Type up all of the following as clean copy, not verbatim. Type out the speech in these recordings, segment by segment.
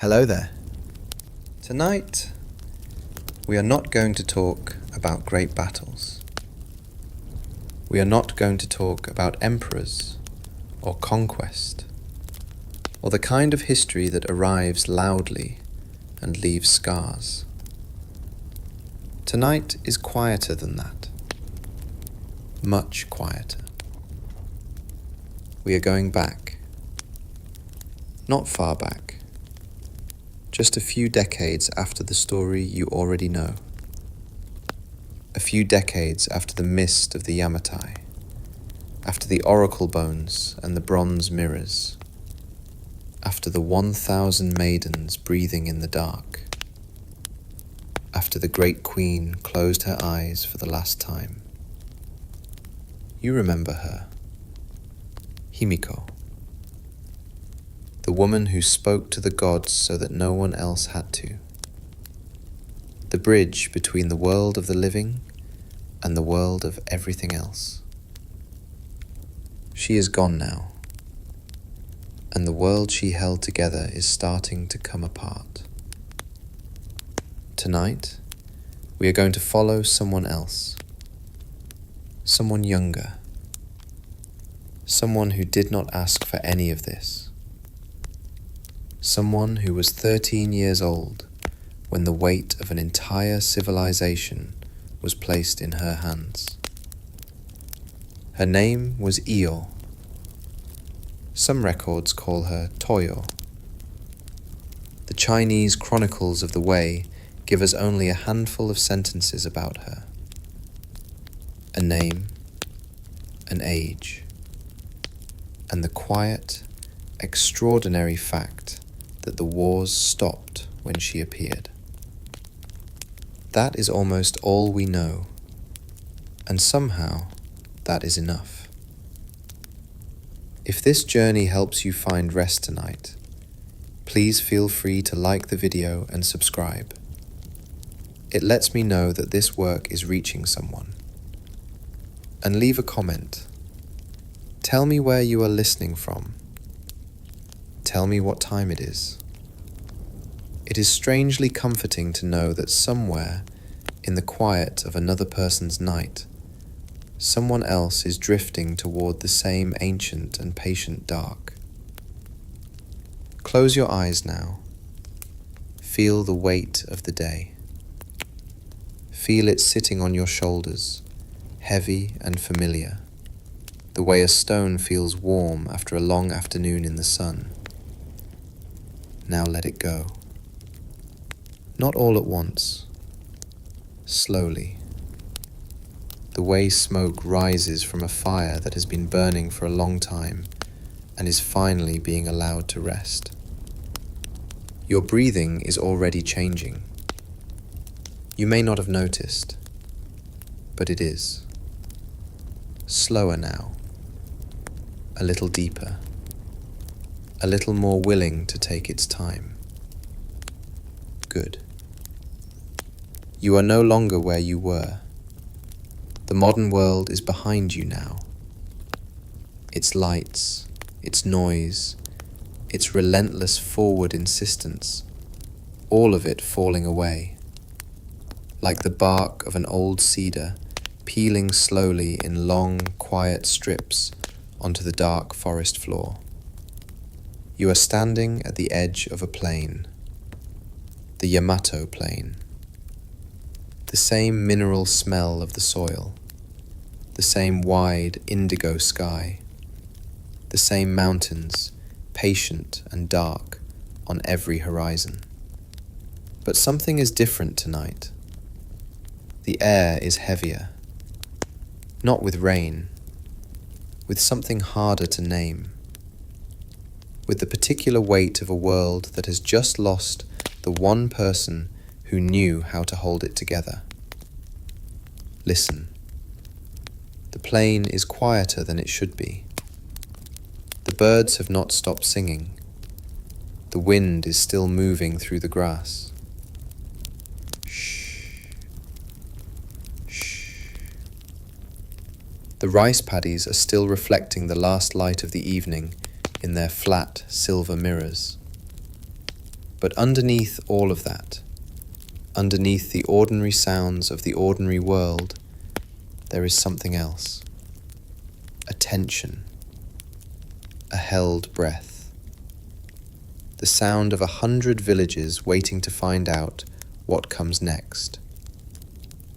Hello there. Tonight, we are not going to talk about great battles. We are not going to talk about emperors or conquest, or the kind of history that arrives loudly and leaves scars. Tonight is quieter than that. Much quieter. We are going back. Not far back. Just a few decades after the story you already know. A few decades after the mist of the Yamatai, after the oracle bones and the bronze mirrors, after the 1,000 maidens breathing in the dark, after the great queen closed her eyes for the last time. You remember her, Himiko. The woman who spoke to the gods so that no one else had to. The bridge between the world of the living and the world of everything else. She is gone now, and the world she held together is starting to come apart. Tonight, we are going to follow someone else, someone younger, someone who did not ask for any of this. Someone who was 13 years old when the weight of an entire civilization was placed in her hands. Her name was Io. Some records call her Toyo. The Chinese chronicles of the Wei give us only a handful of sentences about her. A name, an age, and the quiet, extraordinary fact that the wars stopped when she appeared. That is almost all we know, and somehow that is enough. If this journey helps you find rest tonight, please feel free to like the video and subscribe. It lets me know that this work is reaching someone. And leave a comment. Tell me where you are listening from. Tell me what time it is. It is strangely comforting to know that somewhere, in the quiet of another person's night, someone else is drifting toward the same ancient and patient dark. Close your eyes now. Feel the weight of the day. Feel it sitting on your shoulders, heavy and familiar, the way a stone feels warm after a long afternoon in the sun. Now let it go. Not all at once. Slowly. The way smoke rises from a fire that has been burning for a long time and is finally being allowed to rest. Your breathing is already changing. You may not have noticed, but it is. Slower now. A little deeper. A little more willing to take its time. Good. You are no longer where you were. The modern world is behind you now. Its lights, its noise, its relentless forward insistence, all of it falling away, like the bark of an old cedar peeling slowly in long, quiet strips onto the dark forest floor. You are standing at the edge of a plain, the Yamato plain. The same mineral smell of the soil, the same wide indigo sky, the same mountains, patient and dark on every horizon. But something is different tonight. The air is heavier, not with rain, with something harder to name. With the particular weight of a world that has just lost the one person who knew how to hold it together. Listen. The plain is quieter than it should be. The birds have not stopped singing. The wind is still moving through the grass. Shh. Shh. The rice paddies are still reflecting the last light of the evening in their flat silver mirrors. But underneath all of that, underneath the ordinary sounds of the ordinary world, there is something else. A tension, a held breath. The sound of 100 villages waiting to find out what comes next.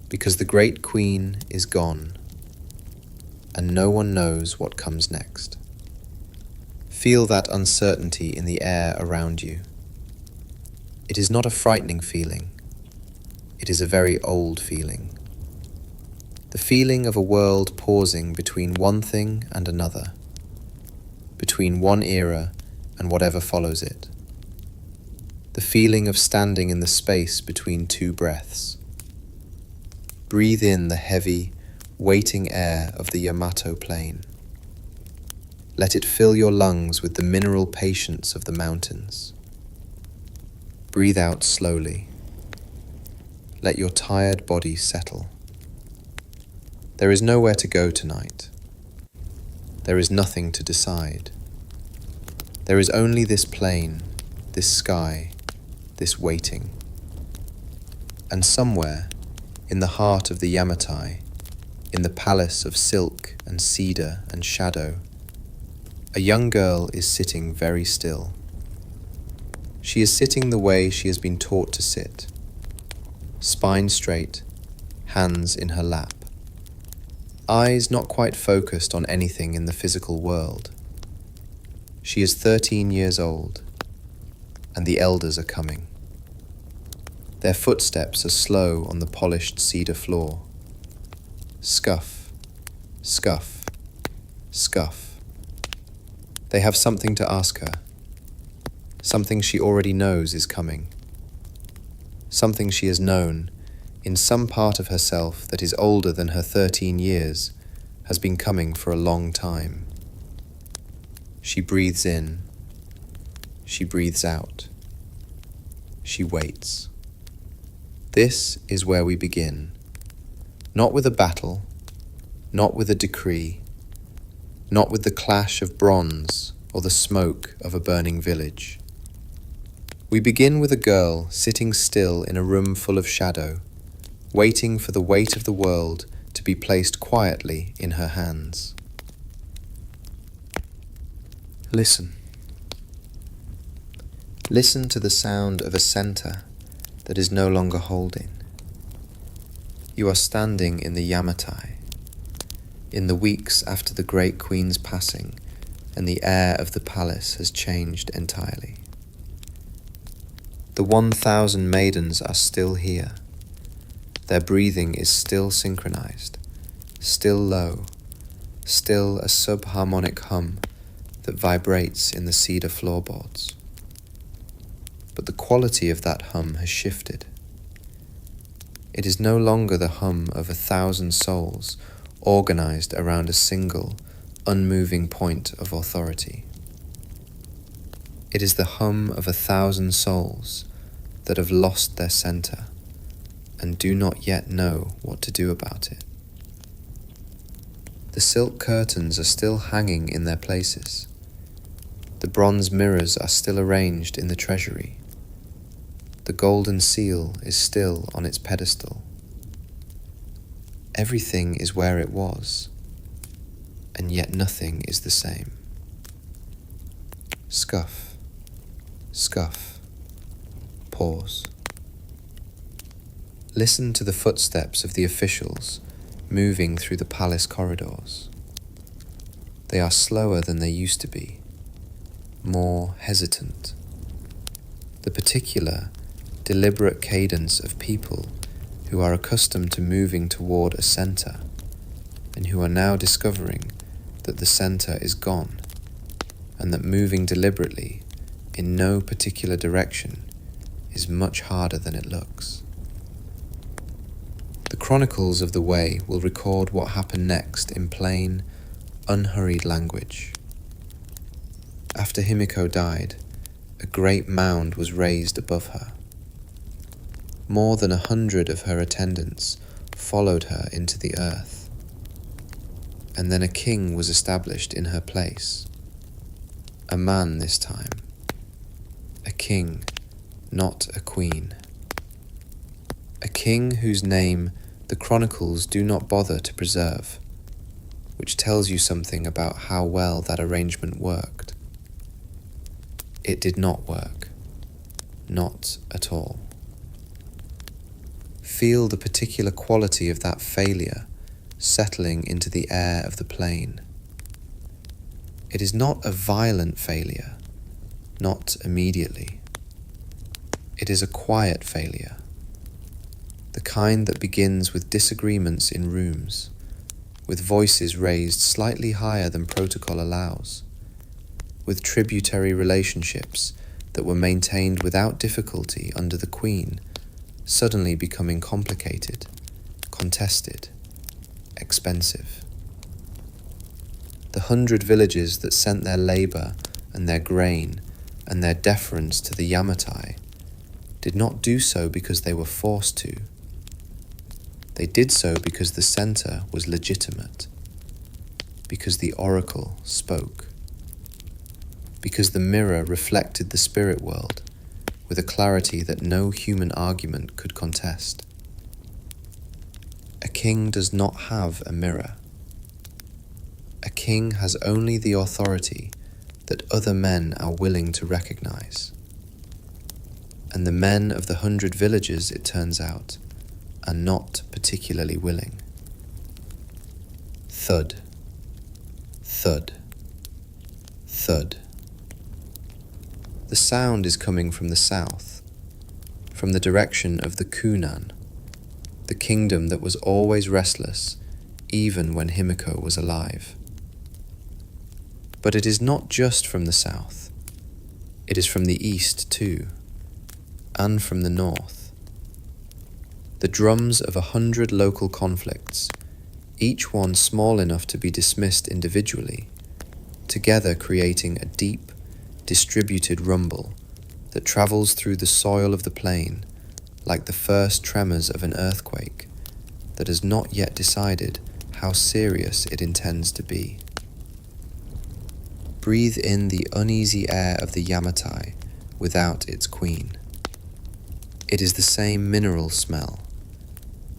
Because the Great Queen is gone, and no one knows what comes next. Feel that uncertainty in the air around you. It is not a frightening feeling. It is a very old feeling. The feeling of a world pausing between one thing and another, between one era and whatever follows it. The feeling of standing in the space between two breaths. Breathe in the heavy, waiting air of the Yamato plain. Let it fill your lungs with the mineral patience of the mountains. Breathe out slowly. Let your tired body settle. There is nowhere to go tonight. There is nothing to decide. There is only this plain, this sky, this waiting. And somewhere, in the heart of the Yamatai, in the palace of silk and cedar and shadow, a young girl is sitting very still. She is sitting the way she has been taught to sit, spine straight, hands in her lap, eyes not quite focused on anything in the physical world. She is 13 years old, and the elders are coming. Their footsteps are slow on the polished cedar floor. Scuff, scuff, scuff. They have something to ask her, something she already knows is coming, something she has known in some part of herself that is older than her 13 years, has been coming for a long time. She breathes in, she breathes out, she waits. This is where we begin, not with a battle, not with a decree, not with the clash of bronze or the smoke of a burning village. We begin with a girl sitting still in a room full of shadow, waiting for the weight of the world to be placed quietly in her hands. Listen. Listen to the sound of a center that is no longer holding. You are standing in the Yamatai, in the weeks after the Great Queen's passing, and the air of the palace has changed entirely. The 1,000 maidens are still here. Their breathing is still synchronized, still low, still a subharmonic hum that vibrates in the cedar floorboards. But the quality of that hum has shifted. It is no longer the hum of 1,000 souls organized around a single, unmoving point of authority. It is the hum of 1,000 souls that have lost their center and do not yet know what to do about it. The silk curtains are still hanging in their places. The bronze mirrors are still arranged in the treasury. The golden seal is still on its pedestal. Everything is where it was, and yet nothing is the same. Scuff, scuff, pause. Listen to the footsteps of the officials moving through the palace corridors. They are slower than they used to be, more hesitant. The particular, deliberate cadence of people who are accustomed to moving toward a center and who are now discovering that the center is gone and that moving deliberately in no particular direction is much harder than it looks. The chronicles of the Wei will record what happened next in plain, unhurried language. After Himiko died, a great mound was raised above her. More than 100 of her attendants followed her into the earth. And then a king was established in her place. A man this time. A king not a queen. A king whose name the chronicles do not bother to preserve, which tells you something about how well that arrangement worked. It did not work. Not at all. Feel the particular quality of that failure settling into the air of the plain. It is not a violent failure, not immediately. It is a quiet failure, the kind that begins with disagreements in rooms, with voices raised slightly higher than protocol allows, with tributary relationships that were maintained without difficulty under the Queen suddenly becoming complicated, contested, expensive. The 100 villages that sent their labour and their grain and their deference to the Yamatai did not do so because they were forced to. They did so because the centre was legitimate, because the oracle spoke, because the mirror reflected the spirit world with a clarity that no human argument could contest. A king does not have a mirror. A king has only the authority that other men are willing to recognize. And the men of the 100 villages, it turns out, are not particularly willing. Thud, thud, thud. The sound is coming from the south, from the direction of the Kunan, the kingdom that was always restless, even when Himiko was alive. But it is not just from the south. It is from the east too, and from the north. The drums of 100 local conflicts, each one small enough to be dismissed individually, together creating a deep, distributed rumble that travels through the soil of the plain like the first tremors of an earthquake that has not yet decided how serious it intends to be. Breathe in the uneasy air of the Yamatai without its queen. It is the same mineral smell,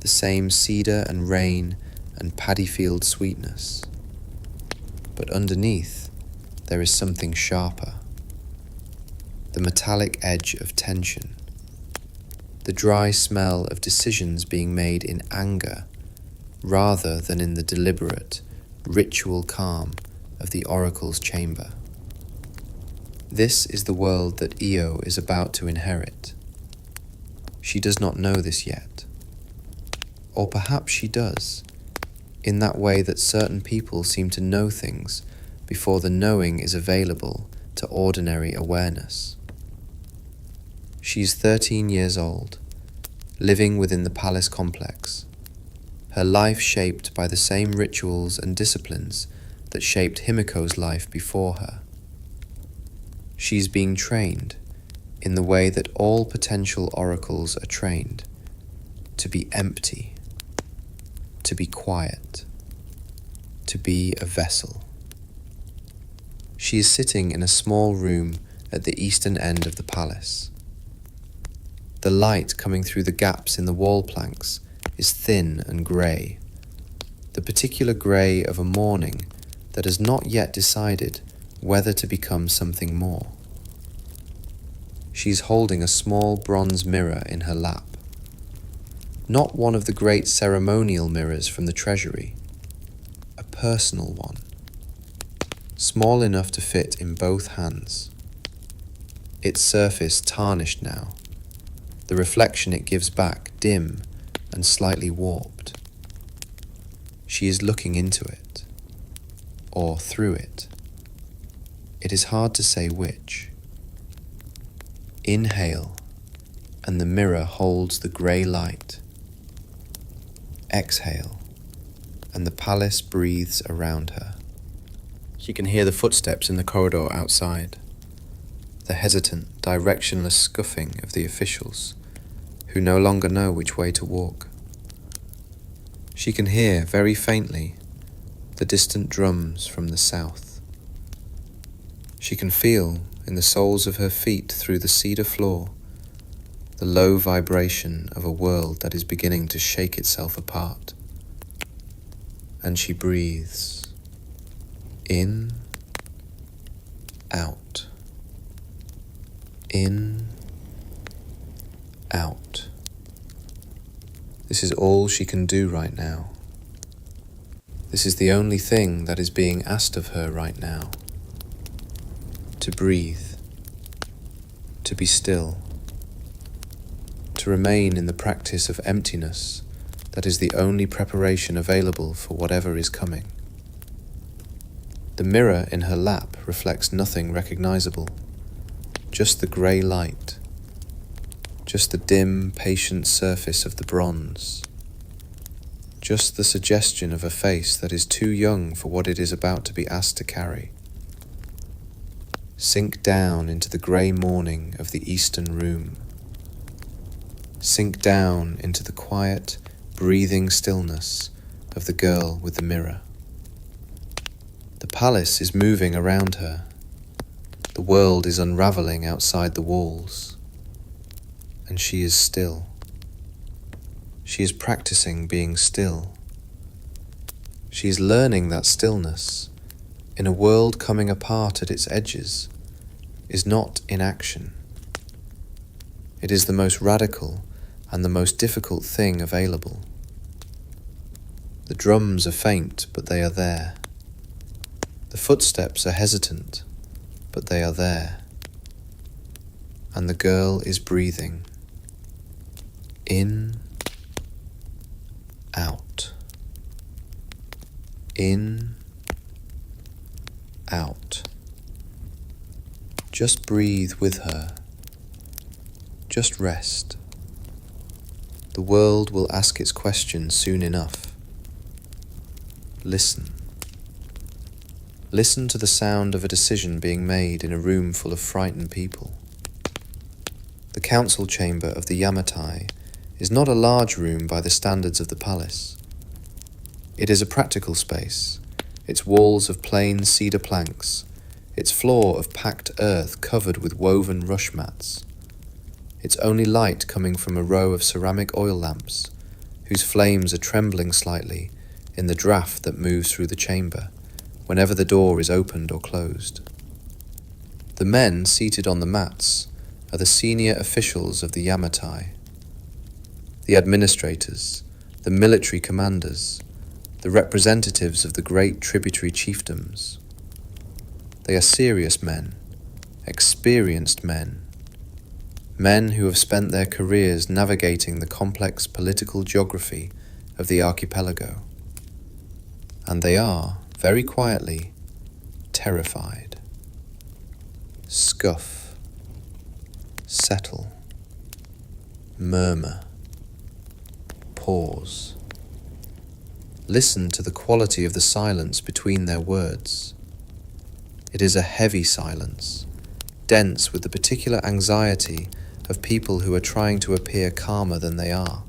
the same cedar and rain and paddy field sweetness. But underneath, there is something sharper. The metallic edge of tension, the dry smell of decisions being made in anger rather than in the deliberate, ritual calm of the oracle's chamber. This is the world that Io is about to inherit. She does not know this yet. Or perhaps she does, in that way that certain people seem to know things before the knowing is available to ordinary awareness. She is 13 years old, living within the palace complex, her life shaped by the same rituals and disciplines that shaped Himiko's life before her. She is being trained in the way that all potential oracles are trained, to be empty, to be quiet, to be a vessel. She is sitting in a small room at the eastern end of the palace. The light coming through the gaps in the wall planks is thin and grey, the particular grey of a morning that has not yet decided whether to become something more. She is holding a small bronze mirror in her lap, not one of the great ceremonial mirrors from the treasury, a personal one, small enough to fit in both hands. Its surface tarnished now, the reflection it gives back dim and slightly warped. She is looking into it, or through it. It is hard to say which. Inhale, and the mirror holds the grey light. Exhale, and the palace breathes around her. She can hear the footsteps in the corridor outside, the hesitant, directionless scuffing of the officials, who no longer know which way to walk. She can hear, very faintly, the distant drums from the south. She can feel, in the soles of her feet through the cedar floor, the low vibration of a world that is beginning to shake itself apart. And she breathes in, out, in, out. This is all she can do right now. This is the only thing that is being asked of her right now. To breathe, to be still, to remain in the practice of emptiness that is the only preparation available for whatever is coming. The mirror in her lap reflects nothing recognizable, just the grey light, just the dim, patient surface of the bronze, just the suggestion of a face that is too young for what it is about to be asked to carry. Sink down into the grey morning of the eastern room. Sink down into the quiet, breathing stillness of the girl with the mirror. The palace is moving around her. The world is unraveling outside the walls. And she is still. She is practicing being still. She is learning that stillness, in a world coming apart at its edges, is not inaction. It is the most radical and the most difficult thing available. The drums are faint, but they are there. The footsteps are hesitant, but they are there. And the girl is breathing. In, out. In, out. Just breathe with her. Just rest. The world will ask its question soon enough. Listen. Listen to the sound of a decision being made in a room full of frightened people. The council chamber of the Yamatai is not a large room by the standards of the palace. It is a practical space, its walls of plain cedar planks, its floor of packed earth covered with woven rush mats, its only light coming from a row of ceramic oil lamps, whose flames are trembling slightly in the draft that moves through the chamber whenever the door is opened or closed. The men seated on the mats are the senior officials of the Yamatai, the administrators, the military commanders, the representatives of the great tributary chiefdoms. They are serious men, experienced men, men who have spent their careers navigating the complex political geography of the archipelago. And they are, very quietly, terrified. Scuff, settle, murmur, pause. Listen to the quality of the silence between their words. It is a heavy silence, dense with the particular anxiety of people who are trying to appear calmer than they are.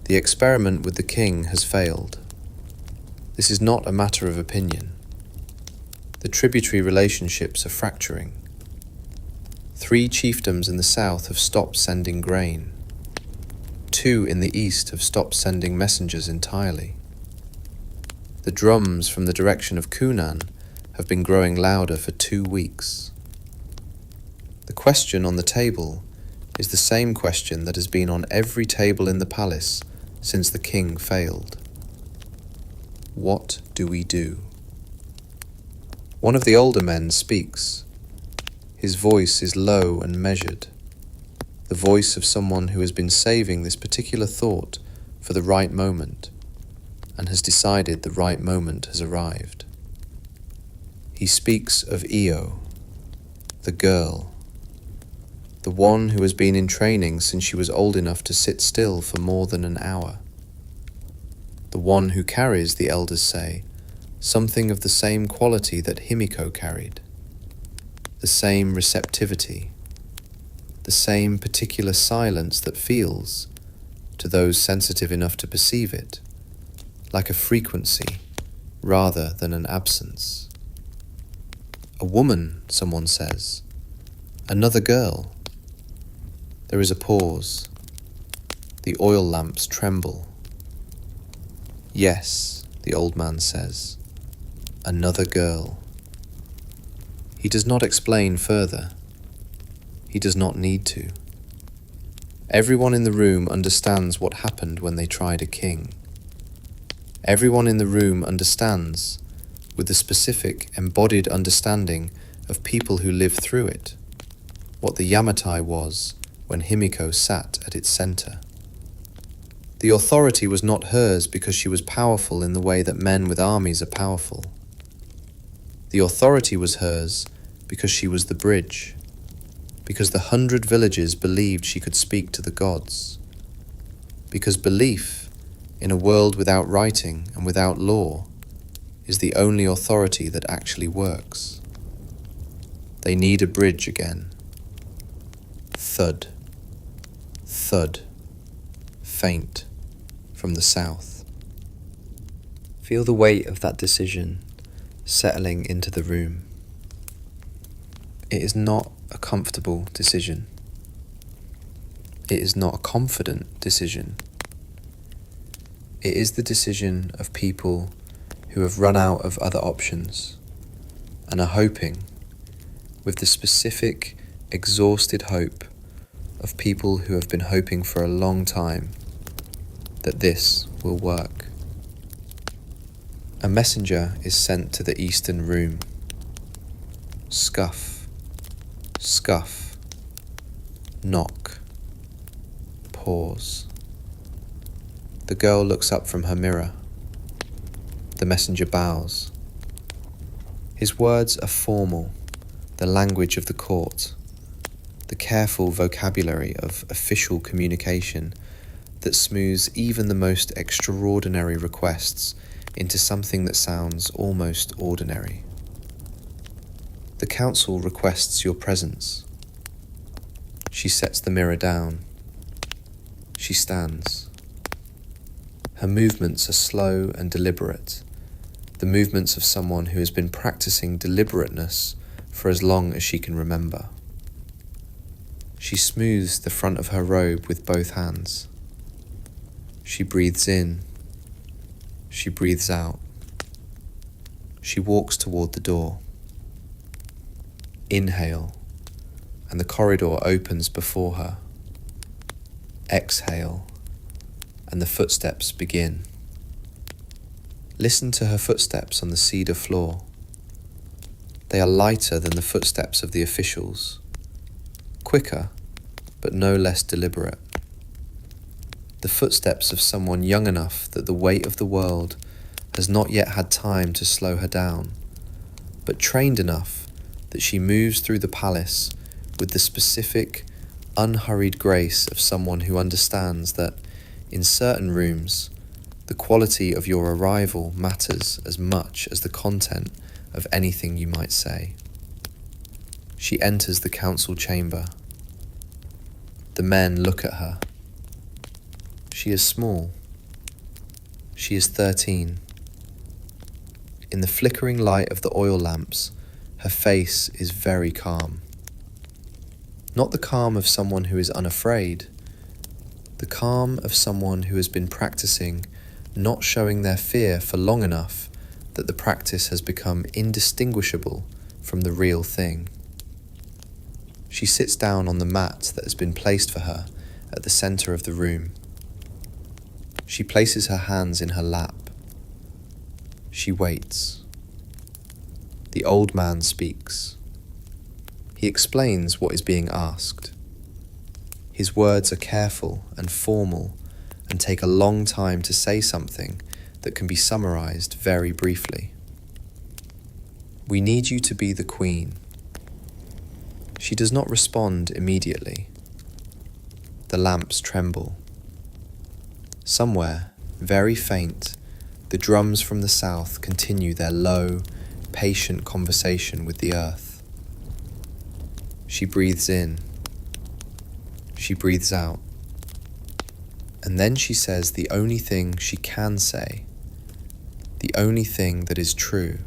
The experiment with the king has failed. This is not a matter of opinion. The tributary relationships are fracturing. 3 chiefdoms in the south have stopped sending grain. 2 in the east have stopped sending messengers entirely. The drums from the direction of Kunan have been growing louder for 2 weeks. The question on the table is the same question that has been on every table in the palace since the king failed. What do we do? One of the older men speaks. His voice is low and measured, the voice of someone who has been saving this particular thought for the right moment and has decided the right moment has arrived. He speaks of Io, the girl, the one who has been in training since she was old enough to sit still for more than an hour. The one who carries, the elders say, something of the same quality that Himiko carried, the same receptivity, the same particular silence that feels, to those sensitive enough to perceive it, like a frequency rather than an absence. A woman, someone says, another girl. There is a pause. The oil lamps tremble. Yes, the old man says. Another girl. He does not explain further. He does not need to. Everyone in the room understands what happened when they tried a king. Everyone in the room understands, with the specific, embodied understanding of people who lived through it, what the Yamatai was when Himiko sat at its center. The authority was not hers because she was powerful in the way that men with armies are powerful. The authority was hers because she was the bridge, because the 100 villages believed she could speak to the gods, because belief in a world without writing and without law is the only authority that actually works. They need a bridge again. Thud, thud, faint from the south. Feel the weight of that decision settling into the room. It is not a comfortable decision. It is not a confident decision. It is the decision of people who have run out of other options and are hoping, with the specific, exhausted hope of people who have been hoping for a long time, that this will work. A messenger is sent to the eastern room. Scuff, scuff, knock, pause. The girl looks up from her mirror. The messenger bows. His words are formal, the language of the court, the careful vocabulary of official communication that smooths even the most extraordinary requests into something that sounds almost ordinary. The council requests your presence. She sets the mirror down. She stands. Her movements are slow and deliberate, the movements of someone who has been practicing deliberateness for as long as she can remember. She smooths the front of her robe with both hands. She breathes in. She breathes out. She walks toward the door. Inhale, and the corridor opens before her. Exhale, and the footsteps begin. Listen to her footsteps on the cedar floor. They are lighter than the footsteps of the officials, quicker, but no less deliberate. The footsteps of someone young enough that the weight of the world has not yet had time to slow her down, but trained enough that she moves through the palace with the specific, unhurried grace of someone who understands that, in certain rooms, the quality of your arrival matters as much as the content of anything you might say. She enters the council chamber. The men look at her. She is small. She is 13. In the flickering light of the oil lamps, her face is very calm. Not the calm of someone who is unafraid, the calm of someone who has been practicing not showing their fear for long enough that the practice has become indistinguishable from the real thing. She sits down on the mat that has been placed for her at the center of the room. She places her hands in her lap. She waits. The old man speaks. He explains what is being asked. His words are careful and formal and take a long time to say something that can be summarized very briefly. We need you to be the queen. She does not respond immediately. The lamps tremble. Somewhere, very faint, the drums from the south continue their low, patient conversation with the earth. She breathes in. She breathes out. And then she says the only thing she can say, the only thing that is true,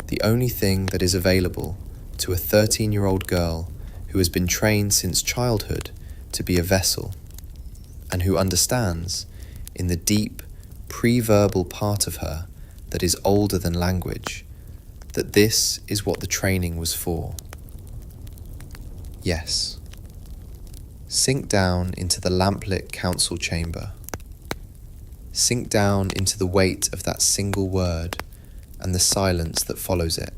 the only thing that is available to a 13-year-old girl who has been trained since childhood to be a vessel, and who understands, in the deep, pre-verbal part of her that is older than language, that this is what the training was for. Yes. Sink down into the lamplit council chamber. Sink down into the weight of that single word and the silence that follows it.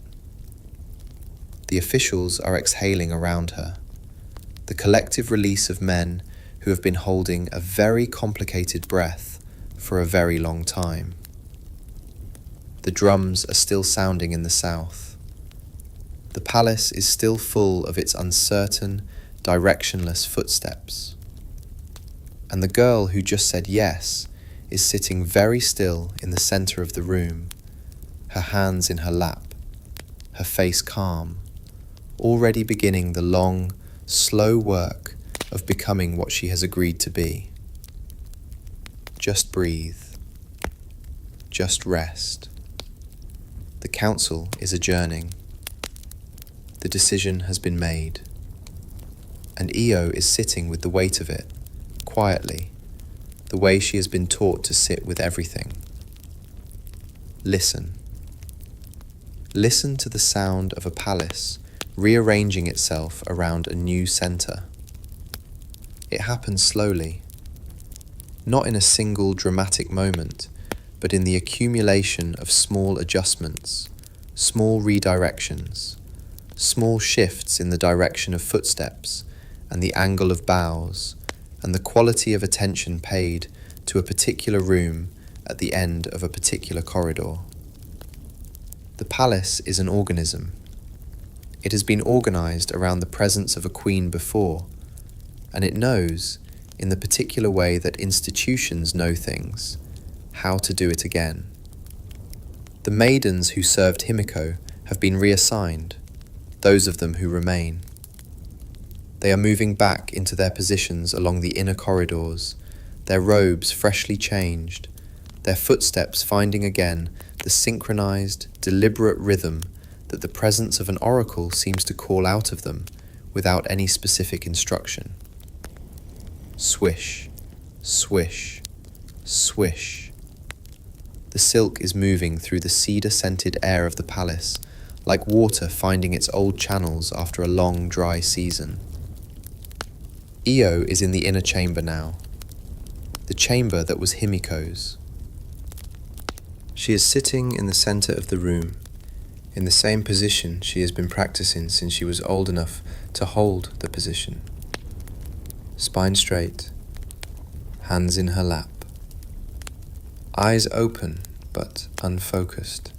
The officials are exhaling around her, the collective release of men who have been holding a very complicated breath for a very long time. The drums are still sounding in the south. The palace is still full of its uncertain, directionless footsteps. And the girl who just said yes is sitting very still in the center of the room, her hands in her lap, her face calm, already beginning the long, slow work of becoming what she has agreed to be. Just breathe. Just rest. The council is adjourning. The decision has been made. And Io is sitting with the weight of it, quietly, the way she has been taught to sit with everything. Listen. Listen to the sound of a palace rearranging itself around a new center. It happens slowly, not in a single dramatic moment, but in the accumulation of small adjustments, small redirections, small shifts in the direction of footsteps and the angle of bows and the quality of attention paid to a particular room at the end of a particular corridor. The palace is an organism. It has been organized around the presence of a queen before, and it knows, in the particular way that institutions know things, how to do it again. The maidens who served Himiko have been reassigned, those of them who remain. They are moving back into their positions along the inner corridors, their robes freshly changed, their footsteps finding again the synchronized, deliberate rhythm that the presence of an oracle seems to call out of them without any specific instruction. Swish, swish, swish. The silk is moving through the cedar-scented air of the palace, like water finding its old channels after a long, dry season. Io is in the inner chamber now, the chamber that was Himiko's. She is sitting in the center of the room, in the same position she has been practicing since she was old enough to hold the position. Spine straight, hands in her lap. Eyes open but unfocused.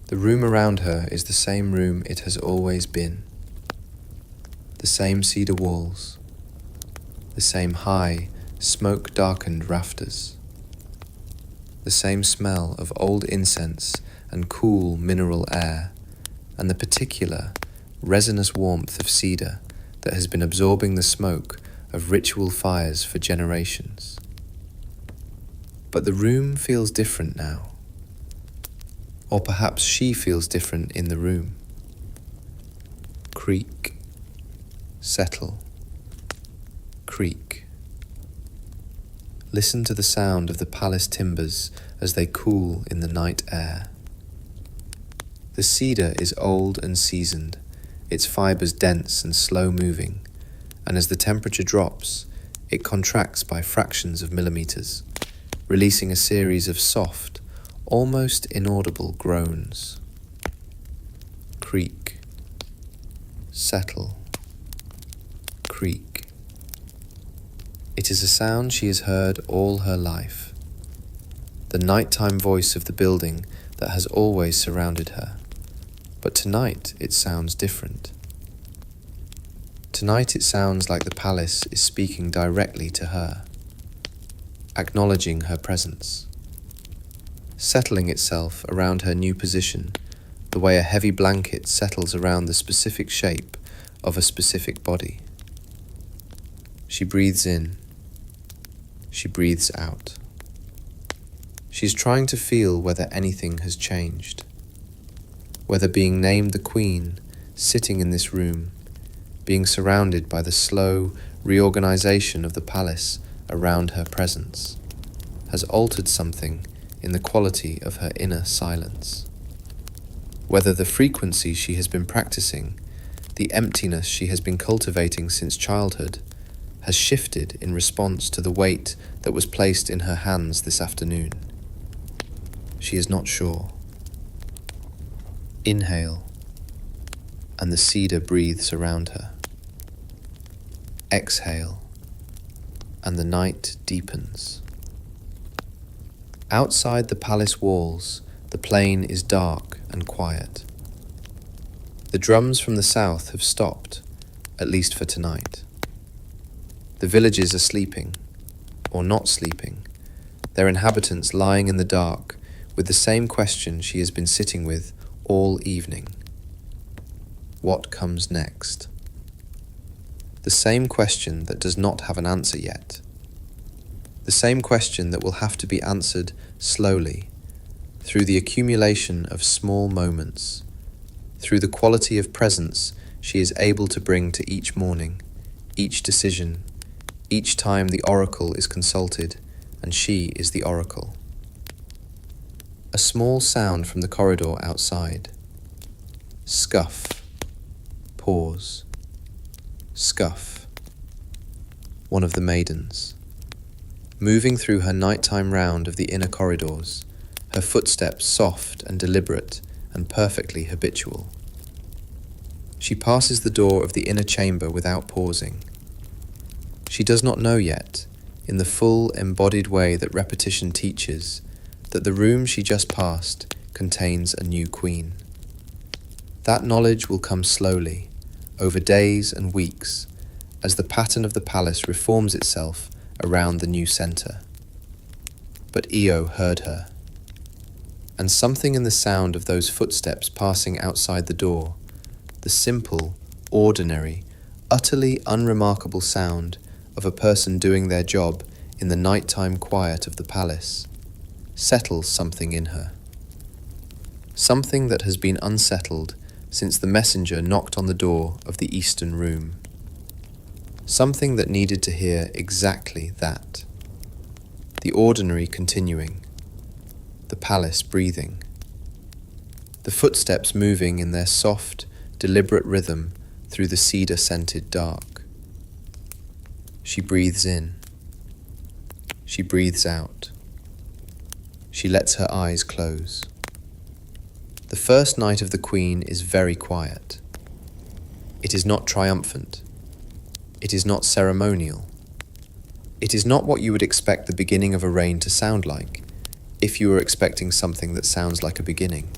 The room around her is the same room it has always been. The same cedar walls, the same high, smoke-darkened rafters, the same smell of old incense and cool mineral air, and the particular resinous warmth of cedar that has been absorbing the smoke of ritual fires for generations. But the room feels different now. Or perhaps she feels different in the room. Creak, settle, creak. Listen to the sound of the palace timbers as they cool in the night air. The cedar is old and seasoned, its fibers dense and slow-moving, and as the temperature drops, it contracts by fractions of millimeters, releasing a series of soft, almost inaudible groans. Creak, settle, creak. It is a sound she has heard all her life, the nighttime voice of the building that has always surrounded her. But tonight it sounds different. Tonight it sounds like the palace is speaking directly to her, acknowledging her presence, settling itself around her new position the way a heavy blanket settles around the specific shape of a specific body. She breathes in. She breathes out. She's trying to feel whether anything has changed, whether being named the Queen, sitting in this room, being surrounded by the slow reorganization of the palace around her presence, has altered something in the quality of her inner silence. Whether the frequency she has been practicing, the emptiness she has been cultivating since childhood, has shifted in response to the weight that was placed in her hands this afternoon. She is not sure. Inhale, and the cedar breathes around her. Exhale, and the night deepens. Outside the palace walls, the plain is dark and quiet. The drums from the south have stopped, at least for tonight. The villages are sleeping, or not sleeping, their inhabitants lying in the dark with the same question she has been sitting with all evening. What comes next? The same question that does not have an answer yet. The same question that will have to be answered slowly, through the accumulation of small moments, through the quality of presence she is able to bring to each morning, each decision, each time the oracle is consulted and she is the oracle. A small sound from the corridor outside. Scuff. Pause. Scuff. One of the maidens. Moving through her nighttime round of the inner corridors, her footsteps soft and deliberate and perfectly habitual. She passes the door of the inner chamber without pausing. She does not know yet, in the full embodied way that repetition teaches, that the room she just passed contains a new queen. That knowledge will come slowly, over days and weeks, as the pattern of the palace reforms itself around the new center. But Io heard her, and something in the sound of those footsteps passing outside the door, the simple, ordinary, utterly unremarkable sound of a person doing their job in the nighttime quiet of the palace, settles something in her. Something that has been unsettled since the messenger knocked on the door of the eastern room. Something that needed to hear exactly that. The ordinary continuing. The palace breathing. The footsteps moving in their soft, deliberate rhythm through the cedar-scented dark. She breathes in. She breathes out. She lets her eyes close. The first night of the Queen is very quiet. It is not triumphant. It is not ceremonial. It is not what you would expect the beginning of a reign to sound like, if you were expecting something that sounds like a beginning.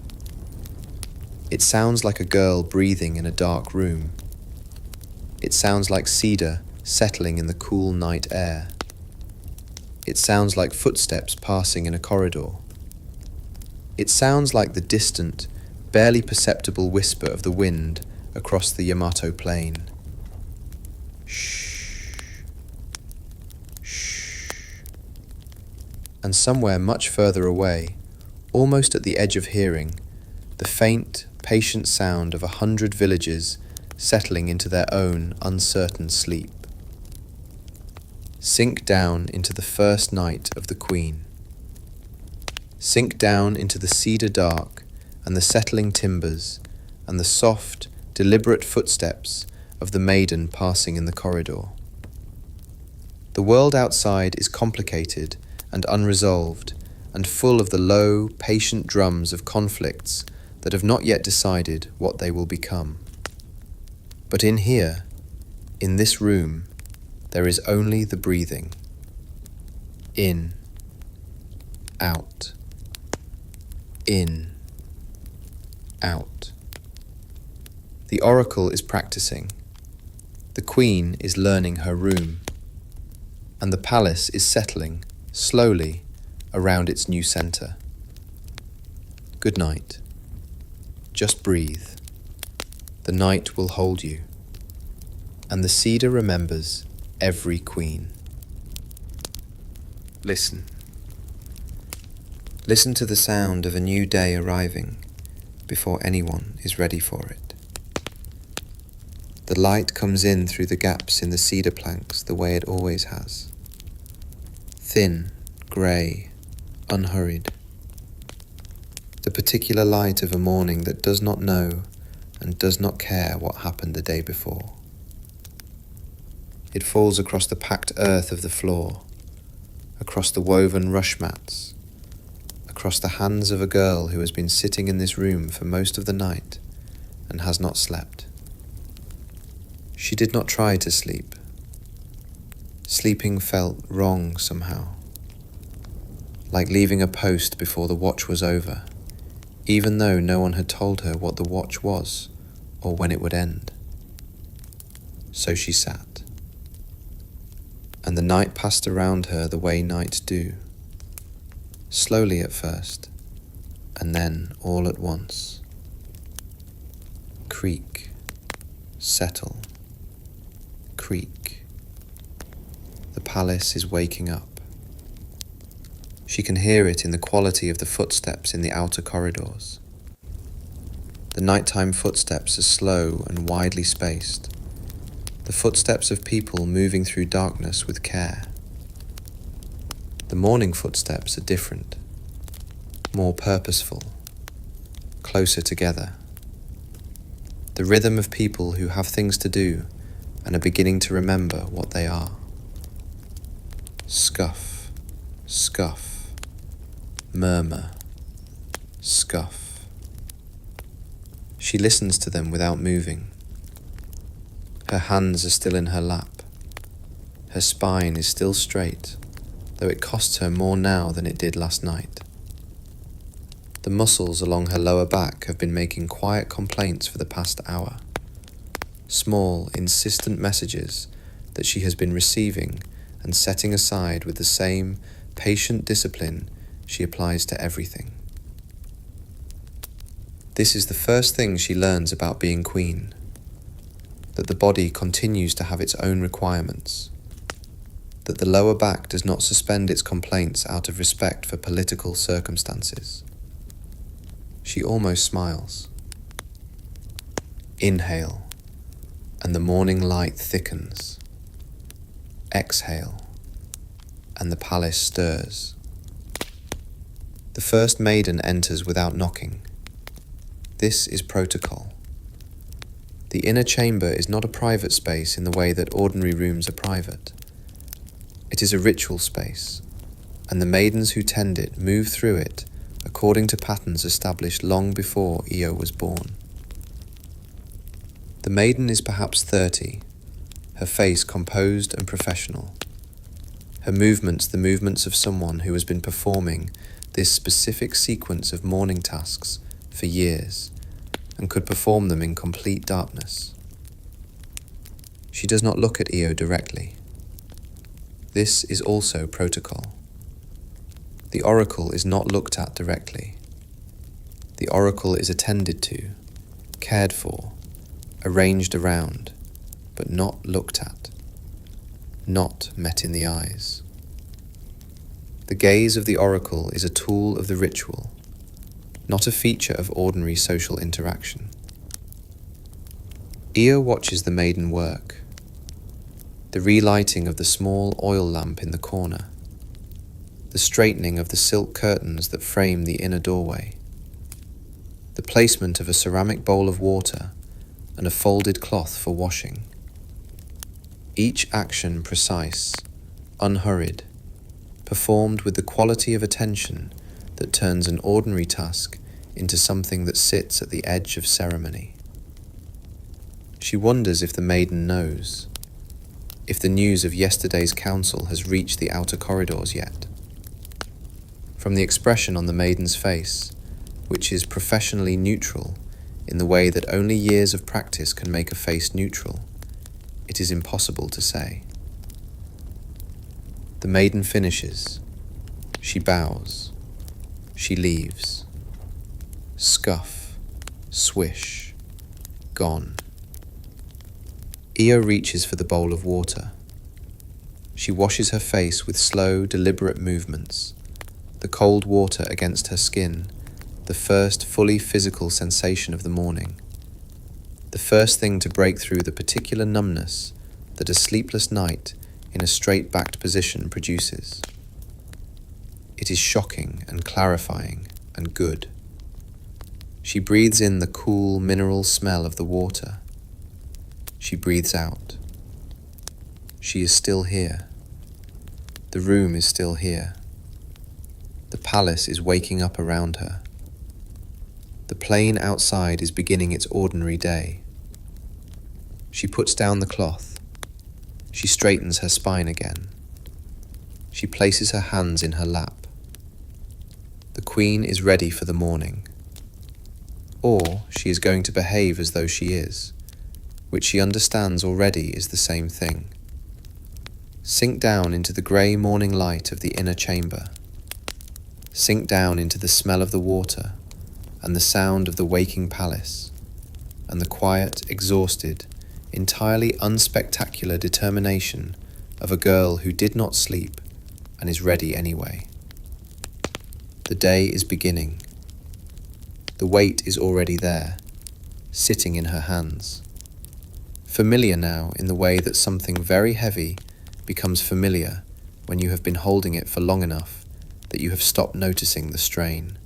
It sounds like a girl breathing in a dark room. It sounds like cedar settling in the cool night air. It sounds like footsteps passing in a corridor. It sounds like the distant, barely perceptible whisper of the wind across the Yamato plain. Shh. Shh. And somewhere much further away, almost at the edge of hearing, the faint, patient sound of 100 villages settling into their own uncertain sleep. Sink down into the first night of the Queen. Sink down into the cedar dark and the settling timbers and the soft, deliberate footsteps of the maiden passing in the corridor. The world outside is complicated and unresolved and full of the low, patient drums of conflicts that have not yet decided what they will become. But in here, in this room, there is only the breathing. In, out. In, out. The oracle is practicing. The Queen is learning her room. And the palace is settling, slowly, around its new center. Good night. Just breathe. The night will hold you. And the cedar remembers every queen. Listen. Listen to the sound of a new day arriving before anyone is ready for it. The light comes in through the gaps in the cedar planks the way it always has. Thin, grey, unhurried. The particular light of a morning that does not know and does not care what happened the day before. It falls across the packed earth of the floor, across the woven rush mats, across the hands of a girl who has been sitting in this room for most of the night and has not slept. She did not try to sleep. Sleeping felt wrong somehow, like leaving a post before the watch was over, even though no one had told her what the watch was or when it would end. So she sat, and the night passed around her the way nights do, slowly at first, and then all at once. Creak, settle, creak. The palace is waking up. She can hear it in the quality of the footsteps in the outer corridors. The nighttime footsteps are slow and widely spaced, the footsteps of people moving through darkness with care. The morning footsteps are different, more purposeful, closer together. The rhythm of people who have things to do and are beginning to remember what they are. Scuff, scuff, murmur, scuff. She listens to them without moving. Her hands are still in her lap. Her spine is still straight, though it costs her more now than it did last night. The muscles along her lower back have been making quiet complaints for the past hour. Small, insistent messages that she has been receiving and setting aside with the same patient discipline she applies to everything. This is the first thing she learns about being queen, that the body continues to have its own requirements, that the lower back does not suspend its complaints out of respect for political circumstances. She almost smiles. Inhale, and the morning light thickens. Exhale, and the palace stirs. The first maiden enters without knocking. This is protocol. The inner chamber is not a private space in the way that ordinary rooms are private. It is a ritual space, and the maidens who tend it move through it according to patterns established long before Io was born. The maiden is perhaps 30, her face composed and professional, her movements the movements of someone who has been performing this specific sequence of morning tasks for years and could perform them in complete darkness. She does not look at Io directly. This is also protocol. The oracle is not looked at directly. The oracle is attended to, cared for, arranged around, but not looked at, not met in the eyes. The gaze of the oracle is a tool of the ritual, not a feature of ordinary social interaction. Io watches the maiden work, the relighting of the small oil lamp in the corner, the straightening of the silk curtains that frame the inner doorway, the placement of a ceramic bowl of water and a folded cloth for washing. Each action precise, unhurried, performed with the quality of attention that turns an ordinary task into something that sits at the edge of ceremony. She wonders if the maiden knows, if the news of yesterday's council has reached the outer corridors yet. From the expression on the maiden's face, which is professionally neutral in the way that only years of practice can make a face neutral, it is impossible to say. The maiden finishes. She bows. She leaves. Scuff, swish, gone. Io reaches for the bowl of water. She washes her face with slow, deliberate movements, the cold water against her skin, the first fully physical sensation of the morning. the first thing to break through the particular numbness that a sleepless night in a straight-backed position produces. It is shocking and clarifying and good. She breathes in the cool mineral smell of the water. She breathes out. She is still here. The room is still here. The palace is waking up around her. The plain outside is beginning its ordinary day. She puts down the cloth. She straightens her spine again. She places her hands in her lap. The queen is ready for the morning. Or she is going to behave as though she is, which she understands already is the same thing. Sink down into the grey morning light of the inner chamber. Sink down into the smell of the water and the sound of the waking palace, and the quiet, exhausted, entirely unspectacular determination of a girl who did not sleep and is ready anyway. The day is beginning. The weight is already there, sitting in her hands. Familiar now in the way that something very heavy becomes familiar when you have been holding it for long enough that you have stopped noticing the strain.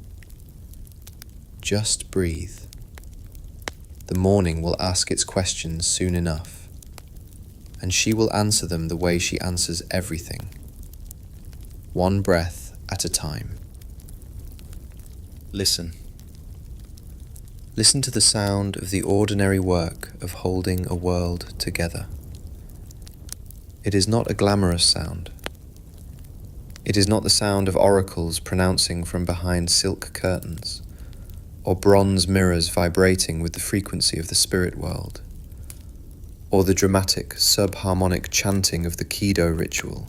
Just breathe. The morning will ask its questions soon enough, and she will answer them the way she answers everything, one breath at a time. Listen. Listen to the sound of the ordinary work of holding a world together. It is not a glamorous sound. It is not the sound of oracles pronouncing from behind silk curtains, or bronze mirrors vibrating with the frequency of the spirit world, or the dramatic subharmonic chanting of the Kido ritual,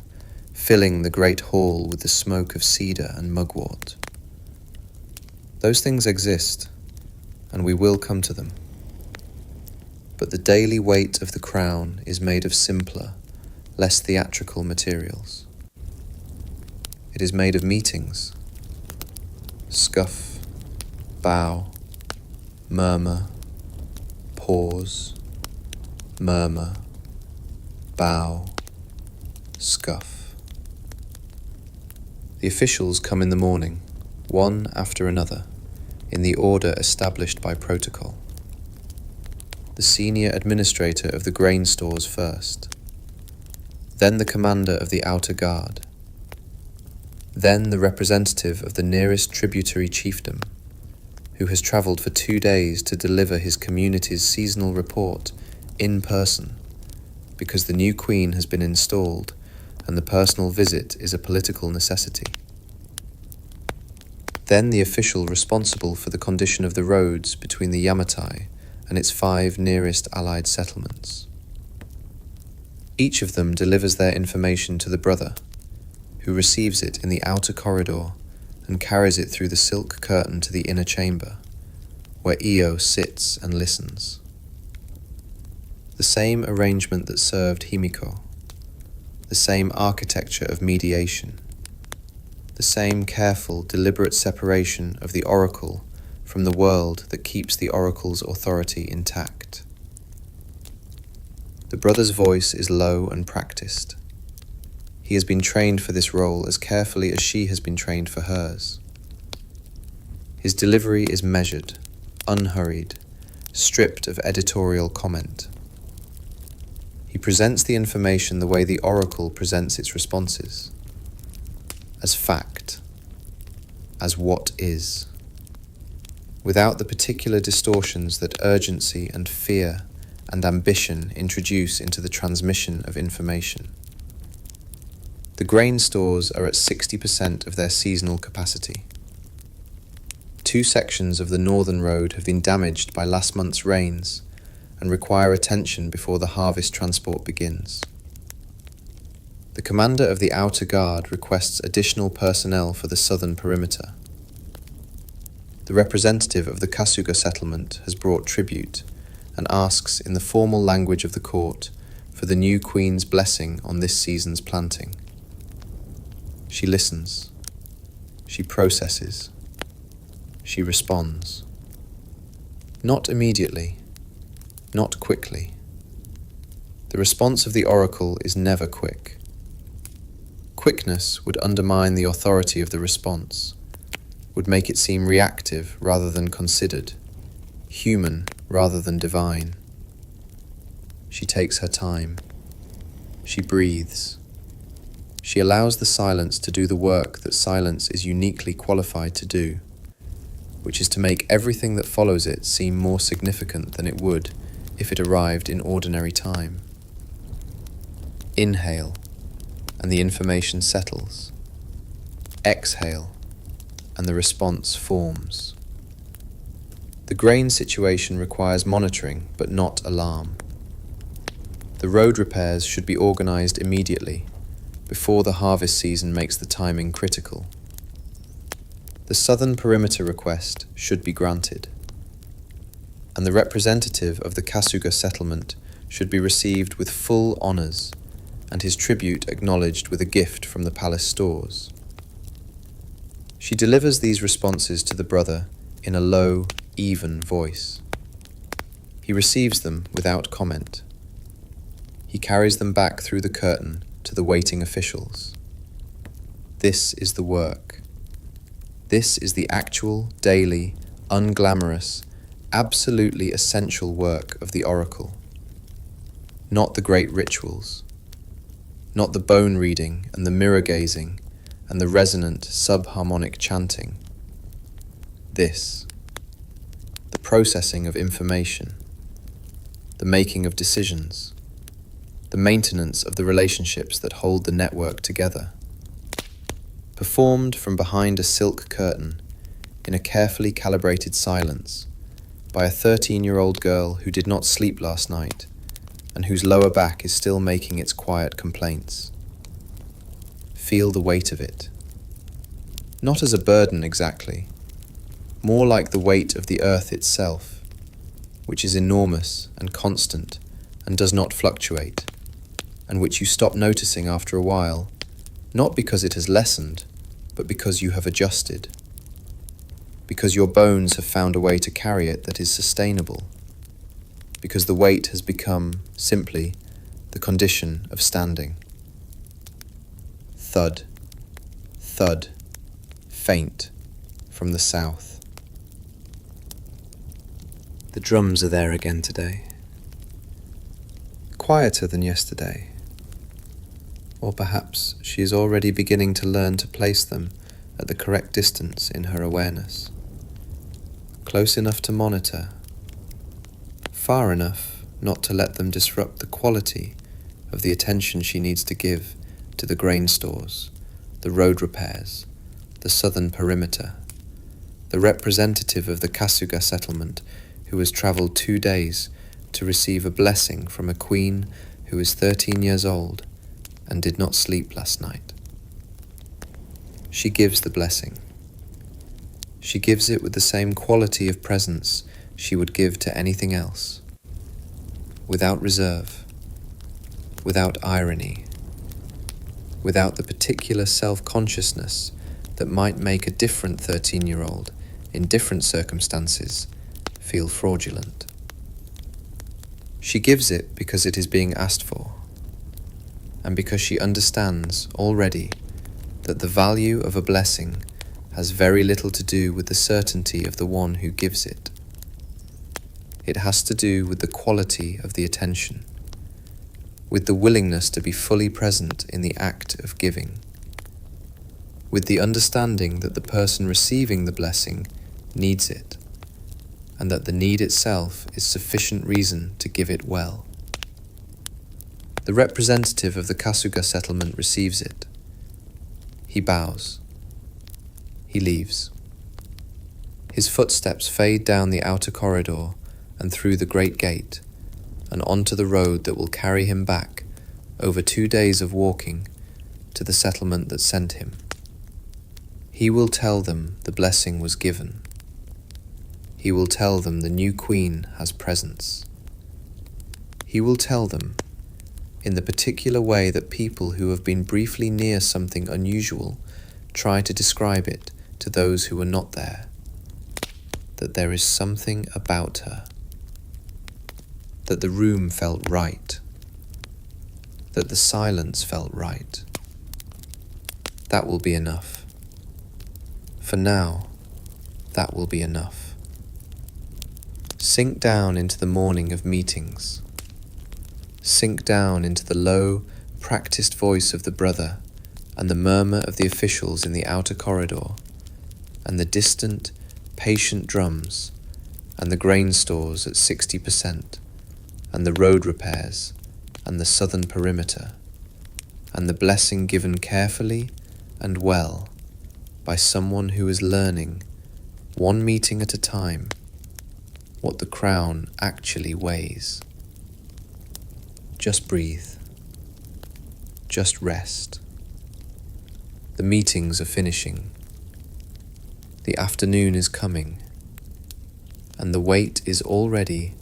filling the great hall with the smoke of cedar and mugwort. Those things exist, and we will come to them. But the daily weight of the crown is made of simpler, less theatrical materials. It is made of meetings, scuff, bow, murmur, pause, murmur, bow, scuff. The officials come in the morning, one after another, in the order established by protocol. The senior administrator of the grain stores first, then the commander of the outer guard, then the representative of the nearest tributary chiefdom, who has travelled for 2 days to deliver his community's seasonal report in person, because the new queen has been installed and the personal visit is a political necessity. Then the official responsible for the condition of the roads between the Yamatai and its 5 nearest allied settlements. Each of them delivers their information to the brother, who receives it in the outer corridor and carries it through the silk curtain to the inner chamber, where Io sits and listens. The same arrangement that served Himiko, the same architecture of mediation, the same careful, deliberate separation of the oracle from the world that keeps the oracle's authority intact. The brother's voice is low and practiced. He has been trained for this role as carefully as she has been trained for hers. His delivery is measured, unhurried, stripped of editorial comment. He presents the information the way the oracle presents its responses, as fact, as what is, without the particular distortions that urgency and fear and ambition introduce into the transmission of information. The grain stores are at 60% of their seasonal capacity. 2 sections of the northern road have been damaged by last month's rains and require attention before the harvest transport begins. The commander of the outer guard requests additional personnel for the southern perimeter. The representative of the Kasuga settlement has brought tribute and asks in the formal language of the court for the new queen's blessing on this season's planting. She listens. She processes. She responds. Not immediately. not quickly. The response of the oracle is never quick. Quickness would undermine the authority of the response, would make it seem reactive rather than considered, human rather than divine. She takes her time. She breathes. She allows the silence to do the work that silence is uniquely qualified to do, which is to make everything that follows it seem more significant than it would if it arrived in ordinary time. Inhale, and the information settles. Exhale, and the response forms. The grain situation requires monitoring, but not alarm. The road repairs should be organized immediately, before the harvest season makes the timing critical. The southern perimeter request should be granted, and the representative of the Kasuga settlement should be received with full honors, and his tribute acknowledged with a gift from the palace stores. She delivers these responses to the brother in a low, even voice. He receives them without comment. He carries them back through the curtain to the waiting officials. This is the work. This is the actual, daily, unglamorous, absolutely essential work of the oracle. Not the great rituals. Not the bone reading and the mirror gazing and the resonant subharmonic chanting. This, the processing of information, the making of decisions, the maintenance of the relationships that hold the network together. Performed from behind a silk curtain, in a carefully calibrated silence, by a 13-year-old girl who did not sleep last night, and whose lower back is still making its quiet complaints. Feel the weight of it. Not as a burden exactly, more like the weight of the earth itself, which is enormous and constant and does not fluctuate, and which you stop noticing after a while, not because it has lessened, but because you have adjusted, because your bones have found a way to carry it that is sustainable, because the weight has become, simply, the condition of standing. Thud, thud, faint, from the south. The drums are there again today. Quieter than yesterday. Or perhaps she is already beginning to learn to place them at the correct distance in her awareness. Close enough to monitor, far enough not to let them disrupt the quality of the attention she needs to give to the grain stores, the road repairs, the southern perimeter, the representative of the Kasuga settlement who has travelled 2 days to receive a blessing from a queen who is 13 years old and did not sleep last night. She gives the blessing. She gives it with the same quality of presence she would give to anything else, without reserve, without irony, without the particular self-consciousness that might make a different 13-year-old in different circumstances feel fraudulent. She gives it because it is being asked for, and because she understands already that the value of a blessing has very little to do with the certainty of the one who gives it. It has to do with the quality of the attention, with the willingness to be fully present in the act of giving, with the understanding that the person receiving the blessing needs it, and that the need itself is sufficient reason to give it well. The representative of the Kasuga settlement receives it. He bows. He leaves. His footsteps fade down the outer corridor and through the great gate, and onto the road that will carry him back, over 2 days of walking, to the settlement that sent him. He will tell them the blessing was given. He will tell them the new queen has presence. He will tell them, in the particular way that people who have been briefly near something unusual try to describe it to those who are not there, that there is something about her. that the room felt right, that the silence felt right. That will be enough. For now, that will be enough. Sink down into the morning of meetings. Sink down into the low, practiced voice of the brother and the murmur of the officials in the outer corridor, and the distant, patient drums, and the grain stores at 60%, and the road repairs, and the southern perimeter, and the blessing given carefully and well by someone who is learning, one meeting at a time, what the crown actually weighs. Just breathe. Just rest. The meetings are finishing. The afternoon is coming, and the weight is already,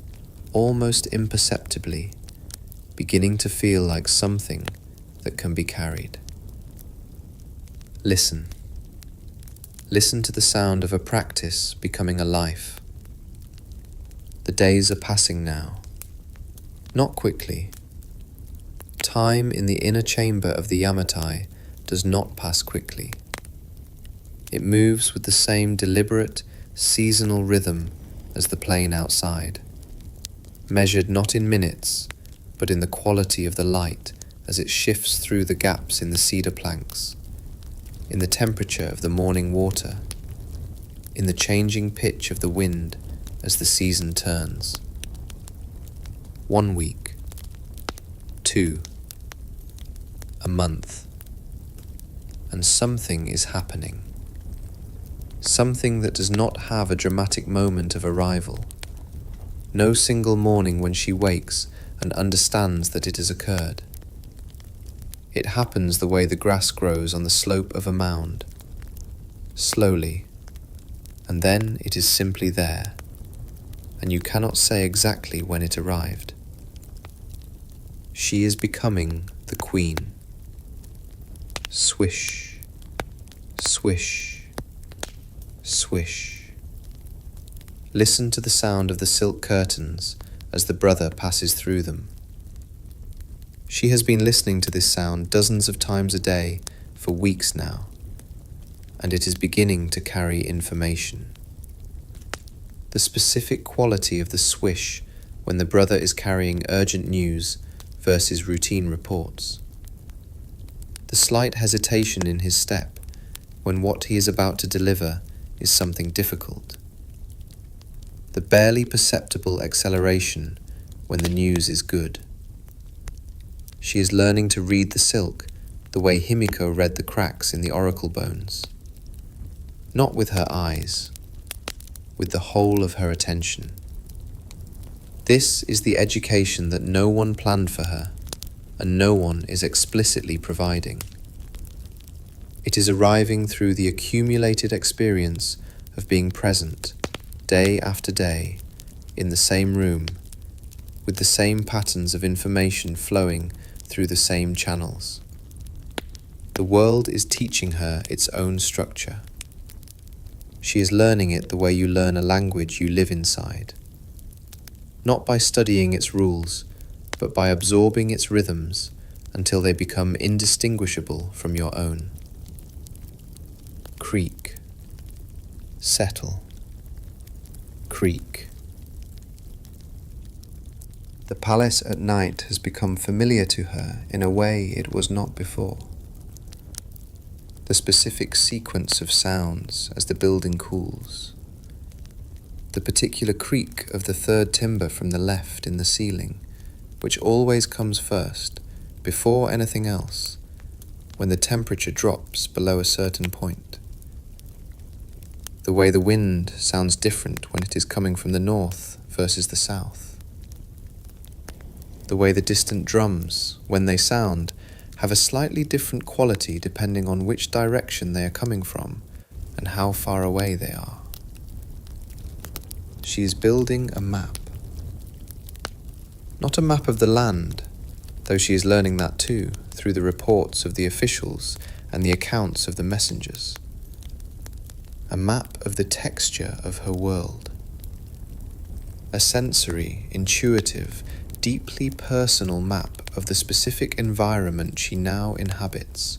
almost imperceptibly, beginning to feel like something that can be carried. Listen. Listen to the sound of a practice becoming a life. The days are passing now. Not quickly. Time in the inner chamber of the Yamatai does not pass quickly. It moves with the same deliberate, seasonal rhythm as the plane outside, measured not in minutes, but in the quality of the light as it shifts through the gaps in the cedar planks, in the temperature of the morning water, in the changing pitch of the wind as the season turns. 1 week, 2, a month, and something is happening. Something that does not have a dramatic moment of arrival. No single morning when she wakes and understands that it has occurred. It happens the way the grass grows on the slope of a mound, slowly, and then it is simply there, and you cannot say exactly when it arrived. She is becoming the queen. Swish, swish, swish. Listen to the sound of the silk curtains as the brother passes through them. She has been listening to this sound dozens of times a day for weeks now, and it is beginning to carry information. The specific quality of the swish when the brother is carrying urgent news versus routine reports. The slight hesitation in his step when what he is about to deliver is something difficult. The barely perceptible acceleration when the news is good. She is learning to read the silk the way Himiko read the cracks in the oracle bones. Not with her eyes, with the whole of her attention. This is the education that no one planned for her, and no one is explicitly providing. It is arriving through the accumulated experience of being present, day after day, in the same room, with the same patterns of information flowing through the same channels. The world is teaching her its own structure. She is learning it the way you learn a language you live inside. Not by studying its rules, but by absorbing its rhythms until they become indistinguishable from your own. Creak. Settle. Creak. The palace at night has become familiar to her in a way it was not before. The specific sequence of sounds as the building cools. The particular creak of the third timber from the left in the ceiling, which always comes first, before anything else, when the temperature drops below a certain point. The way the wind sounds different when it is coming from the north versus the south. The way the distant drums, when they sound, have a slightly different quality depending on which direction they are coming from and how far away they are. She is building a map. Not a map of the land, though she is learning that too, through the reports of the officials and the accounts of the messengers. A map of the texture of her world. A sensory, intuitive, deeply personal map of the specific environment she now inhabits,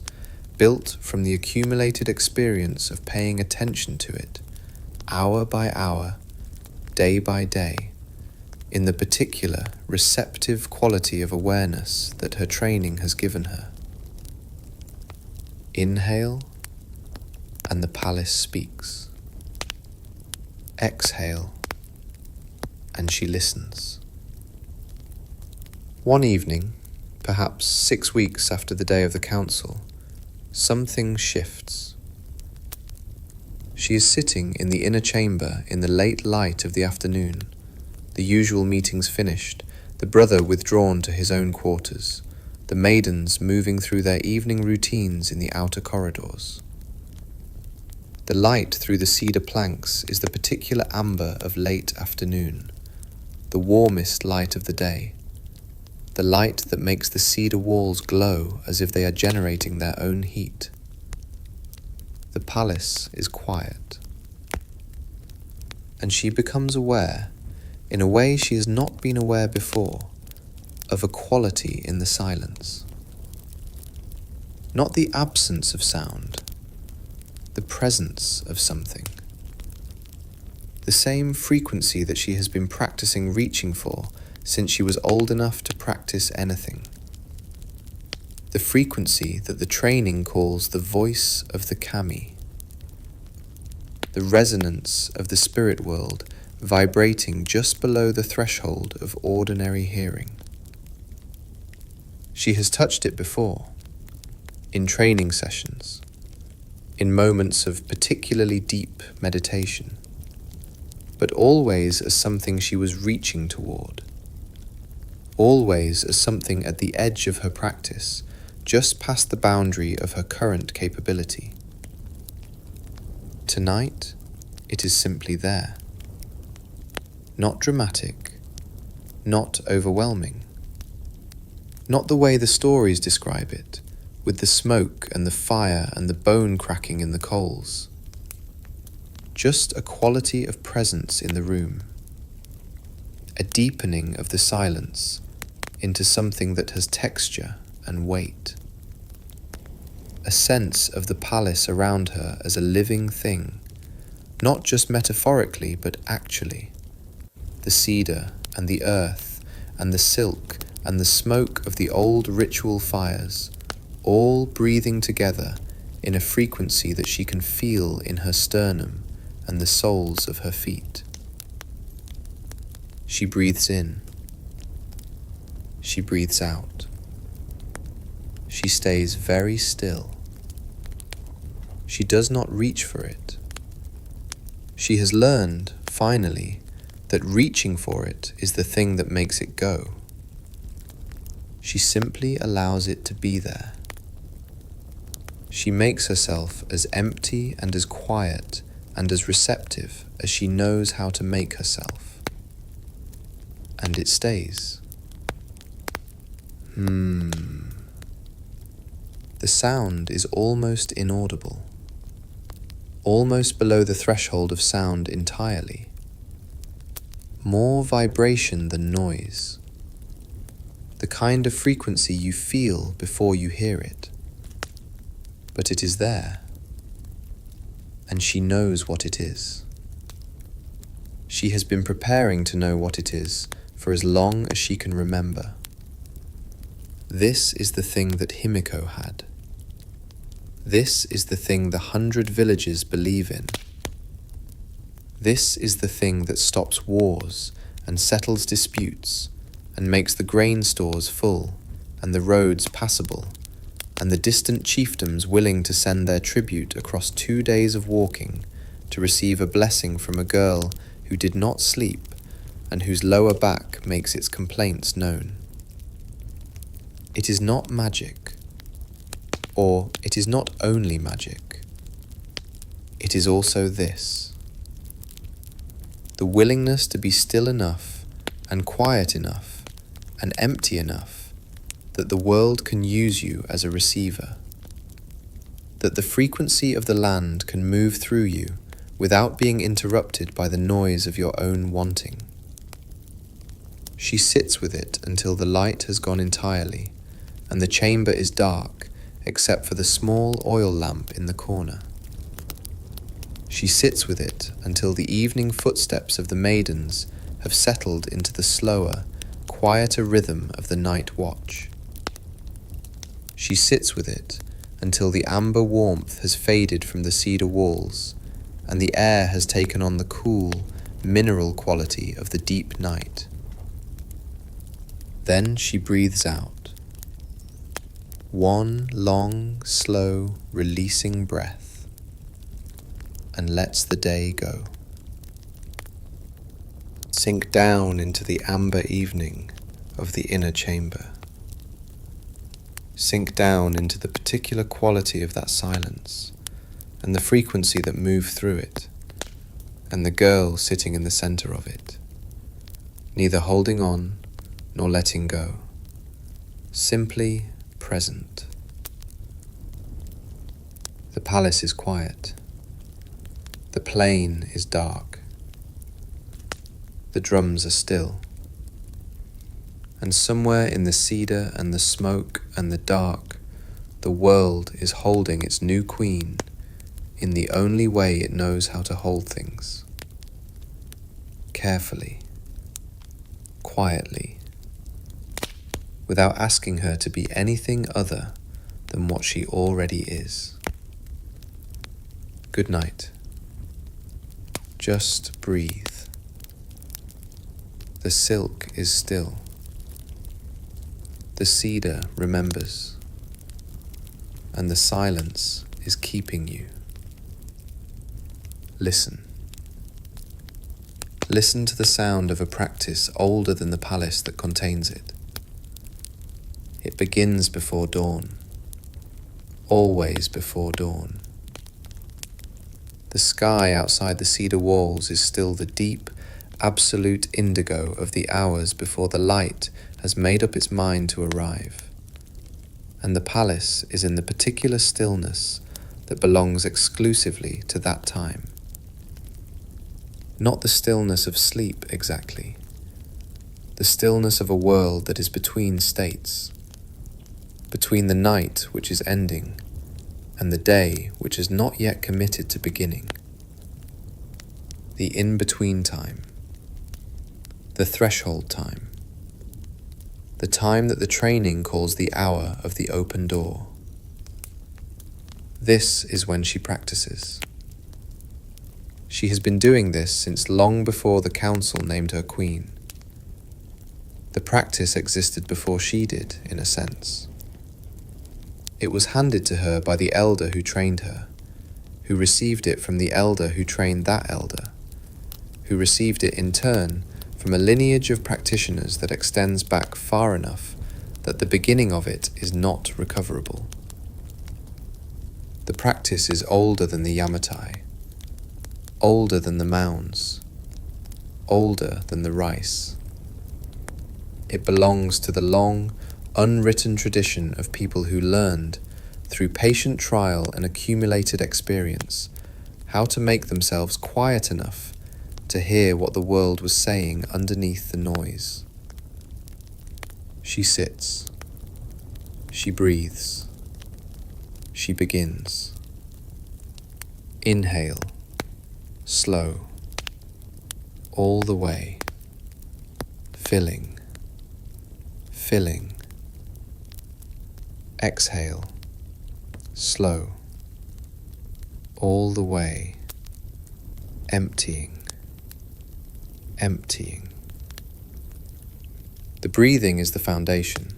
built from the accumulated experience of paying attention to it, hour by hour, day by day, in the particular receptive quality of awareness that her training has given her. Inhale, and the palace speaks. Exhale, and she listens. One evening, perhaps 6 weeks after the day of the council, something shifts. She is sitting in the inner chamber in the late light of the afternoon, the usual meetings finished, the brother withdrawn to his own quarters, the maidens moving through their evening routines in the outer corridors. The light through the cedar planks is the particular amber of late afternoon, the warmest light of the day, the light that makes the cedar walls glow as if they are generating their own heat. The palace is quiet, and she becomes aware, in a way she has not been aware before, of a quality in the silence. Not the absence of sound, the presence of something. The same frequency that she has been practicing reaching for since she was old enough to practice anything. The frequency that the training calls the voice of the kami. The resonance of the spirit world vibrating just below the threshold of ordinary hearing. She has touched it before, in training sessions, in moments of particularly deep meditation, but always as something she was reaching toward, always as something at the edge of her practice, just past the boundary of her current capability. Tonight, it is simply there. Not dramatic, not overwhelming, not the way the stories describe it, with the smoke and the fire and the bone cracking in the coals. Just a quality of presence in the room, a deepening of the silence into something that has texture and weight, a sense of the palace around her as a living thing, not just metaphorically but actually. The cedar and the earth and the silk and the smoke of the old ritual fires, all breathing together in a frequency that she can feel in her sternum and the soles of her feet. She breathes in. She breathes out. She stays very still. She does not reach for it. She has learned, finally, that reaching for it is the thing that makes it go. She simply allows it to be there. She makes herself as empty and as quiet and as receptive as she knows how to make herself. And it stays. The sound is almost inaudible, almost below the threshold of sound entirely. More vibration than noise. The kind of frequency you feel before you hear it. But it is there, and she knows what it is. She has been preparing to know what it is for as long as she can remember. This is the thing that Himiko had. This is the thing the 100 villages believe in. This is the thing that stops wars and settles disputes and makes the grain stores full and the roads passable and the distant chiefdoms willing to send their tribute across 2 days of walking to receive a blessing from a girl who did not sleep and whose lower back makes its complaints known. It is not magic, or it is not only magic. It is also this: the willingness to be still enough and quiet enough and empty enough that the world can use you as a receiver, that the frequency of the land can move through you without being interrupted by the noise of your own wanting. She sits with it until the light has gone entirely and the chamber is dark except for the small oil lamp in the corner. She sits with it until the evening footsteps of the maidens have settled into the slower, quieter rhythm of the night watch. She sits with it until the amber warmth has faded from the cedar walls and the air has taken on the cool, mineral quality of the deep night. Then she breathes out. One long, slow, releasing breath, and lets the day go. Sink down into the amber evening of the inner chamber. Sink down into the particular quality of that silence and the frequency that moved through it, and the girl sitting in the center of it, neither holding on nor letting go, simply present. The palace is quiet. The plain is dark. The drums are still. And somewhere in the cedar and the smoke and the dark, the world is holding its new queen in the only way it knows how to hold things. Carefully, quietly, without asking her to be anything other than what she already is. Good night. Just breathe. The silk is still. The cedar remembers, and the silence is keeping you. Listen. Listen to the sound of a practice older than the palace that contains it. It begins before dawn, always before dawn. The sky outside the cedar walls is still the deep, absolute indigo of the hours before the light has made up its mind to arrive. And the palace is in the particular stillness that belongs exclusively to that time. Not the stillness of sleep exactly, the stillness of a world that is between states, between the night which is ending and the day which is not yet committed to beginning. The in-between time, the threshold time, the time that the training calls the hour of the open door. This is when she practices. She has been doing this since long before the council named her queen. The practice existed before she did, in a sense. It was handed to her by the elder who trained her, who received it from the elder who trained that elder, who received it in turn from a lineage of practitioners that extends back far enough that the beginning of it is not recoverable. The practice is older than the Yamatai, older than the mounds, older than the rice. It belongs to the long, unwritten tradition of people who learned, through patient trial and accumulated experience, how to make themselves quiet enough to hear what the world was saying underneath the noise. She sits. She breathes. She begins. Inhale. Slow. All the way. Filling. Filling. Exhale. Slow. All the way. Emptying. Emptying. The breathing is the foundation,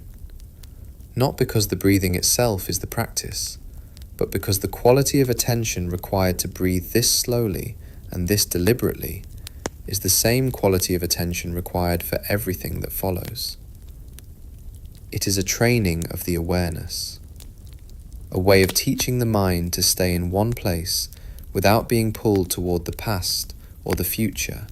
not because the breathing itself is the practice, but because the quality of attention required to breathe this slowly and this deliberately is the same quality of attention required for everything that follows. It is a training of the awareness, a way of teaching the mind to stay in one place without being pulled toward the past or the future,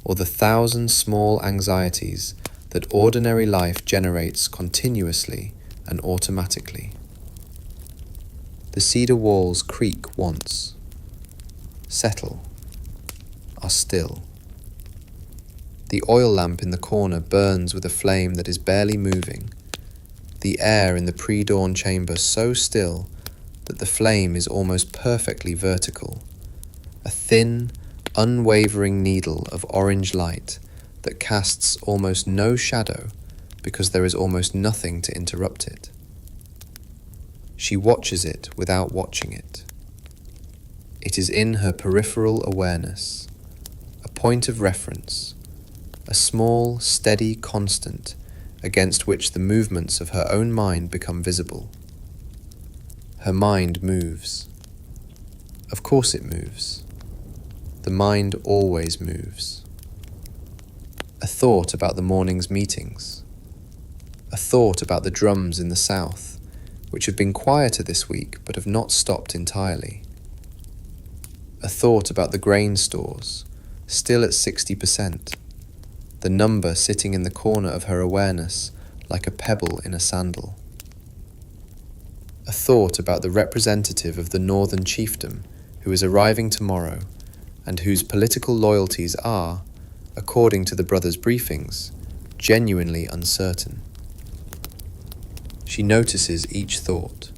or the thousand small anxieties that ordinary life generates continuously and automatically. The cedar walls creak once, settle, are still. The oil lamp in the corner burns with a flame that is barely moving, the air in the pre-dawn chamber so still that the flame is almost perfectly vertical, a thin, unwavering needle of orange light that casts almost no shadow because there is almost nothing to interrupt it. She watches it without watching it. It is in her peripheral awareness, a point of reference, a small, steady constant against which the movements of her own mind become visible. Her mind moves. Of course it moves. The mind always moves. A thought about the morning's meetings. A thought about the drums in the south, which have been quieter this week but have not stopped entirely. A thought about the grain stores, still at 60%, the number sitting in the corner of her awareness like a pebble in a sandal. A thought about the representative of the northern chiefdom who is arriving tomorrow and whose political loyalties are, according to the brothers' briefings, genuinely uncertain. She notices each thought.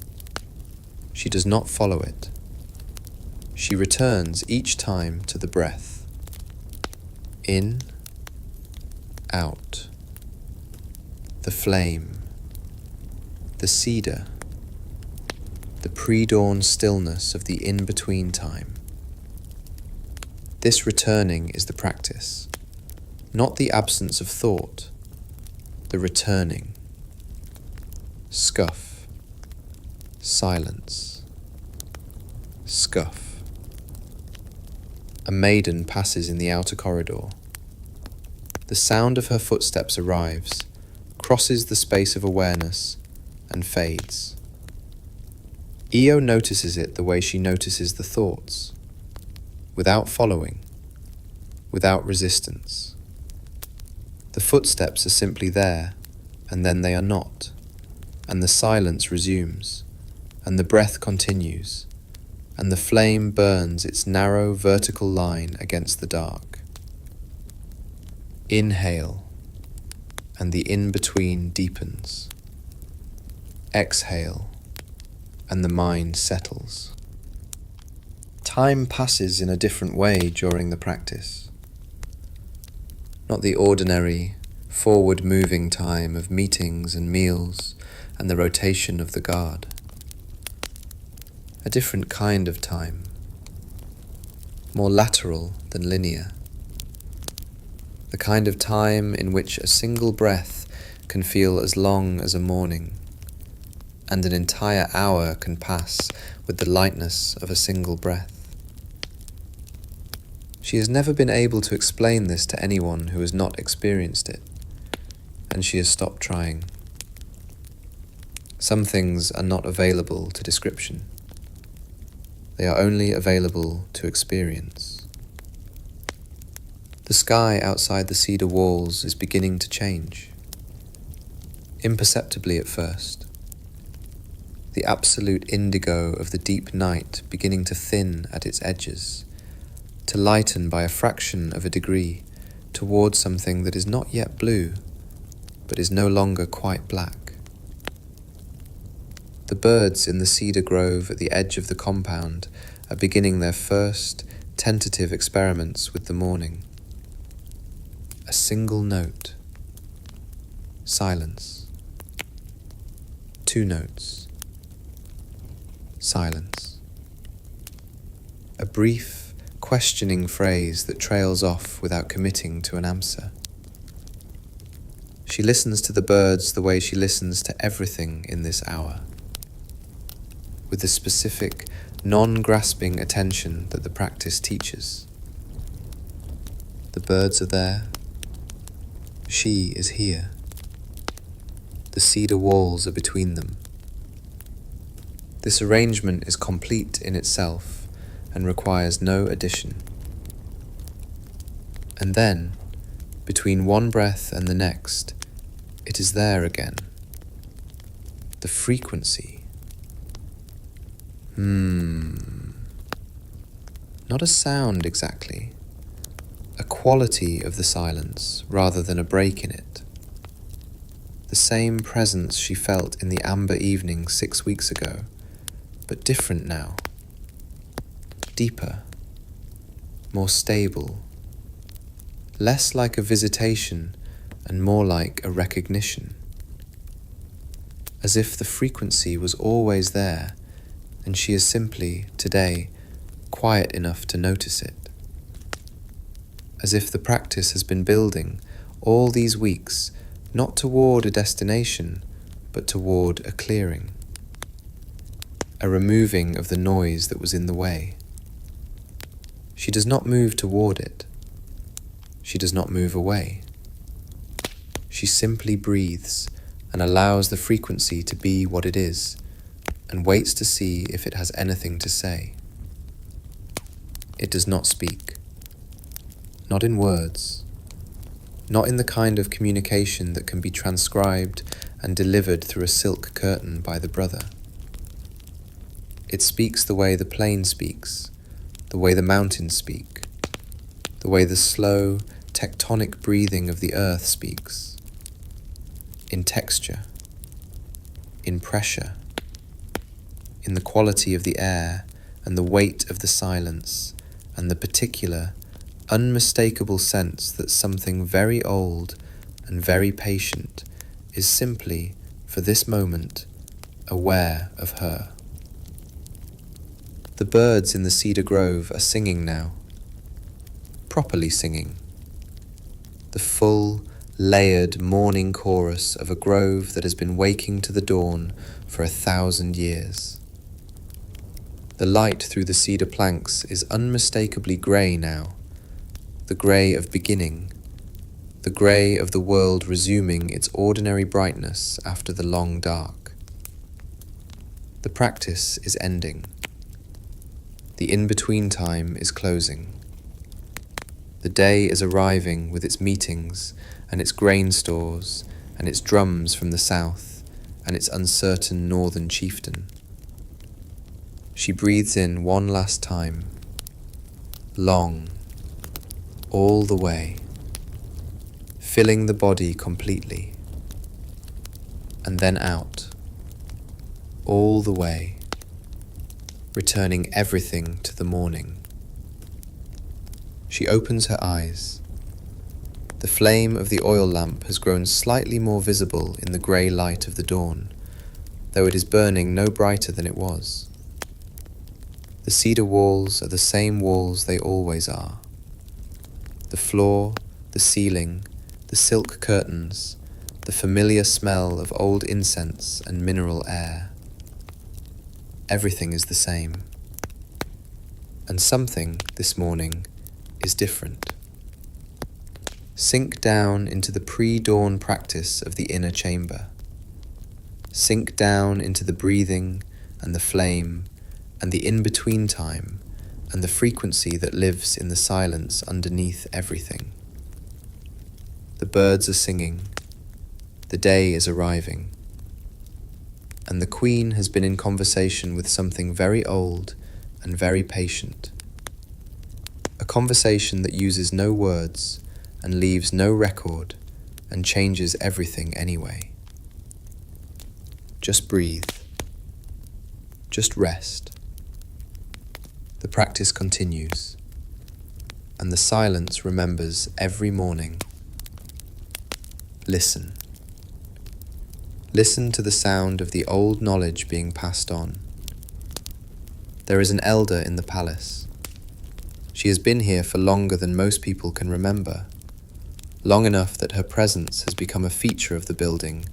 She does not follow it. She returns each time to the breath. In, out. The flame. The cedar. The pre-dawn stillness of the in-between time. This returning is the practice, not the absence of thought, the returning. Scuff. Silence. Scuff. A maiden passes in the outer corridor. The sound of her footsteps arrives, crosses the space of awareness, and fades. Io notices it the way she notices the thoughts, without following, without resistance. The footsteps are simply there, and then they are not, and the silence resumes, and the breath continues, and the flame burns its narrow vertical line against the dark. Inhale, and the in-between deepens. Exhale, and the mind settles. Time passes in a different way during the practice. Not the ordinary, forward-moving time of meetings and meals and the rotation of the guard. A different kind of time, more lateral than linear. The kind of time in which a single breath can feel as long as a morning, and an entire hour can pass with the lightness of a single breath. She has never been able to explain this to anyone who has not experienced it, and she has stopped trying. Some things are not available to description. They are only available to experience. The sky outside the cedar walls is beginning to change, imperceptibly at first. The absolute indigo of the deep night beginning to thin at its edges, to lighten by a fraction of a degree towards something that is not yet blue, but is no longer quite black. The birds in the cedar grove at the edge of the compound are beginning their first tentative experiments with the morning. A single note. Silence. 2 notes. Silence. A brief, questioning phrase that trails off without committing to an answer. She listens to the birds the way she listens to everything in this hour, with the specific, non-grasping attention that the practice teaches. The birds are there. She is here. The cedar walls are between them. This arrangement is complete in itself and requires no addition. And then, between one breath and the next, it is there again. The frequency. Not a sound exactly. a quality of the silence rather than a break in it. The same presence she felt in the amber evening 6 weeks ago, but different now. Deeper, more stable, less like a visitation and more like a recognition. As if the frequency was always there and she is simply, today, quiet enough to notice it. As if the practice has been building all these weeks, not toward a destination, but toward a clearing, a removing of the noise that was in the way. She does not move toward it. She does not move away. She simply breathes and allows the frequency to be what it is, and waits to see if it has anything to say. It does not speak. Not in words. Not in the kind of communication that can be transcribed and delivered through a silk curtain by the brother. It speaks the way the plain speaks, the way the mountains speak, the way the slow, tectonic breathing of the earth speaks. In texture, in pressure, in the quality of the air and the weight of the silence and the particular, unmistakable sense that something very old and very patient is simply, for this moment, aware of her. The birds in the cedar grove are singing now, properly singing. The full, layered morning chorus of a grove that has been waking to the dawn for 1,000 years. The light through the cedar planks is unmistakably grey now, the grey of beginning, the grey of the world resuming its ordinary brightness after the long dark. The practice is ending. The in-between time is closing. The day is arriving with its meetings and its grain stores and its drums from the south and its uncertain northern chieftain. She breathes in one last time, long, all the way, filling the body completely, and then out, all the way, returning everything to the morning. She opens her eyes. The flame of the oil lamp has grown slightly more visible in the grey light of the dawn, though it is burning no brighter than it was. The cedar walls are the same walls they always are. The floor, the ceiling, the silk curtains, the familiar smell of old incense and mineral air. Everything is the same. And something, this morning, is different. Sink down into the pre-dawn practice of the inner chamber. Sink down into the breathing and the flame and the in-between time and the frequency that lives in the silence underneath everything. The birds are singing. The day is arriving. And the Queen has been in conversation with something very old and very patient. A conversation that uses no words and leaves no record and changes everything anyway. Just breathe. Just rest. The practice continues, and the silence remembers every morning. Listen. Listen to the sound of the old knowledge being passed on. There is an elder in the palace. She has been here for longer than most people can remember, long enough that her presence has become a feature of the building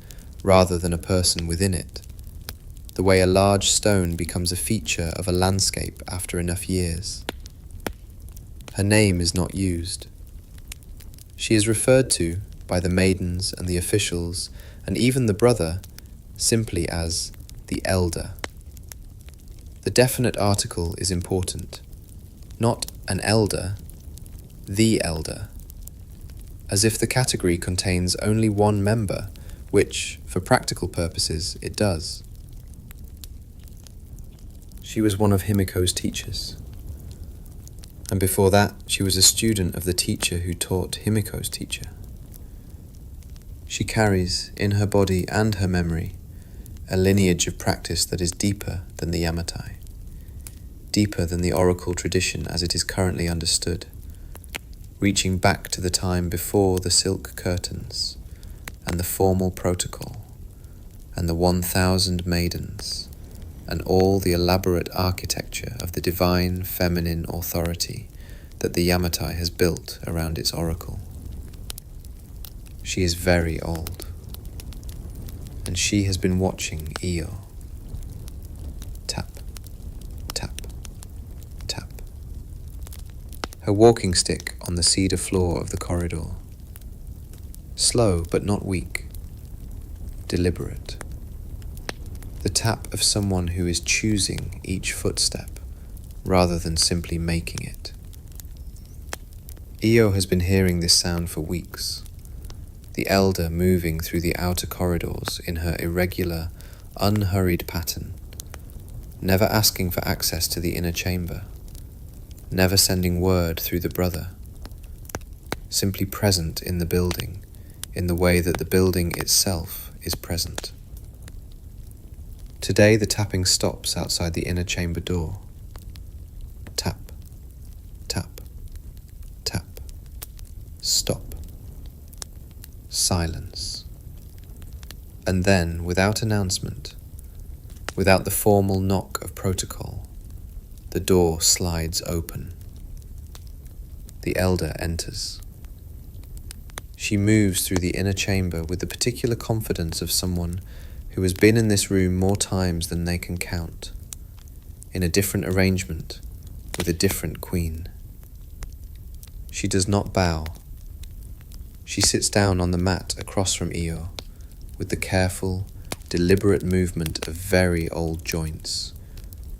rather than a person within it, the way a large stone becomes a feature of a landscape after enough years. Her name is not used. She is referred to by the maidens and the officials and even the brother simply as the elder. The definite article is important, not an elder, the elder, as if the category contains only one member, which, for practical purposes, it does. She was one of Himiko's teachers. And before that, she was a student of the teacher who taught Himiko's teacher. She carries, in her body and her memory, a lineage of practice that is deeper than the Yamatai, deeper than the oracle tradition as it is currently understood, reaching back to the time before the silk curtains and the formal protocol and the 1,000 maidens and all the elaborate architecture of the divine feminine authority that the Yamatai has built around its oracle. She is very old, and she has been watching Io. Tap, tap, tap. Her walking stick on the cedar floor of the corridor. Slow but not weak. Deliberate. The tap of someone who is choosing each footstep rather than simply making it. Io has been hearing this sound for weeks. The elder moving through the outer corridors in her irregular, unhurried pattern, never asking for access to the inner chamber, never sending word through the brother, simply present in the building in the way that the building itself is present. Today the tapping stops outside the inner chamber door. Tap, tap, tap, stop. Silence. And then, without announcement, without the formal knock of protocol, the door slides open. The elder enters. She moves through the inner chamber with the particular confidence of someone who has been in this room more times than they can count, in a different arrangement, with a different queen. She does not bow. She sits down on the mat across from Io, with the careful, deliberate movement of very old joints,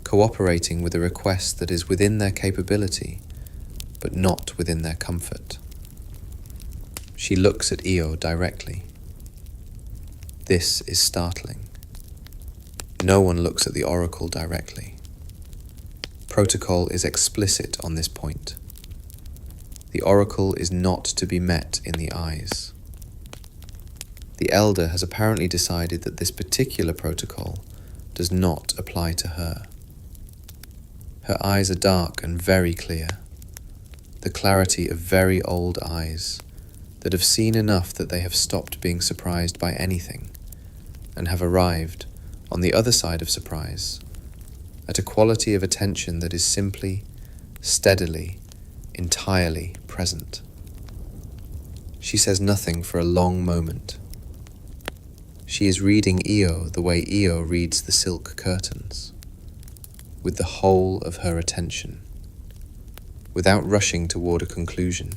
cooperating with a request that is within their capability, but not within their comfort. She looks at Io directly. This is startling. No one looks at the oracle directly. Protocol is explicit on this point. The oracle is not to be met in the eyes. The elder has apparently decided that this particular protocol does not apply to her. Her eyes are dark and very clear, the clarity of very old eyes that have seen enough that they have stopped being surprised by anything and have arrived, on the other side of surprise, at a quality of attention that is simply, steadily, entirely present. She says nothing for a long moment. She is reading Io the way Io reads the silk curtains, with the whole of her attention, without rushing toward a conclusion.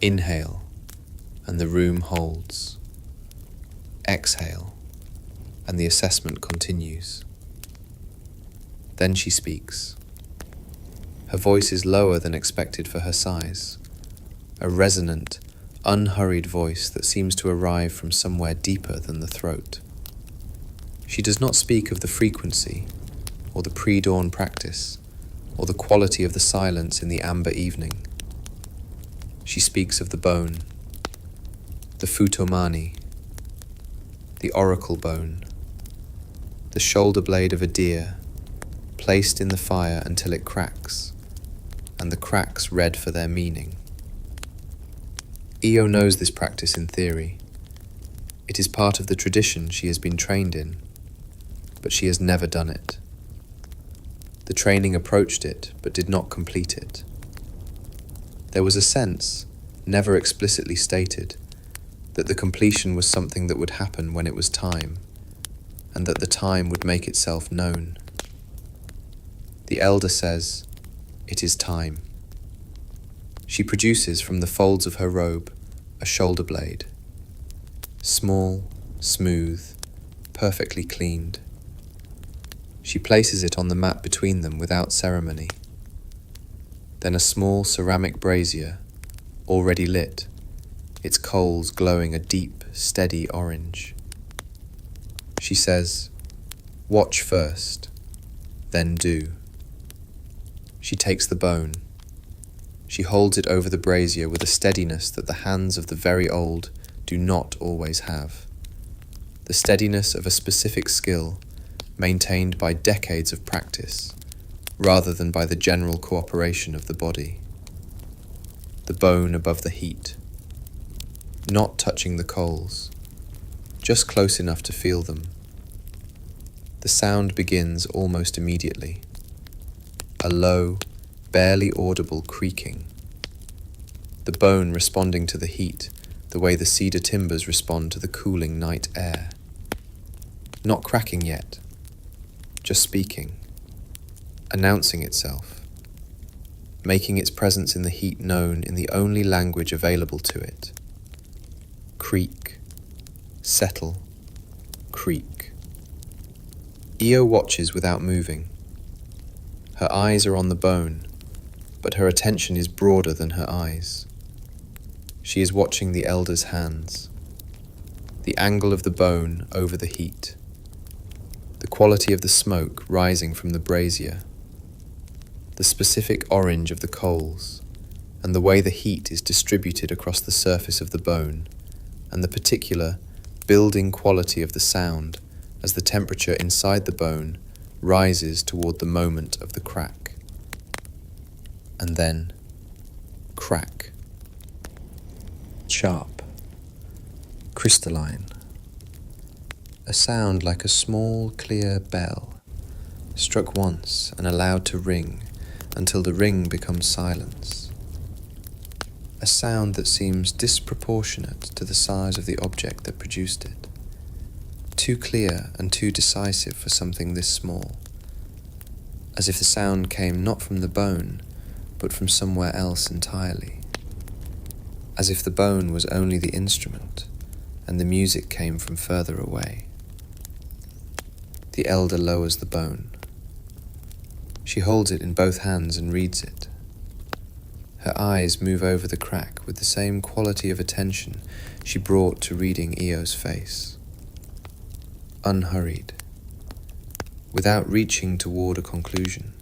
Inhale, and the room holds. Exhale, and the assessment continues. Then she speaks. Her voice is lower than expected for her size, a resonant, unhurried voice that seems to arrive from somewhere deeper than the throat. She does not speak of the frequency, or the pre-dawn practice, or the quality of the silence in the amber evening. She speaks of the bone, the futomani, the oracle bone, the shoulder blade of a deer, placed in the fire until it cracks, and the cracks read for their meaning. Io knows this practice in theory. It is part of the tradition she has been trained in, but she has never done it. The training approached it, but did not complete it. There was a sense, never explicitly stated, that the completion was something that would happen when it was time, and that the time would make itself known. The elder says, "It is time." She produces from the folds of her robe a shoulder blade, small, smooth, perfectly cleaned. She places it on the mat between them without ceremony. Then a small ceramic brazier, already lit, its coals glowing a deep, steady orange. She says, "Watch first, then do." She takes the bone. She holds it over the brazier with a steadiness that the hands of the very old do not always have. The steadiness of a specific skill maintained by decades of practice, rather than by the general cooperation of the body. The bone above the heat, not touching the coals, just close enough to feel them. The sound begins almost immediately. A low, barely audible creaking. The bone responding to the heat the way the cedar timbers respond to the cooling night air. Not cracking yet, just speaking, announcing itself, making its presence in the heat known in the only language available to it. Creak, settle, creak. Io watches without moving. Her eyes are on the bone, but her attention is broader than her eyes. She is watching the elder's hands, the angle of the bone over the heat, the quality of the smoke rising from the brazier, the specific orange of the coals, and the way the heat is distributed across the surface of the bone, and the particular building quality of the sound as the temperature inside the bone rises toward the moment of the crack. And then, crack. Sharp, crystalline, a sound like a small, clear bell, struck once and allowed to ring until the ring becomes silence. A sound that seems disproportionate to the size of the object that produced it, too clear and too decisive for something this small, as if the sound came not from the bone, but from somewhere else entirely. As if the bone was only the instrument, and the music came from further away. The elder lowers the bone. She holds it in both hands and reads it. Her eyes move over the crack with the same quality of attention she brought to reading Io's face. Unhurried, without reaching toward a conclusion,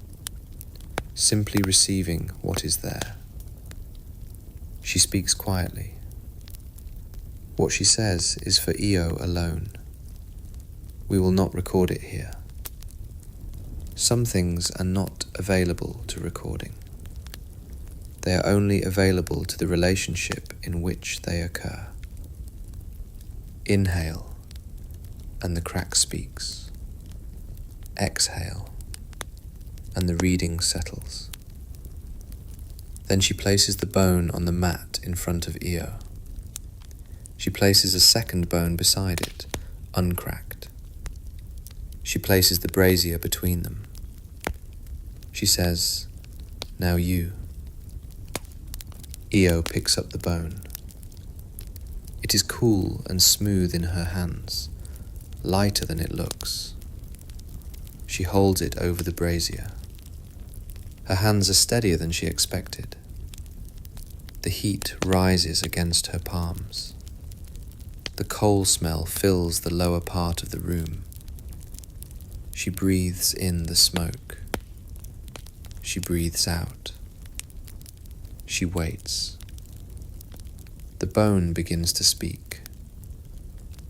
simply receiving what is there. She speaks quietly. What she says is for Io alone. We will not record it here. Some things are not available to recording. They are only available to the relationship in which they occur. Inhale, and the crack speaks. Exhale, and the reading settles. Then she places the bone on the mat in front of Io. She places a second bone beside it, uncracked. She places the brazier between them. She says, "Now you." Io picks up the bone. It is cool and smooth in her hands, lighter than it looks. She holds it over the brazier. Her hands are steadier than she expected. The heat rises against her palms. The coal smell fills the lower part of the room. She breathes in the smoke. She breathes out. She waits. The bone begins to speak.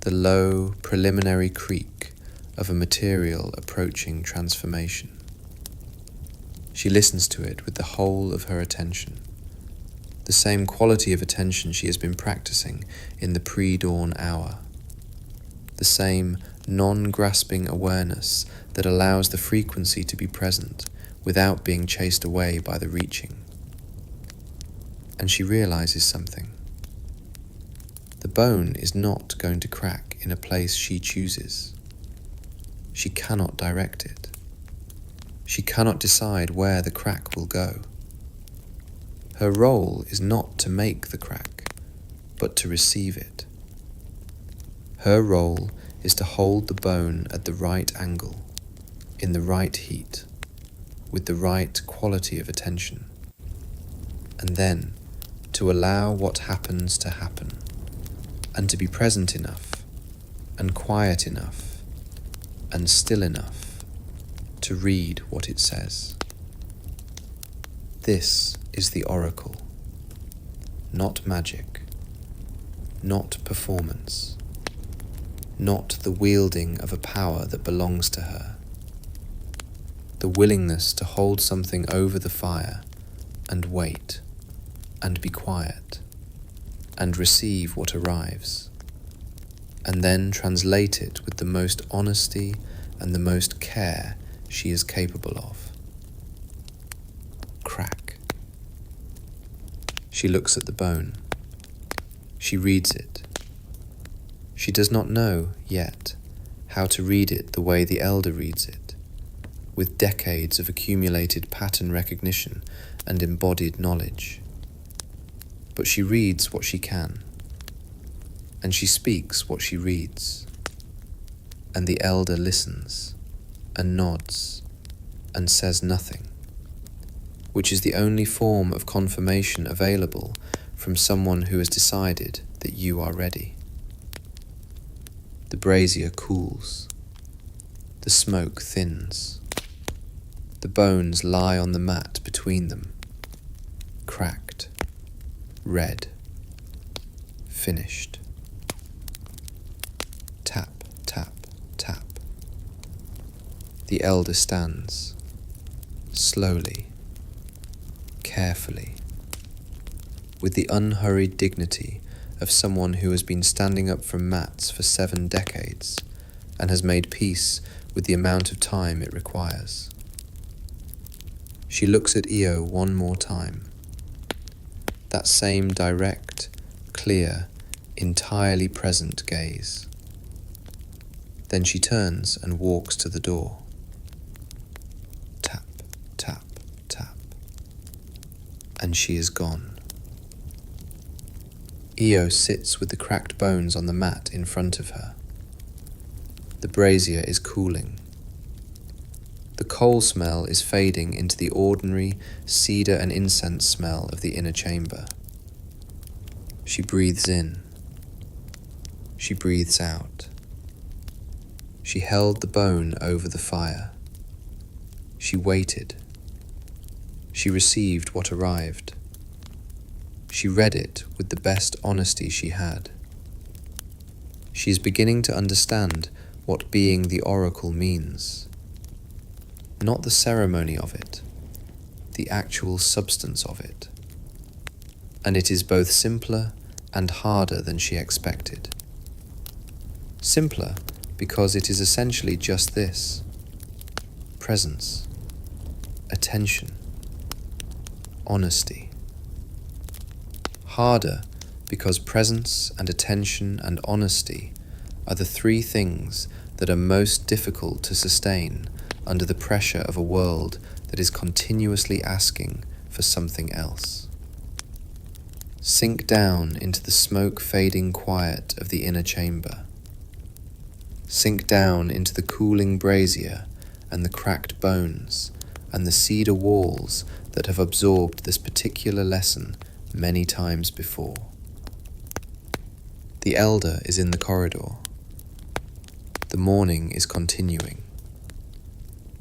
The low, preliminary creak of a material approaching transformation. She listens to it with the whole of her attention, the same quality of attention she has been practicing in the pre-dawn hour, the same non-grasping awareness that allows the frequency to be present without being chased away by the reaching. And she realizes something. The bone is not going to crack in a place she chooses. She cannot direct it. She cannot decide where the crack will go. Her role is not to make the crack, but to receive it. Her role is to hold the bone at the right angle, in the right heat, with the right quality of attention, and then to allow what happens to happen, and to be present enough, and quiet enough, and still enough to read what it says. This is the oracle, not magic, not performance, not the wielding of a power that belongs to her. The willingness to hold something over the fire and wait and be quiet and receive what arrives, and then translate it with the most honesty and the most care she is capable of. Crack. She looks at the bone. She reads it. She does not know, yet, how to read it the way the elder reads it, with decades of accumulated pattern recognition and embodied knowledge. But she reads what she can, and she speaks what she reads, and the elder listens, and nods, and says nothing, which is the only form of confirmation available from someone who has decided that you are ready. The brazier cools. The smoke thins. The bones lie on the mat between them, cracked, red, finished. Tap, tap, tap. The elder stands, slowly, carefully, with the unhurried dignity of someone who has been standing up from mats for 7 decades and has made peace with the amount of time it requires. She looks at Io one more time. That same direct, clear, entirely present gaze. Then she turns and walks to the door. Tap, tap, tap. And she is gone. Io sits with the cracked bones on the mat in front of her. The brazier is cooling. The coal smell is fading into the ordinary cedar and incense smell of the inner chamber. She breathes in. She breathes out. She held the bone over the fire. She waited. She received what arrived. She read it with the best honesty she had. She is beginning to understand what being the oracle means. Not the ceremony of it, the actual substance of it. And it is both simpler and harder than she expected. Simpler because it is essentially just this: presence, attention, honesty. Harder because presence and attention and honesty are the 3 things that are most difficult to sustain under the pressure of a world that is continuously asking for something else. Sink down into the smoke-fading quiet of the inner chamber. Sink down into the cooling brazier and the cracked bones and the cedar walls that have absorbed this particular lesson many times before. The elder is in the corridor. The morning is continuing.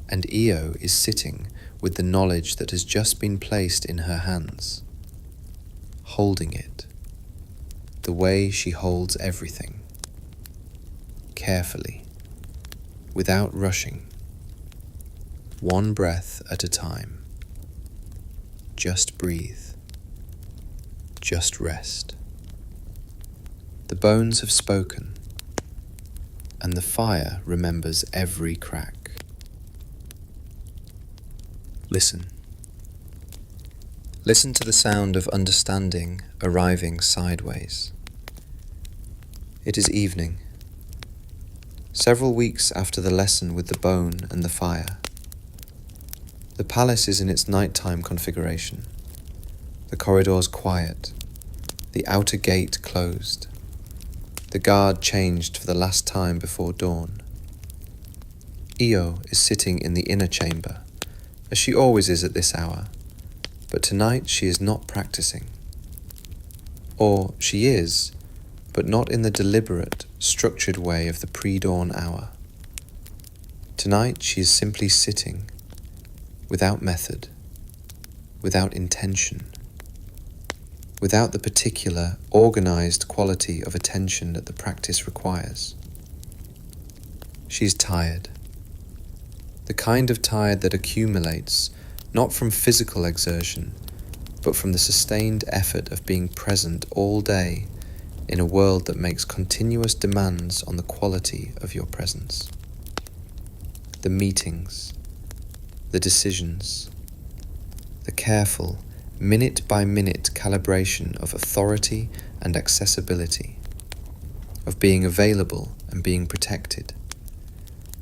And Io is sitting with the knowledge that has just been placed in her hands, holding it, the way she holds everything, carefully, without rushing, one breath at a time. Just breathe. Just rest. The bones have spoken, and the fire remembers every crack. Listen. Listen to the sound of understanding arriving sideways. It is evening, several weeks after the lesson with the bone and the fire. The palace is in its nighttime configuration. The corridors quiet, the outer gate closed. The guard changed for the last time before dawn. Io is sitting in the inner chamber, as she always is at this hour, but tonight she is not practicing. Or she is, but not in the deliberate, structured way of the pre-dawn hour. Tonight she is simply sitting, without method, without intention, without the particular, organized quality of attention that the practice requires. She's tired. The kind of tired that accumulates not from physical exertion, but from the sustained effort of being present all day in a world that makes continuous demands on the quality of your presence. The meetings, the decisions, the careful, minute-by-minute calibration of authority and accessibility, of being available and being protected,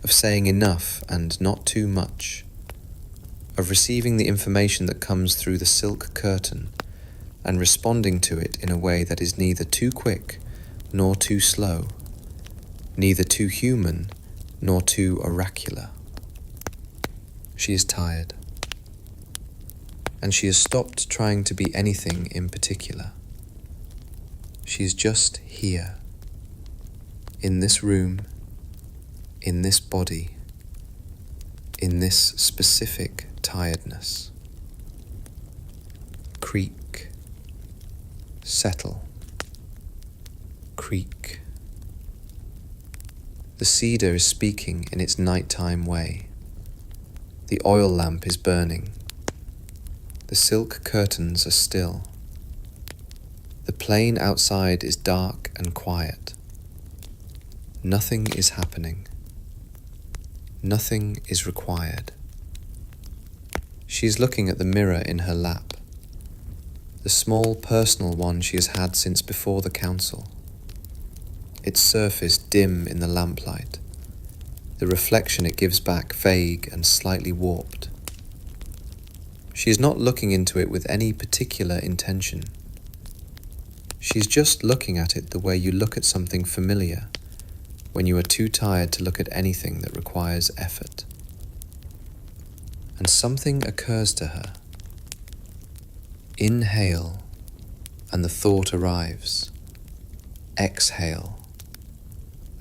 of saying enough and not too much, of receiving the information that comes through the silk curtain and responding to it in a way that is neither too quick nor too slow, neither too human nor too oracular. She is tired, and she has stopped trying to be anything in particular. She is just here, in this room, in this body, in this specific tiredness. Creak, settle, creak. The cedar is speaking in its nighttime way. The oil lamp is burning. The silk curtains are still. The plain outside is dark and quiet. Nothing is happening. Nothing is required. She is looking at the mirror in her lap, the small personal one she has had since before the council. Its surface dim in the lamplight, the reflection it gives back vague and slightly warped. She is not looking into it with any particular intention. She is just looking at it the way you look at something familiar when you are too tired to look at anything that requires effort. And something occurs to her. Inhale, and the thought arrives. Exhale,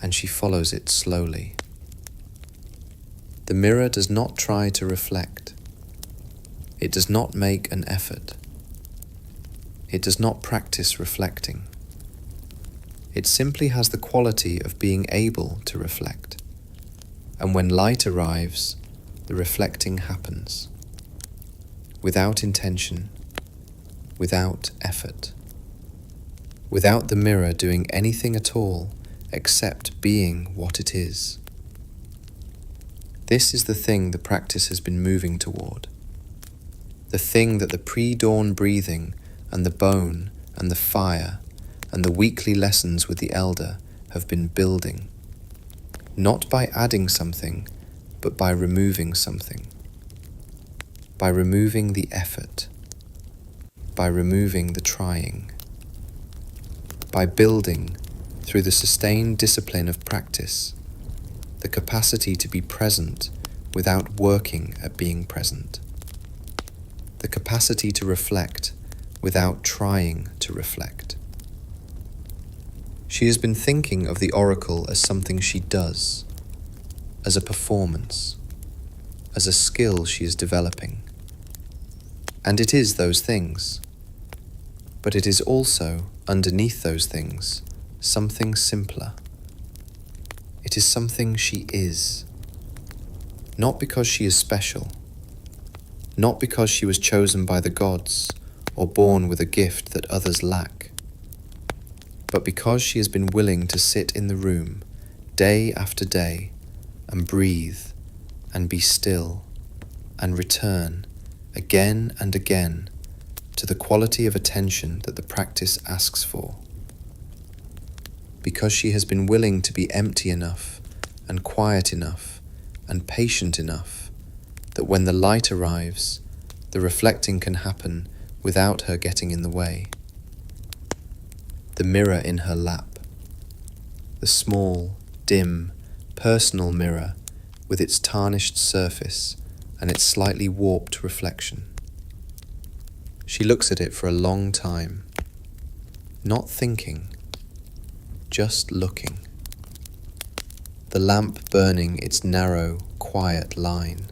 and she follows it slowly. The mirror does not try to reflect. It does not make an effort. It does not practice reflecting. It simply has the quality of being able to reflect. And when light arrives, the reflecting happens. Without intention, without effort. Without the mirror doing anything at all except being what it is. This is the thing the practice has been moving toward. The thing that the pre-dawn breathing and the bone and the fire and the weekly lessons with the elder have been building, not by adding something, but by removing something, by removing the effort, by removing the trying, by building, through the sustained discipline of practice, the capacity to be present without working at being present, the capacity to reflect without trying to reflect. She has been thinking of the oracle as something she does, as a performance, as a skill she is developing. And it is those things. But it is also, underneath those things, something simpler. It is something she is. Not because she is special, not because she was chosen by the gods or born with a gift that others lack, but because she has been willing to sit in the room day after day and breathe and be still and return again and again to the quality of attention that the practice asks for. Because she has been willing to be empty enough and quiet enough and patient enough that when the light arrives, the reflecting can happen without her getting in the way. The mirror in her lap, the small, dim, personal mirror with its tarnished surface and its slightly warped reflection. She looks at it for a long time, not thinking, just looking. The lamp burning its narrow, quiet line.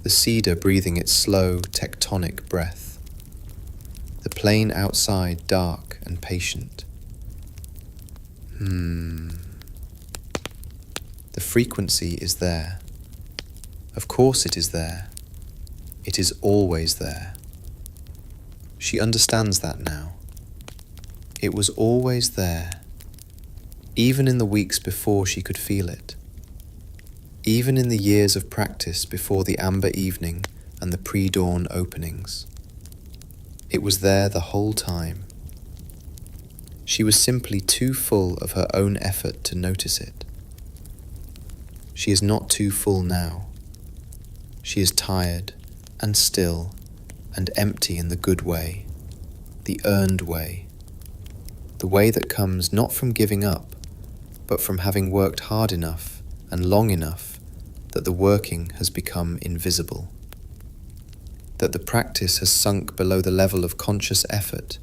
The the cedar breathing its slow, tectonic breath, the plain outside dark and patient. The frequency is there. Of course it is there. It is always there. She understands that now. It was always there, even in the weeks before she could feel it, even in the years of practice before the amber evening and the pre-dawn openings. It was there the whole time. She was simply too full of her own effort to notice it. She is not too full now. She is tired and still and empty in the good way, the earned way, the way that comes not from giving up, but from having worked hard enough and long enough that the working has become invisible, that the practice has sunk below the level of conscious effort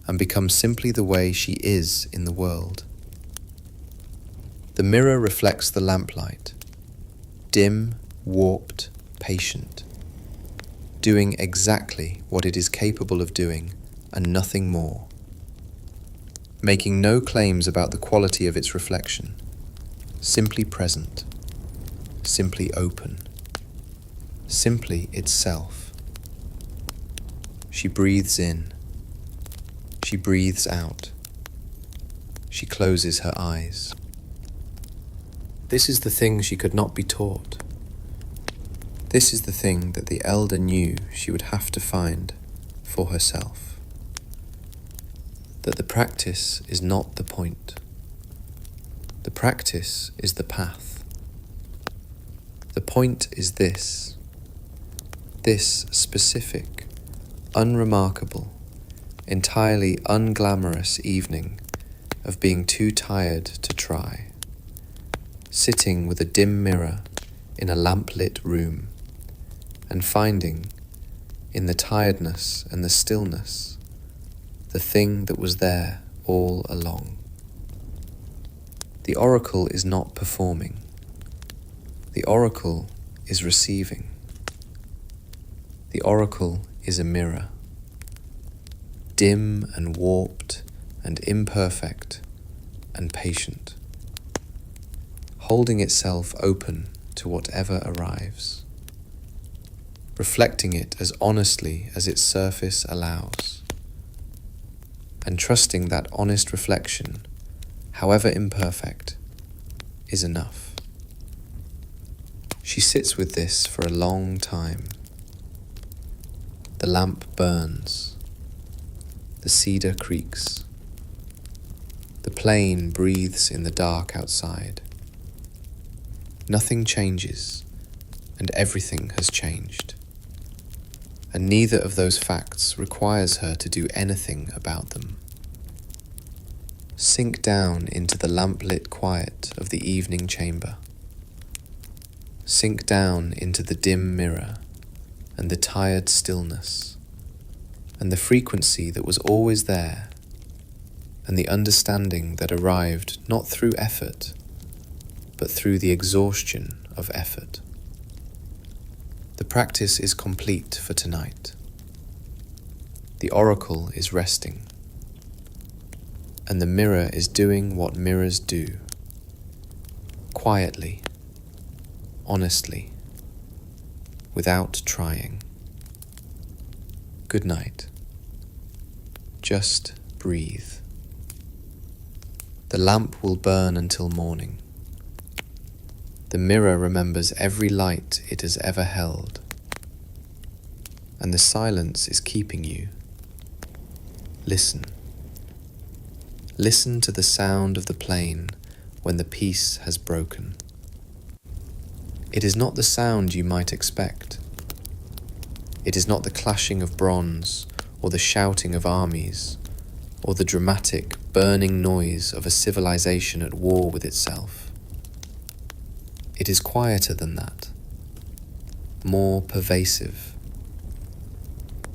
and become simply the way she is in the world. The mirror reflects the lamplight, dim, warped, patient, doing exactly what it is capable of doing and nothing more, making no claims about the quality of its reflection, simply present, simply open, simply itself. She breathes in, she breathes out, she closes her eyes. This is the thing she could not be taught. This is the thing that the elder knew she would have to find for herself. That the practice is not the point. The practice is the path. The point is this specific, unremarkable, entirely unglamorous evening of being too tired to try, sitting with a dim mirror in a lamp-lit room, and finding, in the tiredness and the stillness, the thing that was there all along. The oracle is not performing. The oracle is receiving. The oracle is a mirror, dim and warped and imperfect and patient, holding itself open to whatever arrives, reflecting it as honestly as its surface allows, and trusting that honest reflection, however imperfect, is enough. She sits with this for a long time. The lamp burns. The cedar creaks. The plain breathes in the dark outside. Nothing changes, and everything has changed. And neither of those facts requires her to do anything about them. Sink down into the lamp-lit quiet of the evening chamber. Sink down into the dim mirror and the tired stillness and the frequency that was always there and the understanding that arrived not through effort but through the exhaustion of effort. The practice is complete for tonight. The oracle is resting, and the mirror is doing what mirrors do, quietly, honestly, without trying. Good night. Just breathe. The lamp will burn until morning. The mirror remembers every light it has ever held, and the silence is keeping you. Listen. Listen to the sound of the plane when the peace has broken. It is not the sound you might expect. It is not the clashing of bronze or the shouting of armies or the dramatic, burning noise of a civilization at war with itself. It is quieter than that, more pervasive.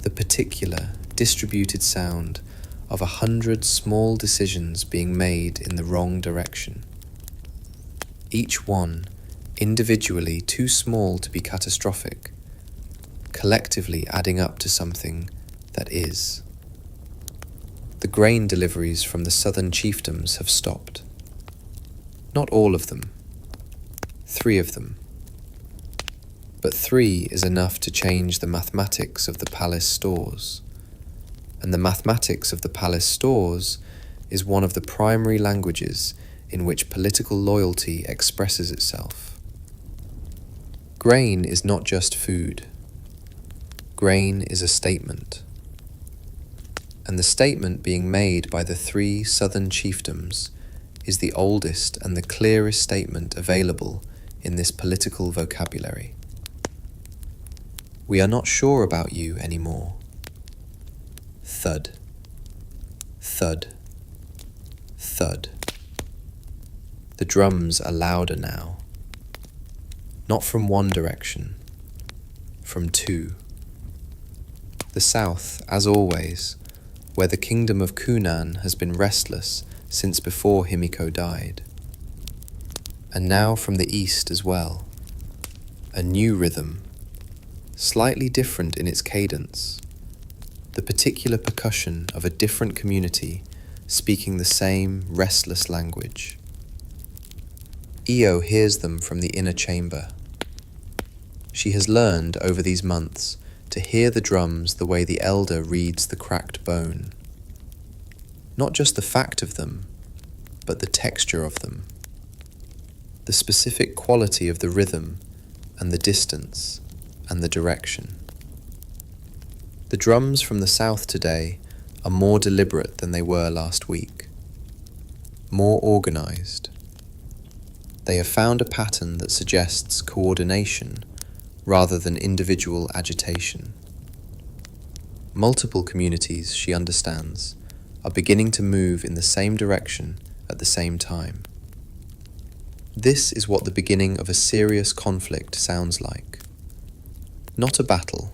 The particular, distributed sound of 100 small decisions being made in the wrong direction. Each one individually too small to be catastrophic, collectively adding up to something that is. The grain deliveries from the southern chiefdoms have stopped. Not all of them. 3 of them. But 3 is enough to change the mathematics of the palace stores. And the mathematics of the palace stores is one of the primary languages in which political loyalty expresses itself. Grain is not just food. Grain is a statement. And the statement being made by the 3 southern chiefdoms is the oldest and the clearest statement available in this political vocabulary. We are not sure about you anymore. Thud. Thud. Thud. The drums are louder now. Not from one direction, from 2. The south, as always, where the kingdom of Kunan has been restless since before Himiko died. And now from the east as well, a new rhythm, slightly different in its cadence, the particular percussion of a different community speaking the same restless language. Io hears them from the inner chamber. She has learned over these months to hear the drums the way the elder reads the cracked bone. Not just the fact of them, but the texture of them. The specific quality of the rhythm and the distance and the direction. The drums from the south today are more deliberate than they were last week. More organized. They have found a pattern that suggests coordination rather than individual agitation. Multiple communities, she understands, are beginning to move in the same direction at the same time. This is what the beginning of a serious conflict sounds like. Not a battle,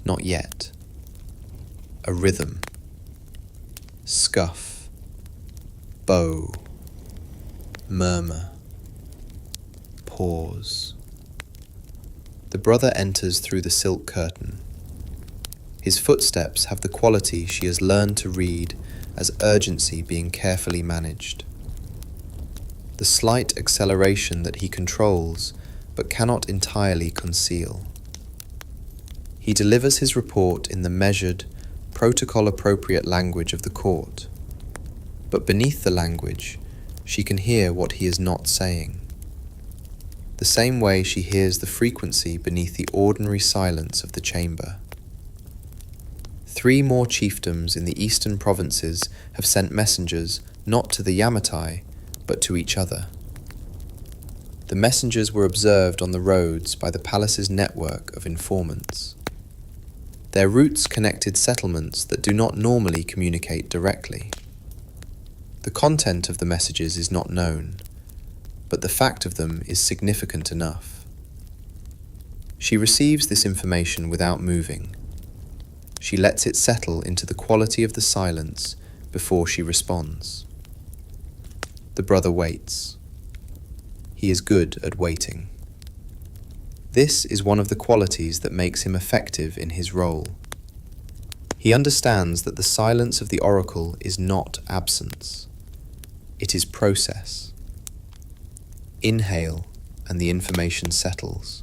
not yet. A rhythm. Scuff. Bow. Murmur. Pause. The brother enters through the silk curtain. His footsteps have the quality she has learned to read as urgency being carefully managed. The slight acceleration that he controls but cannot entirely conceal. He delivers his report in the measured, protocol-appropriate language of the court, but beneath the language, she can hear what he is not saying. The same way she hears the frequency beneath the ordinary silence of the chamber. 3 more chiefdoms in the eastern provinces have sent messengers not to the Yamatai, but to each other. The messengers were observed on the roads by the palace's network of informants. Their routes connected settlements that do not normally communicate directly. The content of the messages is not known, but the fact of them is significant enough. She receives this information without moving. She lets it settle into the quality of the silence before she responds. The brother waits. He is good at waiting. This is one of the qualities that makes him effective in his role. He understands that the silence of the oracle is not absence. It is process. Inhale, and the information settles.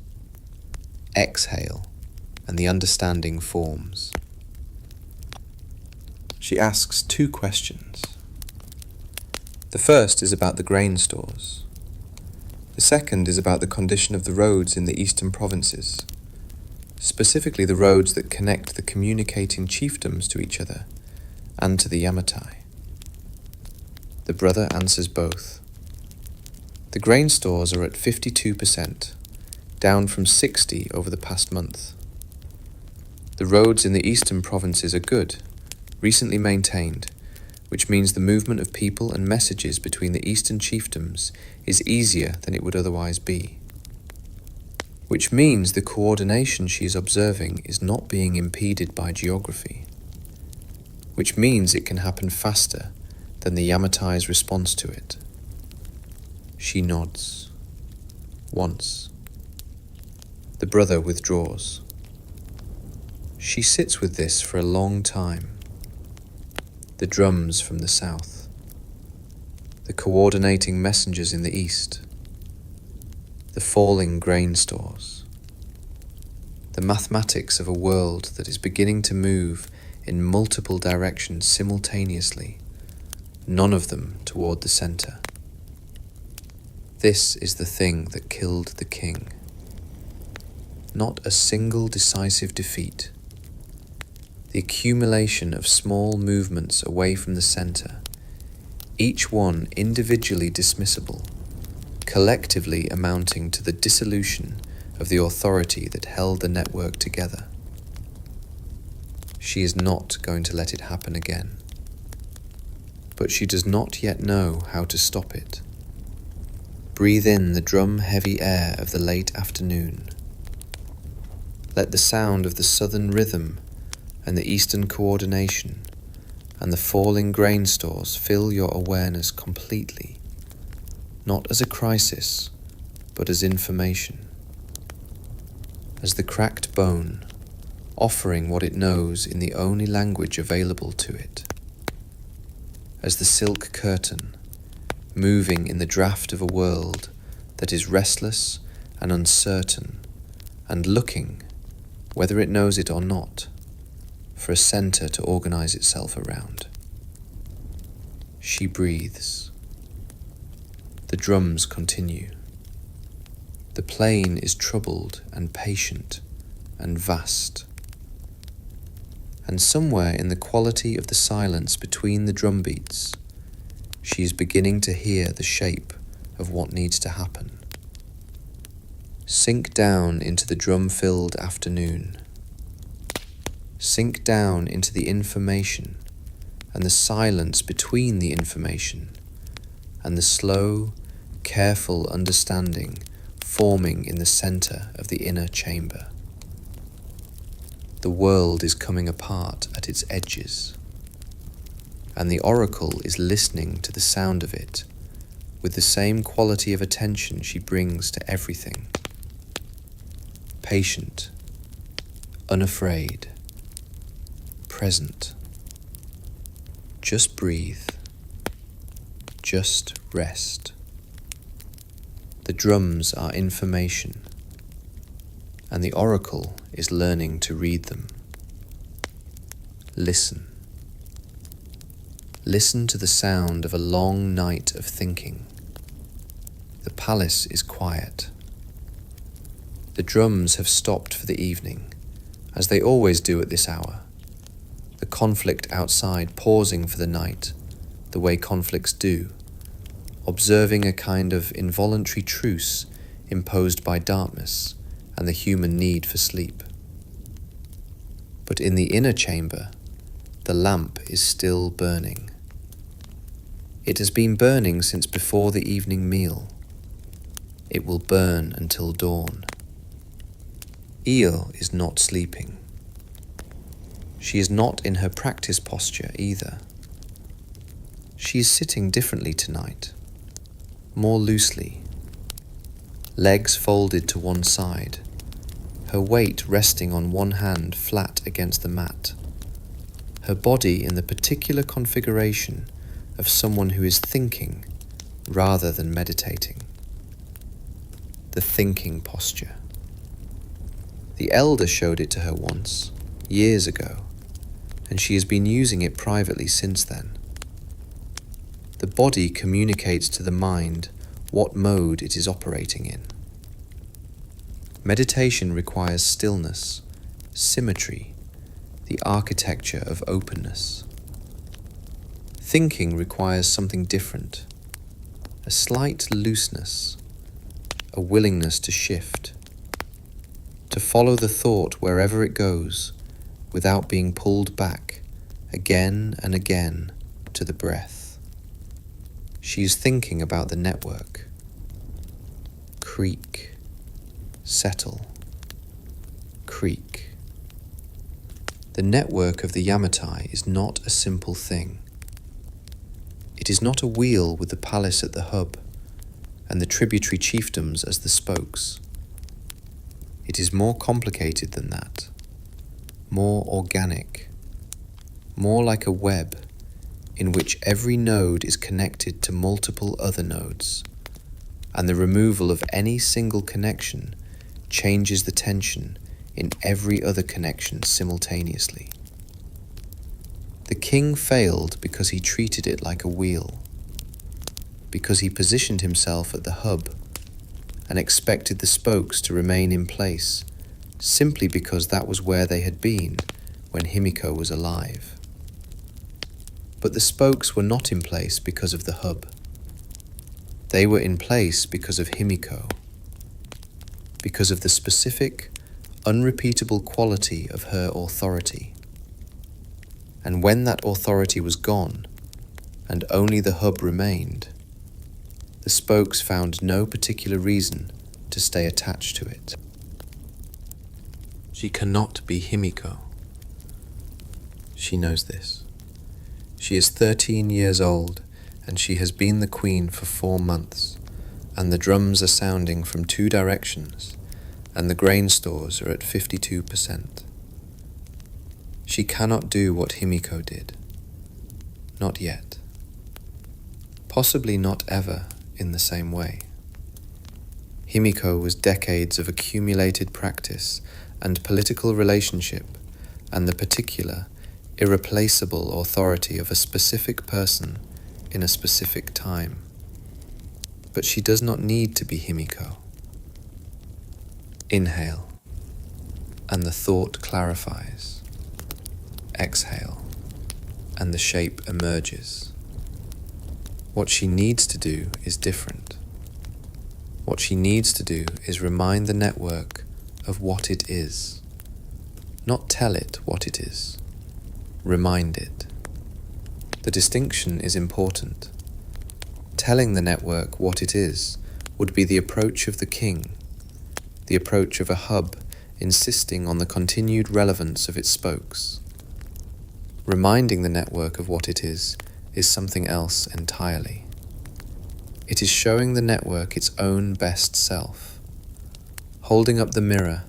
Exhale, and the understanding forms. She asks 2 questions. The first is about the grain stores. The second is about the condition of the roads in the eastern provinces, specifically the roads that connect the communicating chiefdoms to each other and to the Yamatai. The brother answers both. The grain stores are at 52%, down from 60% over the past month. The roads in the eastern provinces are good, recently maintained, which means the movement of people and messages between the eastern chiefdoms is easier than it would otherwise be. Which means the coordination she is observing is not being impeded by geography. Which means it can happen faster than the Yamatai's response to it. She nods. Once. The brother withdraws. She sits with this for a long time. The drums from the south, the coordinating messengers in the east, the falling grain stores, the mathematics of a world that is beginning to move in multiple directions simultaneously, none of them toward the center. This is the thing that killed the king. Not a single decisive defeat. The accumulation of small movements away from the center, each one individually dismissible, collectively amounting to the dissolution of the authority that held the network together. She is not going to let it happen again. But she does not yet know how to stop it. Breathe in the drum-heavy air of the late afternoon. Let the sound of the southern rhythm and the eastern coordination and the falling grain stores fill your awareness completely, not as a crisis, but as information. As the cracked bone, offering what it knows in the only language available to it. As the silk curtain, moving in the draft of a world that is restless and uncertain, and looking, whether it knows it or not, for a center to organize itself around. She breathes. The drums continue. The plain is troubled and patient and vast. And somewhere in the quality of the silence between the drum beats, she is beginning to hear the shape of what needs to happen. Sink down into the drum-filled afternoon. Sink down into the information and the silence between the information and the slow, careful understanding forming in the center of the inner chamber. The world is coming apart at its edges, and the oracle is listening to the sound of it with the same quality of attention she brings to everything. Patient, unafraid, present. Just breathe. Just rest. The drums are information, and the oracle is learning to read them. Listen. Listen to the sound of a long night of thinking. The palace is quiet. The drums have stopped for the evening, as they always do at this hour. The conflict outside pausing for the night, the way conflicts do, observing a kind of involuntary truce imposed by darkness and the human need for sleep. But in the inner chamber, the lamp is still burning. It has been burning since before the evening meal. It will burn until dawn. Io is not sleeping. She is not in her practice posture either. She is sitting differently tonight, more loosely, legs folded to one side, her weight resting on one hand flat against the mat, her body in the particular configuration of someone who is thinking rather than meditating. The thinking posture. The elder showed it to her once, years ago, and she has been using it privately since then. The body communicates to the mind what mode it is operating in. Meditation requires stillness, symmetry, the architecture of openness. Thinking requires something different, a slight looseness, a willingness to shift, to follow the thought wherever it goes without being pulled back again and again to the breath. She is thinking about the network. Creak, settle, creak. The network of the Yamatai is not a simple thing. It is not a wheel with the palace at the hub and the tributary chiefdoms as the spokes. It is more complicated than that, more organic, more like a web in which every node is connected to multiple other nodes, and the removal of any single connection changes the tension in every other connection simultaneously. The king failed because he treated it like a wheel, because he positioned himself at the hub and expected the spokes to remain in place simply because that was where they had been when Himiko was alive. But the spokes were not in place because of the hub. They were in place because of Himiko, because of the specific, unrepeatable quality of her authority. And when that authority was gone, and only the hub remained, the spokes found no particular reason to stay attached to it. She cannot be Himiko. She knows this. She is 13 years old, and she has been the queen for 4 months, and the drums are sounding from 2 directions, and the grain stores are at 52%. She cannot do what Himiko did. Not yet. Possibly not ever in the same way. Himiko was decades of accumulated practice and political relationship, and the particular, irreplaceable authority of a specific person in a specific time. But she does not need to be Himiko. Inhale, and the thought clarifies. Exhale, and the shape emerges. What she needs to do is different. What she needs to do is remind the network of what it is. Not tell it what it is. Remind it. The distinction is important. Telling the network what it is would be the approach of the king, the approach of a hub insisting on the continued relevance of its spokes. Reminding the network of what it is something else entirely. It is showing the network its own best self, holding up the mirror,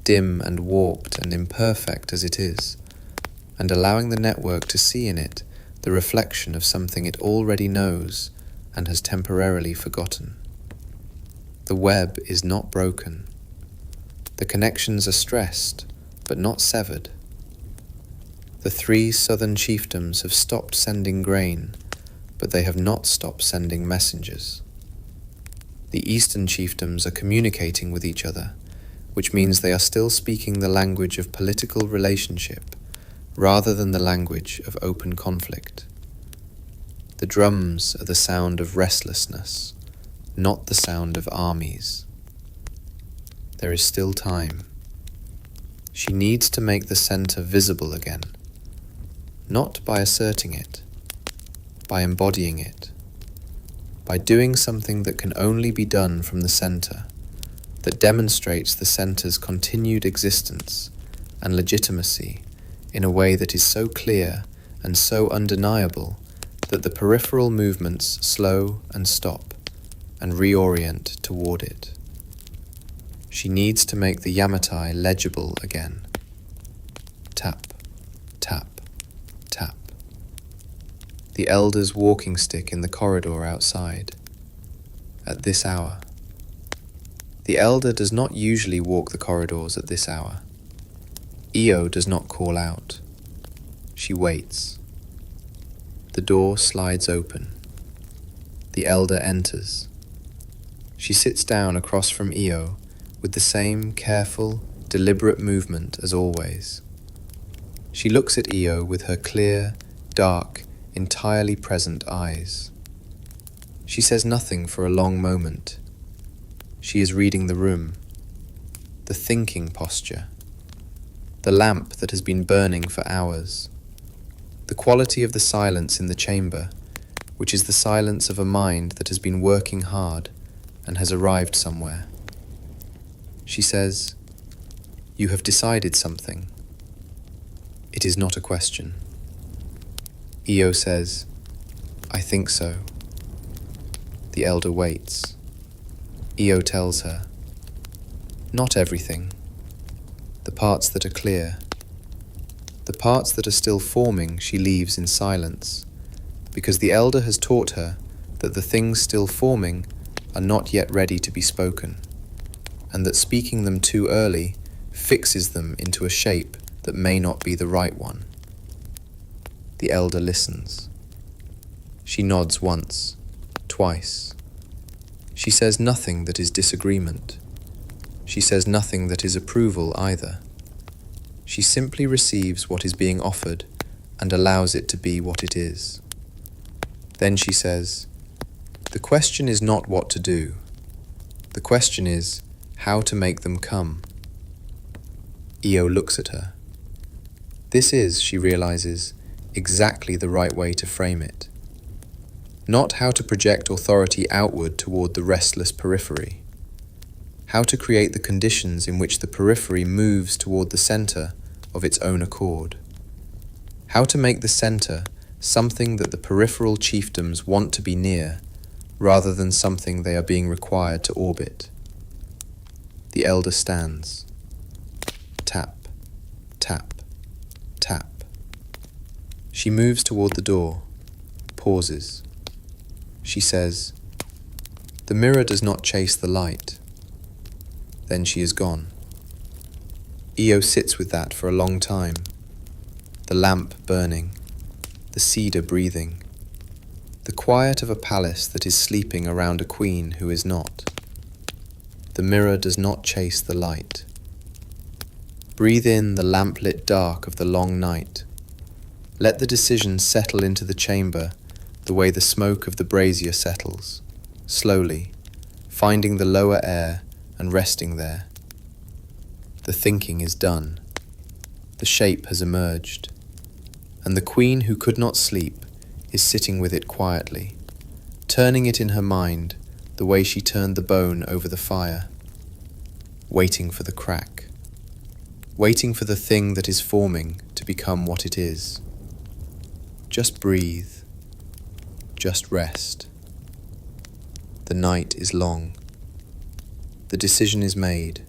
dim and warped and imperfect as it is, and allowing the network to see in it the reflection of something it already knows and has temporarily forgotten. The web is not broken. The connections are stressed, but not severed. The 3 southern chiefdoms have stopped sending grain, but they have not stopped sending messengers. The eastern chiefdoms are communicating with each other, which means they are still speaking the language of political relationship rather than the language of open conflict. The drums are the sound of restlessness, not the sound of armies. There is still time. She needs to make the center visible again, not by asserting it, by embodying it, by doing something that can only be done from the center, that demonstrates the center's continued existence and legitimacy in a way that is so clear and so undeniable that the peripheral movements slow and stop and reorient toward it. She needs to make the Yamatai legible again. Tap, tap, tap. The elder's walking stick in the corridor outside. At this hour. The elder does not usually walk the corridors at this hour. Io does not call out. She waits. The door slides open. The elder enters. She sits down across from Io with the same careful, deliberate movement as always. She looks at Io with her clear, dark, entirely present eyes. She says nothing for a long moment. She is reading the room, the thinking posture, the lamp that has been burning for hours, the quality of the silence in the chamber, which is the silence of a mind that has been working hard and has arrived somewhere. She says, "You have decided something." It is not a question. Io says, "I think so." The elder waits. Io tells her, "Not everything. The parts that are clear. The parts that are still forming she leaves in silence, because the elder has taught her that the things still forming are not yet ready to be spoken, and that speaking them too early fixes them into a shape that may not be the right one. The elder listens. She nods once, twice. She says nothing that is disagreement. She says nothing that is approval either. She simply receives what is being offered and allows it to be what it is. Then she says, "The question is not what to do. The question is how to make them come." Io looks at her. This is, she realizes, exactly the right way to frame it. Not how to project authority outward toward the restless periphery. How to create the conditions in which the periphery moves toward the center of its own accord. How to make the center something that the peripheral chiefdoms want to be near, rather than something they are being required to orbit. The elder stands. Tap, tap, tap. She moves toward the door, pauses. She says, "The mirror does not chase the light." Then she is gone. Io sits with that for a long time. The lamp burning, the cedar breathing, the quiet of a palace that is sleeping around a queen who is not. The mirror does not chase the light. Breathe in the lamplit dark of the long night. Let the decision settle into the chamber the way the smoke of the brazier settles, slowly, finding the lower air and resting there. The thinking is done. The shape has emerged, and the queen who could not sleep is sitting with it quietly, turning it in her mind the way she turned the bone over the fire, waiting for the crack, waiting for the thing that is forming to become what it is. Just breathe. Just rest. The night is long. The decision is made,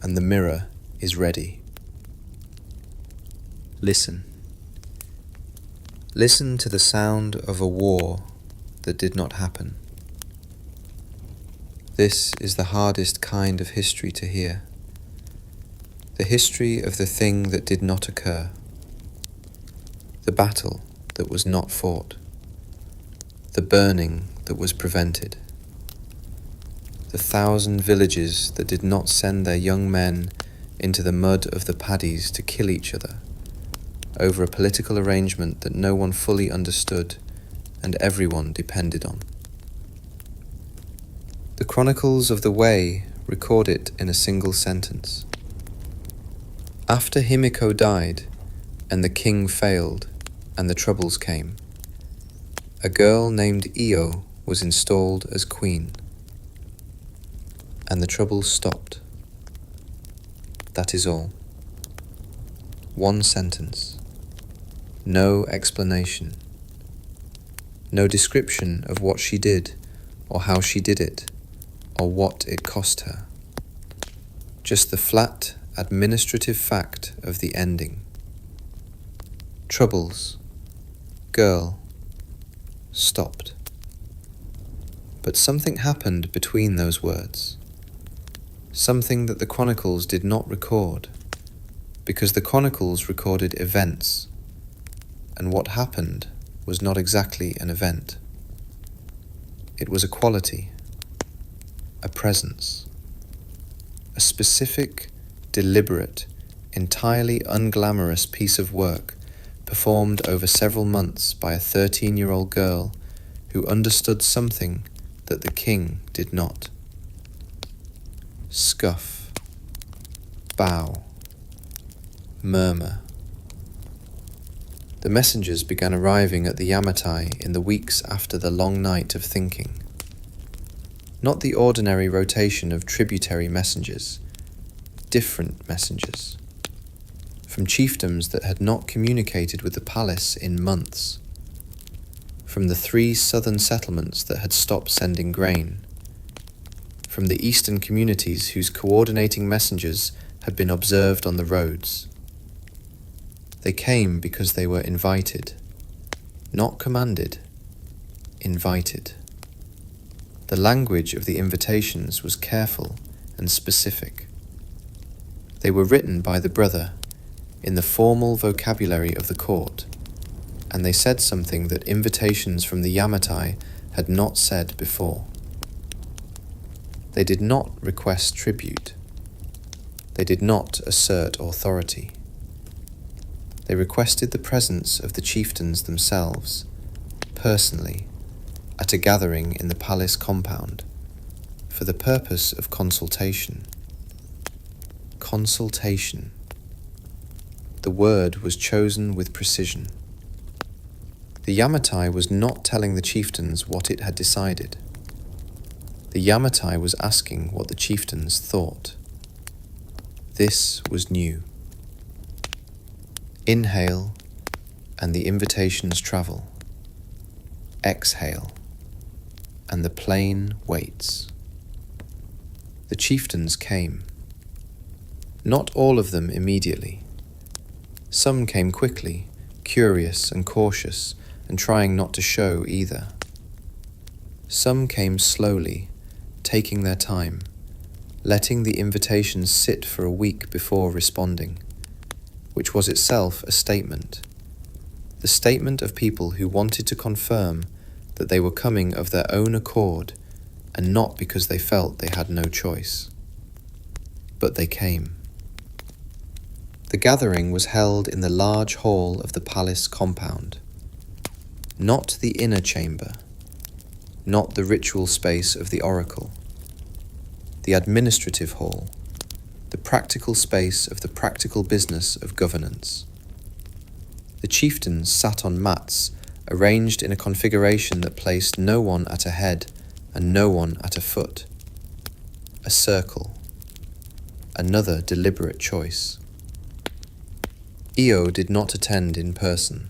and the mirror is ready. Listen. Listen to the sound of a war that did not happen. This is the hardest kind of history to hear. The history of the thing that did not occur. The battle that was not fought. The burning that was prevented. The 1,000 villages that did not send their young men into the mud of the paddies to kill each other over a political arrangement that no one fully understood and everyone depended on. The Chronicles of the Wei record it in a single sentence. After Himiko died and the king failed and the troubles came, a girl named Io was installed as queen, and the troubles stopped. That is all. One sentence. No explanation. No description of what she did, or how she did it, or what it cost her. Just the flat, administrative fact of the ending. Troubles. Girl. Stopped. But something happened between those words. Something that the chronicles did not record, because the chronicles recorded events, and what happened was not exactly an event. It was a quality, a presence, a specific, deliberate, entirely unglamorous piece of work performed over several months by a 13-year-old girl who understood something that the king did not. Scuff, bow, murmur. The messengers began arriving at the Yamatai in the weeks after the long night of thinking. Not the ordinary rotation of tributary messengers, different messengers. From chiefdoms that had not communicated with the palace in months. From the 3 southern settlements that had stopped sending grain. From the eastern communities whose coordinating messengers had been observed on the roads. They came because they were invited, not commanded, invited. The language of the invitations was careful and specific. They were written by the brother in the formal vocabulary of the court, and they said something that invitations from the Yamatai had not said before. They did not request tribute. They did not assert authority. They requested the presence of the chieftains themselves, personally, at a gathering in the palace compound, for the purpose of consultation. Consultation. The word was chosen with precision. The Yamatai was not telling the chieftains what it had decided. The Yamatai was asking what the chieftains thought. This was new. Inhale, and the invitations travel. Exhale, and the plane waits. The chieftains came. Not all of them immediately. Some came quickly, curious and cautious, and trying not to show either. Some came slowly, taking their time, letting the invitations sit for a week before responding, which was itself a statement. The statement of people who wanted to confirm that they were coming of their own accord and not because they felt they had no choice. But they came. The gathering was held in the large hall of the palace compound, not the inner chamber, not the ritual space of the oracle, the administrative hall, the practical space of the practical business of governance. The chieftains sat on mats arranged in a configuration that placed no one at a head and no one at a foot. A circle. Another deliberate choice. Io did not attend in person.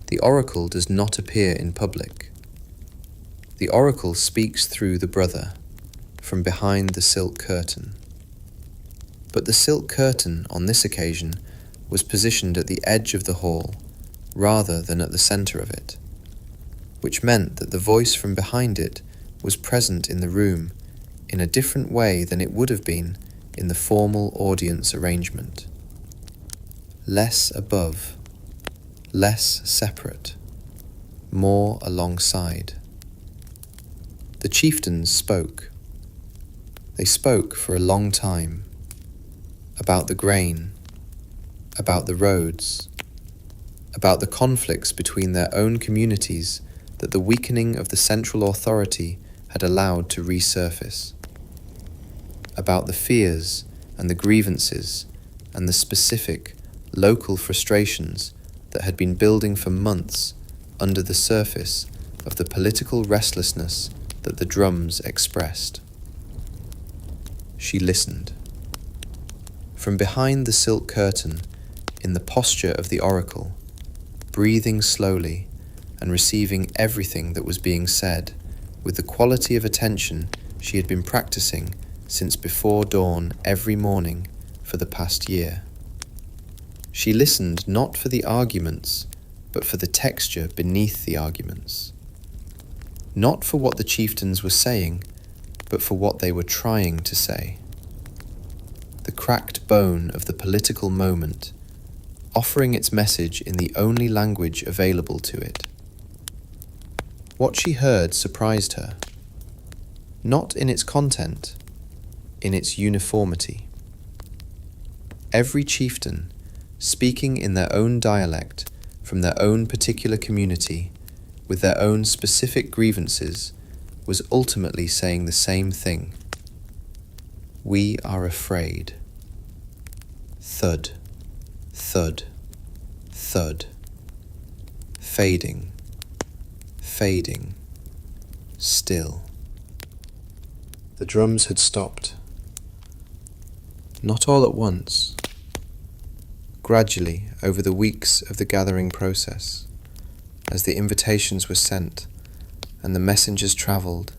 The oracle does not appear in public. The oracle speaks through the brother, from behind the silk curtain. But the silk curtain, on this occasion, was positioned at the edge of the hall, rather than at the center of it, which meant that the voice from behind it was present in the room in a different way than it would have been in the formal audience arrangement. Less above, less separate, more alongside. The chieftains spoke. They spoke for a long time, about the grain, about the roads, about the conflicts between their own communities that the weakening of the central authority had allowed to resurface, about the fears and the grievances and the specific, local frustrations that had been building for months under the surface of the political restlessness that the drums expressed. She listened. From behind the silk curtain, in the posture of the oracle, breathing slowly and receiving everything that was being said with the quality of attention she had been practicing since before dawn every morning for the past year. She listened not for the arguments, but for the texture beneath the arguments. Not for what the chieftains were saying, but for what they were trying to say. The cracked bone of the political moment, offering its message in the only language available to it. What she heard surprised her, not in its content, in its uniformity. Every chieftain, speaking in their own dialect, from their own particular community, with their own specific grievances, was ultimately saying the same thing. We are afraid. Thud, thud, thud. Fading, fading, still. The drums had stopped. Not all at once. Gradually, over the weeks of the gathering process, as the invitations were sent, and the messengers travelled,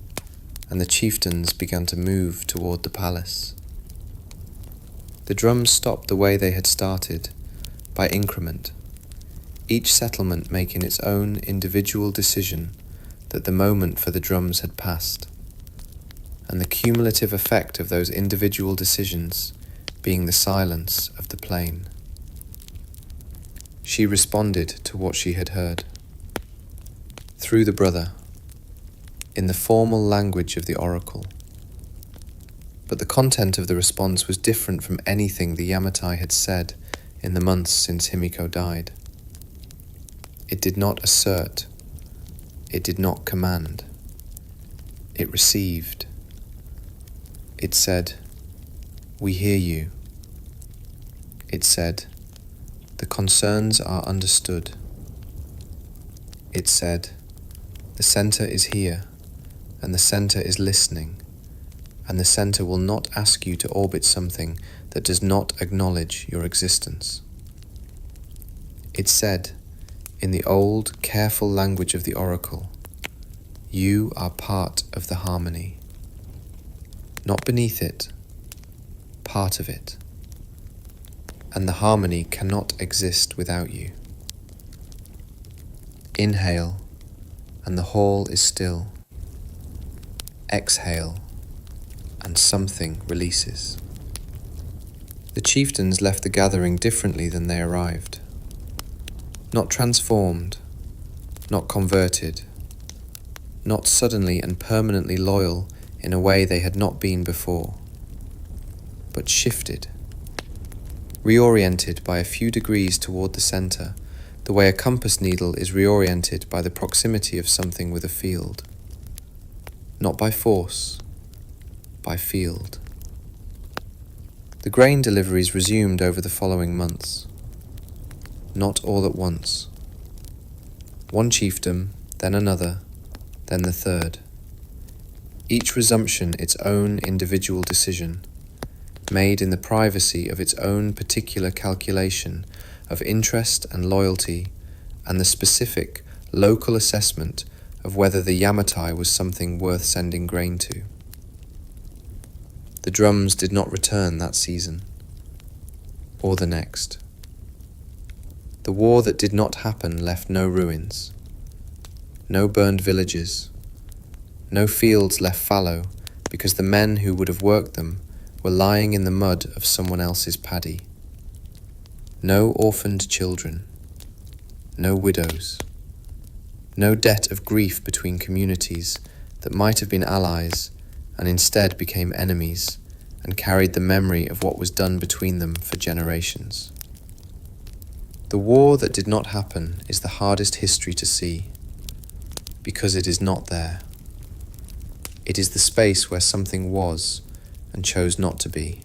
and the chieftains began to move toward the palace. The drums stopped the way they had started, by increment, each settlement making its own individual decision that the moment for the drums had passed, and the cumulative effect of those individual decisions being the silence of the plain. She responded to what she had heard, through the brother, in the formal language of the oracle. But the content of the response was different from anything the Yamatai had said in the months since Himiko died. It did not assert, it did not command, it received. It said, "We hear you." It said, "The concerns are understood." It said, "The center is here, and the center is listening, and the center will not ask you to orbit something that does not acknowledge your existence." It said, in the old, careful language of the oracle, "You are part of the harmony. Not beneath it, part of it. And the harmony cannot exist without you." Inhale, and the hall is still. Exhale, and something releases. The chieftains left the gathering differently than they arrived. Not transformed, not converted, not suddenly and permanently loyal in a way they had not been before, but shifted, reoriented by a few degrees toward the center, the way a compass needle is reoriented by the proximity of something with a field. Not by force, by field. The grain deliveries resumed over the following months. Not all at once. One chiefdom, then another, then the third. Each resumption its own individual decision, made in the privacy of its own particular calculation of interest and loyalty, and the specific, local assessment of whether the Yamatai was something worth sending grain to. The drums did not return that season, or the next. The war that did not happen left no ruins, no burned villages, no fields left fallow because the men who would have worked them were lying in the mud of someone else's paddy. No orphaned children, no widows, no debt of grief between communities that might have been allies and instead became enemies and carried the memory of what was done between them for generations. The war that did not happen is the hardest history to see, because it is not there. It is the space where something was and chose not to be.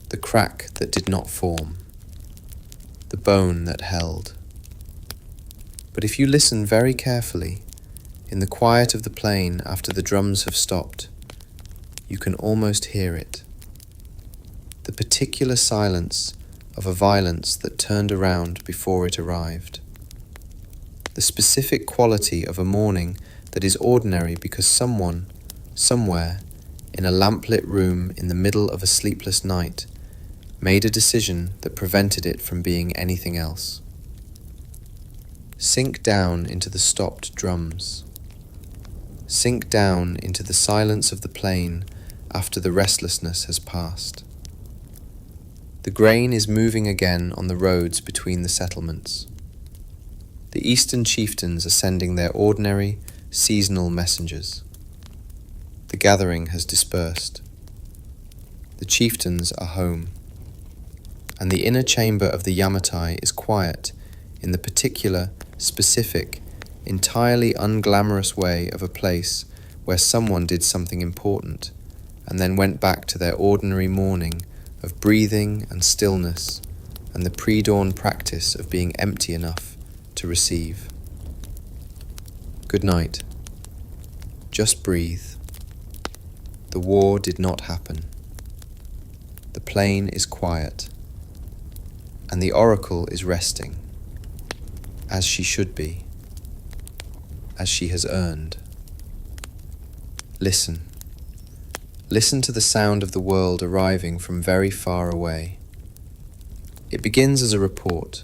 The crack that did not form. The bone that held. But if you listen very carefully, in the quiet of the plain after the drums have stopped, you can almost hear it. The particular silence of a violence that turned around before it arrived. The specific quality of a morning that is ordinary because someone, somewhere, in a lamplit room in the middle of a sleepless night, made a decision that prevented it from being anything else. Sink down into the stopped drums. Sink down into the silence of the plain after the restlessness has passed. The grain is moving again on the roads between the settlements. The eastern chieftains are sending their ordinary, seasonal messengers. The gathering has dispersed. The chieftains are home. And the inner chamber of the Yamatai is quiet in the particular, specific, entirely unglamorous way of a place where someone did something important and then went back to their ordinary morning of breathing and stillness and the pre-dawn practice of being empty enough to receive. Good night. Just breathe. The war did not happen. The plain is quiet, and the oracle is resting, as she should be, as she has earned. Listen. Listen to the sound of the world arriving from very far away. It begins as a report,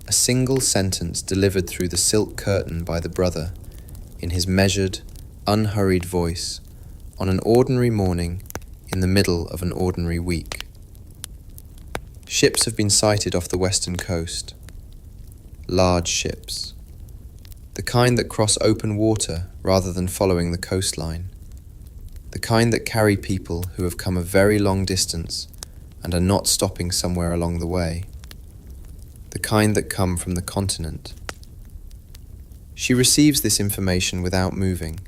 a single sentence delivered through the silk curtain by the brother, in his measured, unhurried voice, on an ordinary morning in the middle of an ordinary week. Ships have been sighted off the western coast. Large ships. The kind that cross open water rather than following the coastline. The kind that carry people who have come a very long distance and are not stopping somewhere along the way. The kind that come from the continent. She receives this information without moving.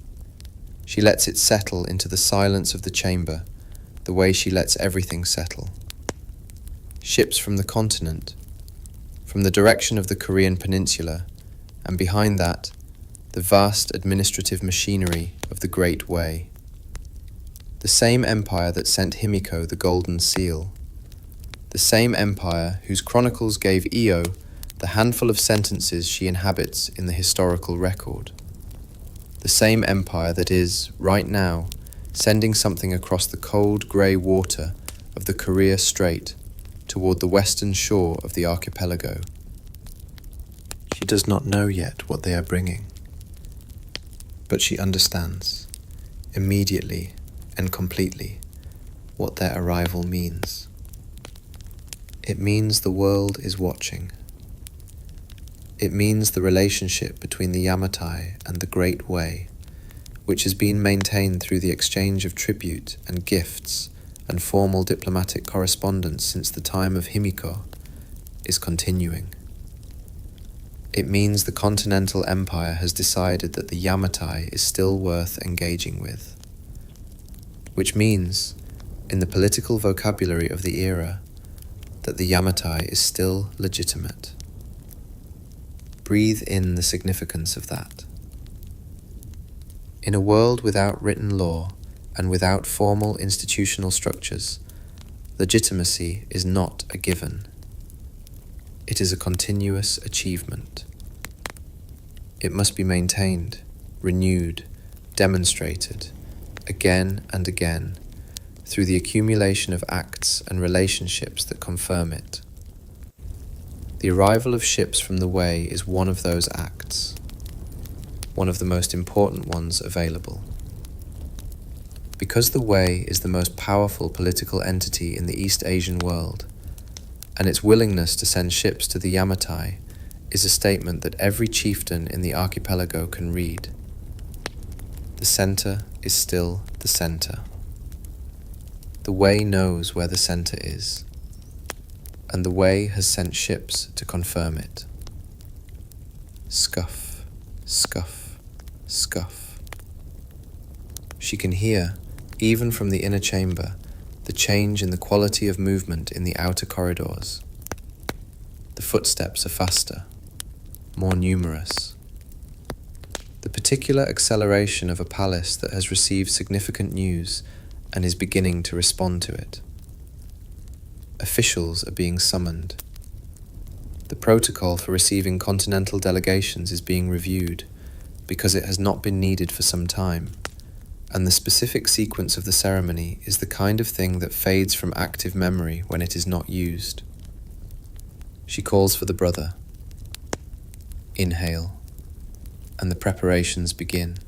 She lets it settle into the silence of the chamber, the way she lets everything settle. Ships from the continent, from the direction of the Korean peninsula, and behind that, the vast administrative machinery of the Great Wei. The same empire that sent Himiko the Golden Seal. The same empire whose chronicles gave Io the handful of sentences she inhabits in the historical record. The same empire that is, right now, sending something across the cold grey water of the Korea Strait toward the western shore of the archipelago. She does not know yet what they are bringing, but she understands, immediately and completely, what their arrival means. It means the world is watching. It means the relationship between the Yamatai and the Great Wei, which has been maintained through the exchange of tribute and gifts and formal diplomatic correspondence since the time of Himiko, is continuing. It means the continental empire has decided that the Yamatai is still worth engaging with. Which means, in the political vocabulary of the era, that the Yamatai is still legitimate. Breathe in the significance of that. In a world without written law and without formal institutional structures, legitimacy is not a given. It is a continuous achievement. It must be maintained, renewed, demonstrated, again and again, through the accumulation of acts and relationships that confirm it. The arrival of ships from the Wei is one of those acts, one of the most important ones available. Because the Wei is the most powerful political entity in the East Asian world, and its willingness to send ships to the Yamatai is a statement that every chieftain in the archipelago can read. The center is still the center. The Wei knows where the center is, and the Wei has sent ships to confirm it. Scuff, scuff, scuff. She can hear, even from the inner chamber, the change in the quality of movement in the outer corridors. The footsteps are faster, more numerous. The particular acceleration of a palace that has received significant news and is beginning to respond to it. Officials are being summoned. The protocol for receiving continental delegations is being reviewed because it has not been needed for some time, and the specific sequence of the ceremony is the kind of thing that fades from active memory when it is not used. She calls for the brother. Inhale, and the preparations begin.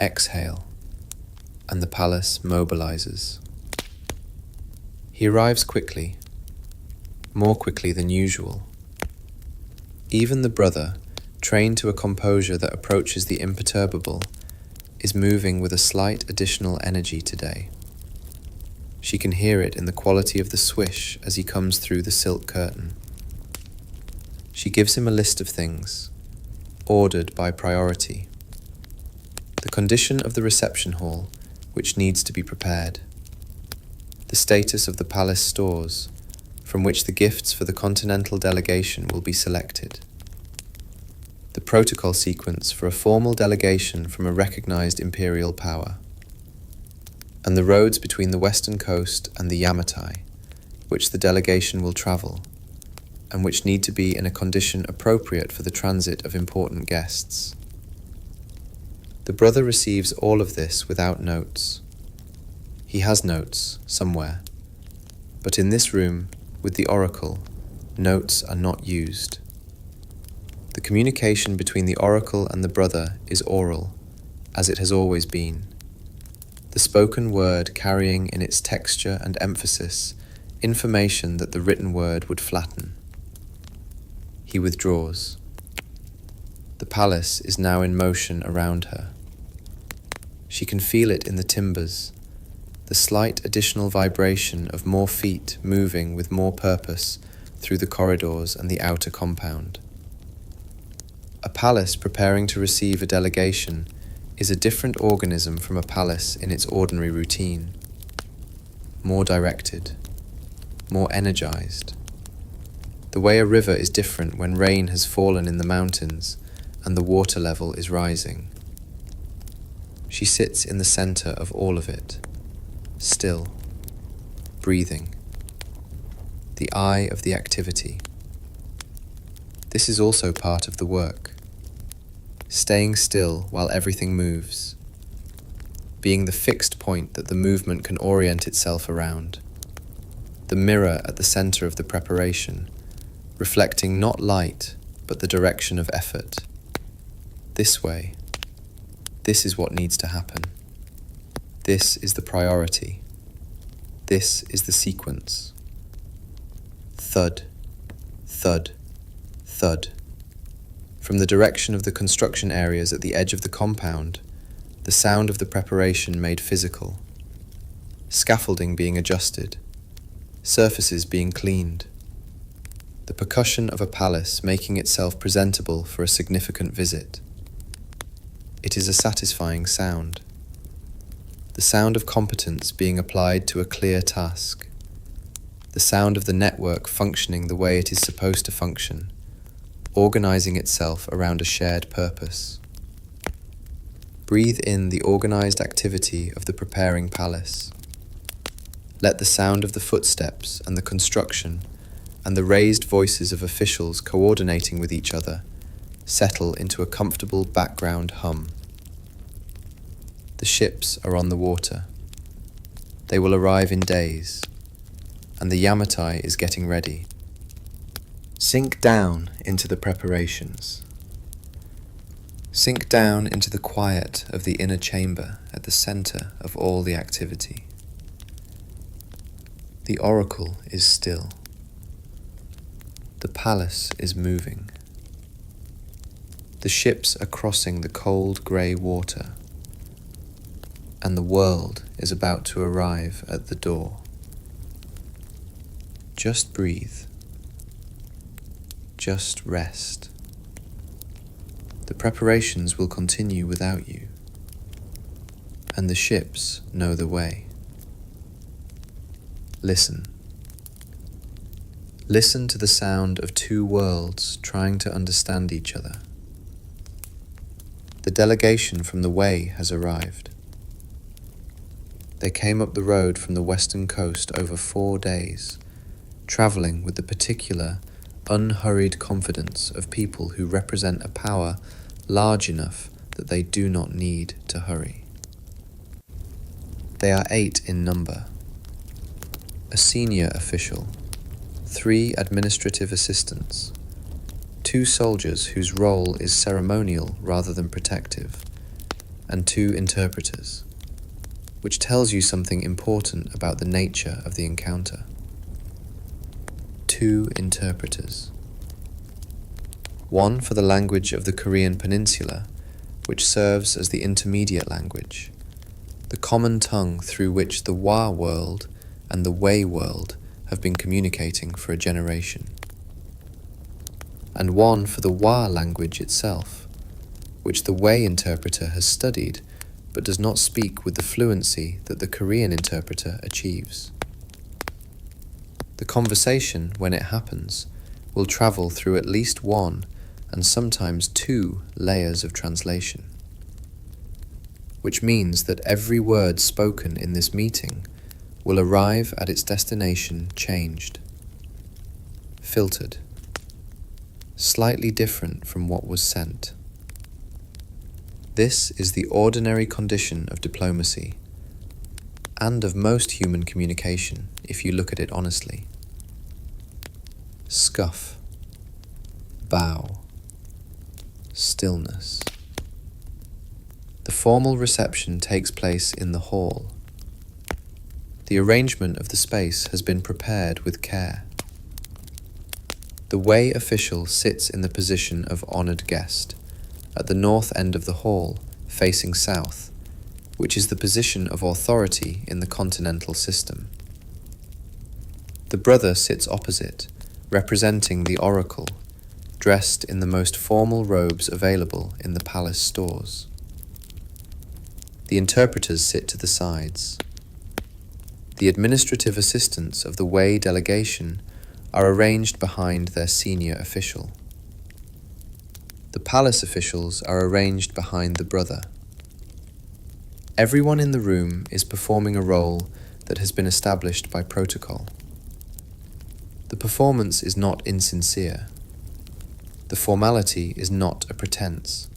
Exhale, and the palace mobilizes. He arrives quickly, more quickly than usual. Even the brother, trained to a composure that approaches the imperturbable, is moving with a slight additional energy today. She can hear it in the quality of the swish as he comes through the silk curtain. She gives him a list of things, ordered by priority. The condition of the reception hall, which needs to be prepared. The status of the palace stores, from which the gifts for the continental delegation will be selected. The protocol sequence for a formal delegation from a recognized imperial power. And the roads between the western coast and the Yamatai, which the delegation will travel, and which need to be in a condition appropriate for the transit of important guests. The brother receives all of this without notes. He has notes, somewhere, but in this room With the oracle, notes are not used. The communication between the oracle and the brother is oral, as it has always been. The spoken word carrying in its texture and emphasis information that the written word would flatten. He withdraws. The palace is now in motion around her. She can feel it in the timbers, the slight additional vibration of more feet moving with more purpose through the corridors and the outer compound. A palace preparing to receive a delegation is a different organism from a palace in its ordinary routine. More directed, more energized. The way a river is different when rain has fallen in the mountains and the water level is rising. She sits in the center of all of it, still, breathing. The eye of the activity. This is also part of the work. Staying still while everything moves. Being the fixed point that the movement can orient itself around. The mirror at the center of the preparation, reflecting not light, but the direction of effort. This way. This is what needs to happen. This is the priority. This is the sequence. Thud, thud, thud. From the direction of the construction areas at the edge of the compound, the sound of the preparation made physical. Scaffolding being adjusted, surfaces being cleaned. The percussion of a palace making itself presentable for a significant visit. It is a satisfying sound. The sound of competence being applied to a clear task. The sound of the network functioning the way it is supposed to function, organizing itself around a shared purpose. Breathe in the organized activity of the preparing palace. Let the sound of the footsteps and the construction and the raised voices of officials coordinating with each other settle into a comfortable background hum. The ships are on the water. They will arrive in days, and the Yamatai is getting ready. Sink down into the preparations. Sink down into the quiet of the inner chamber at the center of all the activity. The oracle is still. The palace is moving. The ships are crossing the cold grey water, and the world is about to arrive at the door. Just breathe. Just rest. The preparations will continue without you, and the ships know the way. Listen. Listen to the sound of two worlds trying to understand each other. The delegation from the Wei has arrived. They came up the road from the western coast over 4 days, traveling with the particular, unhurried confidence of people who represent a power large enough that they do not need to hurry. They are 8 in number. A senior official, 3 administrative assistants, 2 soldiers whose role is ceremonial rather than protective, and 2 interpreters, which tells you something important about the nature of the encounter. 2 interpreters. One for the language of the Korean peninsula, which serves as the intermediate language, the common tongue through which the Wa world and the Wei world have been communicating for a generation. And one for the Wa language itself, which the Wei interpreter has studied but does not speak with the fluency that the Korean interpreter achieves. The conversation, when it happens, will travel through at least 1 and sometimes 2 layers of translation, which means that every word spoken in this meeting will arrive at its destination changed, filtered, slightly different from what was sent. This is the ordinary condition of diplomacy, and of most human communication, if you look at it honestly. scuff, bow, stillness. The formal reception takes place in the hall. The arrangement of the space has been prepared with care. The Wei official sits in the position of honored guest, at the north end of the hall, facing south, which is the position of authority in the continental system. The brother sits opposite, representing the oracle, dressed in the most formal robes available in the palace stores. The interpreters sit to the sides. The administrative assistants of the Wei delegation are arranged behind their senior official. The palace officials are arranged behind the brother. Everyone in the room is performing a role that has been established by protocol. The performance is not insincere. The formality is not a pretense.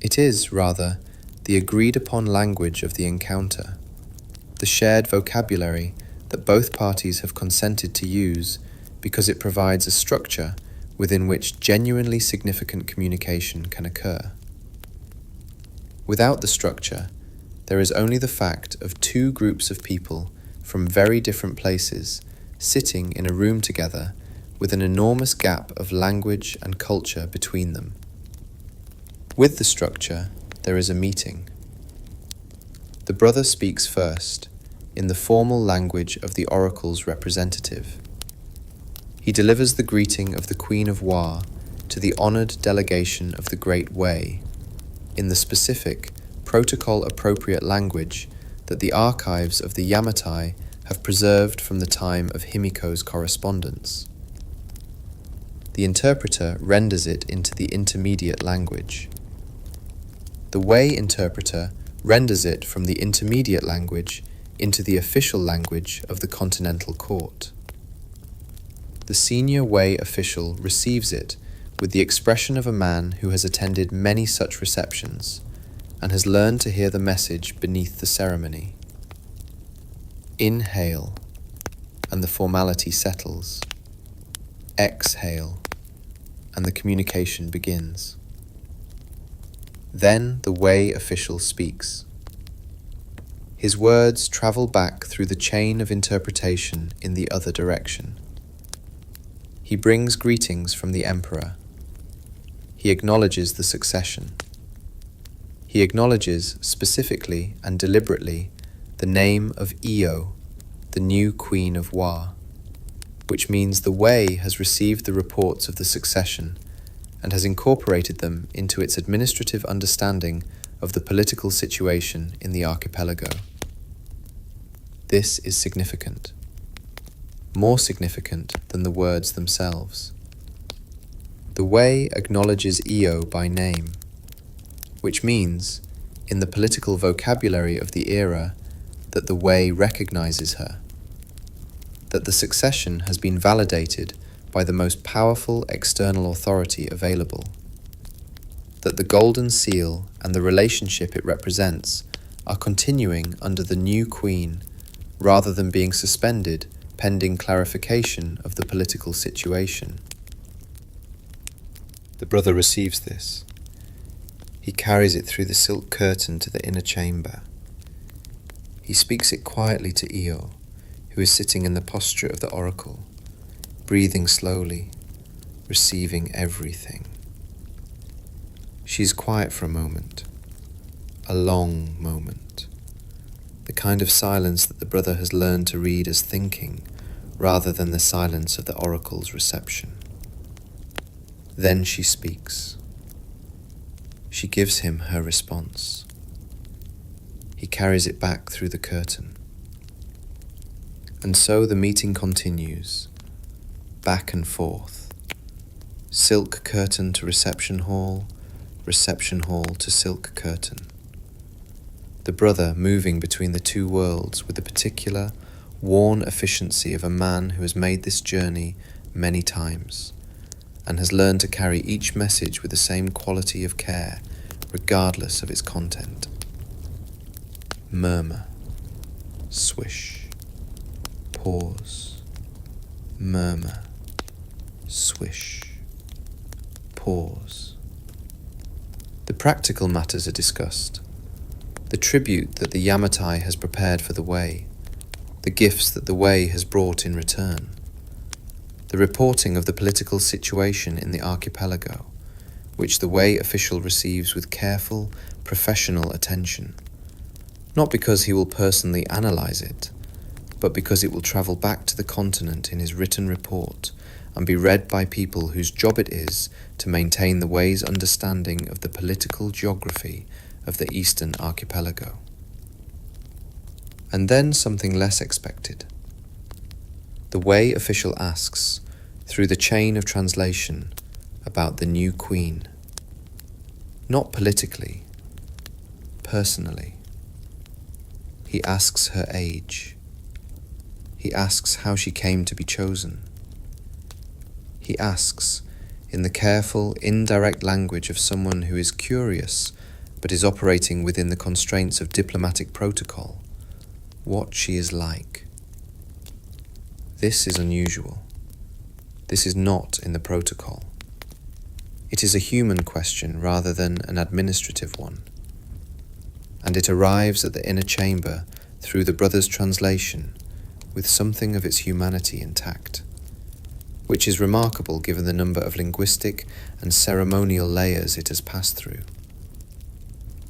It is, rather, the agreed-upon language of the encounter, the shared vocabulary that both parties have consented to use because it provides a structure within which genuinely significant communication can occur. Without the structure, there is only the fact of two groups of people from very different places sitting in a room together with an enormous gap of language and culture between them. With the structure, there is a meeting. The brother speaks first, in the formal language of the oracle's representative. He delivers the greeting of the Queen of Wa to the honored delegation of the Great Wei, in the specific, protocol-appropriate language that the archives of the Yamatai have preserved from the time of Himiko's correspondence. The interpreter renders it into the intermediate language. The Wei interpreter renders it from the intermediate language into the official language of the Continental Court. The senior Wei official receives it with the expression of a man who has attended many such receptions and has learned to hear the message beneath the ceremony. Inhale, and the formality settles. Exhale, and the communication begins. Then the Wei official speaks. His words travel back through the chain of interpretation in the other direction. He brings greetings from the emperor. He acknowledges the succession. He acknowledges specifically and deliberately the name of Io, the new Queen of Wa, which means the Wei has received the reports of the succession and has incorporated them into its administrative understanding of the political situation in the archipelago. This is significant, more significant than the words themselves. The Wei acknowledges Io by name, which means, in the political vocabulary of the era, that the Wei recognizes her, that the succession has been validated by the most powerful external authority available, that the golden seal and the relationship it represents are continuing under the new queen rather than being suspended pending clarification of the political situation. The brother receives this. He carries it through the silk curtain to the inner chamber. He speaks it quietly to Io, who is sitting in the posture of the oracle, breathing slowly, receiving everything. She is quiet for a moment, a long moment, the kind of silence that the brother has learned to read as thinking rather than the silence of the oracle's reception. Then she speaks. She gives him her response. He carries it back through the curtain. And so the meeting continues, back and forth. Silk curtain to reception hall to silk curtain. The brother moving between the two worlds with the particular, worn efficiency of a man who has made this journey many times and has learned to carry each message with the same quality of care, regardless of its content. Murmur, swish, pause, murmur, Swish. Pause. The practical matters are discussed. The tribute that the Yamatai has prepared for the Wei, the gifts that the Wei has brought in return, the reporting of the political situation in the archipelago, which the Wei official receives with careful, professional attention, not because he will personally analyze it, but because it will travel back to the continent in his written report and be read by people whose job it is to maintain the Wei's understanding of the political geography of the eastern archipelago. And then something less expected. The Wei official asks, through the chain of translation, about the new queen. Not politically, personally. He asks her age. He asks how she came to be chosen. He asks, in the careful, indirect language of someone who is curious but is operating within the constraints of diplomatic protocol, what she is like. This is unusual. This is not in the protocol. It is a human question rather than an administrative one. And it arrives at the inner chamber through the brother's translation with something of its humanity intact, which is remarkable given the number of linguistic and ceremonial layers it has passed through.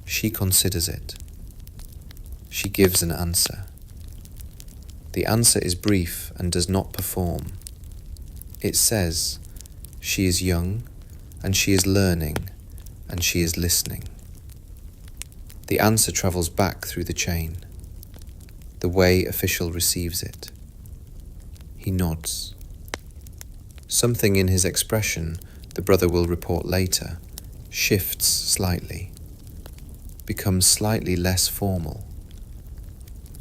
She considers it. She gives an answer. The answer is brief and does not perform. It says, she is young, and she is learning, and she is listening. The answer travels back through the chain. The Wei official receives it. He nods. Something in his expression, the brother will report later, shifts slightly, becomes slightly less formal.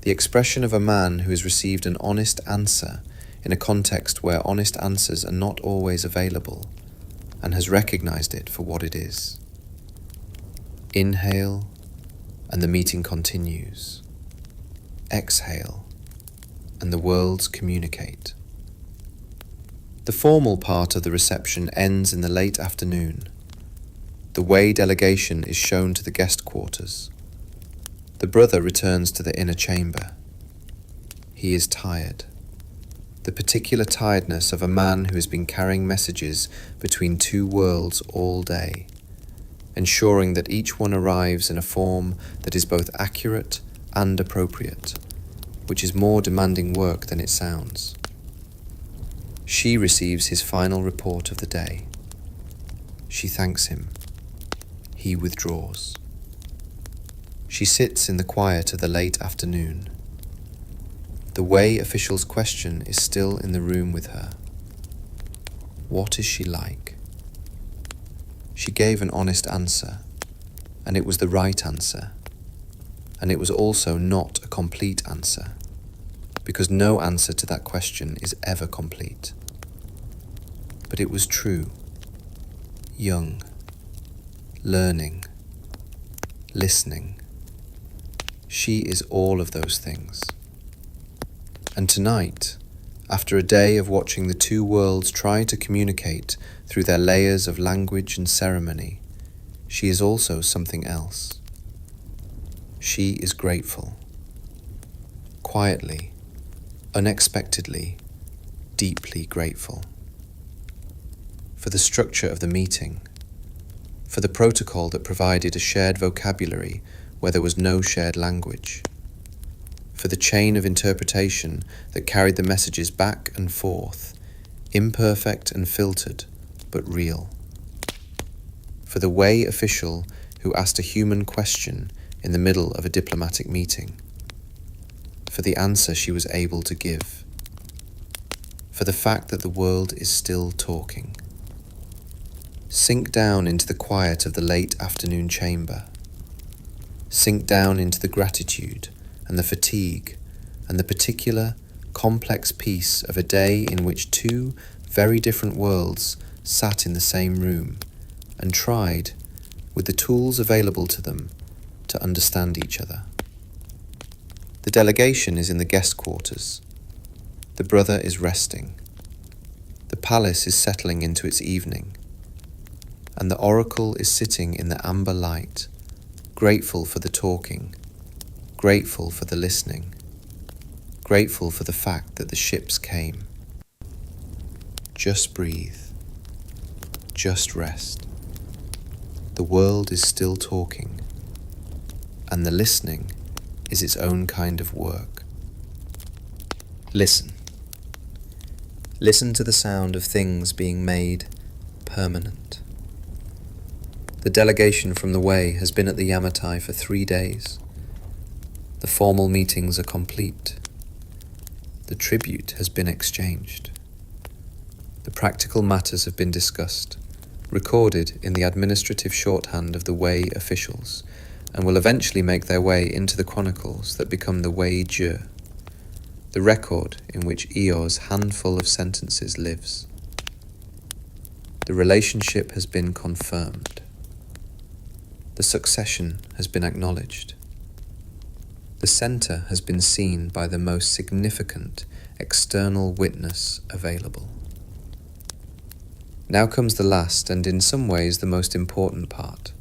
The expression of a man who has received an honest answer in a context where honest answers are not always available, and has recognized it for what it is. Inhale, and the meeting continues. Exhale, and the worlds communicate. The formal part of the reception ends in the late afternoon. The Wei delegation is shown to the guest quarters. The brother returns to the inner chamber. He is tired. The particular tiredness of a man who has been carrying messages between two worlds all day, ensuring that each one arrives in a form that is both accurate and appropriate, which is more demanding work than it sounds. She receives his final report of the day. She thanks him. He withdraws. She sits in the quiet of the late afternoon. The Wei official's question is still in the room with her. What is she like? She gave an honest answer, and it was the right answer, and it was also not a complete answer, because no answer to that question is ever complete. But it was true, young, learning, listening. She is all of those things. And tonight, after a day of watching the two worlds try to communicate through their layers of language and ceremony, she is also something else. She is grateful. Quietly, unexpectedly, deeply grateful. For the structure of the meeting, for the protocol that provided a shared vocabulary where there was no shared language, for the chain of interpretation that carried the messages back and forth, imperfect and filtered, but real. For the Wei official who asked a human question in the middle of a diplomatic meeting. For the answer she was able to give. For the fact that the world is still talking. Sink down into the quiet of the late afternoon chamber. Sink down into the gratitude and the fatigue and the particular, complex piece of a day in which two very different worlds sat in the same room and tried, with the tools available to them, to understand each other. The delegation is in the guest quarters. The brother is resting. The palace is settling into its evening, and the oracle is sitting in the amber light, grateful for the talking, grateful for the listening, grateful for the fact that the ships came. Just breathe. Just rest. The world is still talking, and the listening is its own kind of work. Listen. Listen to the sound of things being made permanent. The delegation from the Wei has been at the Yamatai for 3 days. The formal meetings are complete. The tribute has been exchanged. The practical matters have been discussed, recorded in the administrative shorthand of the Wei officials, and will eventually make their way into the chronicles that become the Wei Ju, the record in which Eeyore's handful of sentences lives. The relationship has been confirmed. The succession has been acknowledged. The center has been seen by the most significant external witness available. Now comes the last and in some ways the most important part.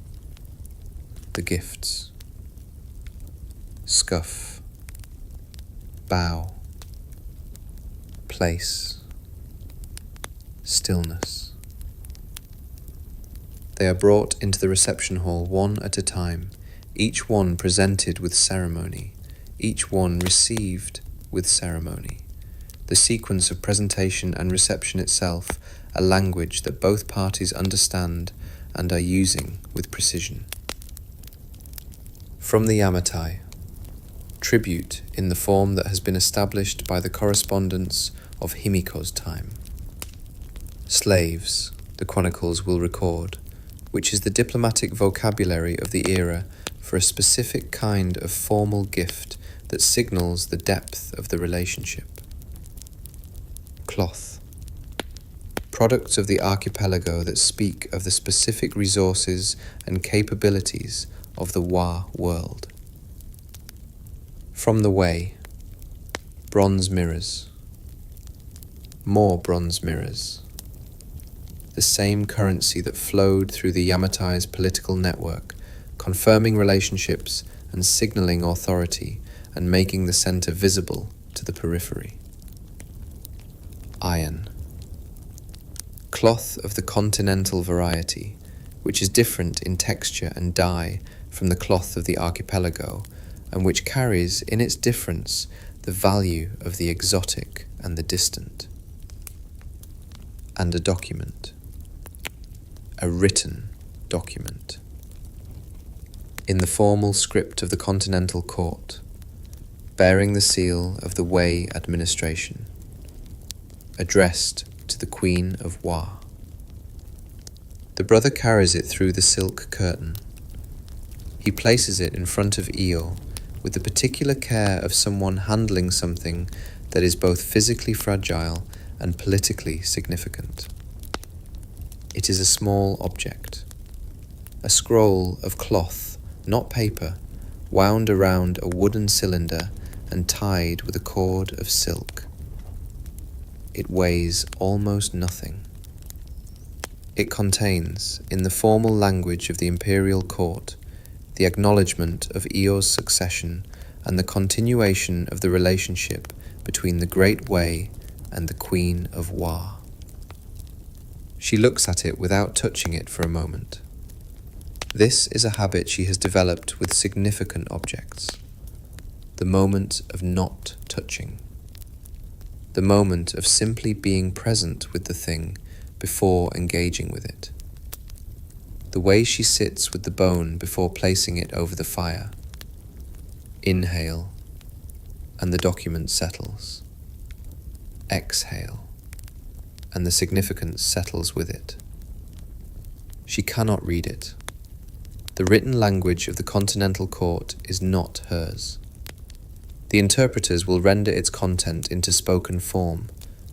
The gifts. Scuff. Bow. Place. Stillness. They are brought into the reception hall one at a time, each one presented with ceremony, each one received with ceremony. The sequence of presentation and reception itself a language that both parties understand and are using with precision. From the Yamatai, tribute in the form that has been established by the correspondence of Himiko's time. Slaves, the chronicles will record, which is the diplomatic vocabulary of the era for a specific kind of formal gift that signals the depth of the relationship. Cloth. Products of the archipelago that speak of the specific resources and capabilities of the Wa world. From the Wei, bronze mirrors. More bronze mirrors. The same currency that flowed through the Yamatai's political network, confirming relationships and signaling authority and making the center visible to the periphery. Iron. Cloth of the continental variety, which is different in texture and dye from the cloth of the archipelago, and which carries in its difference the value of the exotic and the distant. And a document. A written document. In the formal script of the Continental Court, bearing the seal of the Wei administration, addressed to the Queen of Wa. The brother carries it through the silk curtain. He places it in front of Eeyore with the particular care of someone handling something that is both physically fragile and politically significant. It is a small object, a scroll of cloth, not paper, wound around a wooden cylinder and tied with a cord of silk. It weighs almost nothing. It contains, in the formal language of the imperial court, the acknowledgement of Eeyore's succession and the continuation of the relationship between the Great Wei and the Queen of Wa. She looks at it without touching it for a moment. This is a habit she has developed with significant objects. The moment of not touching. The moment of simply being present with the thing before engaging with it. The way she sits with the bone before placing it over the fire. Inhale, and the document settles. Exhale, and the significance settles with it. She cannot read it. The written language of the Continental Court is not hers. The interpreters will render its content into spoken form,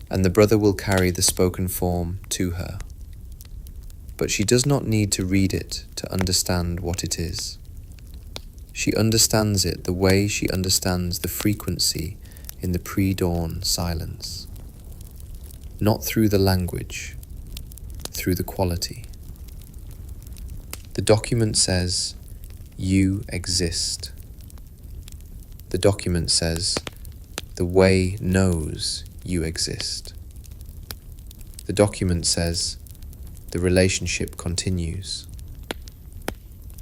and the brother will carry the spoken form to her. But she does not need to read it to understand what it is. She understands it the way she understands the frequency in the pre-dawn silence. not through the language, through the quality. The document says, "You exist." The document says, "The way knows you exist." The document says, "The relationship continues."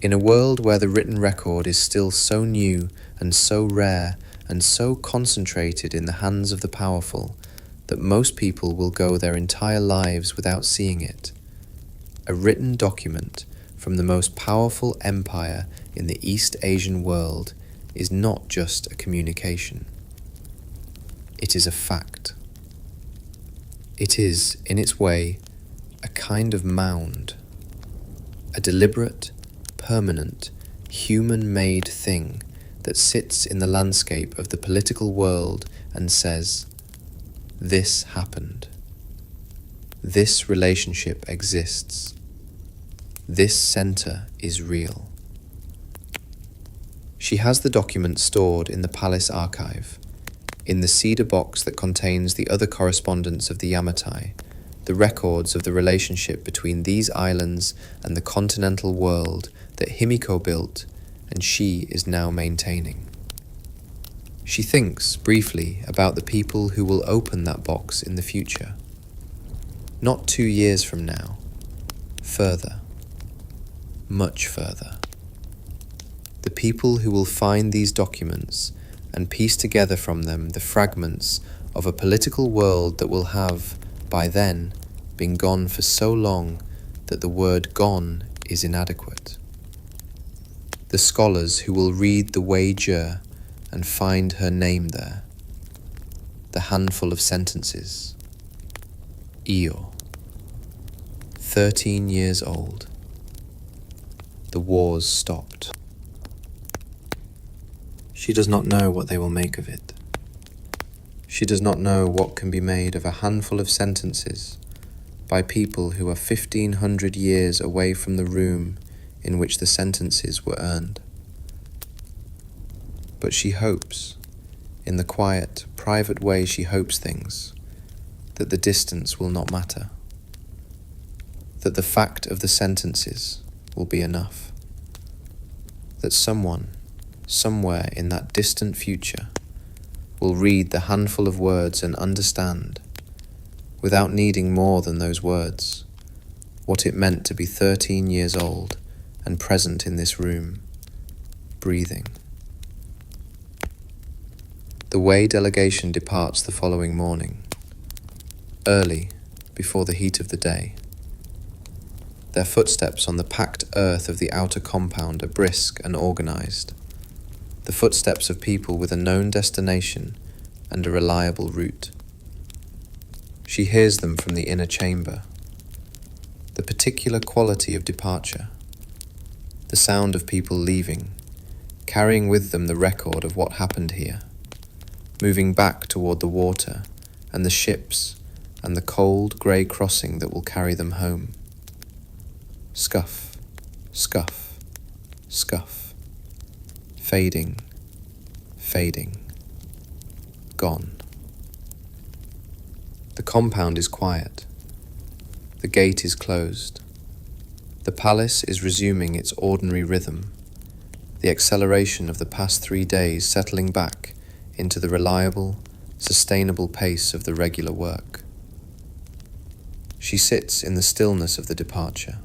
In a world where the written record is still so new and so rare and so concentrated in the hands of the powerful that most people will go their entire lives without seeing it, a written document from the most powerful empire in the East Asian world is not just a communication. It is a fact. It is, in its way, a kind of mound, a deliberate, permanent, human-made thing that sits in the landscape of the political world and says, "This happened. This relationship exists. This center is real." She has the document stored in the palace archive, in the cedar box that contains the other correspondence of the Yamatai, the records of the relationship between these islands and the continental world that Himiko built and she is now maintaining. She thinks briefly about the people who will open that box in the future. Not 2 years from now, further, much further. The people who will find these documents and piece together from them the fragments of a political world that will have, by then, been gone for so long that the word gone is inadequate. The scholars who will read the Wei and find her name there, the handful of sentences. Io, 13 years old. The wars stopped. She does not know what they will make of it. She does not know what can be made of a handful of sentences by people who are 1,500 years away from the room in which the sentences were earned. But she hopes, in the quiet, private way she hopes things, that the distance will not matter, that the fact of the sentences will be enough, that someone, somewhere in that distant future, will read the handful of words and understand, without needing more than those words, what it meant to be 13 years old and present in this room, breathing. The Wei delegation departs the following morning, early, before the heat of the day. Their footsteps on the packed earth of the outer compound are brisk and organized, the footsteps of people with a known destination and a reliable route. She hears them from the inner chamber, the particular quality of departure, the sound of people leaving, carrying with them the record of what happened here, moving back toward the water and the ships and the cold grey crossing that will carry them home. Scuff, scuff, scuff. Fading, fading, gone. The compound is quiet. The gate is closed. The palace is resuming its ordinary rhythm, the acceleration of the past 3 days settling back into the reliable, sustainable pace of the regular work. She sits in the stillness of the departure.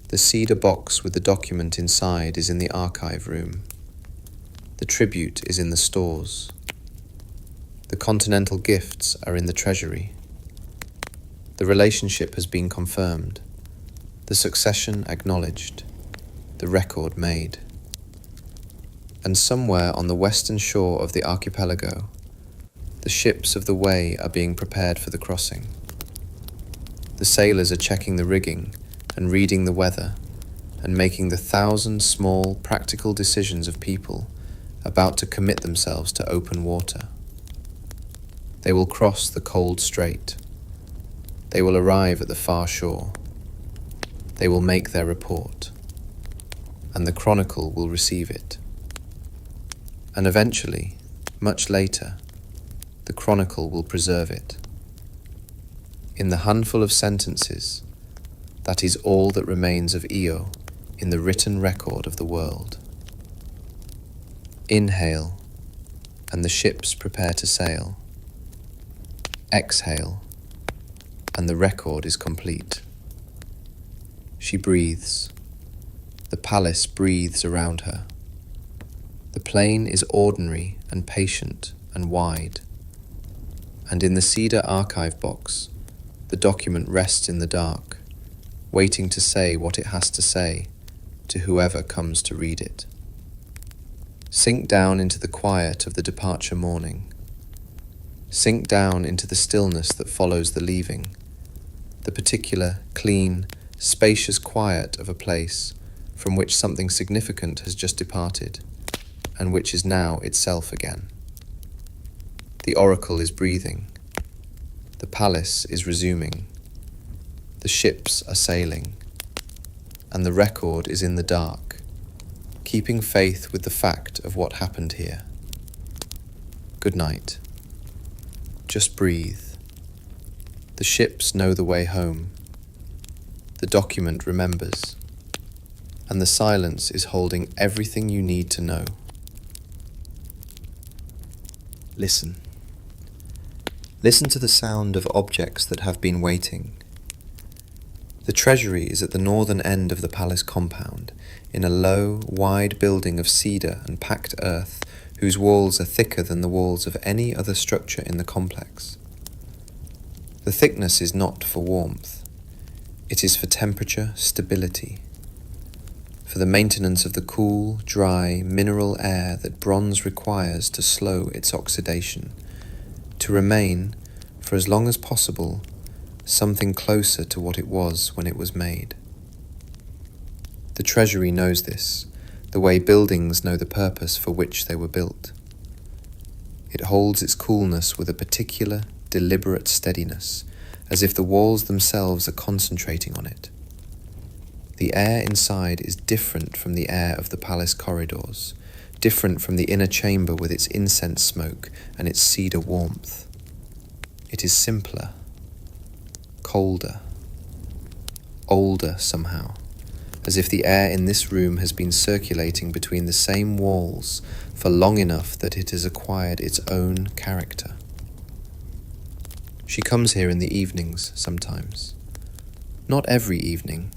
The cedar box with the document inside is in the archive room. The tribute is in the stores. The continental gifts are in the treasury. The relationship has been confirmed, the succession acknowledged, the record made. And somewhere on the western shore of the archipelago, the ships of the Wei are being prepared for the crossing. The sailors are checking the rigging and reading the weather and making the 1,000 small, practical decisions of people about to commit themselves to open water. They will cross the cold strait. They will arrive at the far shore. They will make their report, and the Chronicle will receive it. And eventually, much later, the Chronicle will preserve it, In the handful of sentences, that is all that remains of Io in the written record of the world. Inhale, and the ships prepare to sail. Exhale, and the record is complete. She breathes. The palace breathes around her. The plain is ordinary and patient and wide. And in the cedar archive box, the document rests in the dark, waiting to say what it has to say to whoever comes to read it. Sink down into the quiet of the departure morning. Sink down into the stillness that follows the leaving, the particular, clean, spacious quiet of a place from which something significant has just departed, and which is now itself again. The oracle is breathing. The palace is resuming. The ships are sailing. And the record is in the dark, keeping faith with the fact of what happened here. Good night. Just breathe. The ships know the way home. The document remembers. And the silence is holding everything you need to know. Listen. Listen to the sound of objects that have been waiting. The treasury is at the northern end of the palace compound, in a low, wide building of cedar and packed earth whose walls are thicker than the walls of any other structure in the complex. The thickness is not for warmth. It is for temperature stability, for the maintenance of the cool, dry, mineral air that bronze requires to slow its oxidation, to remain, for as long as possible, something closer to what it was when it was made. The treasury knows this, the way buildings know the purpose for which they were built. It holds its coolness with a particular, deliberate steadiness, as if the walls themselves are concentrating on it. The air inside is different from the air of the palace corridors, different from the inner chamber with its incense smoke and its cedar warmth. It is simpler, colder, older somehow, as if the air in this room has been circulating between the same walls for long enough that it has acquired its own character. She comes here in the evenings sometimes. Not every evening,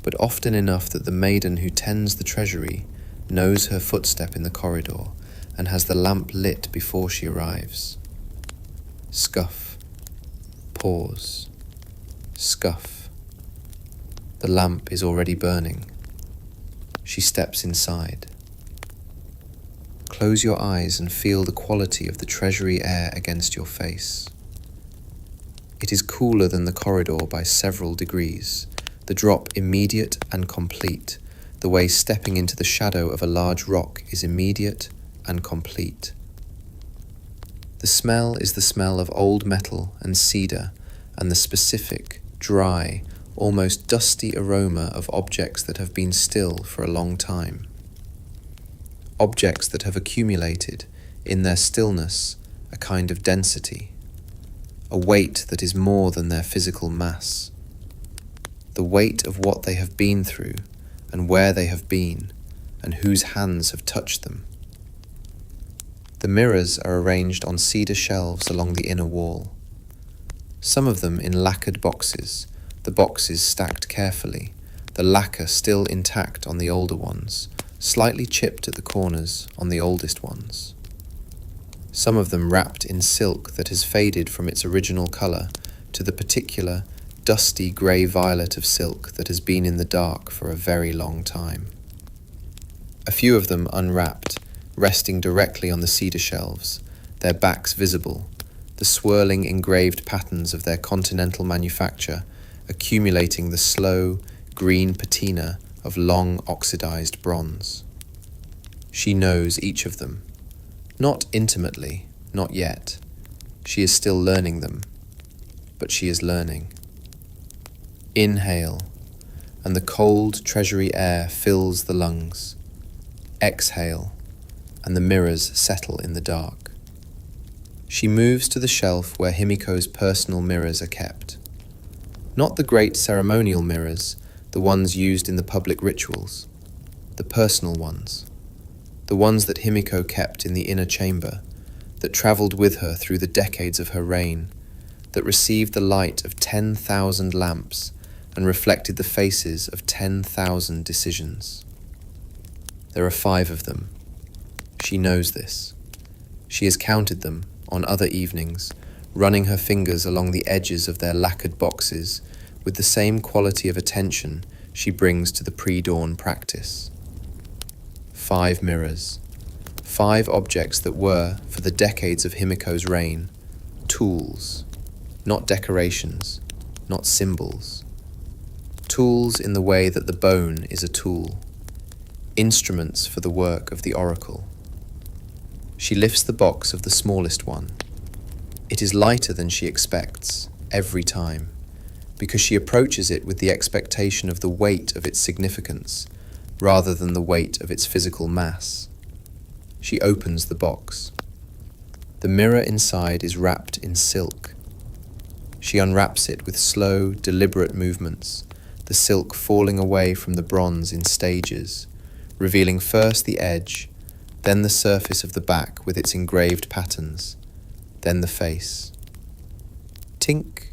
but often enough that the maiden who tends the treasury knows her footstep in the corridor and has the lamp lit before she arrives. Scuff. Pause. Scuff. The lamp is already burning. She steps inside. Close your eyes and feel the quality of the treasury air against your face. It is cooler than the corridor by several degrees, the drop immediate and complete, the way stepping into the shadow of a large rock is immediate and complete. The smell is the smell of old metal and cedar and the specific, dry, almost dusty aroma of objects that have been still for a long time. Objects that have accumulated, in their stillness, a kind of density, a weight that is more than their physical mass. The weight of what they have been through and where they have been and whose hands have touched them. The mirrors are arranged on cedar shelves along the inner wall, some of them in lacquered boxes, the boxes stacked carefully, the lacquer still intact on the older ones, slightly chipped at the corners on the oldest ones. Some of them wrapped in silk that has faded from its original colour to the particular, dusty grey-violet of silk that has been in the dark for a very long time. A few of them unwrapped, resting directly on the cedar shelves, their backs visible, the swirling engraved patterns of their continental manufacture accumulating the slow, green patina of long oxidized bronze. She knows each of them. Not intimately, not yet. She is still learning them, but she is learning. Inhale, and the cold treasury air fills the lungs. Exhale, and the mirrors settle in the dark. She moves to the shelf where Himiko's personal mirrors are kept. Not the great ceremonial mirrors, the ones used in the public rituals. The personal ones. The ones that Himiko kept in the inner chamber, that travelled with her through the decades of her reign, that received the light of 10,000 lamps and reflected the faces of 10,000 decisions. There are 5 of them. She knows this. She has counted them on other evenings, running her fingers along the edges of their lacquered boxes with the same quality of attention she brings to the pre-dawn practice. 5 mirrors. 5 objects that were, for the decades of Himiko's reign, tools, not decorations, not symbols. Tools in the way that the bone is a tool. Instruments for the work of the oracle. She lifts the box of the smallest one. It is lighter than she expects, every time, because she approaches it with the expectation of the weight of its significance, rather than the weight of its physical mass. She opens the box. The mirror inside is wrapped in silk. She unwraps it with slow, deliberate movements, the silk falling away from the bronze in stages, revealing first the edge, then the surface of the back with its engraved patterns, then the face. Tink!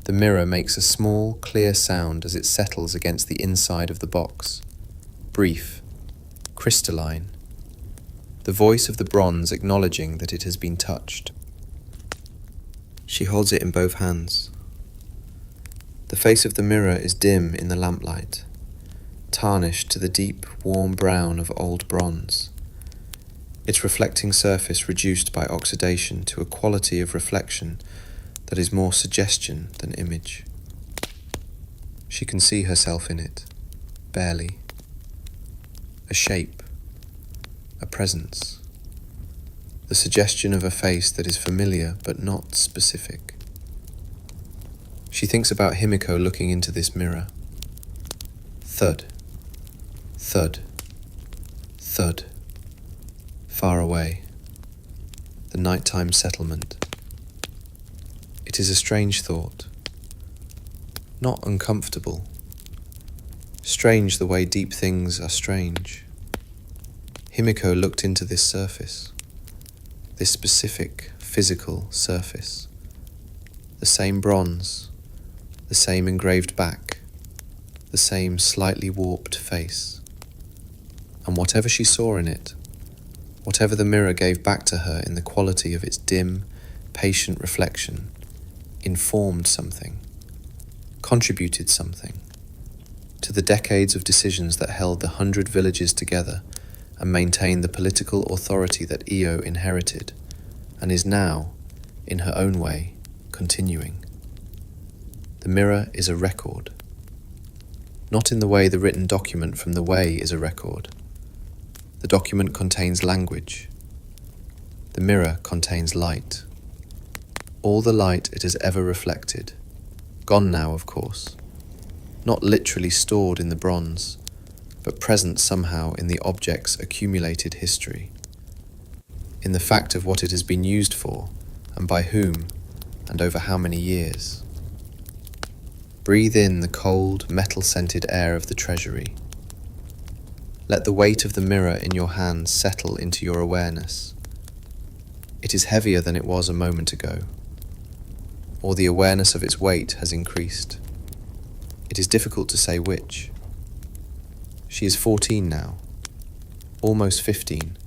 The mirror makes a small, clear sound as it settles against the inside of the box. Brief, crystalline. The voice of the bronze acknowledging that it has been touched. She holds it in both hands. The face of the mirror is dim in the lamplight, tarnished to the deep, warm brown of old bronze. Its reflecting surface reduced by oxidation to a quality of reflection that is more suggestion than image. She can see herself in it, barely. A shape, a presence, the suggestion of a face that is familiar but not specific. She thinks about Himiko looking into this mirror. Thud, thud, thud. Far away. The nighttime settlement. It is a strange thought. Not uncomfortable. Strange the way deep things are strange. Himiko looked into this surface. This specific, physical surface. The same bronze. The same engraved back. The same slightly warped face. And whatever she saw in it, whatever the mirror gave back to her in the quality of its dim, patient reflection, informed something, contributed something, to the decades of decisions that held the 100 villages together and maintained the political authority that Io inherited, and is now, in her own way, continuing. The mirror is a record. Not in the way the written document from the Wei is a record. The document contains language. The mirror contains light. All the light it has ever reflected. Gone now, of course. Not literally stored in the bronze, but present somehow in the object's accumulated history. In the fact of what it has been used for, and by whom, and over how many years. Breathe in the cold, metal-scented air of the treasury. Let the weight of the mirror in your hands settle into your awareness. It is heavier than it was a moment ago, or the awareness of its weight has increased. It is difficult to say which. She is 14 now, almost 15.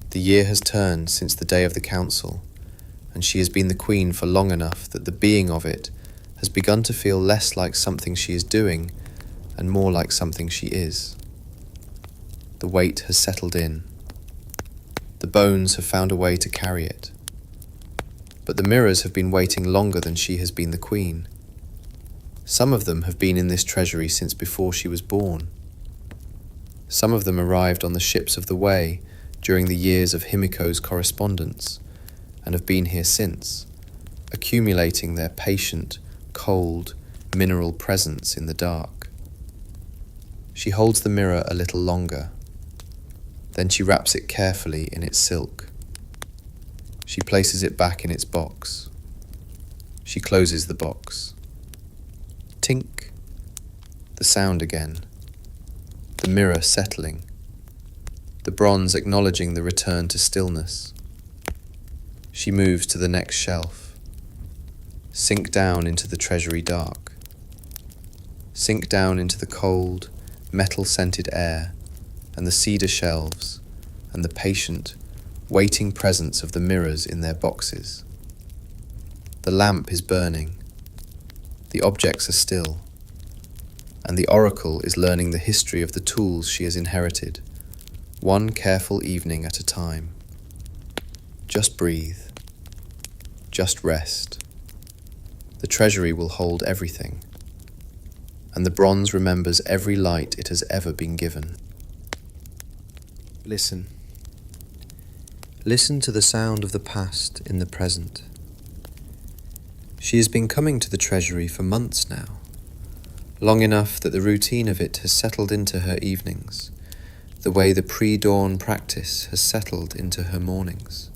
The year has turned since the day of the council, and she has been the queen for long enough that the being of it has begun to feel less like something she is doing and more like something she is. The weight has settled in. The bones have found a way to carry it. But the mirrors have been waiting longer than she has been the queen. Some of them have been in this treasury since before she was born. Some of them arrived on the ships of the Wei during the years of Himiko's correspondence, and have been here since, accumulating their patient, cold, mineral presence in the dark. She holds the mirror a little longer. Then she wraps it carefully in its silk. She places it back in its box. She closes the box. Tink. The sound again. The mirror settling. The bronze acknowledging the return to stillness. She moves to the next shelf. Sink down into the treasury dark. Sink down into the cold, metal-scented air and the cedar shelves and the patient, waiting presence of the mirrors in their boxes. The lamp is burning. The objects are still. And the oracle is learning the history of the tools she has inherited, one careful evening at a time. Just breathe. Just rest. The treasury will hold everything, and the bronze remembers every light it has ever been given. Listen. Listen to the sound of the past in the present. She has been coming to the treasury for months now, long enough that the routine of it has settled into her evenings, the way the pre-dawn practice has settled into her mornings.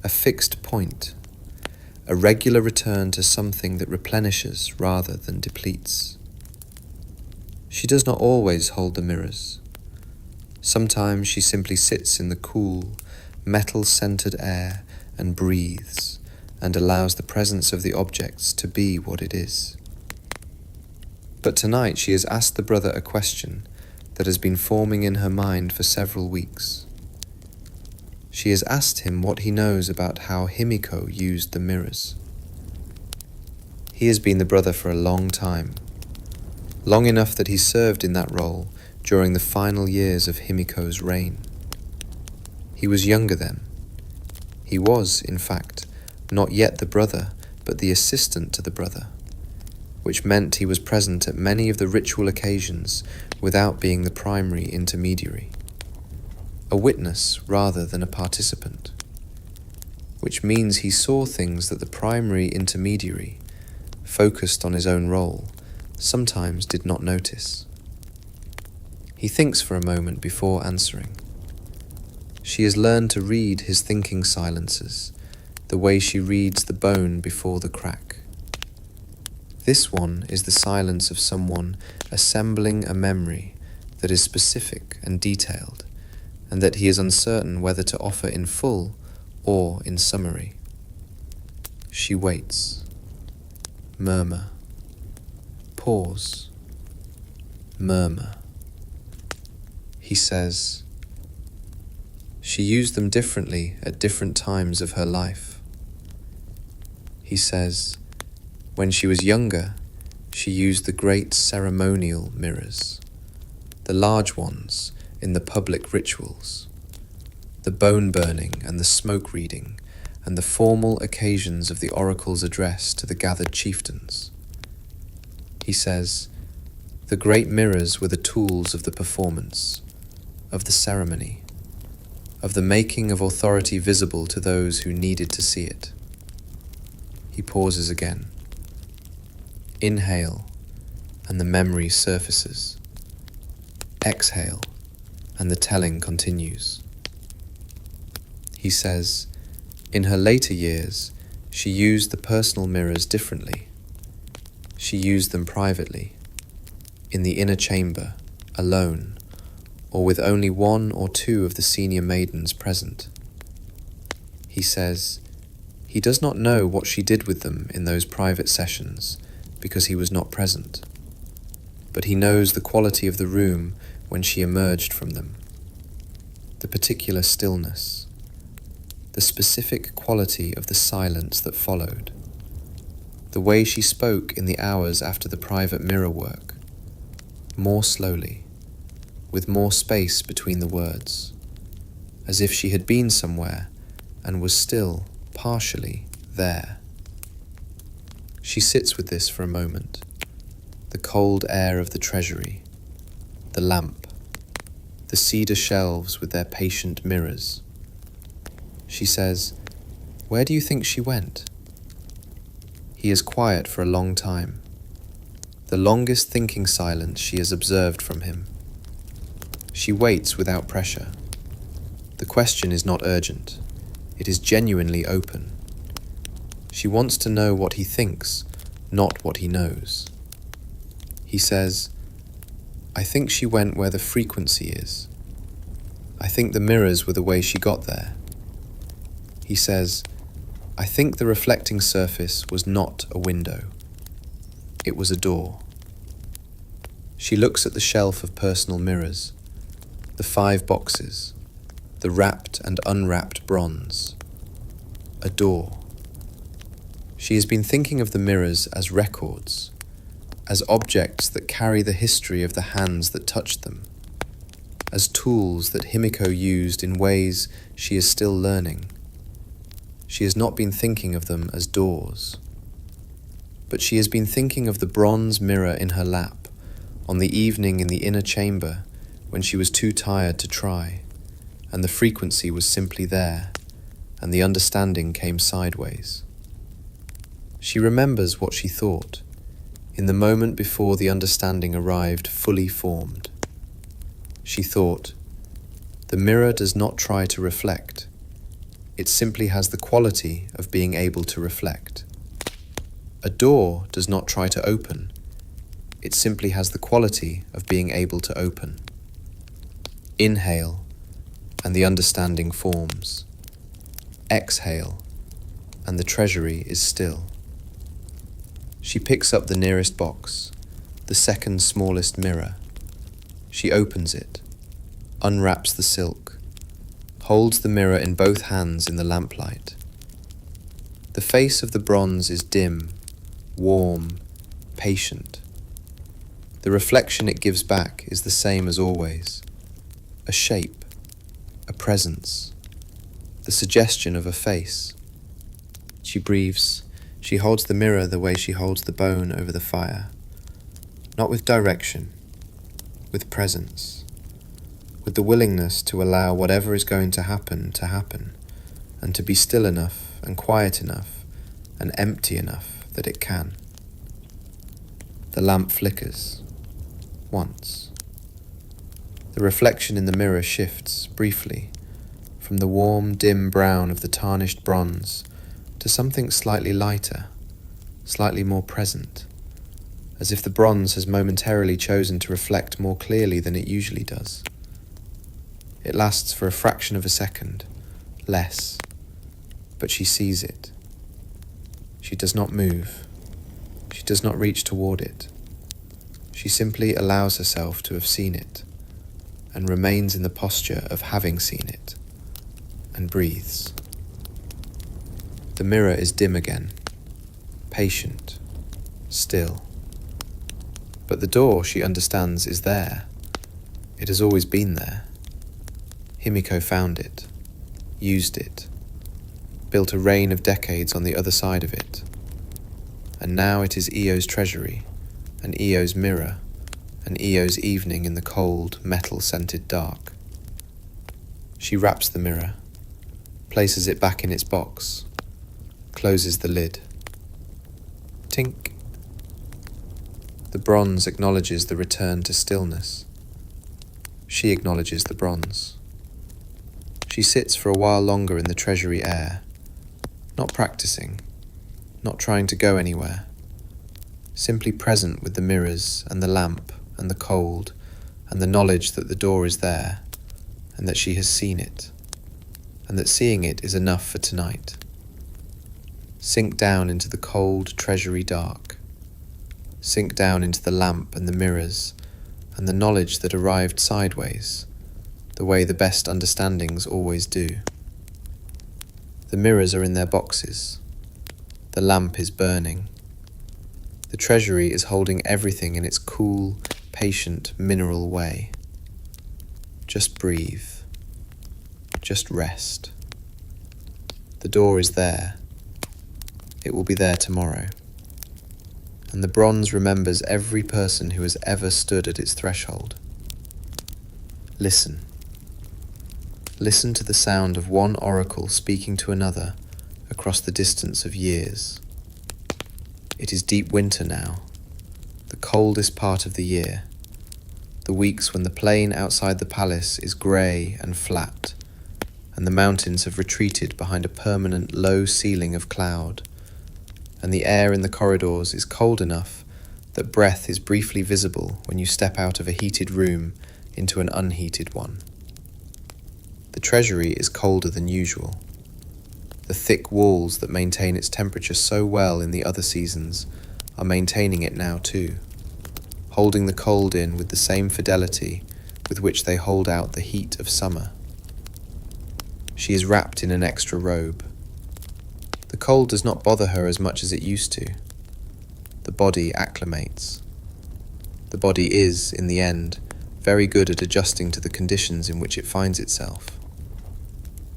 A fixed point, a regular return to something that replenishes rather than depletes. She does not always hold the mirrors. Sometimes she simply sits in the cool, metal-scented air and breathes and allows the presence of the objects to be what it is. But tonight she has asked the brother a question that has been forming in her mind for several weeks. She has asked him what he knows about how Himiko used the mirrors. He has been the brother for a long time, long enough that he served in that role during the final years of Himiko's reign. He was younger then. He was, in fact, not yet the brother, but the assistant to the brother, which meant he was present at many of the ritual occasions without being the primary intermediary, a witness rather than a participant, which means he saw things that the primary intermediary, focused on his own role, sometimes did not notice. He thinks for a moment before answering. She has learned to read his thinking silences, the way she reads the bone before the crack. This one is the silence of someone assembling a memory that is specific and detailed, and that he is uncertain whether to offer in full or in summary. She waits. Murmur. Pause. Murmur. He says, she used them differently at different times of her life. He says, when she was younger, she used the great ceremonial mirrors, the large ones in the public rituals, the bone burning and the smoke reading, and the formal occasions of the oracle's address to the gathered chieftains. He says, the great mirrors were the tools of the performance, of the ceremony, of the making of authority visible to those who needed to see it. He pauses again. Inhale, and the memory surfaces. Exhale, and the telling continues. He says, in her later years, she used the personal mirrors differently. She used them privately, in the inner chamber, alone, or with only one or two of the senior maidens present. He says, he does not know what she did with them in those private sessions because he was not present, but he knows the quality of the room when she emerged from them, the particular stillness, the specific quality of the silence that followed, the way she spoke in the hours after the private mirror work, more slowly, with more space between the words, as if she had been somewhere and was still, partially, there. She sits with this for a moment, the cold air of the treasury, the lamp, the cedar shelves with their patient mirrors. She says, where do you think she went? He is quiet for a long time, the longest thinking silence she has observed from him. She waits without pressure. The question is not urgent. It is genuinely open. She wants to know what he thinks, not what he knows. He says, "I think she went where the frequency is. I think the mirrors were the way she got there." He says, "I think the reflecting surface was not a window. It was a door." She looks at the shelf of personal mirrors, the 5 boxes, the wrapped and unwrapped bronze. A door. She has been thinking of the mirrors as records, as objects that carry the history of the hands that touched them, as tools that Himiko used in ways she is still learning. She has not been thinking of them as doors, but she has been thinking of the bronze mirror in her lap on the evening in the inner chamber when she was too tired to try, and the frequency was simply there, and the understanding came sideways. She remembers what she thought in the moment before the understanding arrived fully formed. She thought, "The mirror does not try to reflect. It simply has the quality of being able to reflect. A door does not try to open. It simply has the quality of being able to open." Inhale, and the understanding forms. Exhale, and the treasury is still. She picks up the nearest box, the second smallest mirror. She opens it, unwraps the silk, holds the mirror in both hands in the lamplight. The face of the bronze is dim, warm, patient. The reflection it gives back is the same as always. A shape, a presence, the suggestion of a face. She breathes. She holds the mirror the way she holds the bone over the fire. Not with direction, with presence, with the willingness to allow whatever is going to happen, and to be still enough and quiet enough and empty enough that it can. The lamp flickers, once. The reflection in the mirror shifts, briefly, from the warm, dim brown of the tarnished bronze to something slightly lighter, slightly more present, as if the bronze has momentarily chosen to reflect more clearly than it usually does. It lasts for a fraction of a second, less, but she sees it. She does not move. She does not reach toward it. She simply allows herself to have seen it, and remains in the posture of having seen it, and breathes. The mirror is dim again, patient, still. But the door, she understands, is there. It has always been there. Himiko found it, used it, built a reign of decades on the other side of it. And now it is Io's treasury, and Io's mirror, and Io's evening in the cold, metal-scented dark. She wraps the mirror, places it back in its box, closes the lid. Tink. The bronze acknowledges the return to stillness. She acknowledges the bronze. She sits for a while longer in the treasury air, not practicing, not trying to go anywhere, simply present with the mirrors and the lamp and the cold and the knowledge that the door is there and that she has seen it, and that seeing it is enough for tonight. Sink down into the cold treasury dark. Sink down into the lamp and the mirrors and the knowledge that arrived sideways, the way the best understandings always do. The mirrors are in their boxes. The lamp is burning. The treasury is holding everything in its cool, patient, mineral way. Just breathe. Just rest. The door is there. It will be there tomorrow. And the bronze remembers every person who has ever stood at its threshold. Listen. Listen to the sound of one oracle speaking to another across the distance of years. It is deep winter now, the coldest part of the year, the weeks when the plain outside the palace is grey and flat, and the mountains have retreated behind a permanent low ceiling of cloud, and the air in the corridors is cold enough that breath is briefly visible when you step out of a heated room into an unheated one. The treasury is colder than usual. The thick walls that maintain its temperature so well in the other seasons are maintaining it now too, holding the cold in with the same fidelity with which they hold out the heat of summer. She is wrapped in an extra robe. The cold does not bother her as much as it used to. The body acclimates. The body is, in the end, very good at adjusting to the conditions in which it finds itself.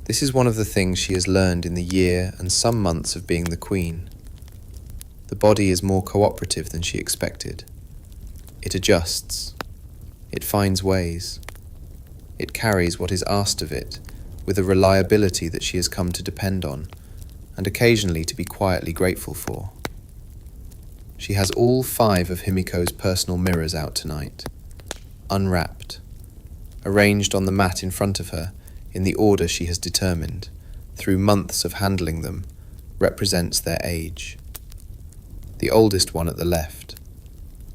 This is one of the things she has learned in the year and some months of being the queen. The body is more cooperative than she expected. It adjusts. It finds ways. It carries what is asked of it with a reliability that she has come to depend on, and occasionally to be quietly grateful for. She has all 5 of Himiko's personal mirrors out tonight, unwrapped, arranged on the mat in front of her in the order she has determined, through months of handling them, represents their age. The oldest one at the left,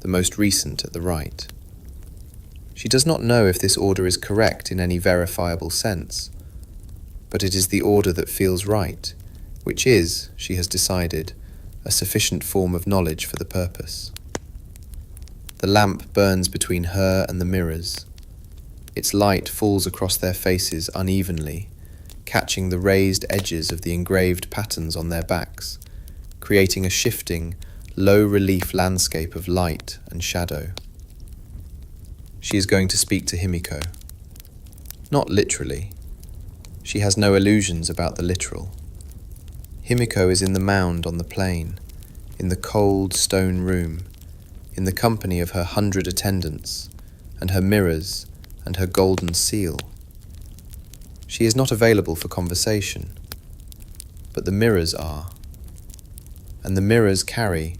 the most recent at the right. She does not know if this order is correct in any verifiable sense, but it is the order that feels right, which is, she has decided, a sufficient form of knowledge for the purpose. The lamp burns between her and the mirrors. Its light falls across their faces unevenly, catching the raised edges of the engraved patterns on their backs, creating a shifting, low-relief landscape of light and shadow. She is going to speak to Himiko. Not literally. She has no illusions about the literal. Himiko is in the mound on the plain, in the cold stone room, in the company of her 100 attendants, and her mirrors, and her golden seal. She is not available for conversation, but the mirrors are. And the mirrors carry,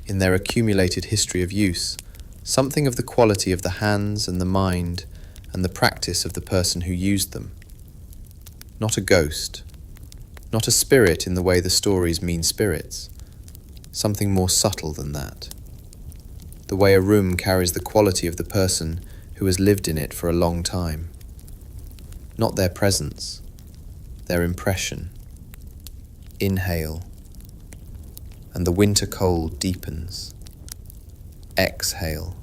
in their accumulated history of use, something of the quality of the hands and the mind and the practice of the person who used them. Not a ghost, not a spirit in the way the stories mean spirits, something more subtle than that. The way a room carries the quality of the person who has lived in it for a long time. Not their presence, their impression. Inhale, and the winter cold deepens. Exhale,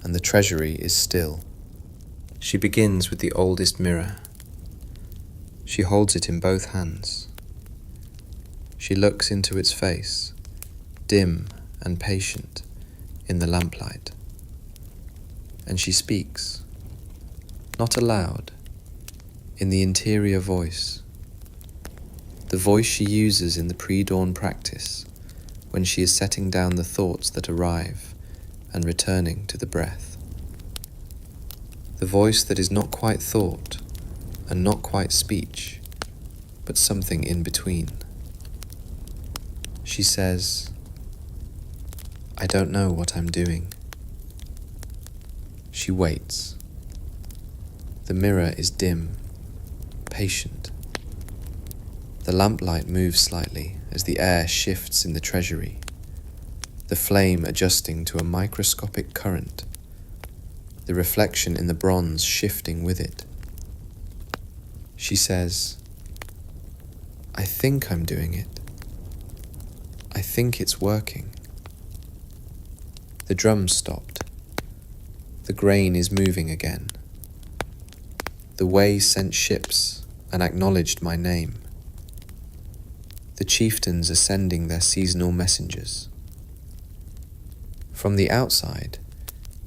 and the treasury is still. She begins with the oldest mirror. She holds it in both hands. She looks into its face, dim and patient, in the lamplight. And she speaks, not aloud, in the interior voice, the voice she uses in the pre-dawn practice, when she is setting down the thoughts that arrive and returning to the breath. The voice that is not quite thought and not quite speech, but something in between. She says, "I don't know what I'm doing." She waits. The mirror is dim, patient. The lamplight moves slightly as the air shifts in the treasury, the flame adjusting to a microscopic current, the reflection in the bronze shifting with it. She says, "I think I'm doing it. I think it's working." The drums stopped. The grain is moving again. The Wei sent ships and acknowledged my name. The chieftains are sending their seasonal messengers. From the outside,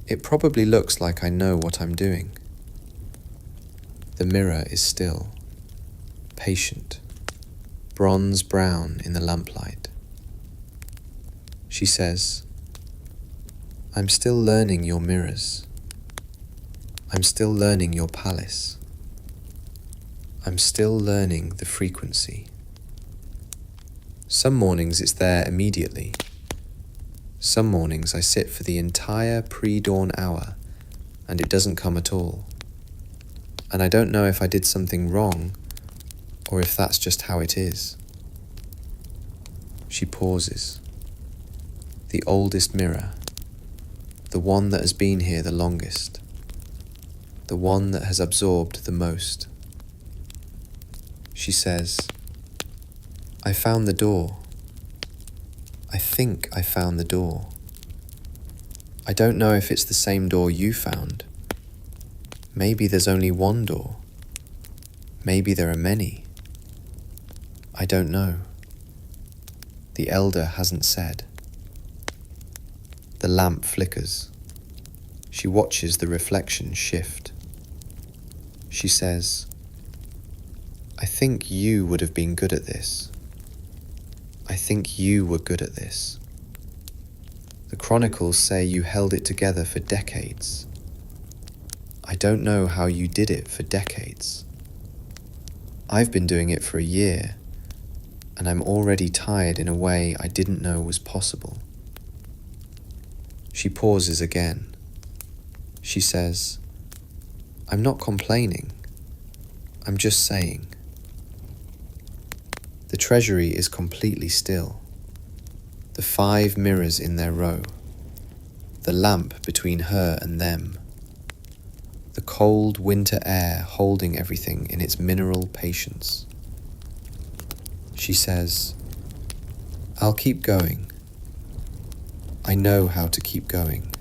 it probably looks like I know what I'm doing. The mirror is still, patient, bronze brown in the lamplight. She says, "I'm still learning your mirrors. I'm still learning your palace. I'm still learning the frequency. Some mornings it's there immediately. Some mornings I sit for the entire pre-dawn hour and it doesn't come at all. and I don't know if I did something wrong or if that's just how it is. She pauses. The oldest mirror, the one that has been here the longest, the one that has absorbed the most. She says, I found the door. I think I found the door. I don't know if it's the same door you found. Maybe there's only one door. Maybe there are many. I don't know. The elder hasn't said. The lamp flickers. She watches the reflection shift. She says, I think you would have been good at this. I think you were good at this. The chronicles say you held it together for decades. I don't know how you did it for decades. I've been doing it for a year, and I'm already tired in a way I didn't know was possible. She pauses again. She says, I'm not complaining. I'm just saying. The treasury is completely still. The 5 mirrors in their row. The lamp between her and them. The cold winter air holding everything in its mineral patience. She says, I'll keep going. I know how to keep going.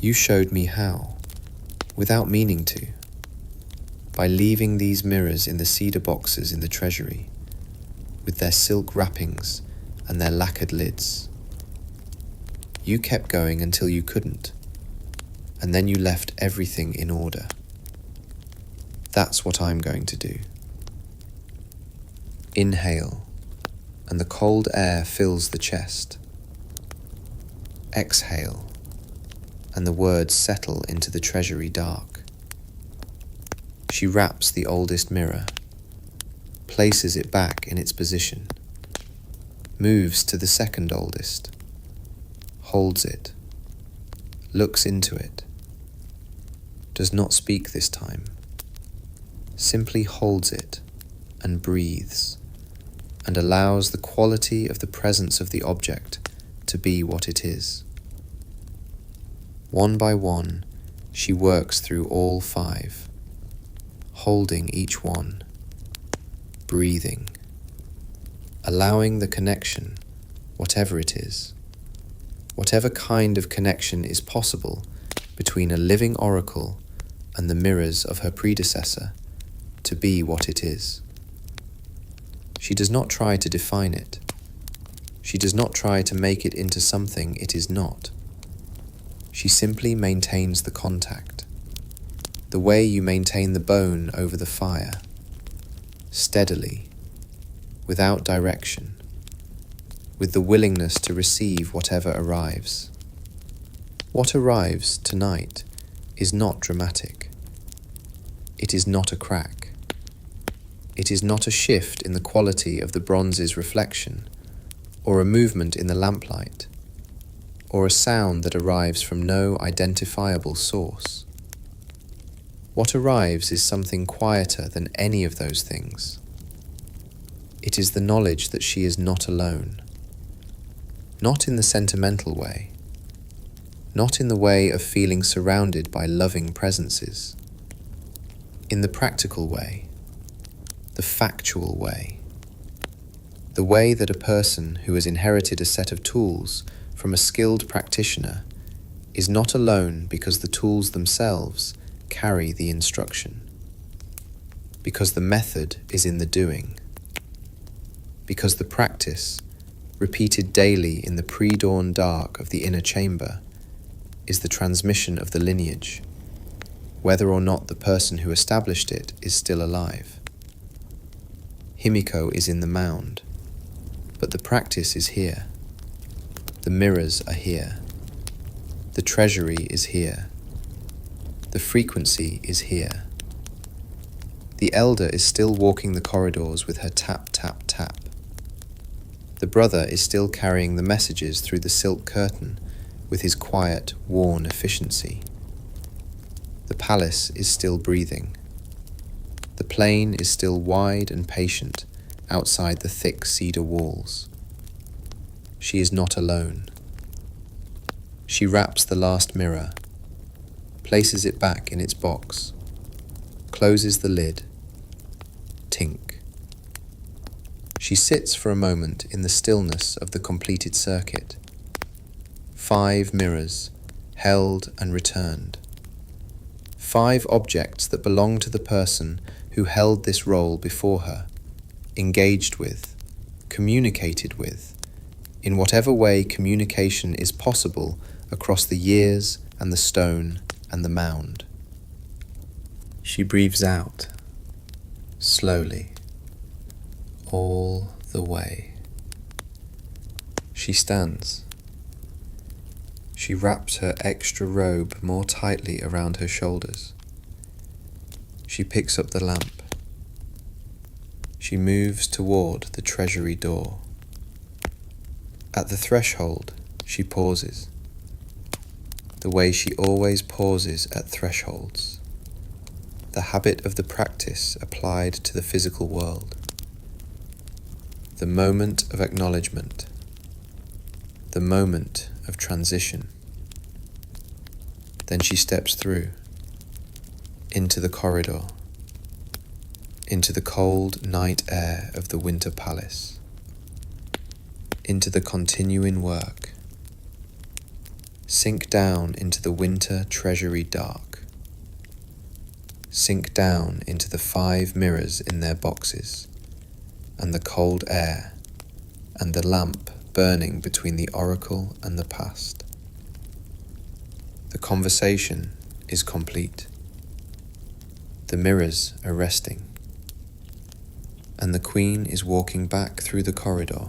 You showed me how, without meaning to, by leaving these mirrors in the cedar boxes in the treasury, with their silk wrappings and their lacquered lids. You kept going until you couldn't, and then you left everything in order. That's what I'm going to do. Inhale, and the cold air fills the chest. Exhale, and the words settle into the treasury dark. She wraps the oldest mirror, places it back in its position, moves to the second oldest, holds it, looks into it, does not speak this time, simply holds it and breathes, and allows the quality of the presence of the object to be what it is. One by one, she works through all 5, holding each one, breathing, allowing the connection, whatever it is, whatever kind of connection is possible between a living oracle and the mirrors of her predecessor, to be what it is. She does not try to define it. She does not try to make it into something it is not. She simply maintains the contact, the way you maintain the bone over the fire, steadily, without direction, with the willingness to receive whatever arrives. What arrives tonight is not dramatic. It is not a crack. It is not a shift in the quality of the bronze's reflection, or a movement in the lamplight, or a sound that arrives from no identifiable source. What arrives is something quieter than any of those things. It is the knowledge that she is not alone. Not in the sentimental way. Not in the way of feeling surrounded by loving presences. In the practical way. The factual way. The way that a person who has inherited a set of tools from a skilled practitioner is not alone because the tools themselves carry the instruction. Because the method is in the doing. Because the practice, repeated daily in the pre-dawn dark of the inner chamber, is the transmission of the lineage, whether or not the person who established it is still alive. Himiko is in the mound, but the practice is here. The mirrors are here. The treasury is here. The frequency is here. The elder is still walking the corridors with her tap, tap, tap. The brother is still carrying the messages through the silk curtain with his quiet, worn efficiency. The palace is still breathing. The plain is still wide and patient outside the thick cedar walls. She is not alone. She wraps the last mirror, places it back in its box, closes the lid. Tink. She sits for a moment in the stillness of the completed circuit. 5 mirrors, held and returned. 5 objects that belong to the person who held this role before her, engaged with, communicated with, in whatever way communication is possible across the years and the stone and the mound. She breathes out, slowly, all the way. She stands. She wraps her extra robe more tightly around her shoulders. She picks up the lamp. She moves toward the treasury door. At the threshold, she pauses, the way she always pauses at thresholds, the habit of the practice applied to the physical world. The moment of acknowledgement, the moment of transition. Then she steps through, into the corridor, into the cold night air of the winter palace, into the continuing work. Sink down into the winter treasury dark. Sink down into the 5 mirrors in their boxes, and the cold air, and the lamp burning between the oracle and the past. The conversation is complete. The mirrors are resting, and the queen is walking back through the corridor,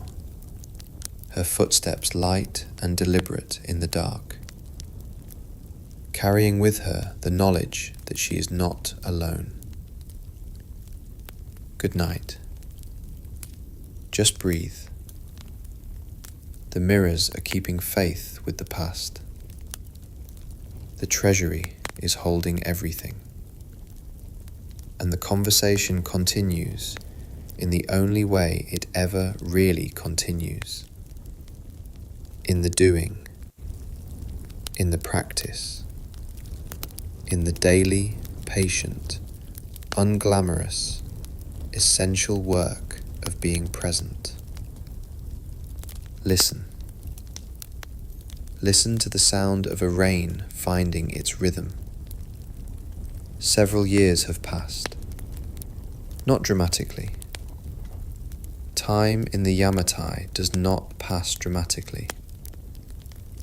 her footsteps light and deliberate in the dark, carrying with her the knowledge that she is not alone. Good night. Just breathe. The mirrors are keeping faith with the past. The treasury is holding everything. And the conversation continues in the only way it ever really continues. In the doing, in the practice, in the daily, patient, unglamorous, essential work of being present. Listen. Listen to the sound of a rain finding its rhythm. Several years have passed. Not dramatically. Time in the Yamatai does not pass dramatically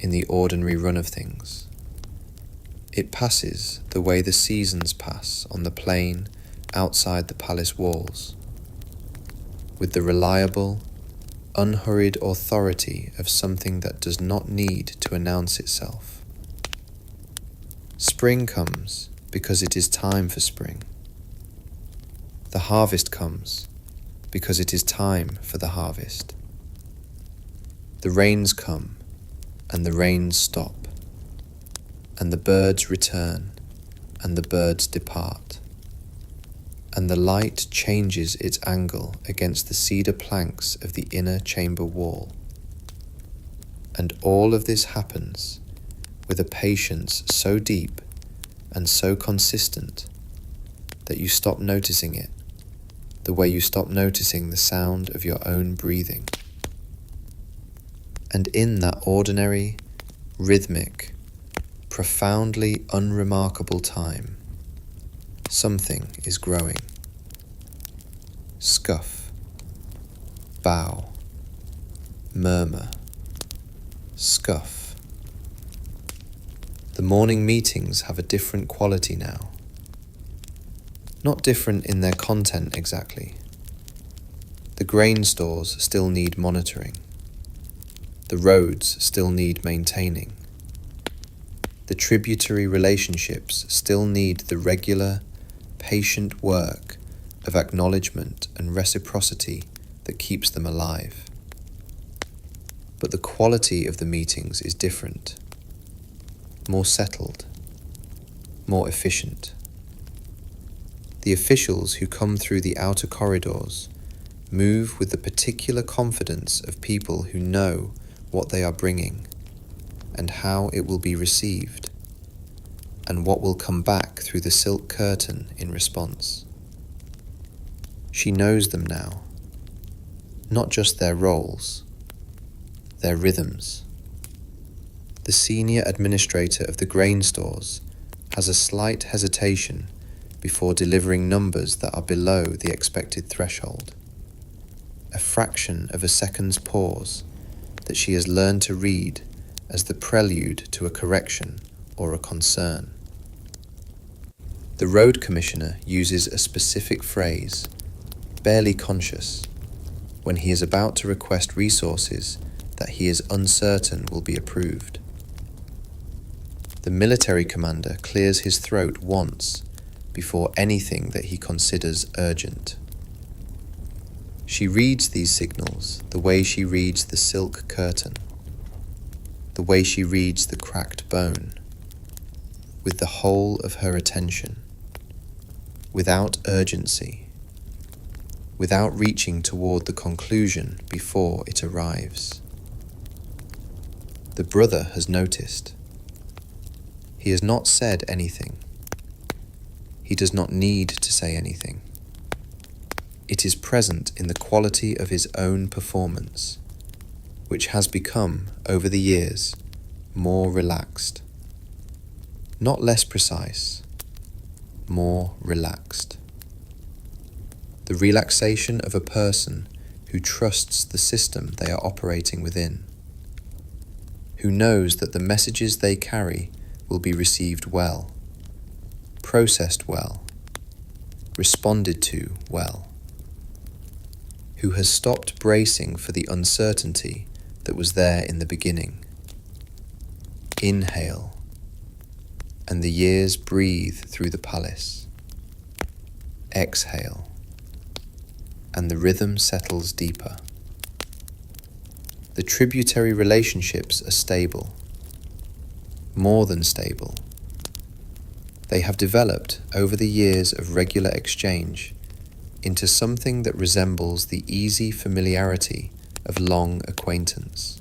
in the ordinary run of things. It passes the way the seasons pass on the plain outside the palace walls, with the reliable, unhurried authority of something that does not need to announce itself. Spring comes because it is time for spring. The harvest comes because it is time for the harvest. The rains come and the rains stop, and the birds return and the birds depart, and the light changes its angle against the cedar planks of the inner chamber wall. And all of this happens with a patience so deep and so consistent that you stop noticing it, the way you stop noticing the sound of your own breathing. And in that ordinary, rhythmic, profoundly unremarkable time, something is growing. Scuff, bow, murmur, scuff. The morning meetings have a different quality now. Not different in their content exactly. The grain stores still need monitoring. The roads still need maintaining. The tributary relationships still need the regular, patient work of acknowledgement and reciprocity that keeps them alive. But the quality of the meetings is different, more settled, more efficient. The officials who come through the outer corridors move with the particular confidence of people who know what they are bringing and how it will be received, and what will come back through the silk curtain in response. She knows them now, not just their roles, their rhythms. The senior administrator of the grain stores has a slight hesitation before delivering numbers that are below the expected threshold. A fraction of a second's pause that she has learned to read as the prelude to a correction or a concern. The road commissioner uses a specific phrase, barely conscious, when he is about to request resources that he is uncertain will be approved. The military commander clears his throat once before anything that he considers urgent. She reads these signals the way she reads the silk curtain, the way she reads the cracked bone, with the whole of her attention, without urgency, without reaching toward the conclusion before it arrives. The brother has noticed. He has not said anything. He does not need to say anything. It is present in the quality of his own performance, which has become, over the years, more relaxed. Not less precise, more relaxed. The relaxation of a person who trusts the system they are operating within, who knows that the messages they carry will be received well, processed well, responded to well, who has stopped bracing for the uncertainty that was there in the beginning. Inhale, and the years breathe through the palace. Exhale, and the rhythm settles deeper. The tributary relationships are stable, more than stable. They have developed over the years of regular exchange into something that resembles the easy familiarity of long acquaintance.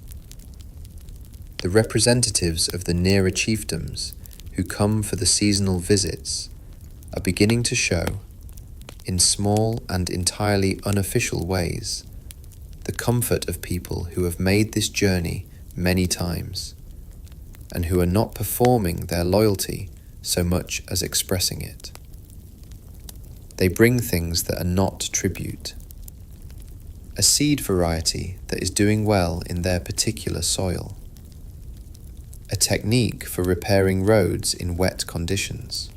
The representatives of the nearer chiefdoms who come for the seasonal visits are beginning to show, in small and entirely unofficial ways, the comfort of people who have made this journey many times and who are not performing their loyalty so much as expressing it. They bring things that are not tribute, a seed variety that is doing well in their particular soil, a technique for repairing roads in wet conditions,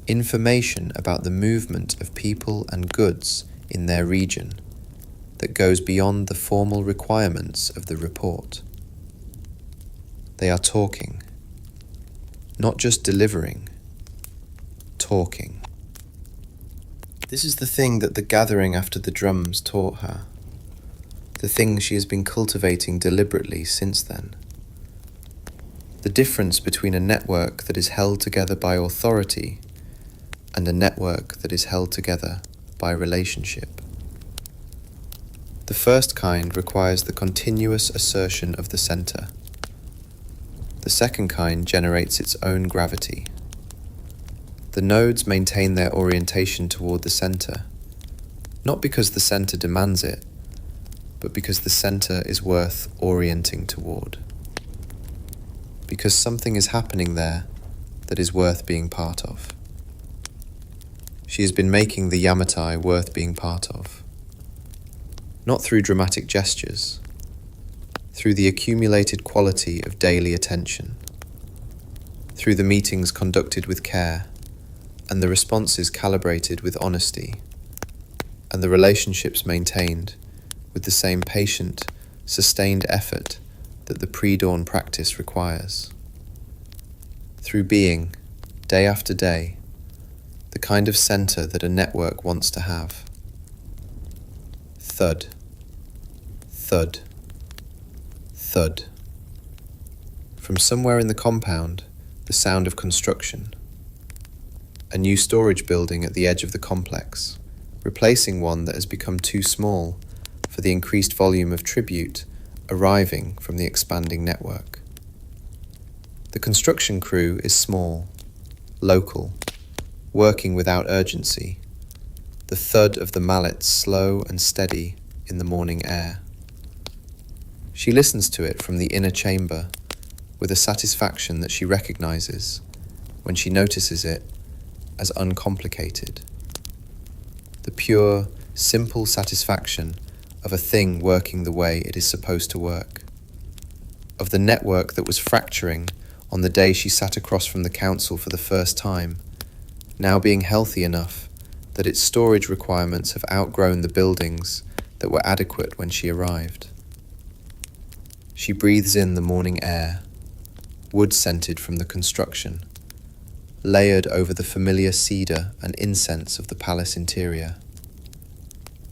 information about the movement of people and goods in their region that goes beyond the formal requirements of the report. They are talking, not just delivering, talking. This is the thing that the gathering after the drums taught her, the thing she has been cultivating deliberately since then. The difference between a network that is held together by authority and a network that is held together by relationship. The first kind requires the continuous assertion of the center. The second kind generates its own gravity. The nodes maintain their orientation toward the center, not because the center demands it, but because the center is worth orienting toward. Because something is happening there that is worth being part of. She has been making the Yamatai worth being part of. Not through dramatic gestures, through the accumulated quality of daily attention, through the meetings conducted with care, and the responses calibrated with honesty, and the relationships maintained with the same patient, sustained effort that the pre-dawn practice requires. Through being, day after day, the kind of center that a network wants to have. Thud, thud, thud. From somewhere in the compound, the sound of construction. A new storage building at the edge of the complex, replacing one that has become too small for the increased volume of tribute arriving from the expanding network. The construction crew is small, local, working without urgency, the thud of the mallets slow and steady in the morning air. She listens to it from the inner chamber with a satisfaction that she recognizes when she notices it as uncomplicated. The pure, simple satisfaction of a thing working the way it is supposed to work. Of the network that was fracturing on the day she sat across from the council for the first time, now being healthy enough that its storage requirements have outgrown the buildings that were adequate when she arrived. She breathes in the morning air, wood-scented from the construction, layered over the familiar cedar and incense of the palace interior.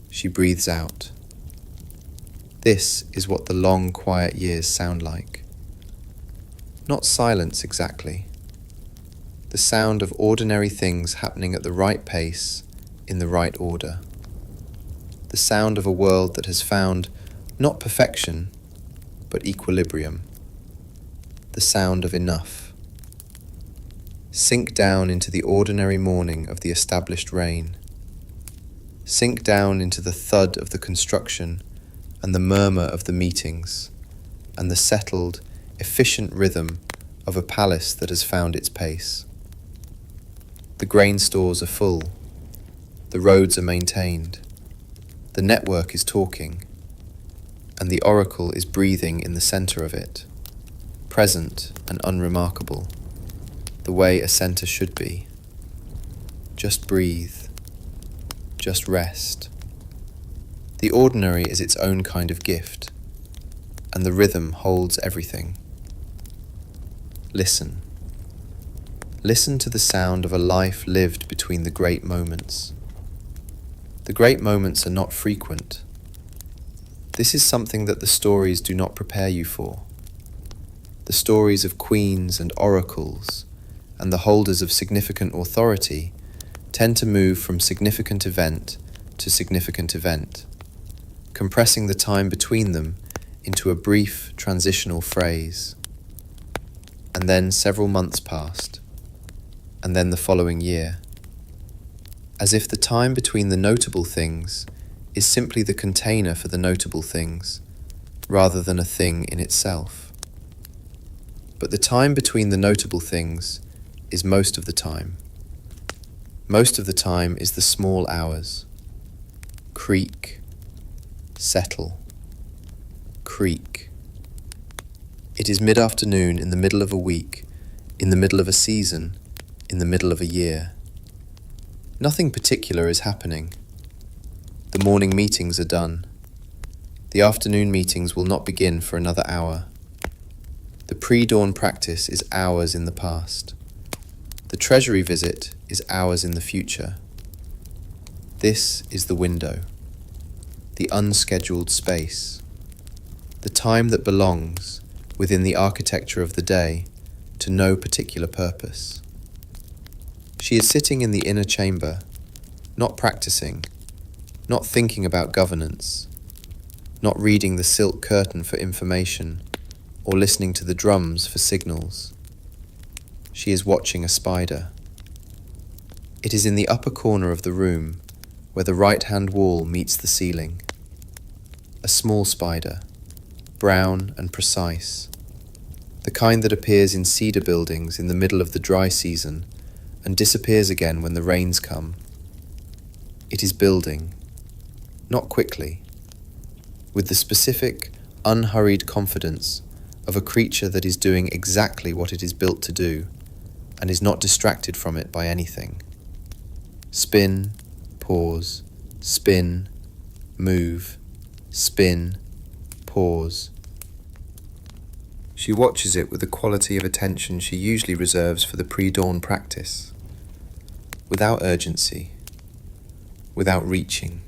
She breathes out. This is what the long, quiet years sound like. Not silence exactly. The sound of ordinary things happening at the right pace, in the right order. The sound of a world that has found not perfection, but equilibrium. The sound of enough. Sink down into the ordinary morning of the established reign. Sink down into the thud of the construction and the murmur of the meetings and the settled, efficient rhythm of a palace that has found its pace. The grain stores are full. The roads are maintained. The network is talking, and the oracle is breathing in the center of it, present and unremarkable, the way a center should be. Just breathe. Just rest. The ordinary is its own kind of gift, and the rhythm holds everything. Listen. Listen to the sound of a life lived between the great moments. The great moments are not frequent. This is something that the stories do not prepare you for. The stories of queens and oracles and the holders of significant authority tend to move from significant event to significant event, compressing the time between them into a brief transitional phrase. And then several months passed, and then the following year, as if the time between the notable things is simply the container for the notable things, rather than a thing in itself. But the time between the notable things is most of the time. Most of the time is the small hours. Creak, settle, creak. It is mid-afternoon in the middle of a week, in the middle of a season, in the middle of a year. Nothing particular is happening. The morning meetings are done. The afternoon meetings will not begin for another hour. The pre-dawn practice is hours in the past. The treasury visit is hours in the future. This is the window, the unscheduled space, the time that belongs, within the architecture of the day, to no particular purpose. She is sitting in the inner chamber, not practicing, not thinking about governance, not reading the silk curtain for information, or listening to the drums for signals. She is watching a spider. It is in the upper corner of the room, where the right-hand wall meets the ceiling. A small spider, brown and precise, the kind that appears in cedar buildings in the middle of the dry season and disappears again when the rains come. It is building, not quickly, with the specific, unhurried confidence of a creature that is doing exactly what it is built to do and is not distracted from it by anything. Spin, pause, spin, move, spin, pause. She watches it with the quality of attention she usually reserves for the pre-dawn practice, without urgency, without reaching,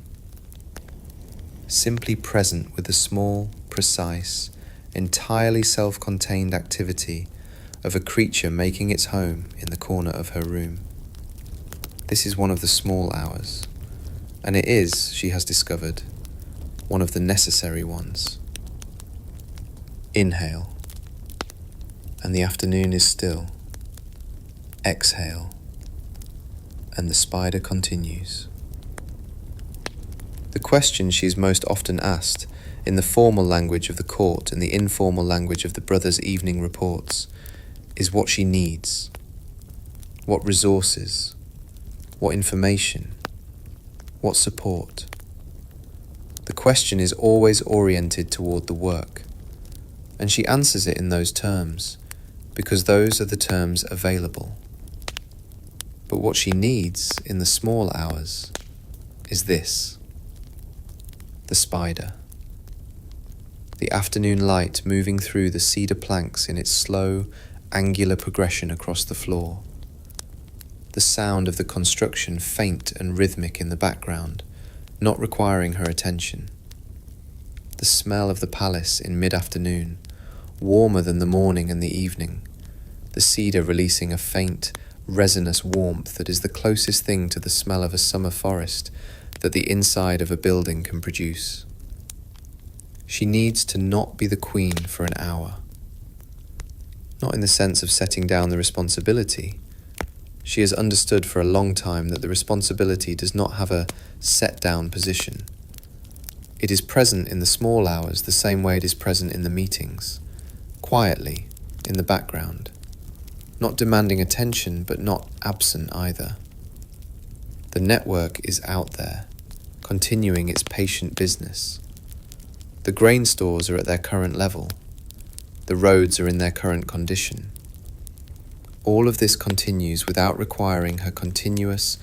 simply present with a small, precise, entirely self-contained activity of a creature making its home in the corner of her room. This is one of the small hours, and it is, she has discovered, one of the necessary ones. Inhale, and the afternoon is still. Exhale, and the spider continues. The question she is most often asked, in the formal language of the court and the informal language of the brothers' evening reports, is what she needs, what resources, what information, what support. The question is always oriented toward the work, and she answers it in those terms, because those are the terms available. But what she needs in the small hours is this: the spider. The afternoon light moving through the cedar planks in its slow, angular progression across the floor. The sound of the construction faint and rhythmic in the background, not requiring her attention. The smell of the palace in mid-afternoon, warmer than the morning and the evening, the cedar releasing a faint, resinous warmth that is the closest thing to the smell of a summer forest that the inside of a building can produce. She needs to not be the queen for an hour. Not in the sense of setting down the responsibility. She has understood for a long time that the responsibility does not have a set-down position. It is present in the small hours the same way it is present in the meetings, quietly, in the background, not demanding attention but not absent either. The network is out there, continuing its patient business. The grain stores are at their current level. The roads are in their current condition. All of this continues without requiring her continuous,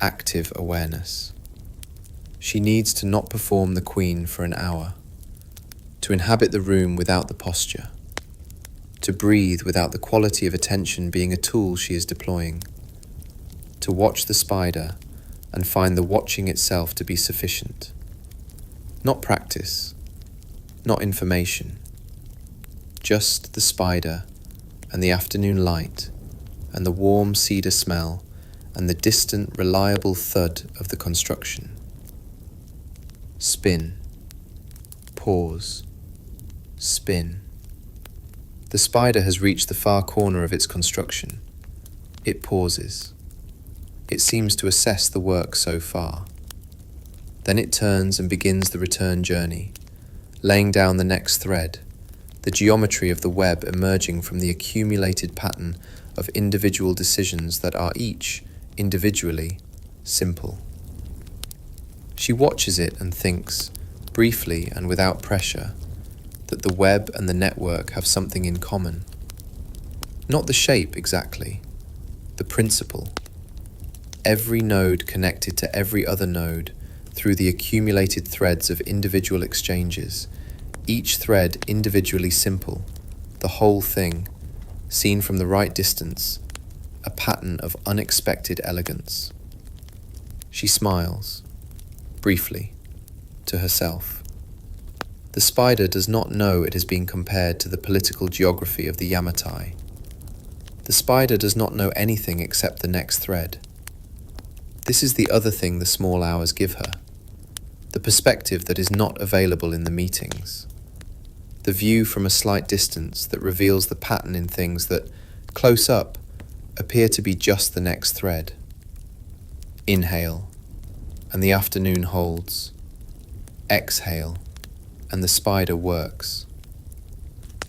active awareness. She needs to not perform the queen for an hour, to inhabit the room without the posture, to breathe without the quality of attention being a tool she is deploying, to watch the spider and find the watching itself to be sufficient. Not practice, not information, just the spider and the afternoon light and the warm cedar smell and the distant, reliable thud of the construction. Spin, pause, spin. The spider has reached the far corner of its construction. It pauses. It seems to assess the work so far. Then it turns and begins the return journey, laying down the next thread, the geometry of the web emerging from the accumulated pattern of individual decisions that are each, individually, simple. She watches it and thinks, briefly and without pressure, that the web and the network have something in common. Not the shape exactly, the principle. Every node connected to every other node through the accumulated threads of individual exchanges, each thread individually simple, the whole thing, seen from the right distance, a pattern of unexpected elegance. She smiles, briefly, to herself. The spider does not know it has been compared to the political geography of the Yamatai. The spider does not know anything except the next thread. This is the other thing the small hours give her, the perspective that is not available in the meetings, the view from a slight distance that reveals the pattern in things that, close up, appear to be just the next thread. Inhale, and the afternoon holds. Exhale, and the spider works.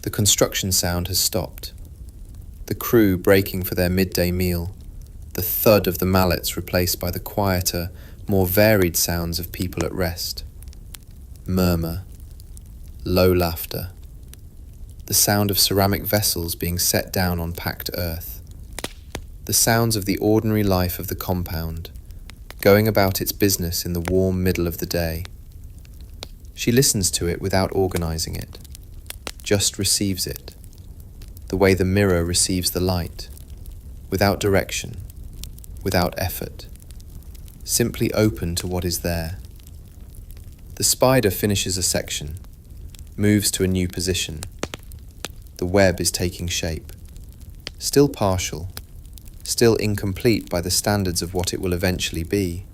The construction sound has stopped. The crew breaking for their midday meal, the thud of the mallets replaced by the quieter, more varied sounds of people at rest. Murmur, low laughter, the sound of ceramic vessels being set down on packed earth, the sounds of the ordinary life of the compound, going about its business in the warm middle of the day. She listens to it without organizing it, just receives it, the way the mirror receives the light, without direction, without effort, simply open to what is there. The spider finishes a section, moves to a new position. The web is taking shape. still partial, still incomplete by the standards of what it will eventually be,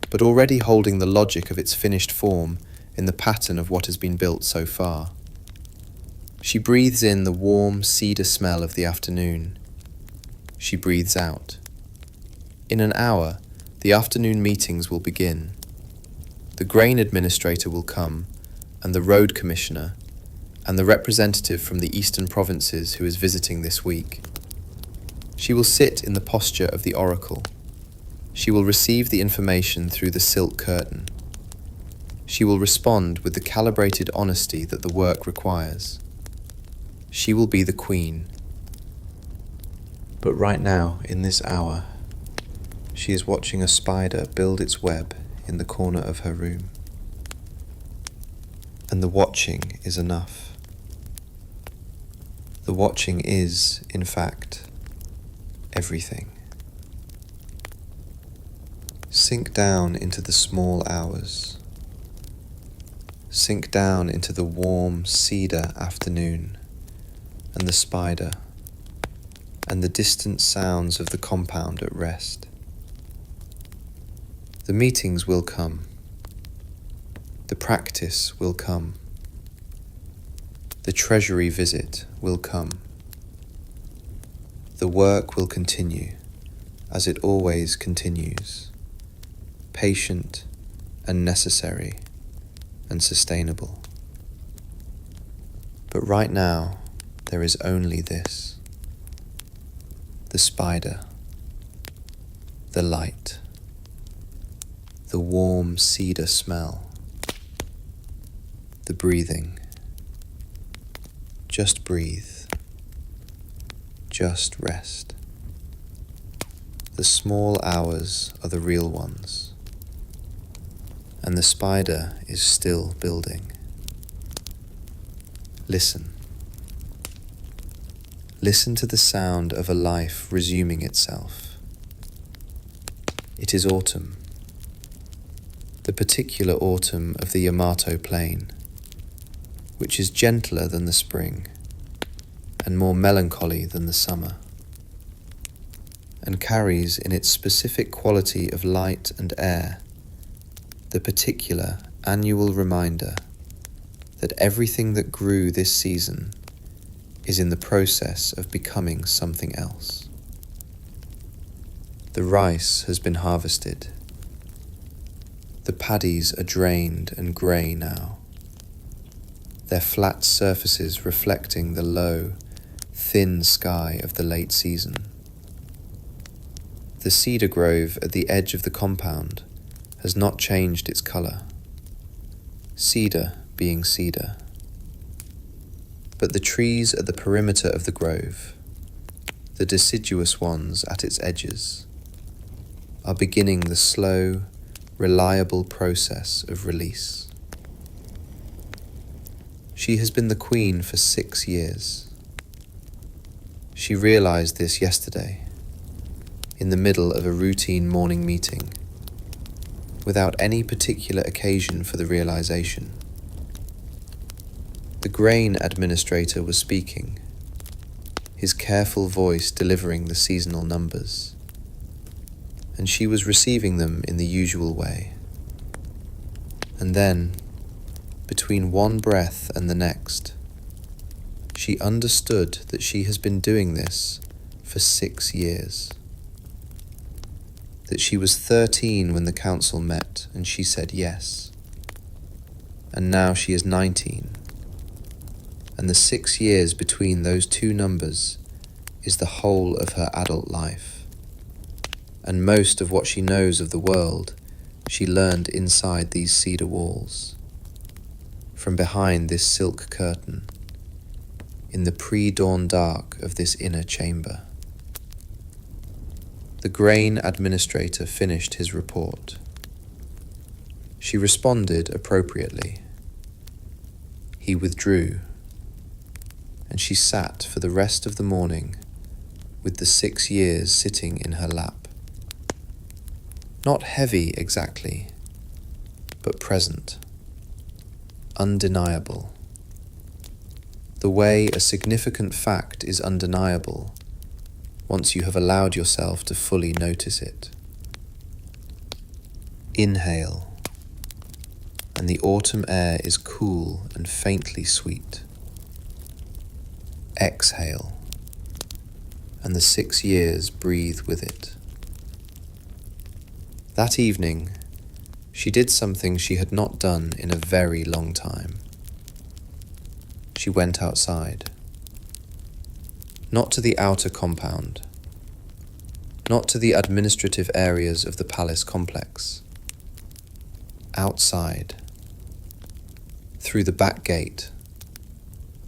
but already holding the logic of its finished form in the pattern of what has been built so far. She breathes in the warm cedar smell of the afternoon. She breathes out. In an hour, the afternoon meetings will begin. The grain administrator will come, and the road commissioner, and the representative from the eastern provinces who is visiting this week. She will sit in the posture of the oracle. She will receive the information through the silk curtain. She will respond with the calibrated honesty that the work requires. She will be the queen. But right now, in this hour, she is watching a spider build its web in the corner of her room. And the watching is enough. The watching is, in fact, everything. Sink down into the small hours. Sink down into the warm cedar afternoon and the spider and the distant sounds of the compound at rest. The meetings will come. The practice will come. The treasury visit will come. The work will continue, as it always continues, patient and necessary and sustainable. But right now, there is only this: the spider, the light, the warm cedar smell, the breathing. Just breathe. Just rest. The small hours are the real ones, and the spider is still building. Listen. Listen to the sound of a life resuming itself. It is autumn, the particular autumn of the Yamato plain, which is gentler than the spring and more melancholy than the summer, and carries in its specific quality of light and air the particular annual reminder that everything that grew this season is in the process of becoming something else. The rice has been harvested. The paddies are drained and grey now, their flat surfaces reflecting the low, thin sky of the late season. The cedar grove at the edge of the compound has not changed its colour, cedar being cedar. But the trees at the perimeter of the grove, the deciduous ones at its edges, are beginning the slow, reliable process of release. She has been the queen for 6 years. She realized this yesterday, in the middle of a routine morning meeting, without any particular occasion for the realization. The grain administrator was speaking, his careful voice delivering the seasonal numbers, and she was receiving them in the usual way. And then, between one breath and the next, she understood that she has been doing this for 6 years. That she was 13 when the council met and she said yes. And now she is 19. And the 6 years between those two numbers is the whole of her adult life. And most of what she knows of the world she learned inside these cedar walls, from behind this silk curtain, in the pre-dawn dark of this inner chamber. The grain administrator finished his report. She responded appropriately. He withdrew, and she sat for the rest of the morning with the 6 years sitting in her lap. Not heavy exactly, but present, undeniable. The way a significant fact is undeniable once you have allowed yourself to fully notice it. Inhale, and the autumn air is cool and faintly sweet. Exhale, and the 6 years breathe with it. That evening, she did something she had not done in a very long time. She went outside. Not to the outer compound, not to the administrative areas of the palace complex. Outside, through the back gate,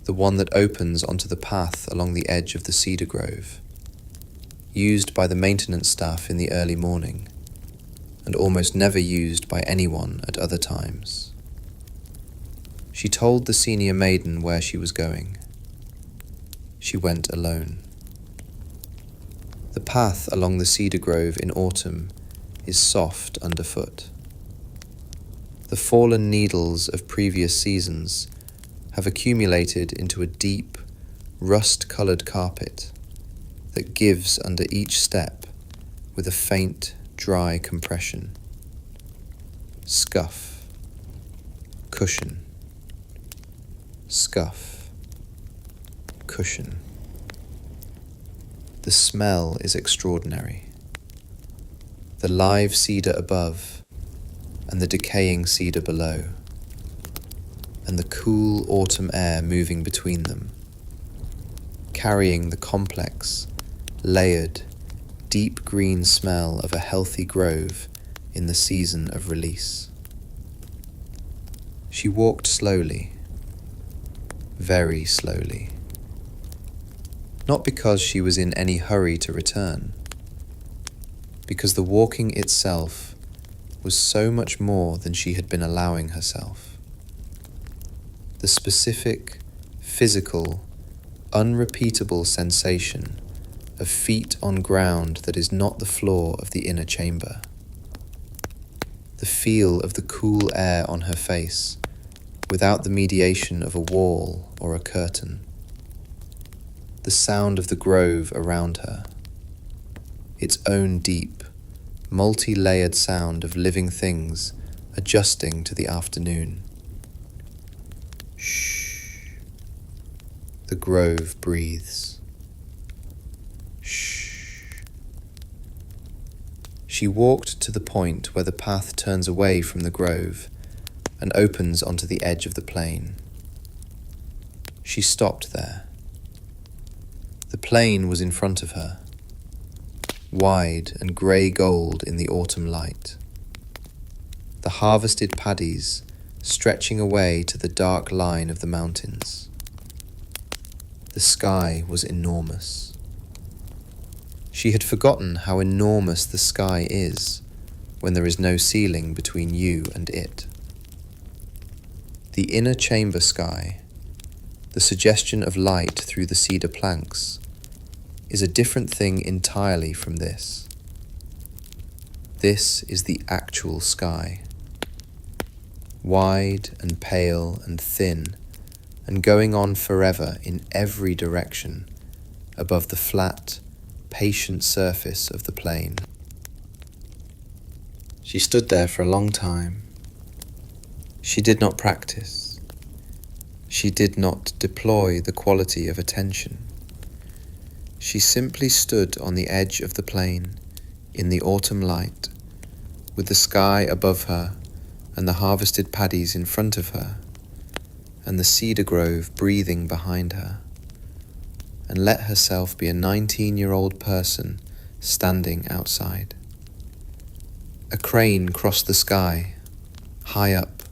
the one that opens onto the path along the edge of the cedar grove, used by the maintenance staff in the early morning, and almost never used by anyone at other times. She told the senior maiden where she was going. She went alone. The path along the cedar grove in autumn is soft underfoot. The fallen needles of previous seasons have accumulated into a deep, rust-colored carpet that gives under each step with a faint, dry compression. Scuff, cushion, scuff, cushion. The smell is extraordinary. The live cedar above and the decaying cedar below, and the cool autumn air moving between them, carrying the complex, layered, deep green smell of a healthy grove in the season of release. She walked slowly, very slowly. Not because she was in any hurry to return, because the walking itself was so much more than she had been allowing herself. The specific, physical, unrepeatable sensation of feet on ground that is not the floor of the inner chamber. The feel of the cool air on her face without the mediation of a wall or a curtain. The sound of the grove around her, its own deep, multi-layered sound of living things adjusting to the afternoon. Shh. The grove breathes. Shh. She walked to the point where the path turns away from the grove and opens onto the edge of the plain. She stopped there. The plain was in front of her, wide and grey gold in the autumn light. The harvested paddies stretching away to the dark line of the mountains. The sky was enormous. She had forgotten how enormous the sky is when there is no ceiling between you and it. The inner chamber sky, the suggestion of light through the cedar planks, is a different thing entirely from this. This is the actual sky. Wide and pale and thin, and going on forever in every direction above the flat, patient surface of the plain. She stood there for a long time. She did not practice. She did not deploy the quality of attention. She simply stood on the edge of the plain in the autumn light, with the sky above her and the harvested paddies in front of her, and the cedar grove breathing behind her, and let herself be a 19-year-old person standing outside. A crane crossed the sky, high up,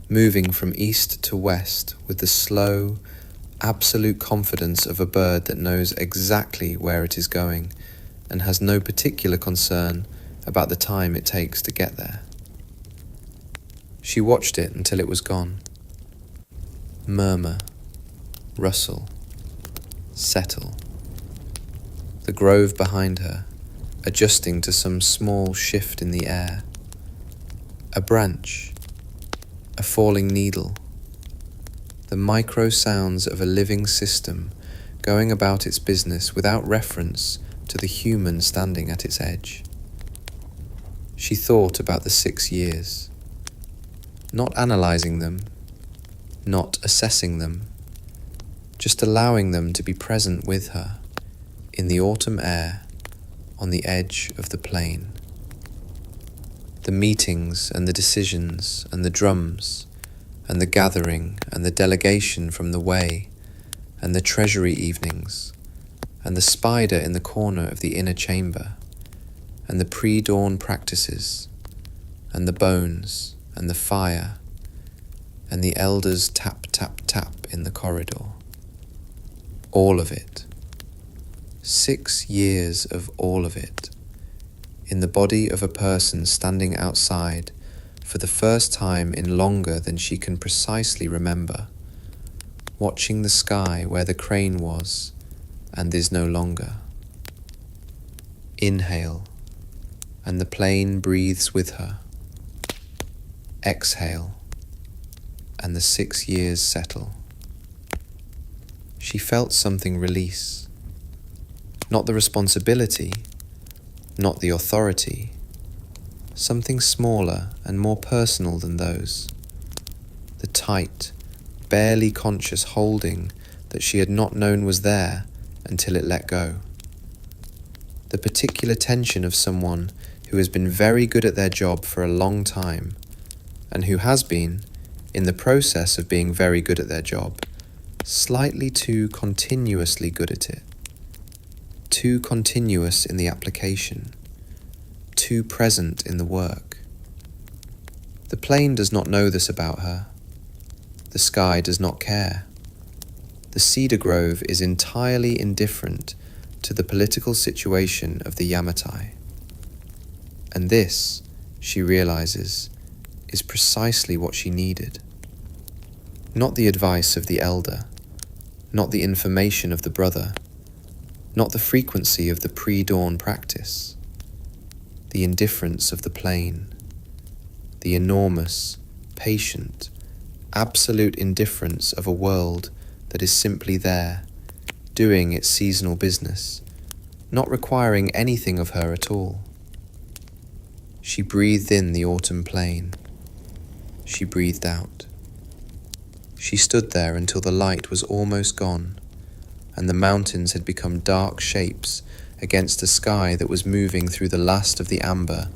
moving from east to west with the slow, absolute confidence of a bird that knows exactly where it is going and has no particular concern about the time it takes to get there. She watched it until it was gone. Murmur, rustle, settle. The grove behind her, adjusting to some small shift in the air. A branch, a falling needle. The micro sounds of a living system going about its business without reference to the human standing at its edge. She thought about the 6 years, not analyzing them, not assessing them, just allowing them to be present with her in the autumn air on the edge of the plain. The meetings and the decisions and the drums and the gathering and the delegation from the Wei and the treasury evenings and the spider in the corner of the inner chamber and the pre-dawn practices and the bones and the fire and the elders tap, tap, tap in the corridor. All of it. 6 years of all of it, in the body of a person standing outside for the first time in longer than she can precisely remember, watching the sky where the crane was and is no longer. Inhale, and the plane breathes with her. Exhale, and the 6 years settle. She felt something release. Not the responsibility, not the authority, something smaller and more personal than those. The tight, barely conscious holding that she had not known was there until it let go. The particular tension of someone who has been very good at their job for a long time, and who has been, in the process of being very good at their job, slightly too continuously good at it. Too continuous in the application, too present in the work. The plane does not know this about her. The sky does not care. The cedar grove is entirely indifferent to the political situation of the Yamatai. And this, she realizes, is precisely what she needed. Not the advice of the elder, not the information of the brother, not the frequency of the pre-dawn practice, the indifference of the plain, the enormous, patient, absolute indifference of a world that is simply there, doing its seasonal business, not requiring anything of her at all. She breathed in the autumn plain. She breathed out. She stood there until the light was almost gone, and the mountains had become dark shapes against a sky that was moving through the last of the amber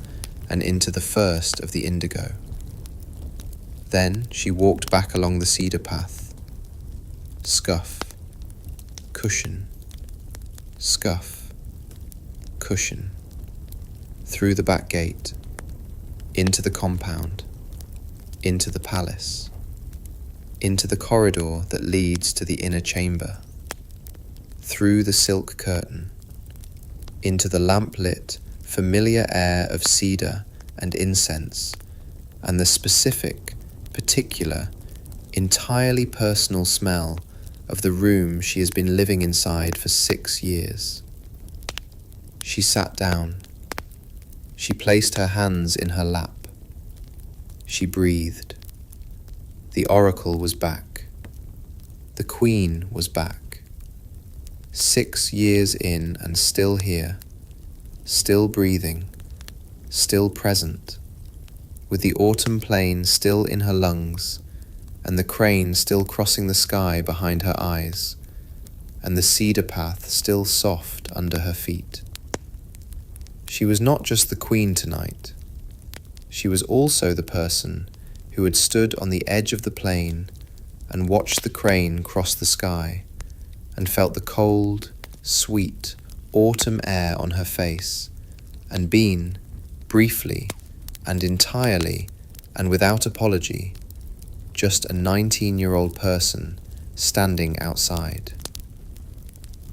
and into the first of the indigo. Then she walked back along the cedar path. Scuff, cushion, scuff, cushion, through the back gate, into the compound, into the palace, into the corridor that leads to the inner chamber, through the silk curtain, into the lamp-lit, familiar air of cedar and incense, and the specific, particular, entirely personal smell of the room she has been living inside for 6 years. She sat down. She placed her hands in her lap. She breathed. The oracle was back. The queen was back. 6 years in and still here, still breathing, still present, with the autumn plain still in her lungs, and the crane still crossing the sky behind her eyes, and the cedar path still soft under her feet. She was not just the queen tonight. She was also the person who had stood on the edge of the plain and watched the crane cross the sky, and felt the cold, sweet, autumn air on her face, and been, briefly and entirely and without apology, just a 19-year-old person standing outside.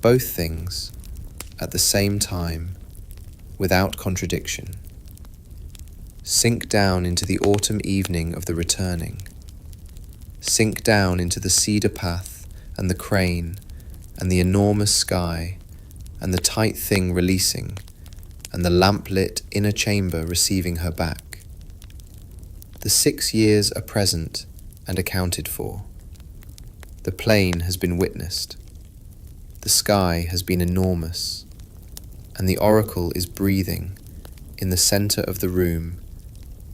Both things, at the same time, without contradiction. Sink down into the autumn evening of the returning. Sink down into the cedar path and the crane and the enormous sky and the tight thing releasing and the lamp-lit inner chamber receiving her back. The 6 years are present and accounted for. The plain has been witnessed. The sky has been enormous. and the oracle is breathing in the center of the room,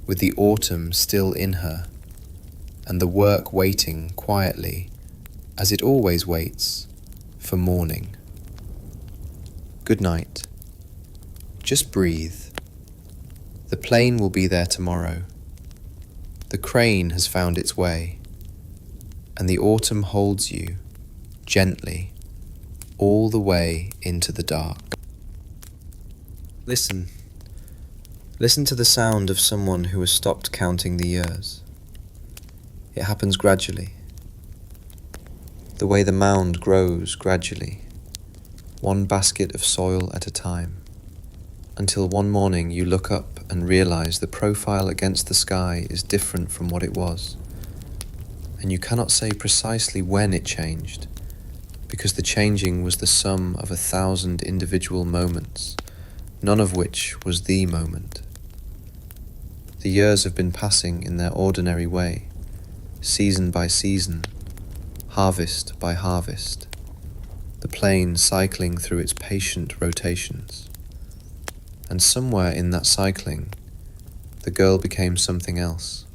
with the autumn still in her, and the work waiting quietly, as it always waits, for morning. Good night. Just breathe. The plane will be there tomorrow. The crane has found its way, and the autumn holds you, gently, all the way into the dark. Listen. Listen to the sound of someone who has stopped counting the years. It happens gradually. The way the mound grows gradually, one basket of soil at a time, until one morning you look up and realize the profile against the sky is different from what it was, and you cannot say precisely when it changed, because the changing was the sum of 1,000 individual moments, none of which was the moment. The years have been passing in their ordinary way, season by season, harvest by harvest, the plane cycling through its patient rotations. And somewhere in that cycling, the girl became something else.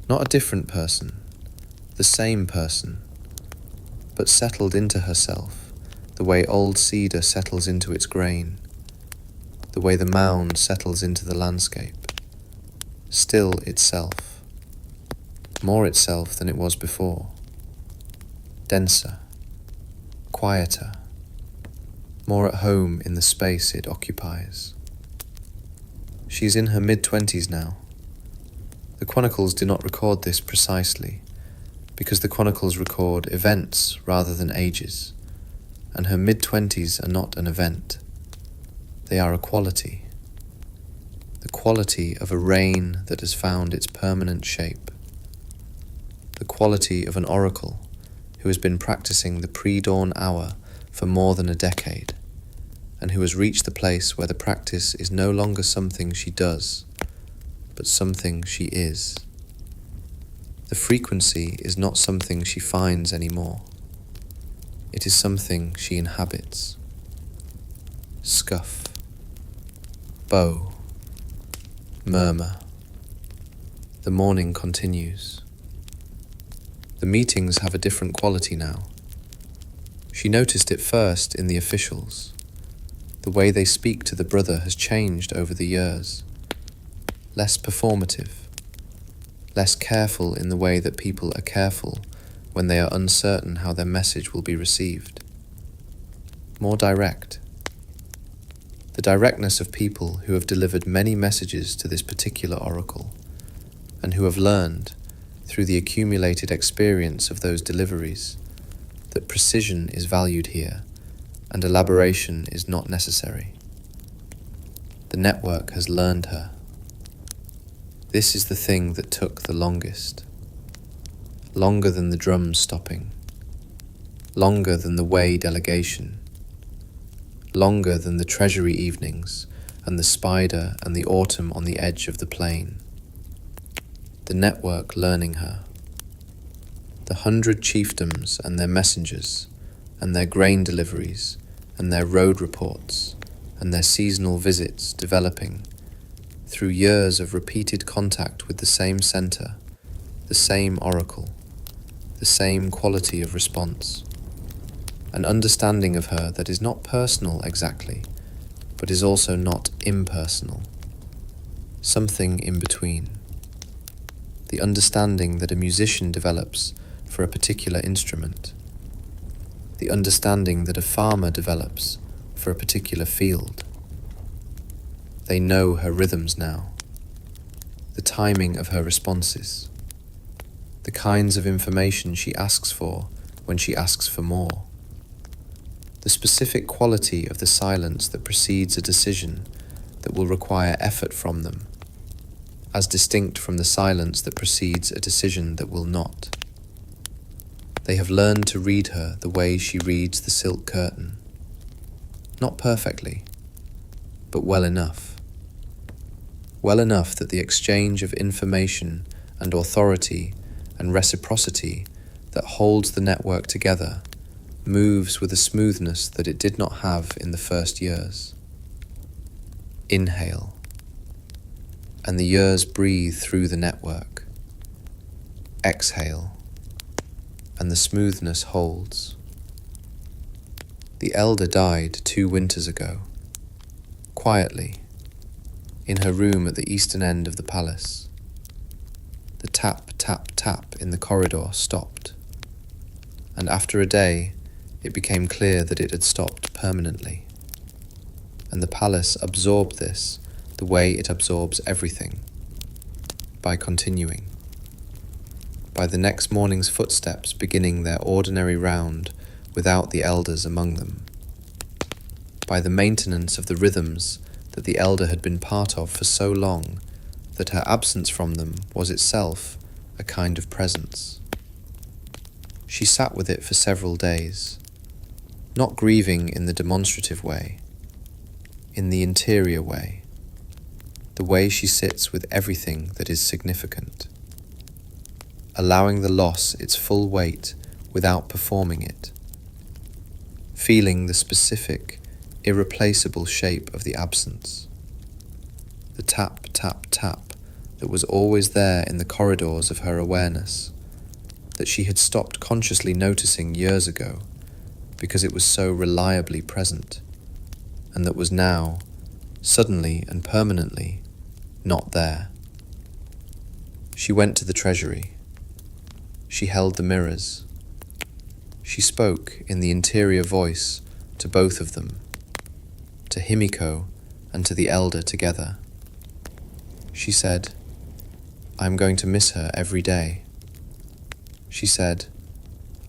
Not a different person, the same person, but settled into herself the way old cedar settles into its grain, the way the mound settles into the landscape. Still itself, more itself than it was before, denser, quieter, more at home in the space it occupies. She's in her mid-20s now. The chronicles do not record this precisely, because the chronicles record events rather than ages, and her mid-20s are not an event. They are a quality. The quality of a rain that has found its permanent shape. The quality of an oracle who has been practicing the pre-dawn hour for more than a decade, and who has reached the place where the practice is no longer something she does, but something she is. The frequency is not something she finds anymore. It is something she inhabits. Scuff, bow, murmur. The morning continues. The meetings have a different quality now. She noticed it first in the officials. The way they speak to the brother has changed over the years. Less performative, less careful in the way that people are careful when they are uncertain how their message will be received. More direct. The directness of people who have delivered many messages to this particular oracle, and who have learned, through the accumulated experience of those deliveries, that precision is valued here, and elaboration is not necessary. The network has learned her. This is the thing that took the longest. Longer than the drums stopping. Longer than the Wei delegation. Longer than the treasury evenings and the spider and the autumn on the edge of the plain. The network learning her. The 100 chiefdoms and their messengers, and their grain deliveries, and their road reports, and their seasonal visits developing, through years of repeated contact with the same center, the same oracle, the same quality of response. An understanding of her that is not personal exactly, but is also not impersonal. Something in between. The understanding that a musician develops for a particular instrument. The understanding that a farmer develops for a particular field. They know her rhythms now. The timing of her responses. The kinds of information she asks for when she asks for more. The specific quality of the silence that precedes a decision that will require effort from them, as distinct from the silence that precedes a decision that will not. They have learned to read her the way she reads the silk curtain. Not perfectly, but well enough. Well enough that the exchange of information and authority and reciprocity that holds the network together moves with a smoothness that it did not have in the first years. Inhale, and the years breathe through the network. Exhale, and the smoothness holds. The elder died 2 winters ago, quietly, in her room at the eastern end of the palace. The tap, tap, tap in the corridor stopped, and after a day, it became clear that it had stopped permanently. And the palace absorbed this the way it absorbs everything, by continuing. By the next morning's footsteps beginning their ordinary round without the elders among them. By the maintenance of the rhythms that the elder had been part of for so long that her absence from them was itself a kind of presence. She sat with it for several days, not grieving in the demonstrative way, in the interior way, the way she sits with everything that is significant, allowing the loss its full weight without performing it, feeling the specific, irreplaceable shape of the absence, the tap, tap, tap that was always there in the corridors of her awareness, that she had stopped consciously noticing years ago because it was so reliably present, and that was now, suddenly and permanently, not there. She went to the treasury. She held the mirrors. She spoke in the interior voice to both of them, to Himiko and to the elder together. She said, "I'm going to miss her every day." She said,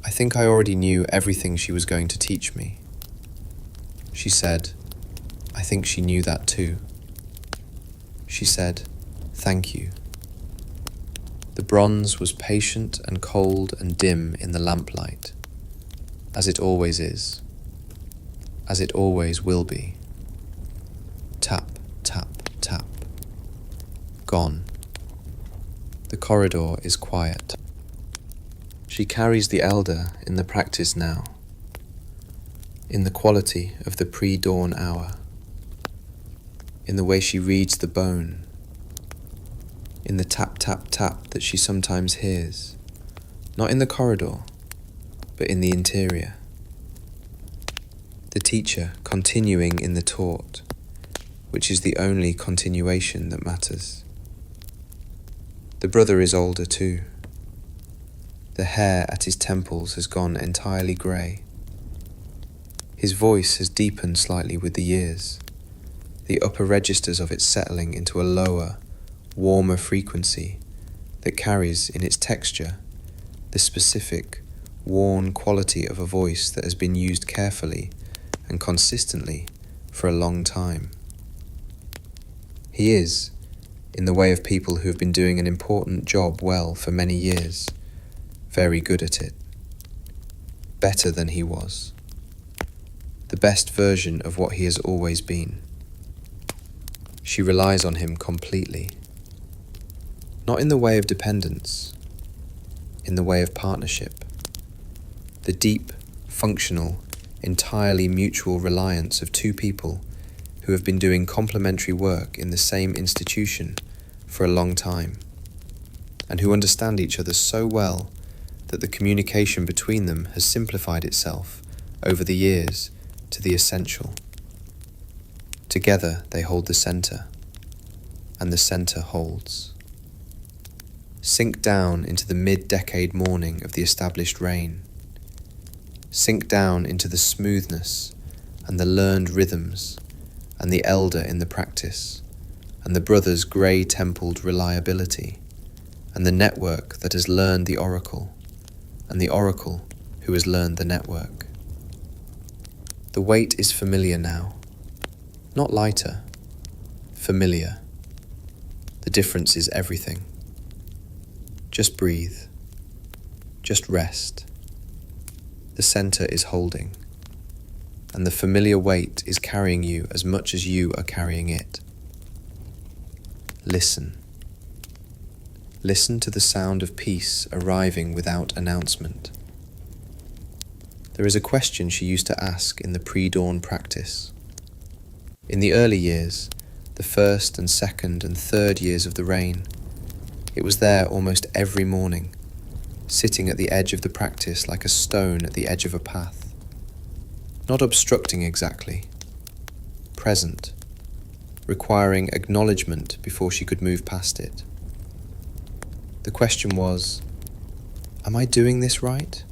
"I think I already knew everything she was going to teach me." She said, "I think she knew that too." She said, "Thank you." The bronze was patient and cold and dim in the lamplight, as it always is, as it always will be. Tap, tap, tap. Gone. The corridor is quiet. She carries the elder in the practice now, in the quality of the pre-dawn hour, in the way she reads the bone, in the tap, tap, tap that she sometimes hears, not in the corridor, but in the interior. The teacher continuing in the taught, which is the only continuation that matters. The brother is older too. The hair at his temples has gone entirely grey. His voice has deepened slightly with the years, the upper registers of it settling into a lower, warmer frequency that carries in its texture the specific, worn quality of a voice that has been used carefully and consistently for a long time. He is, in the way of people who have been doing an important job well for many years, very good at it. Better than he was. The best version of what he has always been. She relies on him completely. Not in the way of dependence, in the way of partnership. The deep, functional, entirely mutual reliance of two people who have been doing complementary work in the same institution for a long time, and who understand each other so well that the communication between them has simplified itself over the years to the essential. Together they hold the center, and the center holds. Sink down into the mid-decade morning of the established reign. Sink down into the smoothness and the learned rhythms and the elder in the practice and the brother's grey-templed reliability and the network that has learned the oracle and the oracle who has learned the network. The weight is familiar now, not lighter, familiar. The difference is everything. Just breathe. Just rest. The center is holding, and the familiar weight is carrying you as much as you are carrying it. Listen. Listen to the sound of peace arriving without announcement. there is a question she used to ask in the pre-dawn practice. In the early years, the first and second and third years of the reign, it was there almost every morning, sitting at the edge of the practice like a stone at the edge of a path. Not obstructing exactly, present, requiring acknowledgement before she could move past it. The question was, am I doing this right?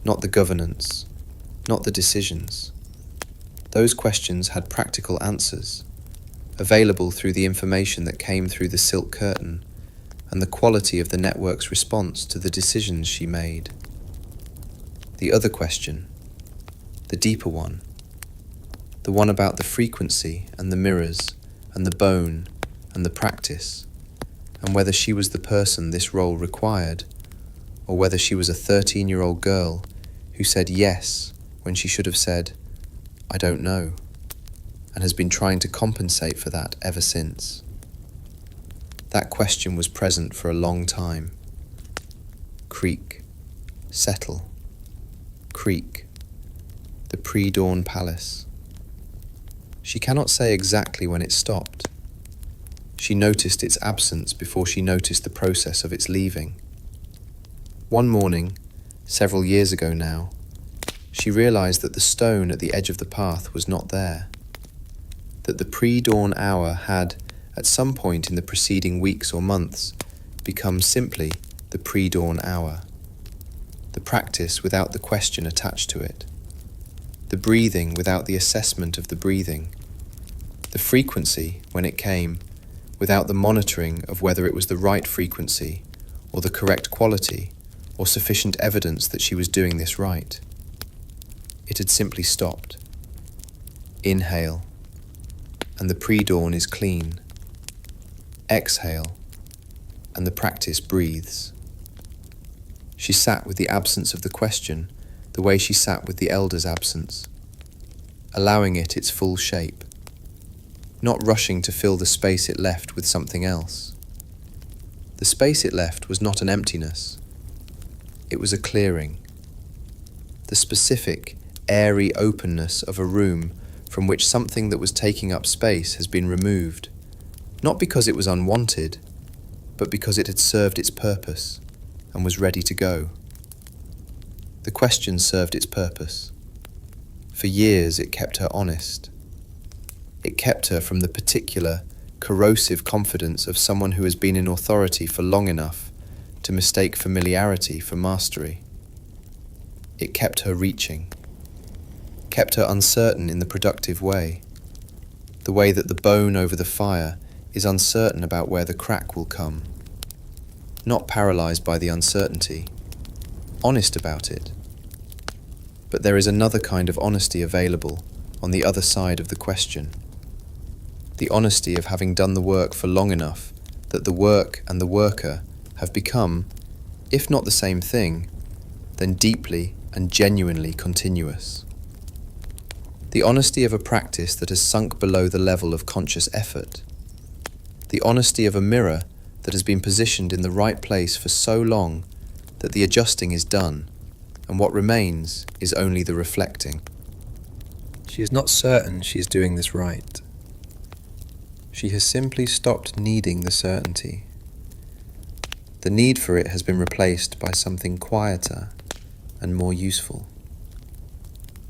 Not the governance, not the decisions. Those questions had practical answers, available through the information that came through the silk curtain and the quality of the network's response to the decisions she made. The other question, the deeper one, the one about the frequency and the mirrors and the bone and the practice, and whether she was the person this role required, or whether she was a 13-year-old girl who said yes when she should have said, I don't know, and has been trying to compensate for that ever since. That question was present for a long time. Creak, settle, creak, the pre-dawn palace. She cannot say exactly when it stopped. She noticed its absence before she noticed the process of its leaving. One morning, several years ago now, she realized that the stone at the edge of the path was not there, that the pre-dawn hour had, at some point in the preceding weeks or months, become simply the pre-dawn hour, the practice without the question attached to it, the breathing without the assessment of the breathing, the frequency, when it came, without the monitoring of whether it was the right frequency or the correct quality or sufficient evidence that she was doing this right. It had simply stopped. Inhale, and the pre-dawn is clean. Exhale, and the practice breathes. She sat with the absence of the question the way she sat with the elder's absence, allowing it its full shape, not rushing to fill the space it left with something else. The space it left was not an emptiness. It was a clearing. The specific, airy openness of a room from which something that was taking up space has been removed, not because it was unwanted, but because it had served its purpose and was ready to go. The question served its purpose. For years it kept her honest. It kept her from the particular, corrosive confidence of someone who has been in authority for long enough to mistake familiarity for mastery. It kept her reaching, kept her uncertain in the productive way, the way that the bone over the fire is uncertain about where the crack will come, not paralyzed by the uncertainty, honest about it. But there is another kind of honesty available on the other side of the question. The honesty of having done the work for long enough that the work and the worker have become, if not the same thing, then deeply and genuinely continuous. The honesty of a practice that has sunk below the level of conscious effort. The honesty of a mirror that has been positioned in the right place for so long that the adjusting is done, and what remains is only the reflecting. She is not certain she is doing this right. She has simply stopped needing the certainty. The need for it has been replaced by something quieter and more useful.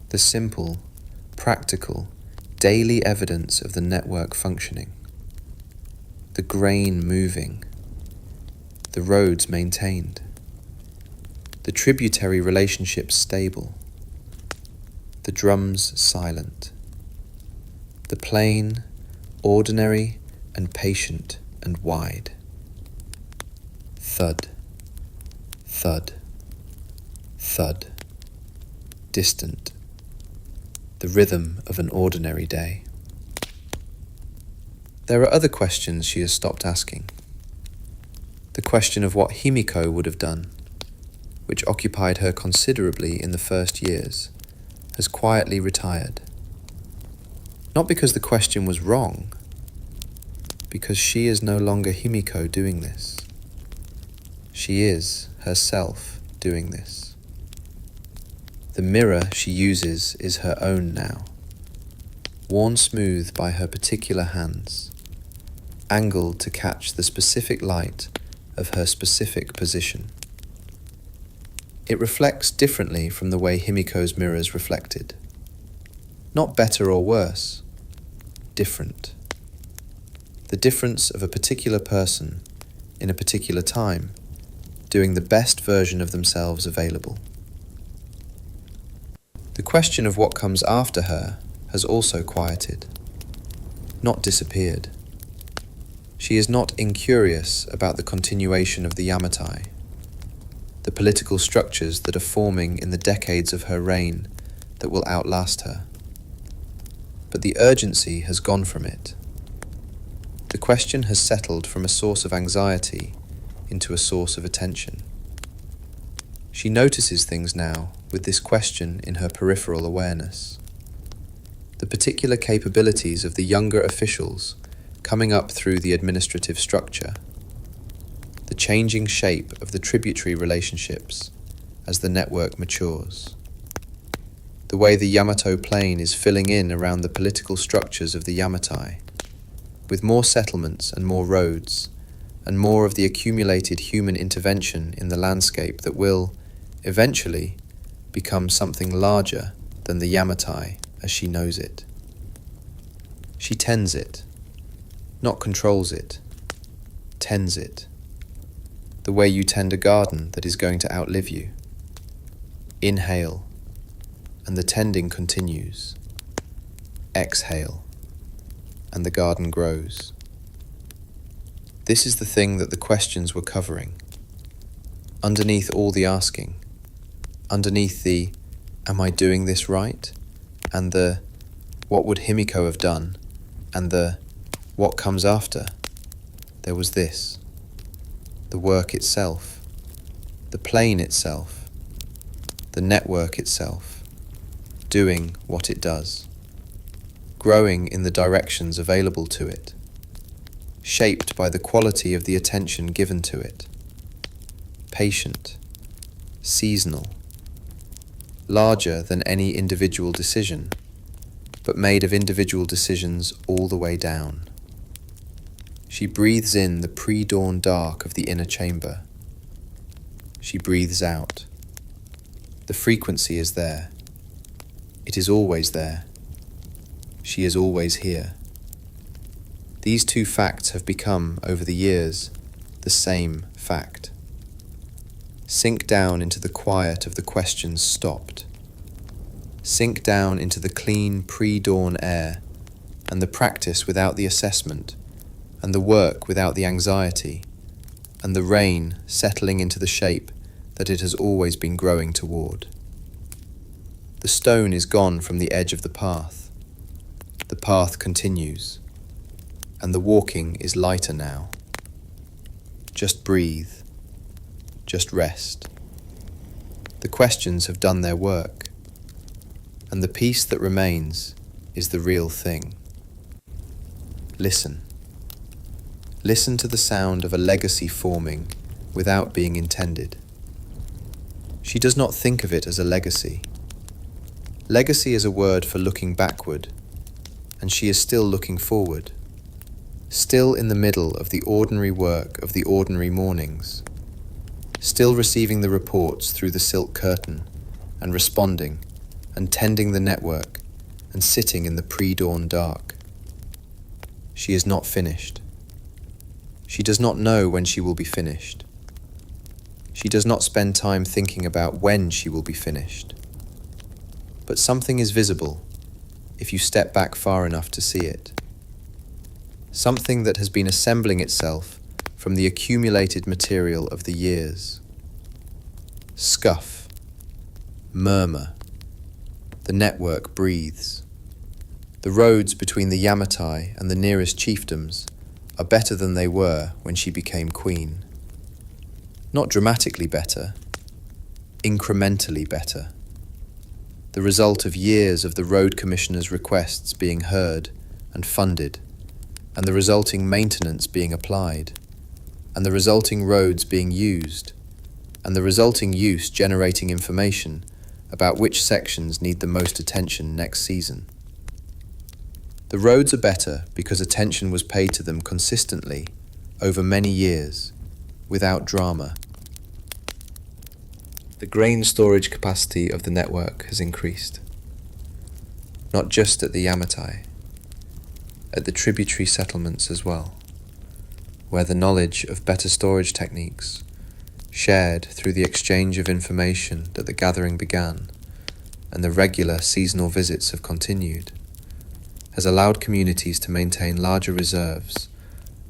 The simple, practical, daily evidence of the network functioning. The grain moving. The roads maintained. The tributary relationships stable. The drums silent. The plain, ordinary and patient and wide. Thud, thud, thud, distant, the rhythm of an ordinary day. There are other questions she has stopped asking. The question of what Himiko would have done, which occupied her considerably in the first years, has quietly retired. Not because the question was wrong, because she is no longer Himiko doing this. She is herself doing this. The mirror she uses is her own now, worn smooth by her particular hands, angled to catch the specific light of her specific position. It reflects differently from the way Himiko's mirrors reflected. Not better or worse, different. The difference of a particular person in a particular time, doing the best version of themselves available. The question of what comes after her has also quieted, not disappeared. She is not incurious about the continuation of the Yamatai, the political structures that are forming in the decades of her reign that will outlast her. But the urgency has gone from it. The question has settled from a source of anxiety into a source of attention. She notices things now with this question in her peripheral awareness. The particular capabilities of the younger officials coming up through the administrative structure, the changing shape of the tributary relationships as the network matures, the way the Yamato plain is filling in around the political structures of the Yamatai, with more settlements and more roads, and more of the accumulated human intervention in the landscape that will, eventually, become something larger than the Yamatai as she knows it. She tends it, not controls it, tends it, the way you tend a garden that is going to outlive you. Inhale, and the tending continues. Exhale, and the garden grows. This is the thing that the questions were covering. Underneath all the asking, underneath the, am I doing this right? And the, what would Himiko have done? And the, what comes after? There was this, the work itself, the plane itself, the network itself, doing what it does, growing in the directions available to it, shaped by the quality of the attention given to it, patient, seasonal, larger than any individual decision, but made of individual decisions all the way down. She breathes in the pre-dawn dark of the inner chamber. She breathes out. The frequency is there. It is always there. She is always here. These two facts have become, over the years, the same fact. Sink down into the quiet of the questions stopped. Sink down into the clean pre-dawn air, and the practice without the assessment, and the work without the anxiety, and the rain settling into the shape that it has always been growing toward. The stone is gone from the edge of the path. The path continues, and the walking is lighter now. Just breathe. Just rest. The questions have done their work, and the peace that remains is the real thing. Listen. Listen to the sound of a legacy forming without being intended. She does not think of it as a legacy. Legacy is a word for looking backward, and she is still looking forward, still in the middle of the ordinary work of the ordinary mornings, still receiving the reports through the silk curtain, and responding, and tending the network, and sitting in the pre-dawn dark. She is not finished. She does not know when she will be finished. She does not spend time thinking about when she will be finished. But something is visible if you step back far enough to see it. Something that has been assembling itself from the accumulated material of the years. Scuff, murmur, the network breathes. The roads between the Yamatai and the nearest chiefdoms are better than they were when she became queen. Not dramatically better, incrementally better. The result of years of the road commissioner's requests being heard and funded, and the resulting maintenance being applied, and the resulting roads being used, and the resulting use generating information about which sections need the most attention next season. The roads are better because attention was paid to them consistently over many years, without drama. The grain storage capacity of the network has increased, not just at the Yamatai, at the tributary settlements as well, where the knowledge of better storage techniques, shared through the exchange of information that the gathering began and the regular seasonal visits have continued, has allowed communities to maintain larger reserves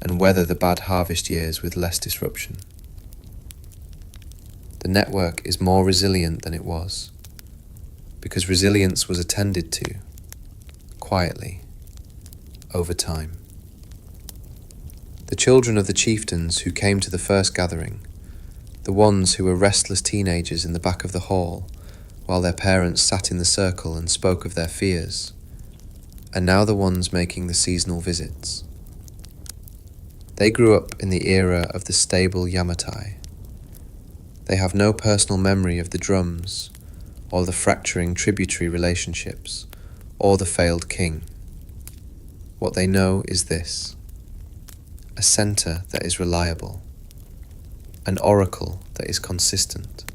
and weather the bad harvest years with less disruption. The network is more resilient than it was, because resilience was attended to, quietly, over time. The children of the chieftains who came to the first gathering, the ones who were restless teenagers in the back of the hall while their parents sat in the circle and spoke of their fears, are now the ones making the seasonal visits. They grew up in the era of the stable Yamatai. They have no personal memory of the drums, or the fracturing tributary relationships, or the failed king. What they know is this: a center that is reliable, an oracle that is consistent,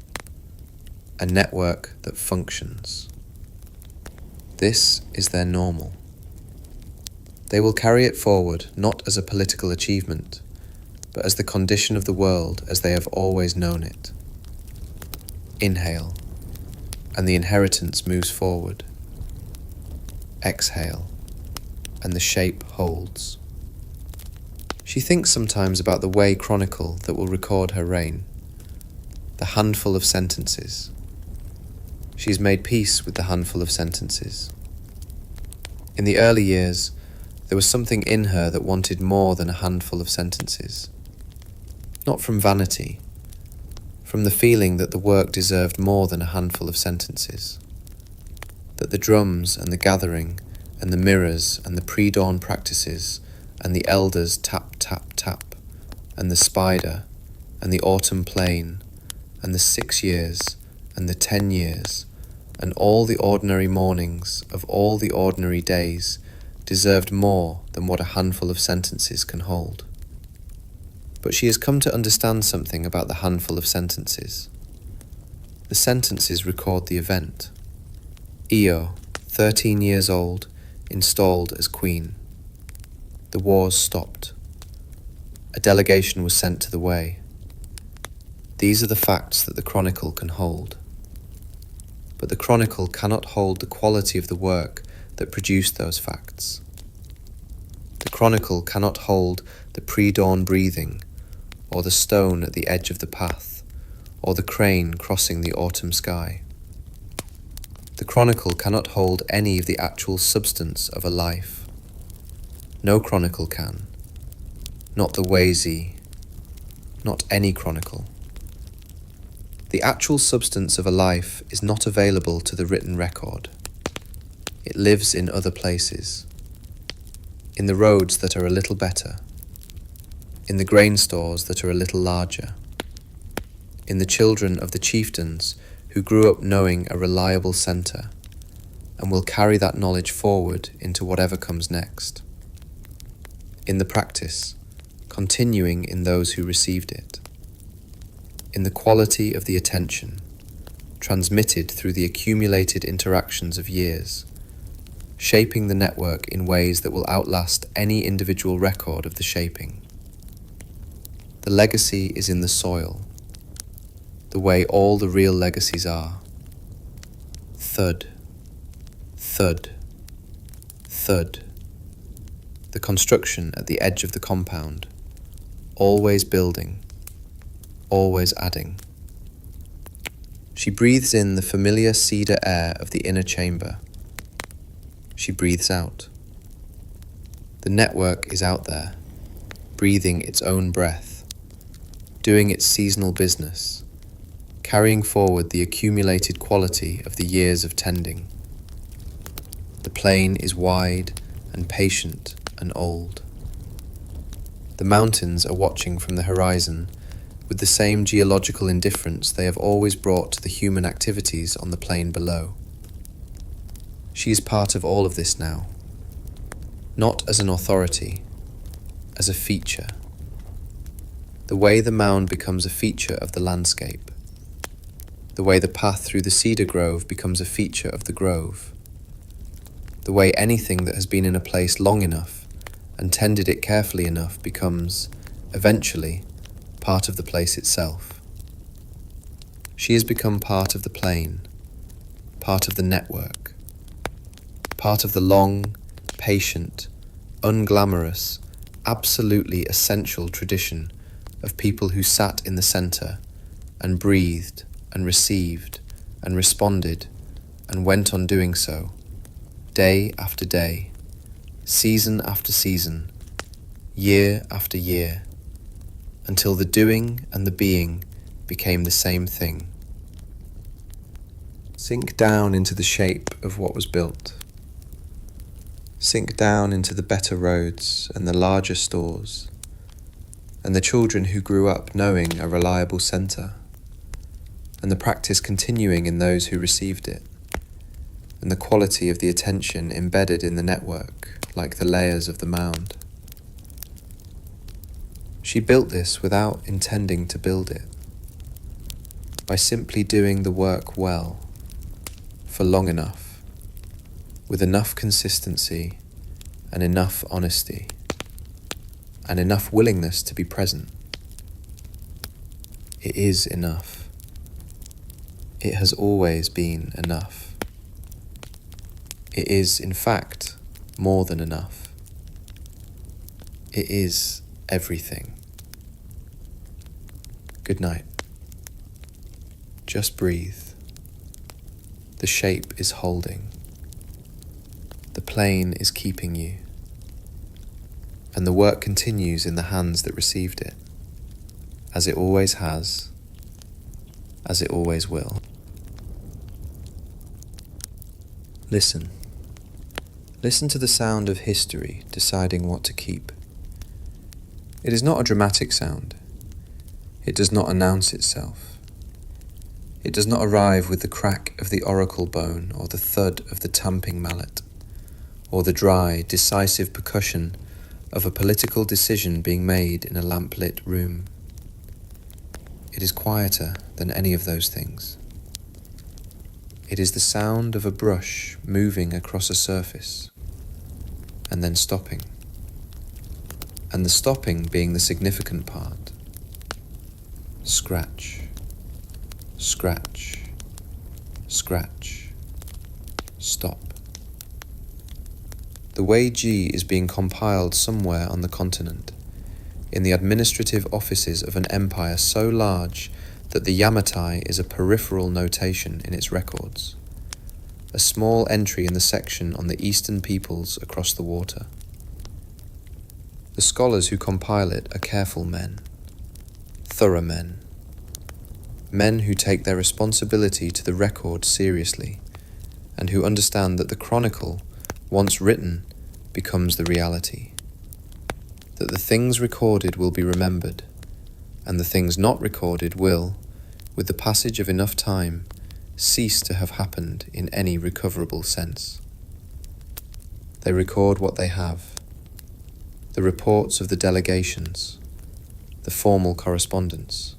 a network that functions. This is their normal. They will carry it forward not as a political achievement, but as the condition of the world as they have always known it. Inhale, and the inheritance moves forward. Exhale, and the shape holds. She thinks sometimes about the Wei chronicle that will record her reign, the handful of sentences. She's made peace with the handful of sentences. In the early years, there was something in her that wanted more than a handful of sentences. Not from vanity, from the feeling that the work deserved more than a handful of sentences, that the drums and the gathering and the mirrors and the pre-dawn practices and the elders tap, tap, tap, and the spider and the autumn plain and the 6 years and the 10 years and all the ordinary mornings of all the ordinary days deserved more than what a handful of sentences can hold. But she has come to understand something about the handful of sentences. The sentences record the event. Io, 13 years old, installed as queen. The wars stopped. A delegation was sent to the Wei. These are the facts that the chronicle can hold. But the chronicle cannot hold the quality of the work that produced those facts. The chronicle cannot hold the pre-dawn breathing, or the stone at the edge of the path, or the crane crossing the autumn sky. The chronicle cannot hold any of the actual substance of a life. No chronicle can. Not the Weizi. Not any chronicle. The actual substance of a life is not available to the written record. It lives in other places. In the roads that are a little better. In the grain stores that are a little larger. In the children of the chieftains who grew up knowing a reliable center and will carry that knowledge forward into whatever comes next. In the practice, continuing in those who received it. In the quality of the attention, transmitted through the accumulated interactions of years, shaping the network in ways that will outlast any individual record of the shaping. The legacy is in the soil, the way all the real legacies are. Thud, thud, thud. The construction at the edge of the compound, always building, always adding. She breathes in the familiar cedar air of the inner chamber. She breathes out. The network is out there, breathing its own breath, doing its seasonal business, carrying forward the accumulated quality of the years of tending. The plain is wide and patient and old. The mountains are watching from the horizon with the same geological indifference they have always brought to the human activities on the plain below. She is part of all of this now, not as an authority, as a feature. The way the mound becomes a feature of the landscape, the way the path through the cedar grove becomes a feature of the grove, the way anything that has been in a place long enough and tended it carefully enough becomes, eventually, part of the place itself. She has become part of the plain, part of the network, part of the long, patient, unglamorous, absolutely essential tradition of people who sat in the center and breathed and received and responded and went on doing so, day after day, season after season, year after year, until the doing and the being became the same thing. Sink down into the shape of what was built. Sink down into the better roads and the larger stores, and the children who grew up knowing a reliable centre, and the practice continuing in those who received it, and the quality of the attention embedded in the network like the layers of the mound. She built this without intending to build it, by simply doing the work well, for long enough, with enough consistency and enough honesty, and enough willingness to be present. It is enough. It has always been enough. It is, in fact, more than enough. It is everything. Good night. Just breathe. The shape is holding. The plane is keeping you. And the work continues in the hands that received it, as it always has, as it always will. Listen. Listen to the sound of history deciding what to keep. It is not a dramatic sound. It does not announce itself. It does not arrive with the crack of the oracle bone or the thud of the tamping mallet, or the dry, decisive percussion of a political decision being made in a lamp-lit room. It is quieter than any of those things. It is the sound of a brush moving across a surface, and then stopping, and the stopping being the significant part. Scratch, scratch, scratch, stop. The Wei Ji is being compiled somewhere on the continent, in the administrative offices of an empire so large that the Yamatai is a peripheral notation in its records, a small entry in the section on the eastern peoples across the water. The scholars who compile it are careful men, thorough men, men who take their responsibility to the record seriously, and who understand that the chronicle, once written, becomes the reality. That the things recorded will be remembered, and the things not recorded will, with the passage of enough time, cease to have happened in any recoverable sense. They record what they have, the reports of the delegations, the formal correspondence,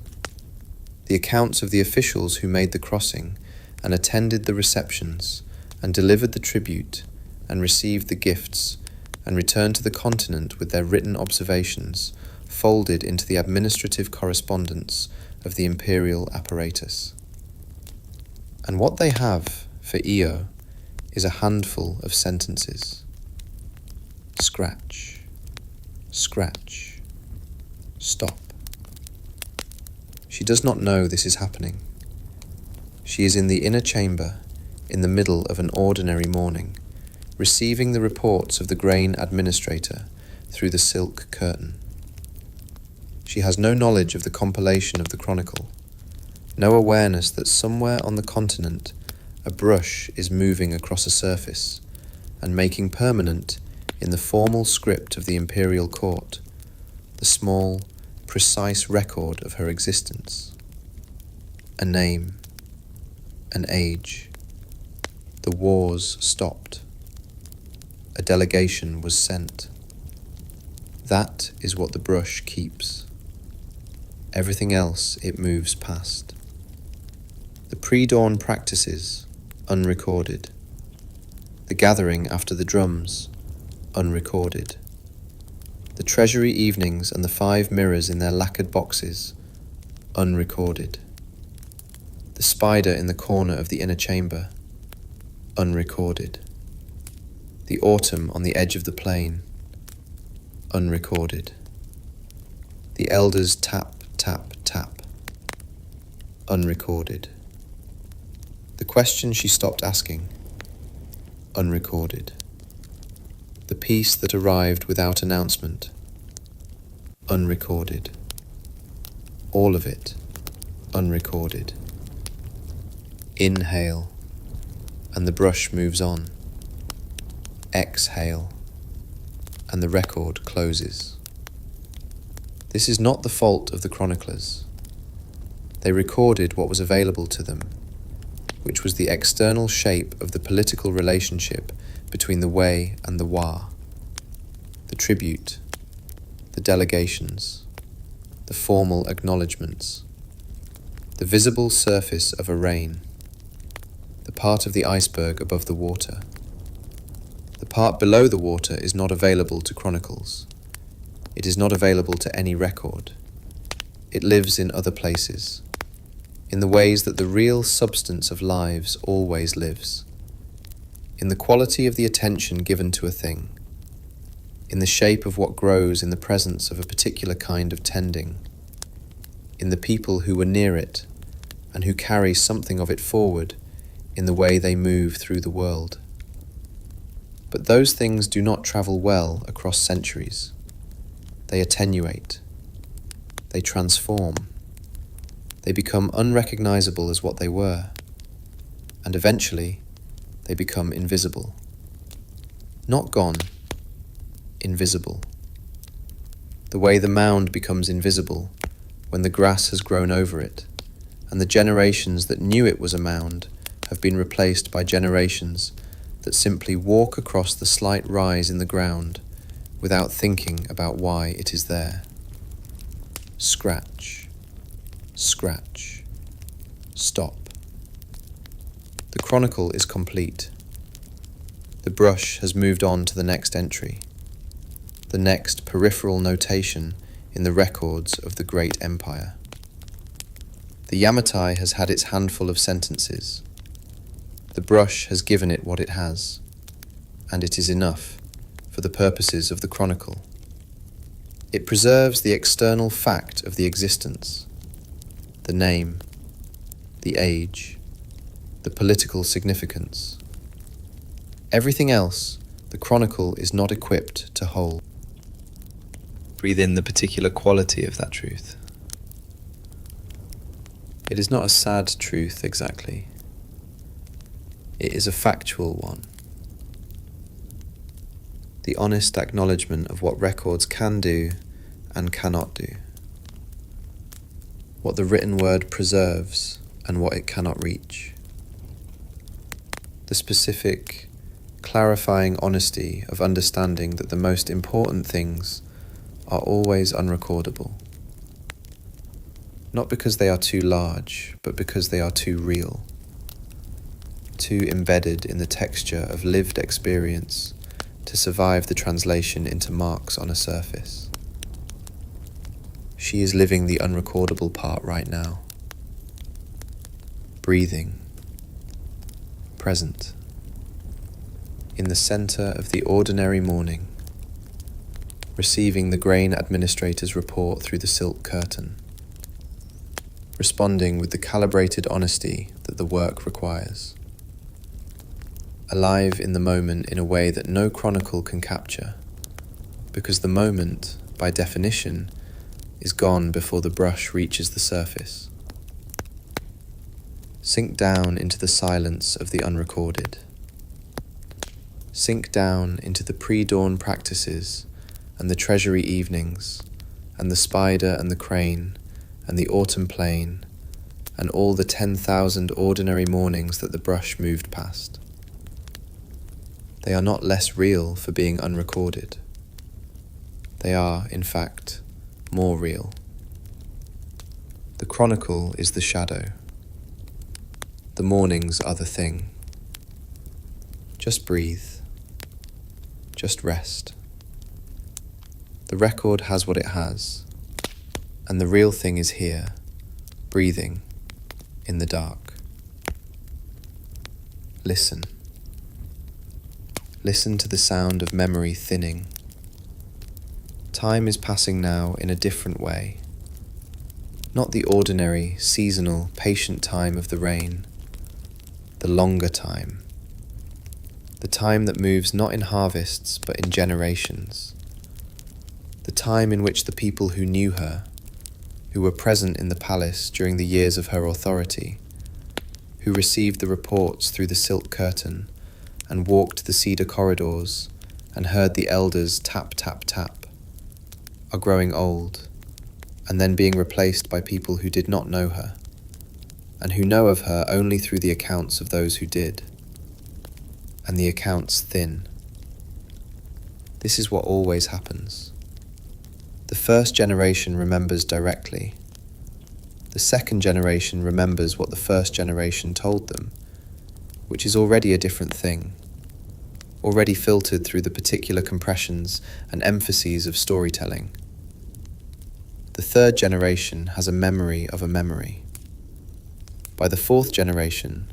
the accounts of the officials who made the crossing and attended the receptions and delivered the tribute and received the gifts and returned to the continent with their written observations folded into the administrative correspondence of the imperial apparatus. And what they have for Io is a handful of sentences. Scratch, scratch, stop. She does not know this is happening. She is in the inner chamber, in the middle of an ordinary morning, receiving the reports of the grain administrator through the silk curtain. She has no knowledge of the compilation of the chronicle, no awareness that somewhere on the continent a brush is moving across a surface and making permanent, in the formal script of the imperial court, the small, precise record of her existence. A name, an age. The wars stopped. A delegation was sent. That is what the brush keeps. Everything else it moves past. The pre-dawn practices, unrecorded. The gathering after the drums, unrecorded. The treasury evenings and the 5 mirrors in their lacquered boxes, unrecorded. The spider in the corner of the inner chamber, unrecorded. The autumn on the edge of the plain, unrecorded. The elders tap, tap, tap, unrecorded. The question she stopped asking, unrecorded. The peace that arrived without announcement, unrecorded. All of it, unrecorded. Inhale, and the brush moves on. Exhale, and the record closes. This is not the fault of the chroniclers. They recorded what was available to them, which was the external shape of the political relationship between the Wei and the Wa, the tribute, the delegations, the formal acknowledgements, the visible surface of a rain, the part of the iceberg above the water. The part below the water is not available to chronicles. It is not available to any record. It lives in other places, in the ways that the real substance of lives always lives, in the quality of the attention given to a thing, in the shape of what grows in the presence of a particular kind of tending, in the people who were near it and who carry something of it forward in the way they move through the world. But those things do not travel well across centuries. They attenuate. They transform. They become unrecognizable as what they were, and eventually they become invisible. Not gone, invisible. The way the mound becomes invisible when the grass has grown over it, and the generations that knew it was a mound have been replaced by generations that simply walk across the slight rise in the ground without thinking about why it is there. Scratch, scratch, stop. The chronicle is complete. The brush has moved on to the next entry, the next peripheral notation in the records of the great empire. The Yamatai has had its handful of sentences. The brush has given it what it has, and it is enough for the purposes of the chronicle. It preserves the external fact of the existence, the name, the age, the political significance. Everything else the chronicle is not equipped to hold. Breathe in the particular quality of that truth. It is not a sad truth exactly. It is a factual one. The honest acknowledgement of what records can do and cannot do. What the written word preserves and what it cannot reach. The specific, clarifying honesty of understanding that the most important things are always unrecordable. Not because they are too large, but because they are too real, too embedded in the texture of lived experience to survive the translation into marks on a surface. She is living the unrecordable part right now. Breathing. Present. In the center of the ordinary morning. Receiving the grain administrator's report through the silk curtain. Responding with the calibrated honesty that the work requires. Alive in the moment in a way that no chronicle can capture, because the moment, by definition, is gone before the brush reaches the surface. Sink down into the silence of the unrecorded. Sink down into the pre-dawn practices and the treasury evenings and the spider and the crane, and the autumn plain, and all the 10,000 ordinary mornings that the brush moved past. They are not less real for being unrecorded. They are, in fact, more real. The chronicle is the shadow. The mornings are the thing. Just breathe. Just rest. The record has what it has, and the real thing is here, breathing, in the dark. Listen. Listen to the sound of memory thinning. Time is passing now in a different way. Not the ordinary, seasonal, patient time of the rain. The longer time. The time that moves not in harvests but in generations. The time in which the people who knew her, who were present in the palace during the years of her authority, who received the reports through the silk curtain and walked the cedar corridors and heard the elders tap, tap, tap, are growing old and then being replaced by people who did not know her and who know of her only through the accounts of those who did, and the accounts thin. This is what always happens. The first generation remembers directly. The second generation remembers what the first generation told them, which is already a different thing, already filtered through the particular compressions and emphases of storytelling. The third generation has a memory of a memory. By the fourth generation,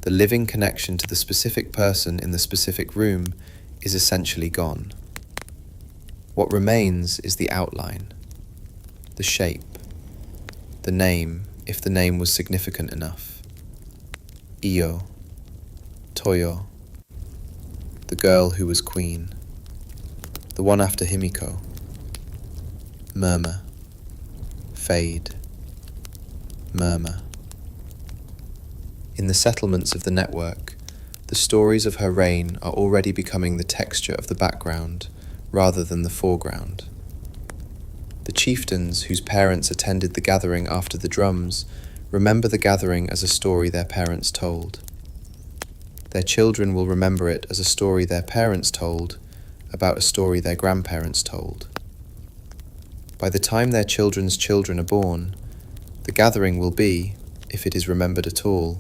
the living connection to the specific person in the specific room is essentially gone. What remains is the outline, the shape, the name, if the name was significant enough. Iyo, Toyo, the girl who was queen, the one after Himiko. Murmur, fade, murmur. In the settlements of the network, the stories of her reign are already becoming the texture of the background rather than the foreground. The chieftains whose parents attended the gathering after the drums remember the gathering as a story their parents told. Their children will remember it as a story their parents told about a story their grandparents told. By the time their children's children are born, the gathering will be, if it is remembered at all,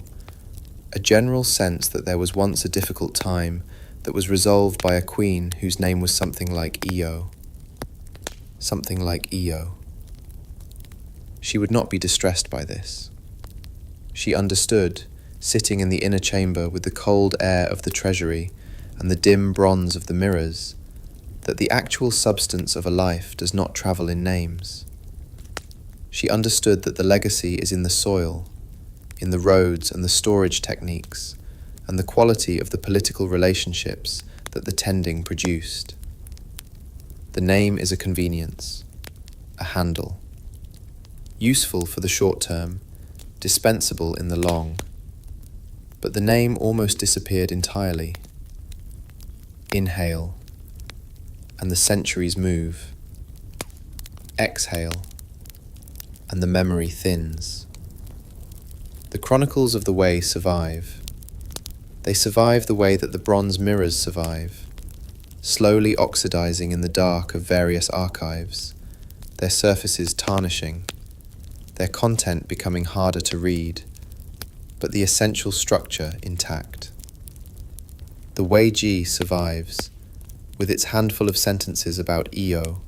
a general sense that there was once a difficult time that was resolved by a queen whose name was something like Iyo. Something like Iyo. She would not be distressed by this. She understood, sitting in the inner chamber with the cold air of the treasury and the dim bronze of the mirrors, that the actual substance of a life does not travel in names. She understood that the legacy is in the soil, in the roads and the storage techniques, and the quality of the political relationships that the tending produced. The name is a convenience, a handle, useful for the short term, dispensable in the long. But the name almost disappeared entirely. Inhale, and the centuries move. Exhale, and the memory thins. The chronicles of the Wei survive. They survive the way that the bronze mirrors survive, slowly oxidizing in the dark of various archives, their surfaces tarnishing, their content becoming harder to read, but the essential structure intact. The Wei Ji survives, with its handful of sentences about Iyo,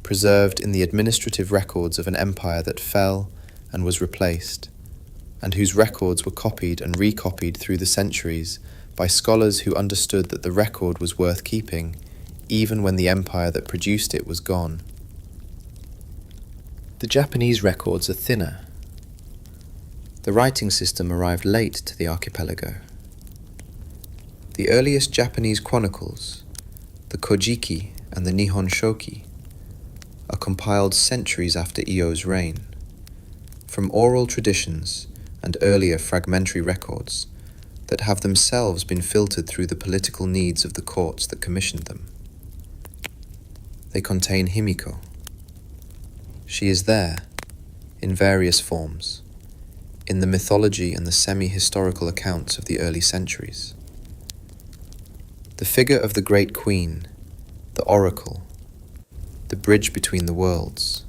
preserved in the administrative records of an empire that fell and was replaced, and whose records were copied and recopied through the centuries by scholars who understood that the record was worth keeping, even when the empire that produced it was gone. The Japanese records are thinner. The writing system arrived late to the archipelago. The earliest Japanese chronicles, the Kojiki and the Nihon Shoki, are compiled centuries after Iyo's reign, from oral traditions and earlier fragmentary records that have themselves been filtered through the political needs of the courts that commissioned them. They contain Himiko, She is there, in various forms, in the mythology and the semi-historical accounts of the early centuries. The figure of the Great Queen, the oracle, the bridge between the worlds,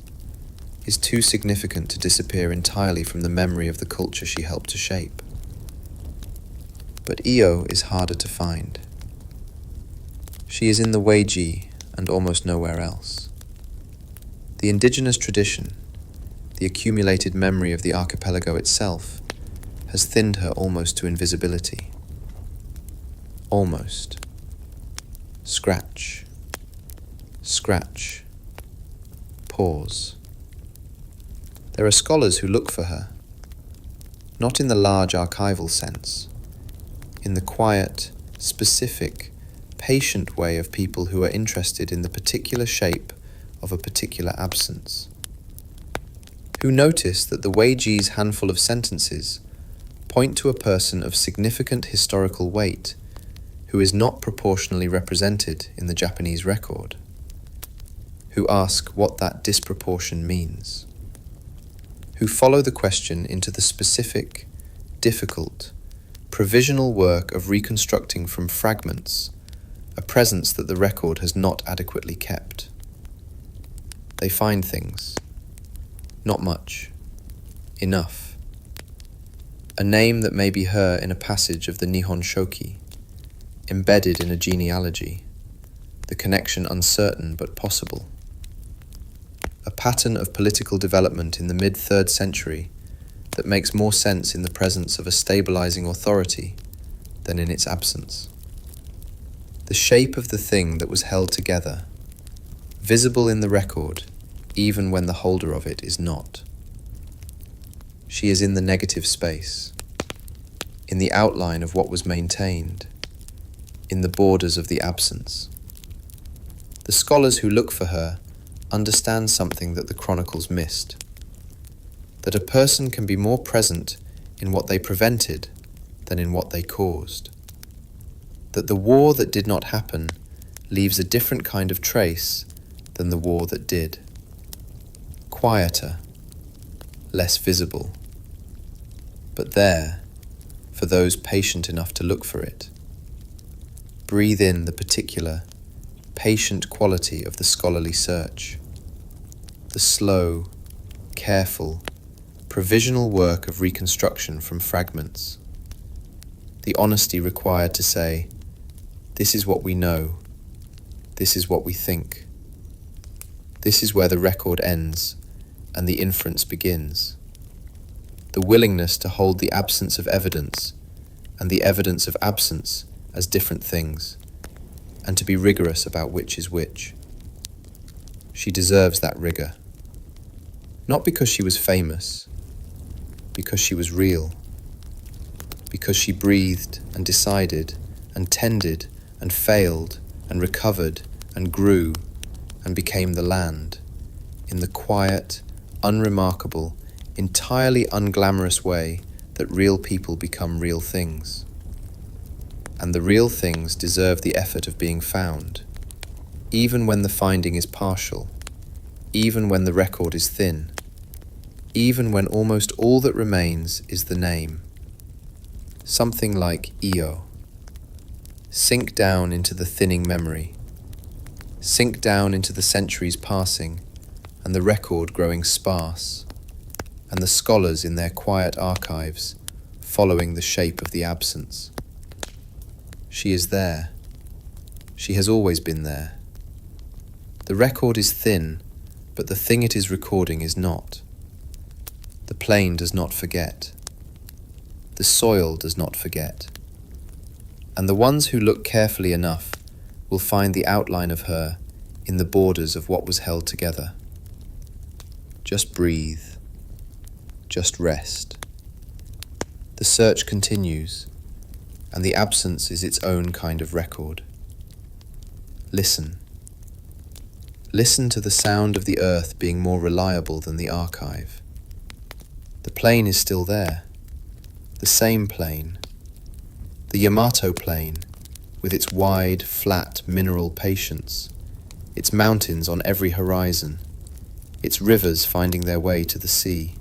is too significant to disappear entirely from the memory of the culture she helped to shape. But Io is harder to find. She is in the Wei and almost nowhere else. The indigenous tradition, the accumulated memory of the archipelago itself, has thinned her almost to invisibility. Almost. Scratch. Scratch. Pause. There are scholars who look for her, not in the large archival sense, in the quiet, specific, patient way of people who are interested in the particular shape of a particular absence, who notice that the Weiji's handful of sentences point to a person of significant historical weight who is not proportionally represented in the Japanese record, who ask what that disproportion means, who follow the question into the specific, difficult, provisional work of reconstructing from fragments a presence that the record has not adequately kept. They find things. Not much. Enough. A name that may be her in a passage of the Nihon Shoki, embedded in a genealogy, the connection uncertain but possible. A pattern of political development in the mid-3rd century that makes more sense in the presence of a stabilizing authority than in its absence. The shape of the thing that was held together, visible in the record, even when the holder of it is not. She is in the negative space, in the outline of what was maintained, in the borders of the absence. The scholars who look for her understand something that the chronicles missed, that a person can be more present in what they prevented than in what they caused, that the war that did not happen leaves a different kind of trace than the war that did. Quieter, less visible, but there, for those patient enough to look for it. Breathe in the particular, patient quality of the scholarly search, the slow, careful, provisional work of reconstruction from fragments, the honesty required to say, this is what we know, this is what we think. This is where the record ends and the inference begins. The willingness to hold the absence of evidence and the evidence of absence as different things, and to be rigorous about which is which. She deserves that rigor. Not because she was famous, because she was real, because she breathed and decided and tended and failed and recovered and grew and became the land in the quiet, unremarkable, entirely unglamorous way that real people become real things. And the real things deserve the effort of being found, even when the finding is partial, even when the record is thin, even when almost all that remains is the name. Something like Io. Sink down into the thinning memory. Sink down into the centuries passing, and the record growing sparse, and the scholars in their quiet archives following the shape of the absence. She is there. She has always been there. The record is thin, but the thing it is recording is not. The plain does not forget. The soil does not forget. And the ones who look carefully enough will find the outline of her in the borders of what was held together. Just breathe. Just rest. The search continues, and the absence is its own kind of record. Listen. Listen to the sound of the earth being more reliable than the archive. The plain is still there. The same plain. The Yamato plain, with its wide, flat, mineral patience, its mountains on every horizon, its rivers finding their way to the sea.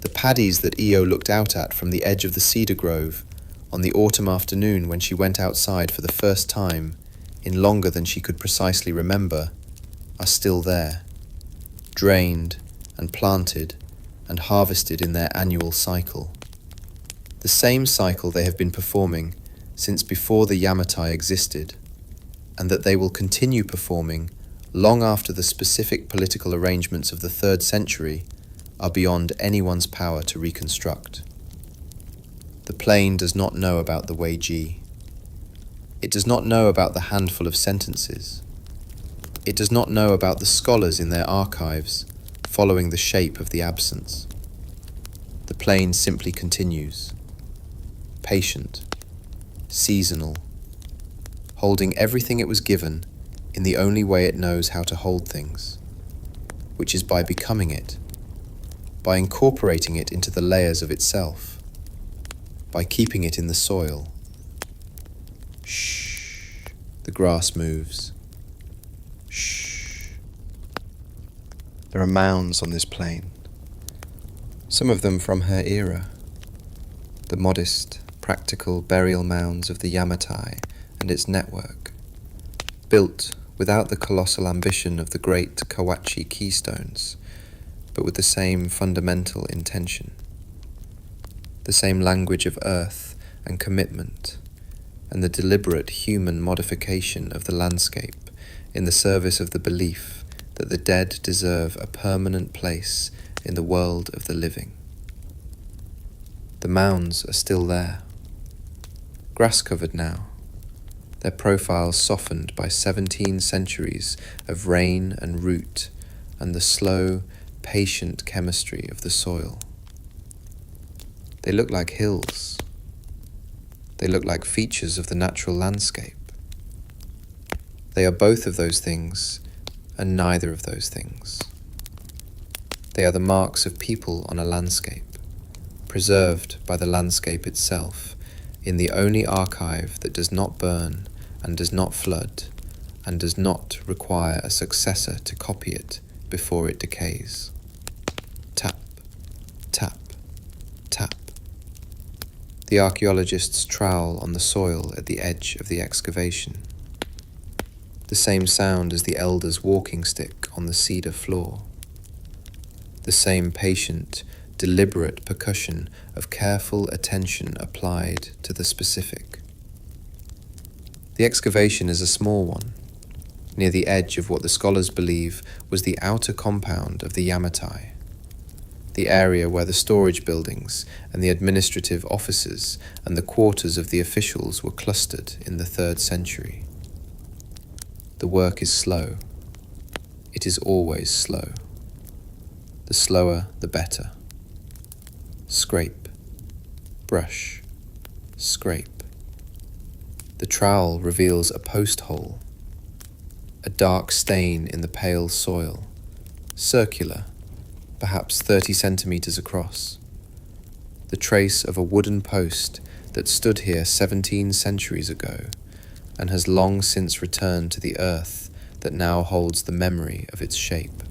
The paddies that Io looked out at from the edge of the cedar grove on the autumn afternoon when she went outside for the first time in longer than she could precisely remember are still there, drained and planted and harvested in their annual cycle. The same cycle they have been performing since before the Yamatai existed, and that they will continue performing long after the specific political arrangements of the 3rd century are beyond anyone's power to reconstruct. The plain does not know about the Wei Ji. It does not know about the handful of sentences. It does not know about the scholars in their archives following the shape of the absence. The plain simply continues, patient, seasonal, holding everything it was given in the only way it knows how to hold things, which is by becoming it, by incorporating it into the layers of itself, by keeping it in the soil. Shh, the grass moves. Shh. There are mounds on this plain, some of them from her era, the modest, practical burial mounds of the Yamatai and its network, built without the colossal ambition of the great Kawachi keystones, but with the same fundamental intention, the same language of earth and commitment, and the deliberate human modification of the landscape in the service of the belief that the dead deserve a permanent place in the world of the living. The mounds are still there, grass-covered now, their profiles softened by 17 centuries of rain and root and the slow, patient chemistry of the soil. They look like hills. They look like features of the natural landscape. They are both of those things and neither of those things. They are the marks of people on a landscape, preserved by the landscape itself in the only archive that does not burn and does not flood and does not require a successor to copy it before it decays. Tap, tap, tap. The archaeologists trowel on the soil at the edge of the excavation. The same sound as the elder's walking stick on the cedar floor. The same patient, deliberate percussion of careful attention applied to the specific. The excavation is a small one, near the edge of what the scholars believe was the outer compound of the Yamatai, the area where the storage buildings and the administrative offices and the quarters of the officials were clustered in the 3rd century. The work is slow. It is always slow. The slower, the better. Scrape, brush, scrape. The trowel reveals a post hole, a dark stain in the pale soil, circular, perhaps 30 centimeters across. The trace of a wooden post that stood here 17 centuries ago and has long since returned to the earth that now holds the memory of its shape.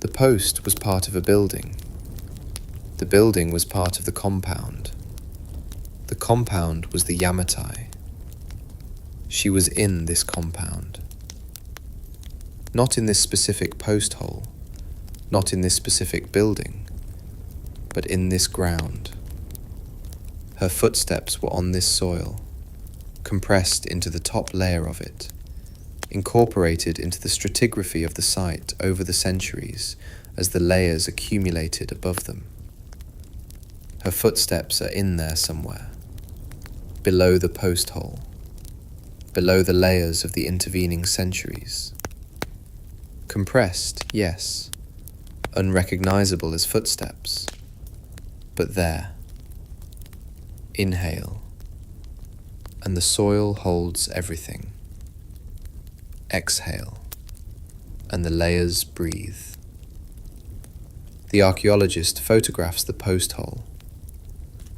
The post was part of a building. The building was part of the compound. The compound was the Yamatai. She was in this compound. Not in this specific post hole, not in this specific building, but in this ground. Her footsteps were on this soil, compressed into the top layer of it, incorporated into the stratigraphy of the site over the centuries as the layers accumulated above them. Her footsteps are in there somewhere, below the post hole, below the layers of the intervening centuries. Compressed, yes, unrecognizable as footsteps, but there. Inhale, and the soil holds everything. Exhale, and the layers breathe. The archaeologist photographs the post hole.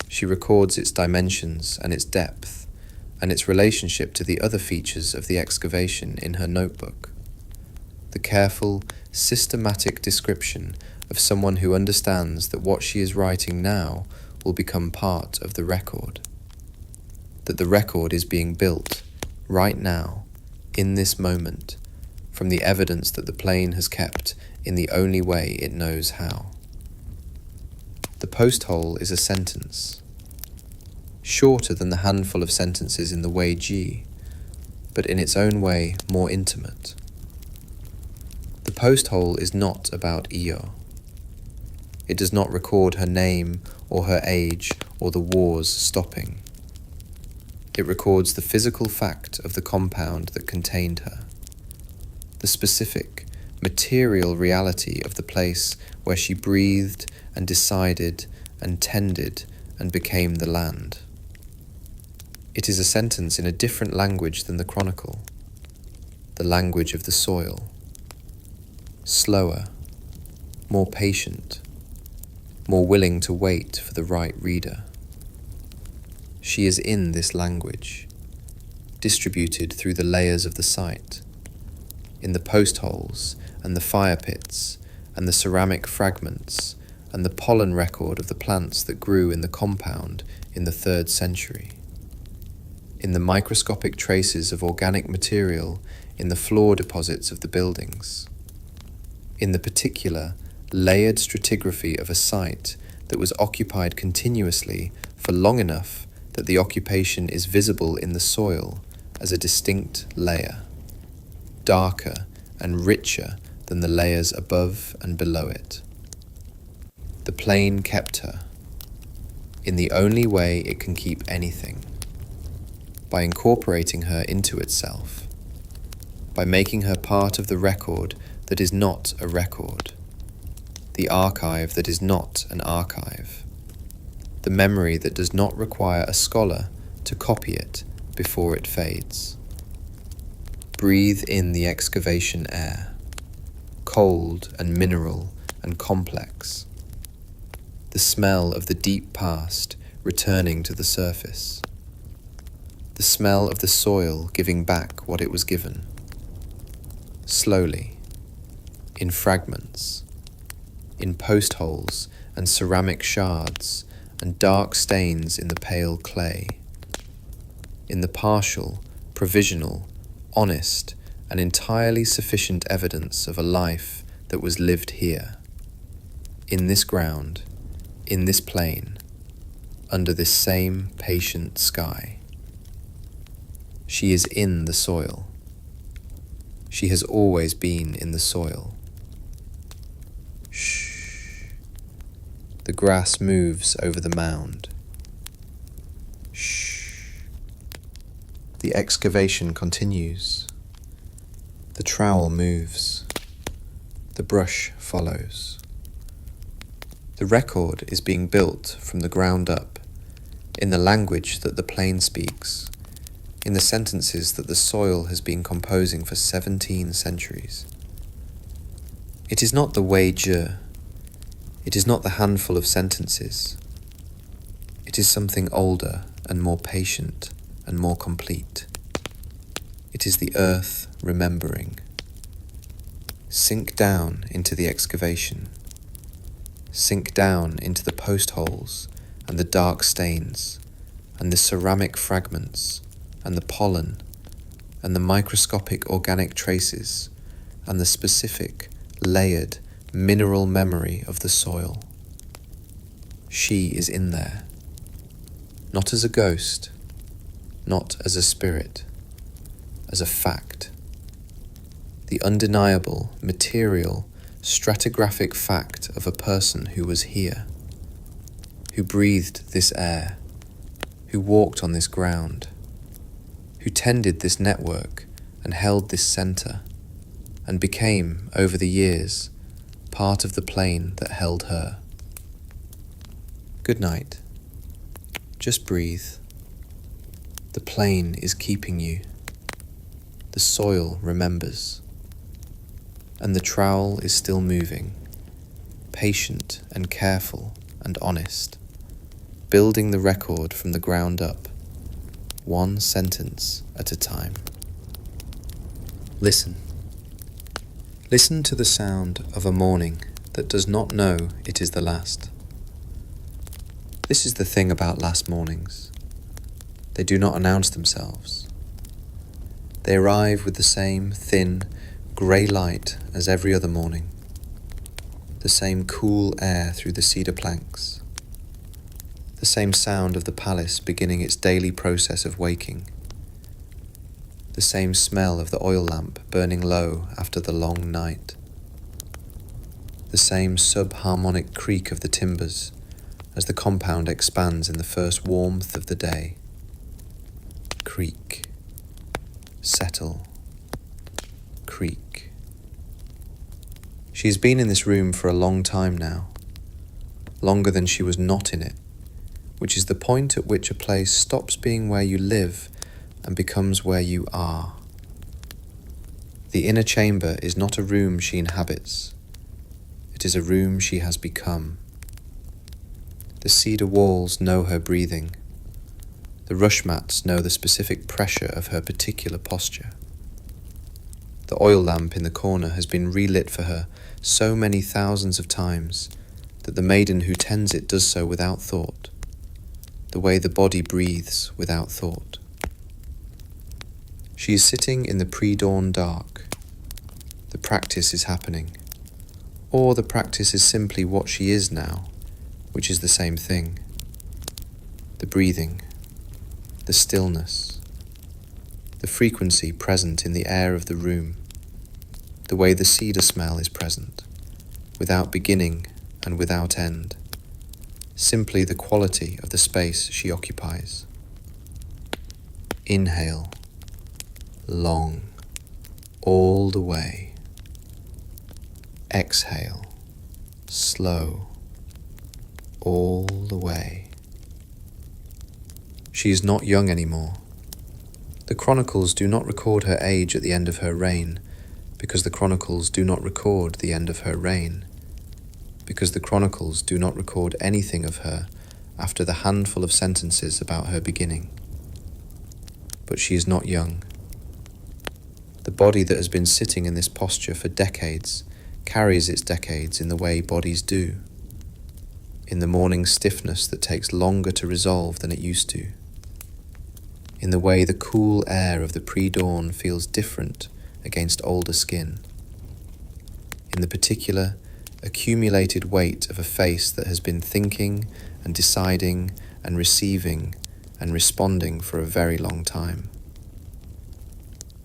She records its dimensions and its depth, and its relationship to the other features of the excavation in her notebook. the careful, systematic description of someone who understands that what she is writing now will become part of the record. That the record is being built, right now, in this moment, from the evidence that the plane has kept in the only way it knows how. The posthole is a sentence, shorter than the handful of sentences in the Wei Ji, but in its own way more intimate. The posthole is not about Iyo. It does not record her name or her age or the wars stopping. It records the physical fact of the compound that contained her, the specific, material reality of the place where she breathed and decided and tended and became the land. It is a sentence in a different language than the chronicle, the language of the soil. Slower, more patient, more willing to wait for the right reader. She is in this language, distributed through the layers of the site, in the post holes and the fire pits and the ceramic fragments and the pollen record of the plants that grew in the compound in the 3rd century, in the microscopic traces of organic material in the floor deposits of the buildings, in the particular layered stratigraphy of a site that was occupied continuously for long enough that the occupation is visible in the soil as a distinct layer, darker and richer than the layers above and below it. The plane kept her, in the only way it can keep anything, by incorporating her into itself, by making her part of the record that is not a record, the archive that is not an archive, the memory that does not require a scholar to copy it before it fades. Breathe in the excavation air, cold and mineral and complex, the smell of the deep past returning to the surface, the smell of the soil giving back what it was given, slowly, in fragments, in post holes and ceramic shards and dark stains in the pale clay, in the partial, provisional, honest and entirely sufficient evidence of a life that was lived here, in this ground, in this plain, under this same patient sky. She is in the soil. She has always been in the soil. Shh. The grass moves over the mound. Shh. The excavation continues. The trowel moves. The brush follows. The record is being built from the ground up, in the language that the plain speaks, in the sentences that the soil has been composing for 17 centuries. It is not the Wei Ji. It is not the handful of sentences. It is something older and more patient and more complete. It is the earth remembering. Sink down into the excavation. Sink down into the post holes and the dark stains and the ceramic fragments and the pollen and the microscopic organic traces and the specific, layered, mineral memory of the soil. She is in there, not as a ghost, not as a spirit, as a fact. The undeniable, material, stratigraphic fact of a person who was here, who breathed this air, who walked on this ground, who tended this network and held this center, and became, over the years, part of the plane that held her. Good night. Just breathe. The plane is keeping you. The soil remembers. And the trowel is still moving, patient and careful and honest, building the record from the ground up, one sentence at a time. Listen. Listen to the sound of a morning that does not know it is the last. This is the thing about last mornings. They do not announce themselves. They arrive with the same thin, grey light as every other morning, the same cool air through the cedar planks, the same sound of the palace beginning its daily process of waking, the same smell of the oil lamp burning low after the long night, the same sub-harmonic creak of the timbers as the compound expands in the first warmth of the day. Creak, settle, creak. She has been in this room for a long time now, longer than she was not in it, which is the point at which a place stops being where you live and becomes where you are. The inner chamber is not a room she inhabits. It is a room she has become. The cedar walls know her breathing. The rush mats know the specific pressure of her particular posture. The oil lamp in the corner has been relit for her so many thousands of times that the maiden who tends it does so without thought, the way the body breathes without thought. She is sitting in the pre-dawn dark. The practice is happening, or the practice is simply what she is now, which is the same thing. The breathing, the stillness, the frequency present in the air of the room, the way the cedar smell is present, without beginning and without end, simply the quality of the space she occupies. Inhale, long, all the way. Exhale, slow, all the way. She is not young anymore. The chronicles do not record her age at the end of her reign, because the chronicles do not record the end of her reign, because the chronicles do not record anything of her after the handful of sentences about her beginning. But she is not young. The body that has been sitting in this posture for decades carries its decades in the way bodies do, in the morning stiffness that takes longer to resolve than it used to, in the way the cool air of the pre-dawn feels different against older skin, in the particular accumulated weight of a face that has been thinking and deciding and receiving and responding for a very long time.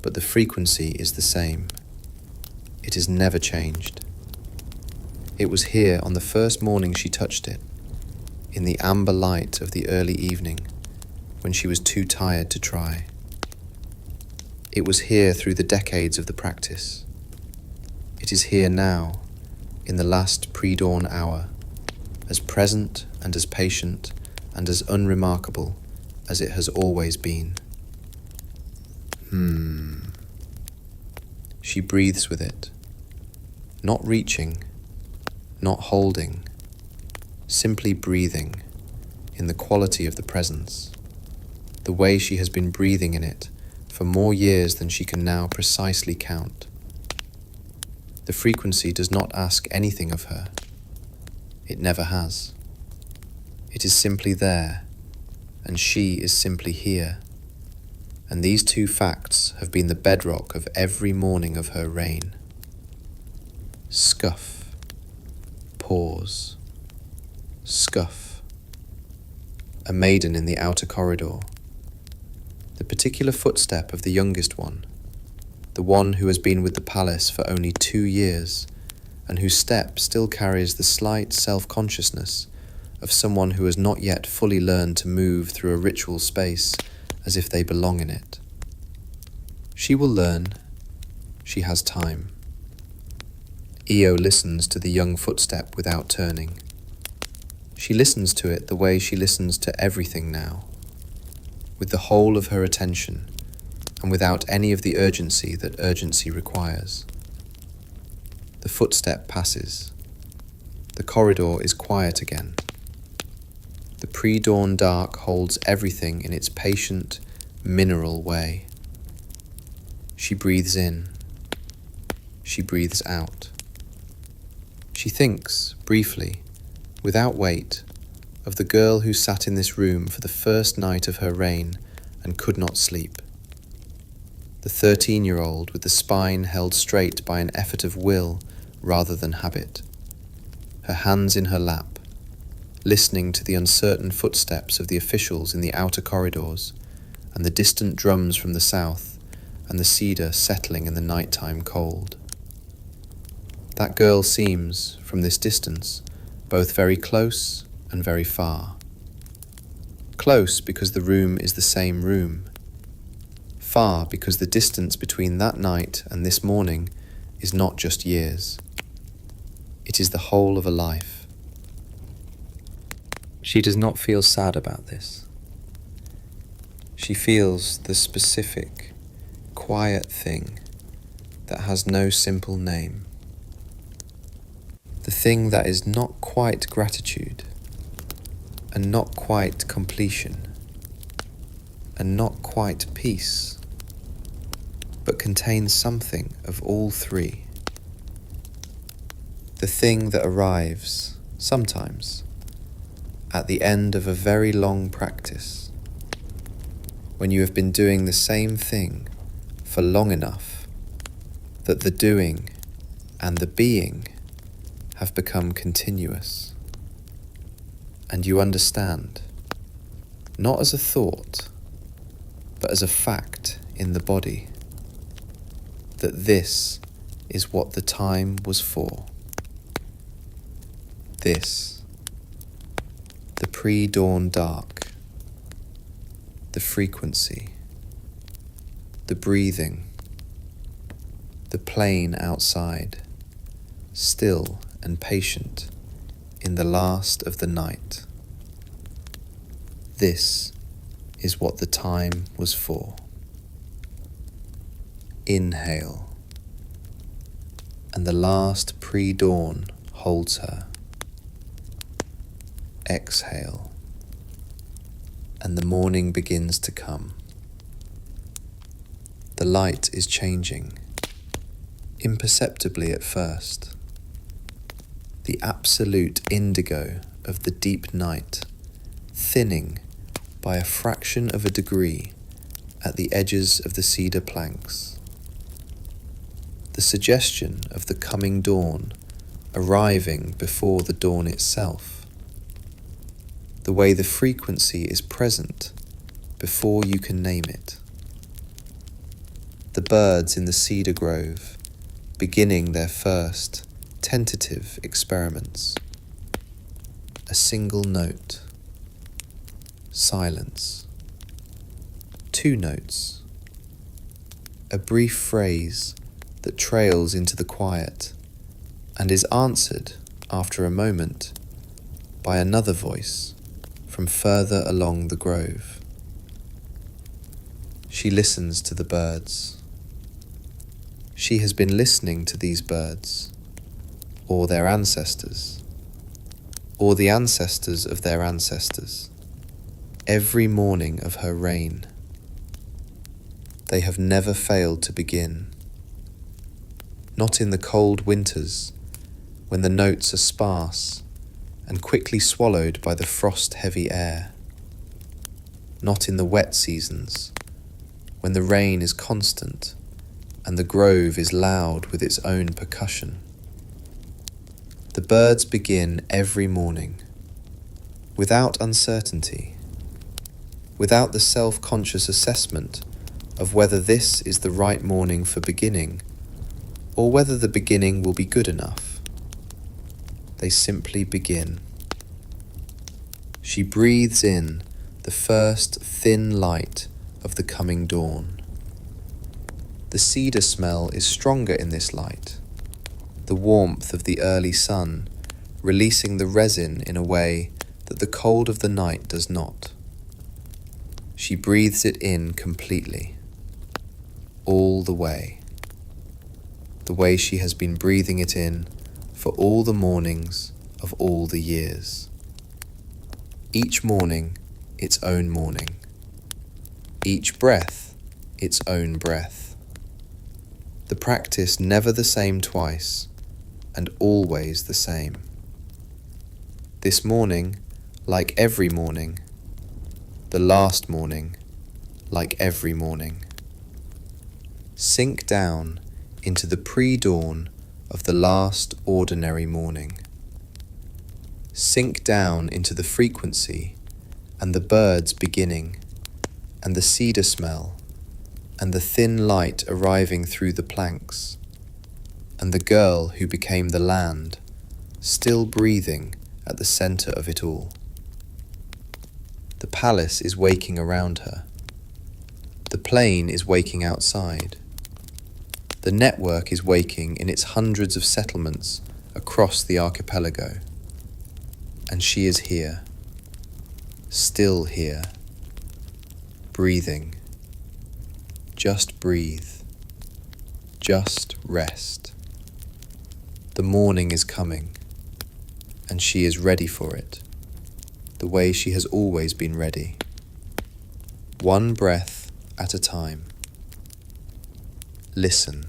But the frequency is the same. It has never changed. It was here on the first morning she touched it, in the amber light of the early evening, when she was too tired to try. It was here through the decades of the practice. It is here now, in the last pre-dawn hour, as present and as patient and as unremarkable as it has always been. She breathes with it, not reaching, not holding, simply breathing in the quality of the presence, the way she has been breathing in it for more years than she can now precisely count. The frequency does not ask anything of her. It never has. It is simply there, and she is simply here. And these two facts have been the bedrock of every morning of her reign. Scuff, pause, scuff. A maiden in the outer corridor. The particular footstep of the youngest one, the one who has been with the palace for only 2 years, and whose step still carries the slight self-consciousness of someone who has not yet fully learned to move through a ritual space as if they belong in it. She will learn. She has time. Io listens to the young footstep without turning. She listens to it the way she listens to everything now, with the whole of her attention, and without any of the urgency that urgency requires. The footstep passes. The corridor is quiet again. The pre-dawn dark holds everything in its patient, mineral way. She breathes in. she breathes out. She thinks, briefly, without weight, of the girl who sat in this room for the first night of her reign and could not sleep. The 13-year-old with the spine held straight by an effort of will rather than habit, her hands in her lap, listening to the uncertain footsteps of the officials in the outer corridors and the distant drums from the south and the cedar settling in the nighttime cold. That girl seems, from this distance, both very close and very far. Close because the room is the same room. Far because the distance between that night and this morning is not just years. It is the whole of a life. She does not feel sad about this. She feels the specific, quiet thing that has no simple name. The thing that is not quite gratitude, and not quite completion, and not quite peace, but contains something of all three. The thing that arrives, sometimes, at the end of a very long practice, when you have been doing the same thing for long enough that the doing and the being have become continuous, and you understand, not as a thought, but as a fact in the body, that this is what the time was for. This, the pre-dawn dark, the frequency, the breathing, the plain outside, still and patient in the last of the night. This is what the time was for. Inhale, and the last pre-dawn holds her. Exhale, and the morning begins to come. The light is changing, imperceptibly at first. The absolute indigo of the deep night, thinning by a fraction of a degree at the edges of the cedar planks. The suggestion of the coming dawn arriving before the dawn itself. The way the frequency is present before you can name it. The birds in the cedar grove beginning their first tentative experiments. A single note. Silence. 2 notes. A brief phrase that trails into the quiet and is answered after a moment by another voice from further along the grove. She listens to the birds. She has been listening to these birds, or their ancestors, or the ancestors of their ancestors, every morning of her reign. They have never failed to begin. Not in the cold winters, when the notes are sparse and quickly swallowed by the frost-heavy air. Not in the wet seasons, when the rain is constant and the grove is loud with its own percussion. The birds begin every morning, without uncertainty, without the self-conscious assessment of whether this is the right morning for beginning, or whether the beginning will be good enough. They simply begin. She breathes in the first thin light of the coming dawn. The cedar smell is stronger in this light, the warmth of the early sun releasing the resin in a way that the cold of the night does not. She breathes it in completely, all the way she has been breathing it in for all the mornings of all the years. Each morning, its own morning. Each breath, its own breath. The practice never the same twice, and always the same. This morning, like every morning. The last morning, like every morning. Sink down into the pre-dawn of the last ordinary morning. Sink down into the frequency and the birds beginning, and the cedar smell, and the thin light arriving through the planks, and the girl who became the land, still breathing at the center of it all. The palace is waking around her. The plane is waking outside. The network is waking in its hundreds of settlements across the archipelago. And she is here, still here, breathing. Just breathe. Just rest. The morning is coming, and she is ready for it, the way she has always been ready. One breath at a time. Listen.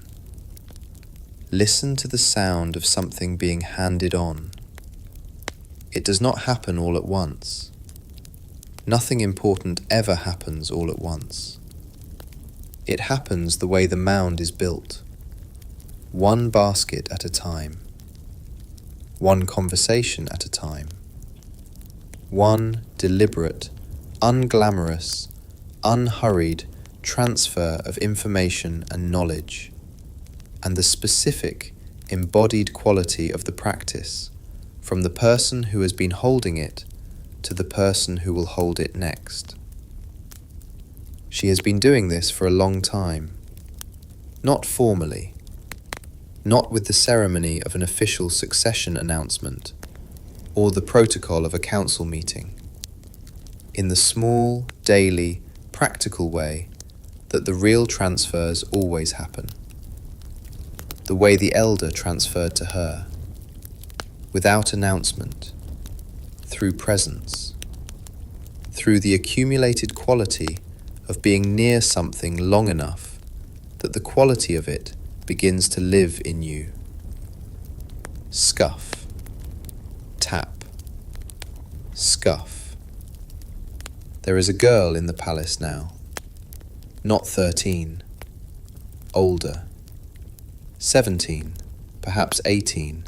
Listen to the sound of something being handed on. It does not happen all at once. Nothing important ever happens all at once. It happens the way the mound is built, one basket at a time, one conversation at a time, one deliberate, unglamorous, unhurried transfer of information and knowledge, and the specific, embodied quality of the practice from the person who has been holding it to the person who will hold it next. She has been doing this for a long time, not formally, not with the ceremony of an official succession announcement or the protocol of a council meeting, in the small, daily, practical way that the real transfers always happen, the way the elder transferred to her, without announcement, through presence, through the accumulated quality of being near something long enough that the quality of it begins to live in you. Scuff, tap, scuff. There is a girl in the palace now, not 13, older, 17, perhaps 18,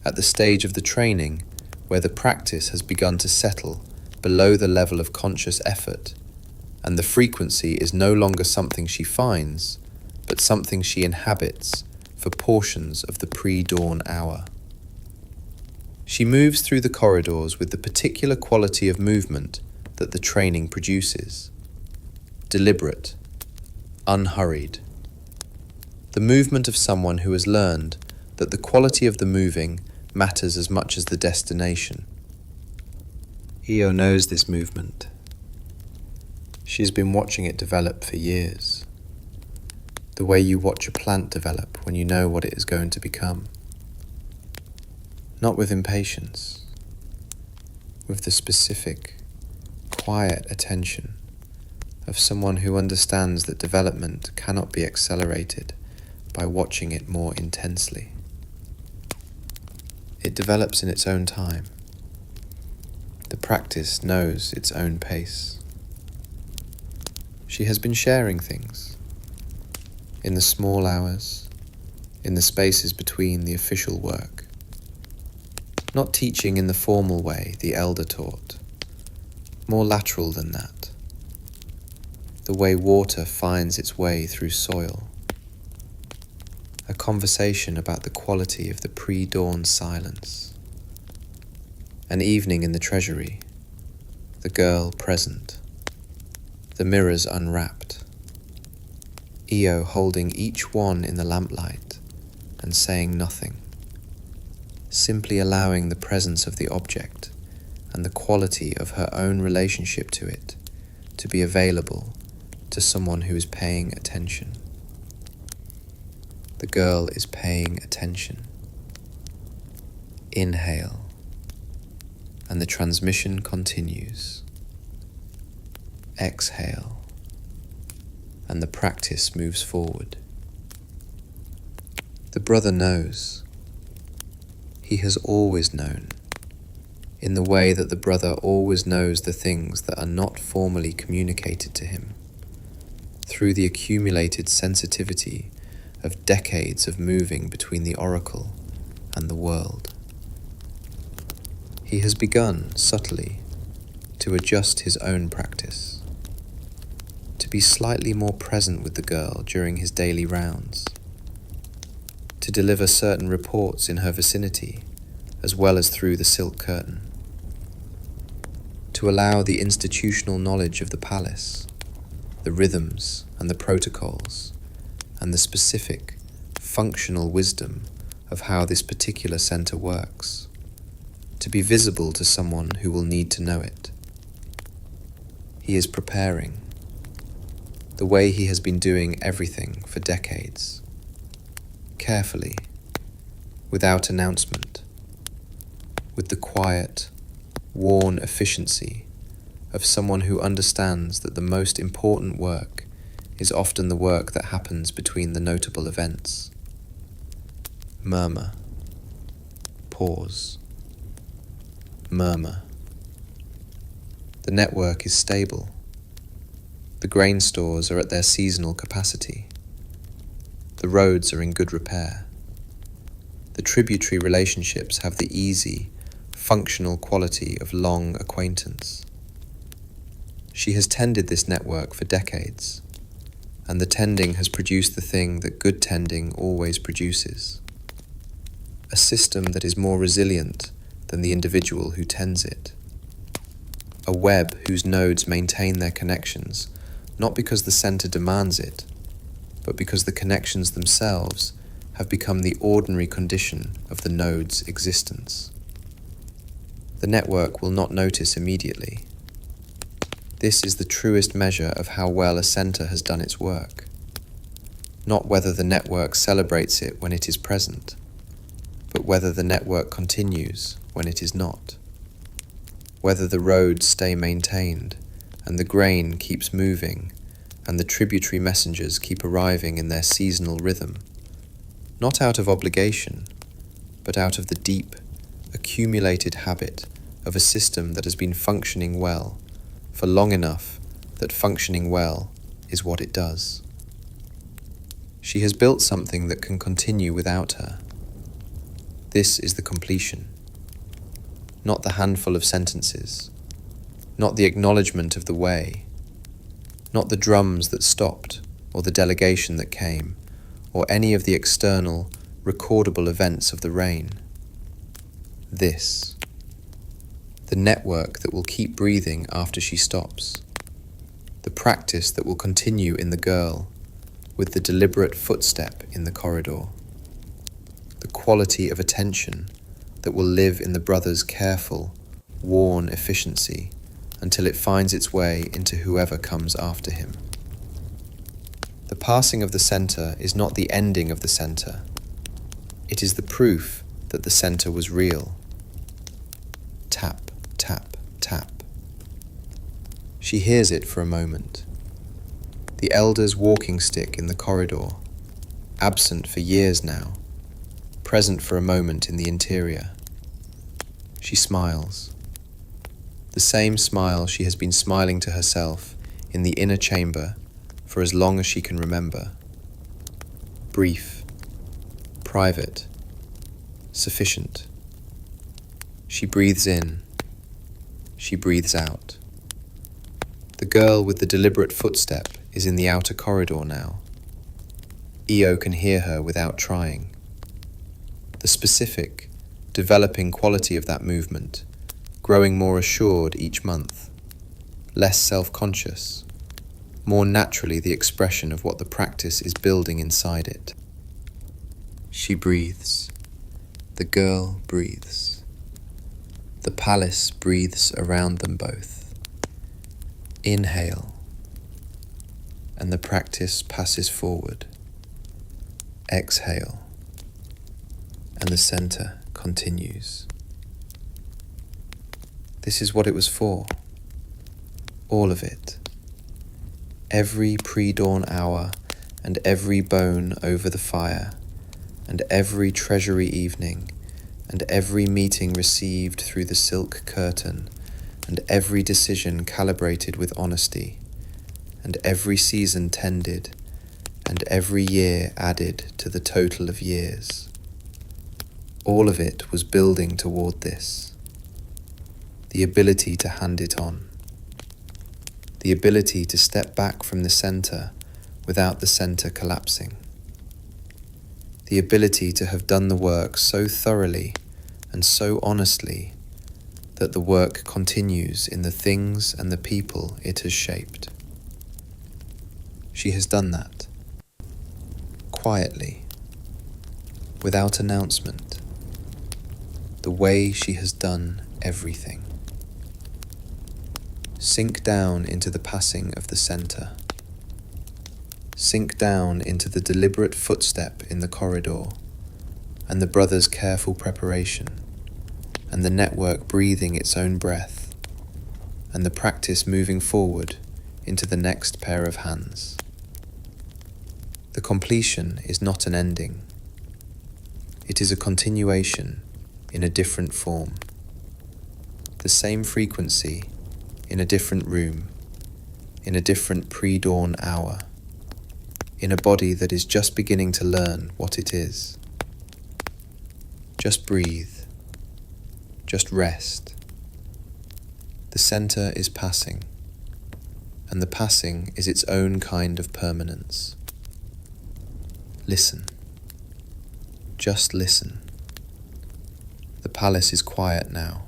at the stage of the training where the practice has begun to settle below the level of conscious effort, and the frequency is no longer something she finds, but something she inhabits for portions of the pre-dawn hour. She moves through the corridors with the particular quality of movement that the training produces. Deliberate, unhurried. The movement of someone who has learned that the quality of the moving matters as much as the destination. Io knows this movement. She has been watching it develop for years. The way you watch a plant develop when you know what it is going to become. Not with impatience, with the specific, quiet attention of someone who understands that development cannot be accelerated by watching it more intensely. It develops in its own time. The practice knows its own pace. She has been sharing things, in the small hours, in the spaces between the official work. Not teaching in the formal way the elder taught, more lateral than that. The way water finds its way through soil. A conversation about the quality of the pre-dawn silence. An evening in the treasury, the girl present, the mirrors unwrapped, Io holding each one in the lamplight and saying nothing, simply allowing the presence of the object and the quality of her own relationship to it to be available to someone who is paying attention. The girl is paying attention. Inhale, and the transmission continues. Exhale, and the practice moves forward. The brother knows. He has always known, in the way that the brother always knows the things that are not formally communicated to him, through the accumulated sensitivity of decades of moving between the oracle and the world. He has begun, subtly, to adjust his own practice, to be slightly more present with the girl during his daily rounds, to deliver certain reports in her vicinity as well as through the silk curtain, to allow the institutional knowledge of the palace, the rhythms and the protocols, and the specific, functional wisdom of how this particular center works, to be visible to someone who will need to know it. He is preparing, the way he has been doing everything for decades, carefully, without announcement, with the quiet, worn efficiency of someone who understands that the most important work is often the work that happens between the notable events. Murmur. Pause. Murmur. The network is stable. The grain stores are at their seasonal capacity. The roads are in good repair. The tributary relationships have the easy, functional quality of long acquaintance. She has tended this network for decades, and the tending has produced the thing that good tending always produces. A system that is more resilient than the individual who tends it. A web whose nodes maintain their connections, not because the center demands it, but because the connections themselves have become the ordinary condition of the node's existence. The network will not notice immediately. This is the truest measure of how well a center has done its work, not whether the network celebrates it when it is present, but whether the network continues when it is not, whether the roads stay maintained and the grain keeps moving and the tributary messengers keep arriving in their seasonal rhythm, not out of obligation, but out of the deep, accumulated habit of a system that has been functioning well for long enough that functioning well is what it does. She has built something that can continue without her. This is the completion. Not the handful of sentences, not the acknowledgement of the way, not the drums that stopped or the delegation that came, or any of the external, recordable events of the rain. This. The network that will keep breathing after she stops. The practice that will continue in the girl, with the deliberate footstep in the corridor. The quality of attention that will live in the brother's careful, worn efficiency until it finds its way into whoever comes after him. The passing of the center is not the ending of the center. It is the proof that the center was real. Tap, tap, tap. She hears it for a moment. The elder's walking stick in the corridor, absent for years now, present for a moment in the interior. She smiles. The same smile she has been smiling to herself in the inner chamber for as long as she can remember. Brief, private, sufficient. She breathes in. She breathes out. The girl with the deliberate footstep is in the outer corridor now. Io can hear her without trying. The specific, developing quality of that movement, growing more assured each month, less self-conscious, more naturally the expression of what the practice is building inside it. She breathes. The girl breathes. The palace breathes around them both. Inhale, and the practice passes forward. Exhale, and the center continues. This is what it was for. All of it. Every pre-dawn hour and every bone over the fire and every treasury evening, and every meeting received through the silk curtain, and every decision calibrated with honesty, and every season tended, and every year added to the total of years. All of it was building toward this. The ability to hand it on. The ability to step back from the center without the center collapsing. The ability to have done the work so thoroughly and so honestly that the work continues in the things and the people it has shaped. She has done that. Quietly. Without announcement. The way she has done everything. Sink down into the passing of the center. Sink down into the deliberate footstep in the corridor, and the brother's careful preparation, and the network breathing its own breath, and the practice moving forward into the next pair of hands. The completion is not an ending. It is a continuation in a different form. The same frequency in a different room, in a different pre-dawn hour, in a body that is just beginning to learn what it is. Just breathe. Just rest. The center is passing, and the passing is its own kind of permanence. Listen. Just listen. The palace is quiet now.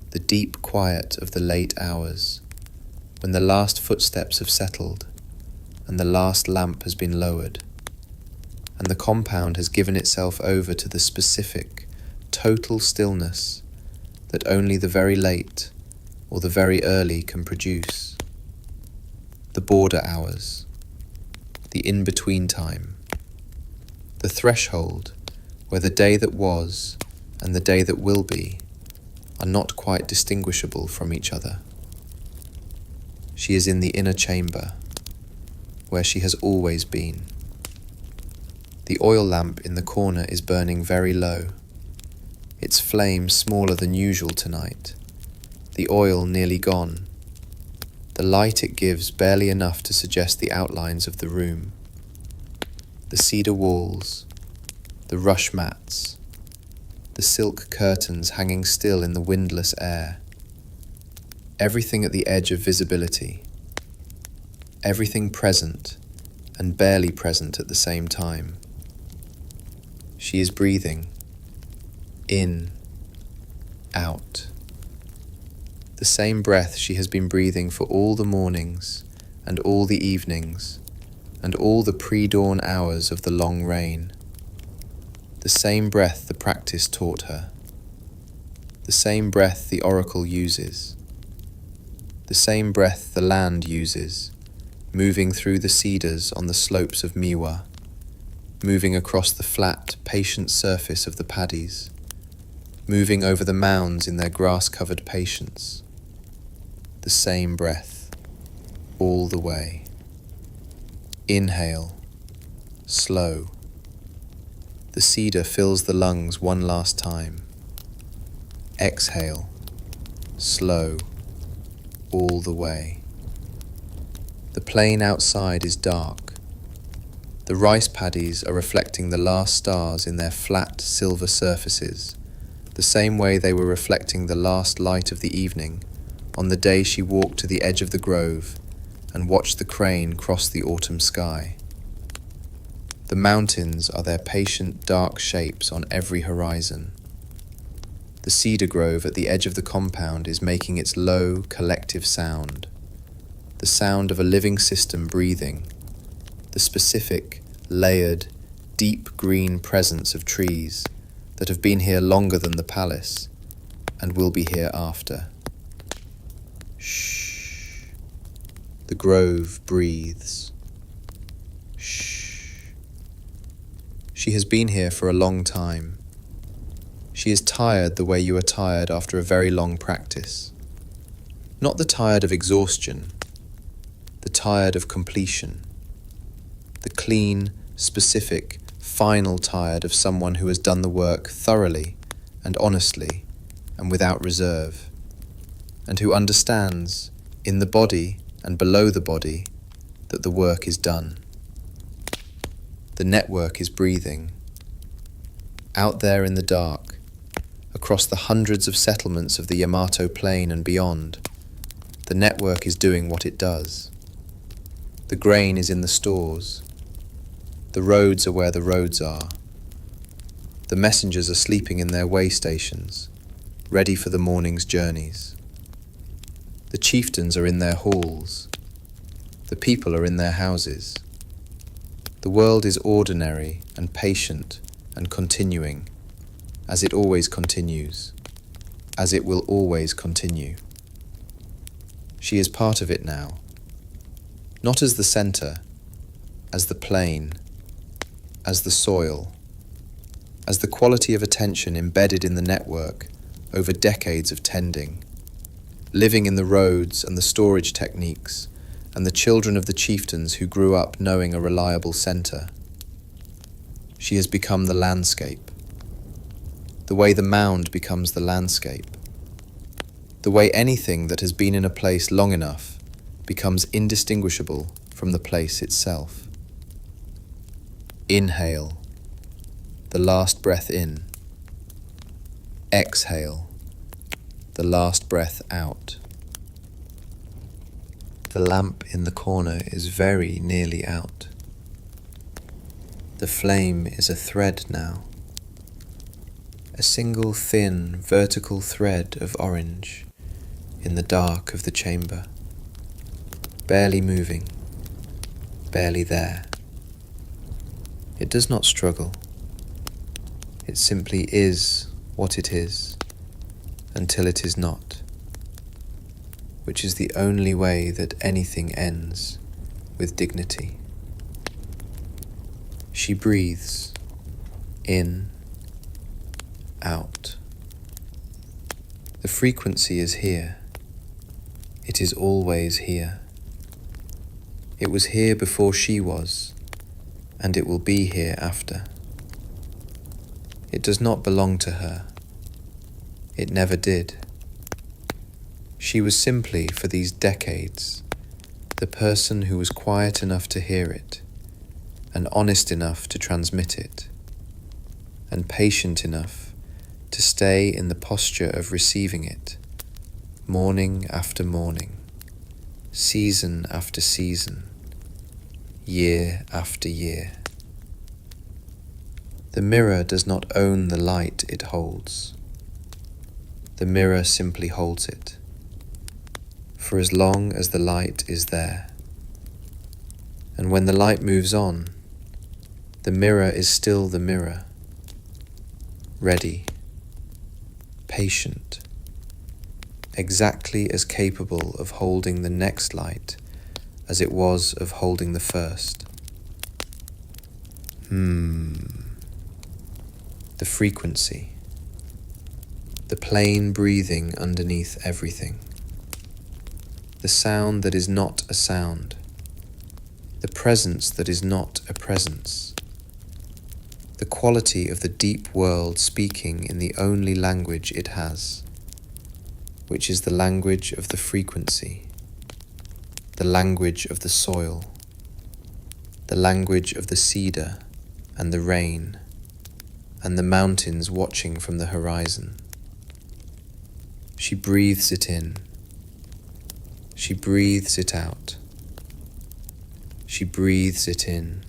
The deep quiet of the late hours, when the last footsteps have settled, and the last lamp has been lowered, and the compound has given itself over to the specific, total stillness that only the very late or the very early can produce. The border hours, the in-between time, the threshold where the day that was and the day that will be are not quite distinguishable from each other. She is in the inner chamber, where she has always been. The oil lamp in the corner is burning very low, its flame smaller than usual tonight, the oil nearly gone, the light it gives barely enough to suggest the outlines of the room. The cedar walls, the rush mats, the silk curtains hanging still in the windless air. Everything at the edge of visibility. Everything present and barely present at the same time. She is breathing. In, out. The same breath she has been breathing for all the mornings and all the evenings and all the pre-dawn hours of the long rain. The same breath the practice taught her. The same breath the oracle uses. The same breath the land uses, moving through the cedars on the slopes of Miwa, moving across the flat, patient surface of the paddies, moving over the mounds in their grass-covered patience. The same breath, all the way. Inhale, slow. The cedar fills the lungs one last time. Exhale, slow, all the way. The plain outside is dark. The rice paddies are reflecting the last stars in their flat silver surfaces, the same way they were reflecting the last light of the evening on the day she walked to the edge of the grove and watched the crane cross the autumn sky. The mountains are their patient dark shapes on every horizon. The cedar grove at the edge of the compound is making its low, collective sound, the sound of a living system breathing, the specific, layered, deep green presence of trees that have been here longer than the palace and will be here after. Shh. The grove breathes. Shh. She has been here for a long time. She is tired the way you are tired after a very long practice. Not the tired of exhaustion, the tired of completion. The clean, specific, final tired of someone who has done the work thoroughly and honestly and without reserve, and who understands, in the body and below the body, that the work is done. The network is breathing. Out there in the dark, across the hundreds of settlements of the Yamato Plain and beyond, the network is doing what it does. The grain is in the stores. The roads are where the roads are. The messengers are sleeping in their way stations, ready for the morning's journeys. The chieftains are in their halls. The people are in their houses. The world is ordinary and patient and continuing, as it always continues, as it will always continue. She is part of it now, not as the center, as the plain, as the soil, as the quality of attention embedded in the network over decades of tending, living in the roads and the storage techniques and the children of the chieftains who grew up knowing a reliable center. She has become the landscape, the way the mound becomes the landscape, the way anything that has been in a place long enough becomes indistinguishable from the place itself. Inhale, the last breath in. Exhale, the last breath out. The lamp in the corner is very nearly out. The flame is a thread now, a single thin vertical thread of orange in the dark of the chamber, barely moving, barely there. It does not struggle. It simply is what it is until it is not, which is the only way that anything ends with dignity. She breathes in, out. The frequency is here. It is always here. It was here before she was, and it will be here after. It does not belong to her. It never did. She was simply, for these decades, the person who was quiet enough to hear it, and honest enough to transmit it, and patient enough to stay in the posture of receiving it, morning after morning, season after season, year after year. The mirror does not own the light it holds. The mirror simply holds it, for as long as the light is there. And when the light moves on, the mirror is still the mirror, ready, patient, exactly as capable of holding the next light as it was of holding the first. The frequency, the plain breathing underneath everything, the sound that is not a sound, the presence that is not a presence, the quality of the deep world speaking in the only language it has, which is the language of the frequency, the language of the soil, the language of the cedar and the rain, and the mountains watching from the horizon. She breathes it in. She breathes it out. She breathes it in.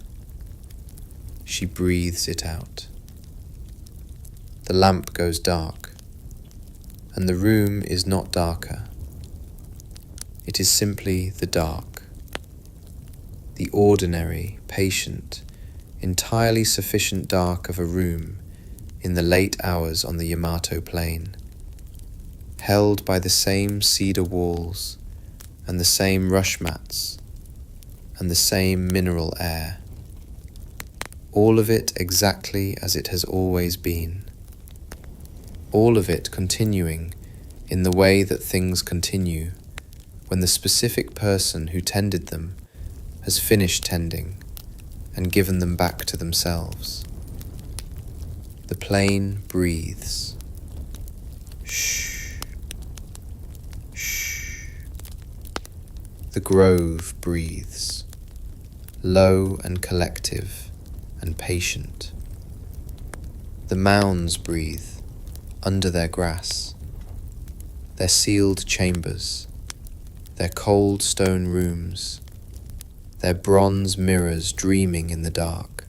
She breathes it out. The lamp goes dark, and the room is not darker. It is simply the dark, the ordinary, patient, entirely sufficient dark of a room in the late hours on the Yamato Plain, held by the same cedar walls and the same rush mats and the same mineral air, all of it exactly as it has always been, all of it continuing in the way that things continue when the specific person who tended them has finished tending and given them back to themselves. The plain breathes. Shh. Shh. The grove breathes, low and collective and patient. The mounds breathe under their grass, their sealed chambers, their cold stone rooms, their bronze mirrors dreaming in the dark.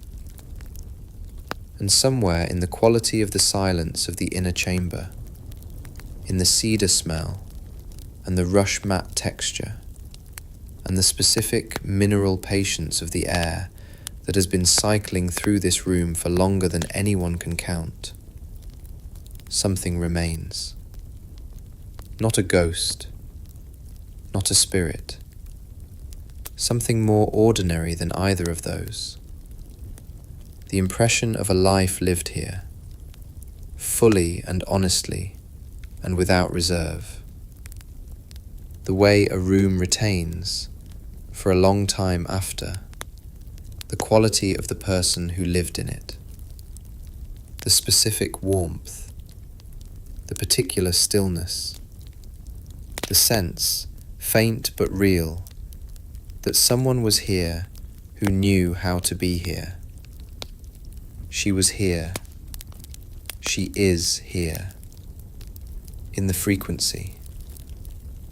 And somewhere in the quality of the silence of the inner chamber, in the cedar smell and the rush mat texture, and the specific mineral patience of the air that has been cycling through this room for longer than anyone can count, something remains. Not a ghost, not a spirit, something more ordinary than either of those. The impression of a life lived here, fully and honestly and without reserve. The way a room retains, for a long time after, the quality of the person who lived in it, the specific warmth, the particular stillness, the sense, faint but real, that someone was here who knew how to be here. She was here. She is here. In the frequency,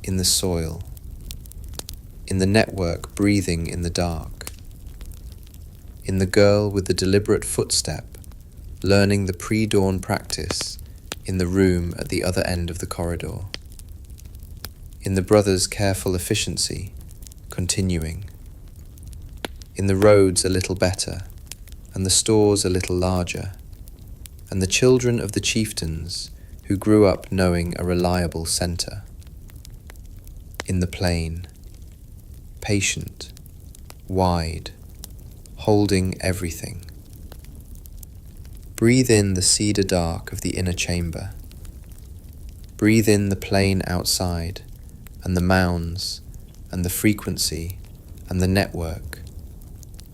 in the soil, in the network breathing in the dark, in the girl with the deliberate footstep learning the pre-dawn practice in the room at the other end of the corridor, in the brother's careful efficiency continuing, in the roads a little better and the stores a little larger, and the children of the chieftains who grew up knowing a reliable centre, in the plain, patient, wide, holding everything. Breathe in the cedar dark of the inner chamber. Breathe in the plain outside, and the mounds, and the frequency, and the network,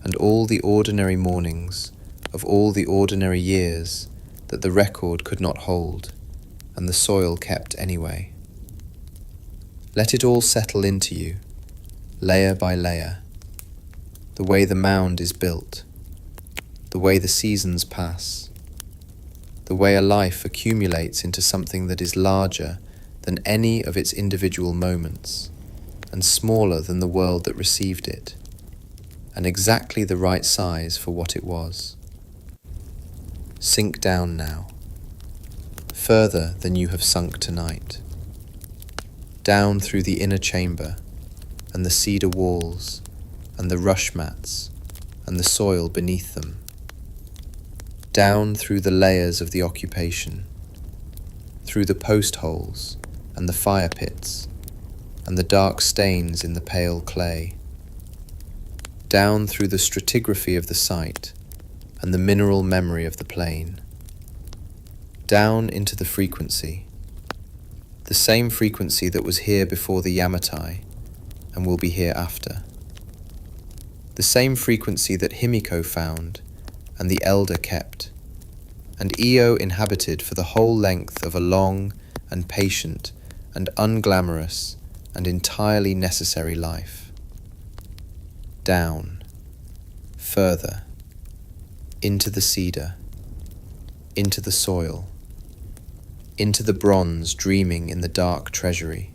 and all the ordinary mornings of all the ordinary years that the record could not hold, and the soil kept anyway. Let it all settle into you, layer by layer, the way the mound is built, the way the seasons pass, the way a life accumulates into something that is larger than any of its individual moments, and smaller than the world that received it, and exactly the right size for what it was. Sink down now, further than you have sunk tonight, down through the inner chamber, and the cedar walls, and the rush mats, and the soil beneath them, down through the layers of the occupation, through the post holes, and the fire pits, and the dark stains in the pale clay, down through the stratigraphy of the site, and the mineral memory of the plain, down into the frequency, the same frequency that was here before the Yamatai and will be here after, the same frequency that Himiko found and the elder kept, and Io inhabited for the whole length of a long and patient and unglamorous and entirely necessary life. Down, further, into the cedar, into the soil, into the bronze dreaming in the dark treasury,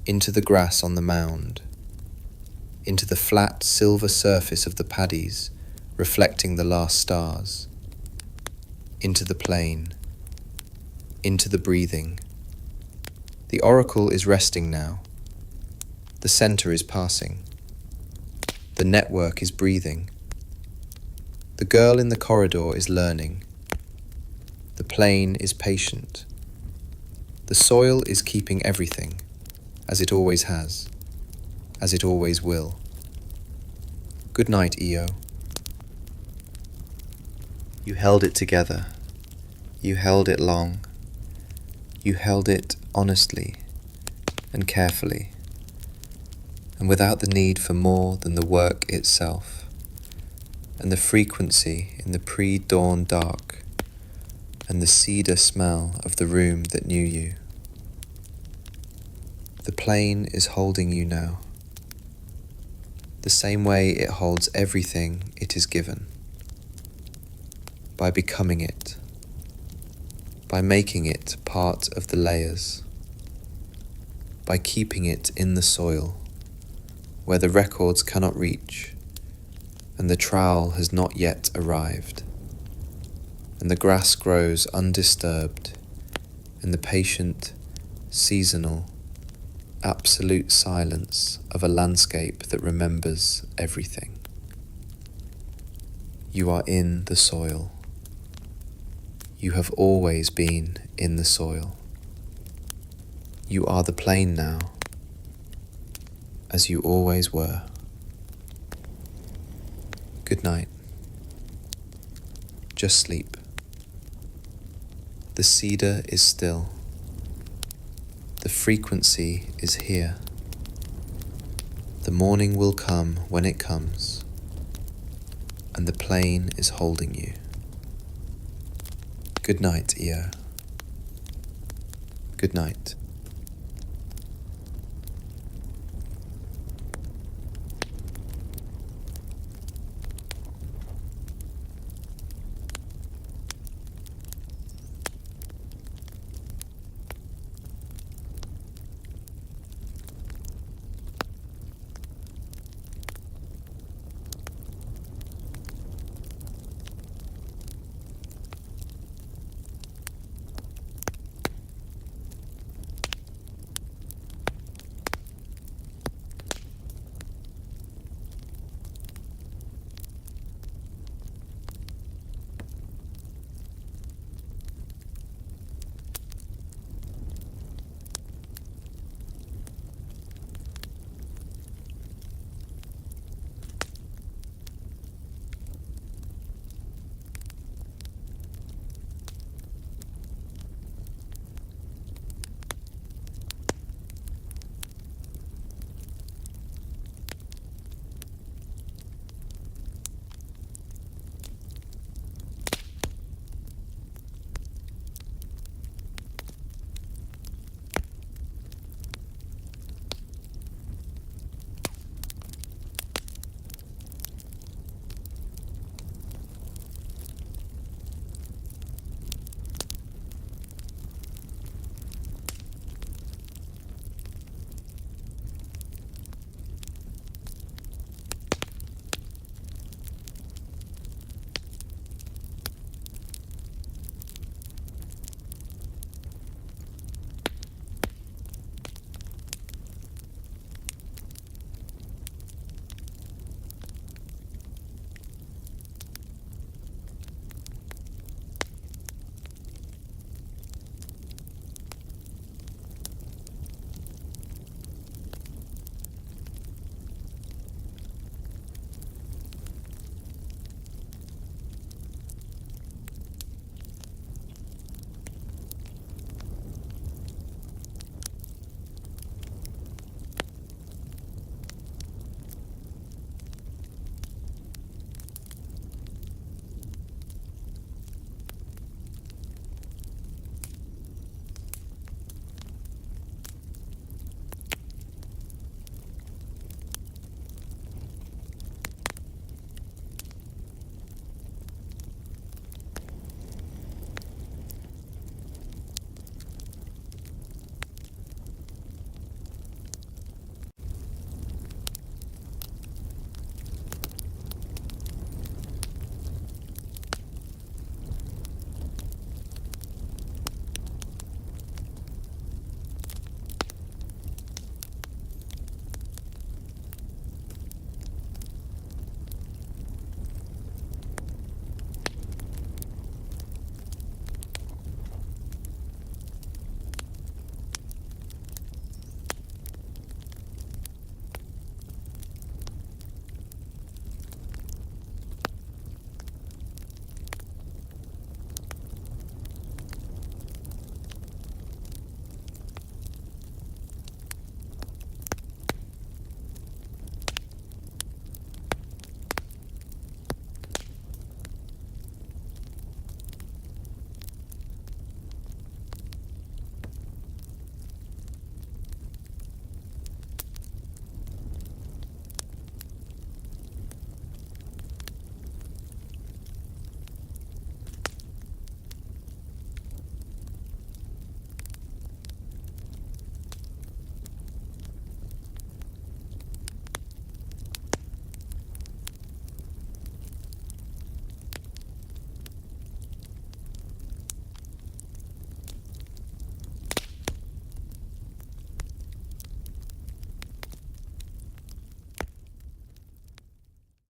into the grass on the mound, into the flat silver surface of the paddies reflecting the last stars, into the plain, into the breathing. The oracle is resting now. The center is passing. The network is breathing. The girl in the corridor is learning. The plain is patient. The soil is keeping everything, as it always has, as it always will. Good night, Io. You held it together. You held it long. You held it honestly and carefully, and without the need for more than the work itself. and the frequency in the pre-dawn dark, and the cedar smell of the room that knew you. The plane is holding you now, the same way it holds everything it is given, by becoming it, by making it part of the layers, by keeping it in the soil, where the records cannot reach, and the trowel has not yet arrived, and the grass grows undisturbed in the patient, seasonal, absolute silence of a landscape that remembers everything. You are in the soil. You have always been in the soil. You are the plane now, as you always were. Good night. Just sleep. The cedar is still. The frequency is here. The morning will come when it comes, and the plane is holding you. Good night, Io. Good night.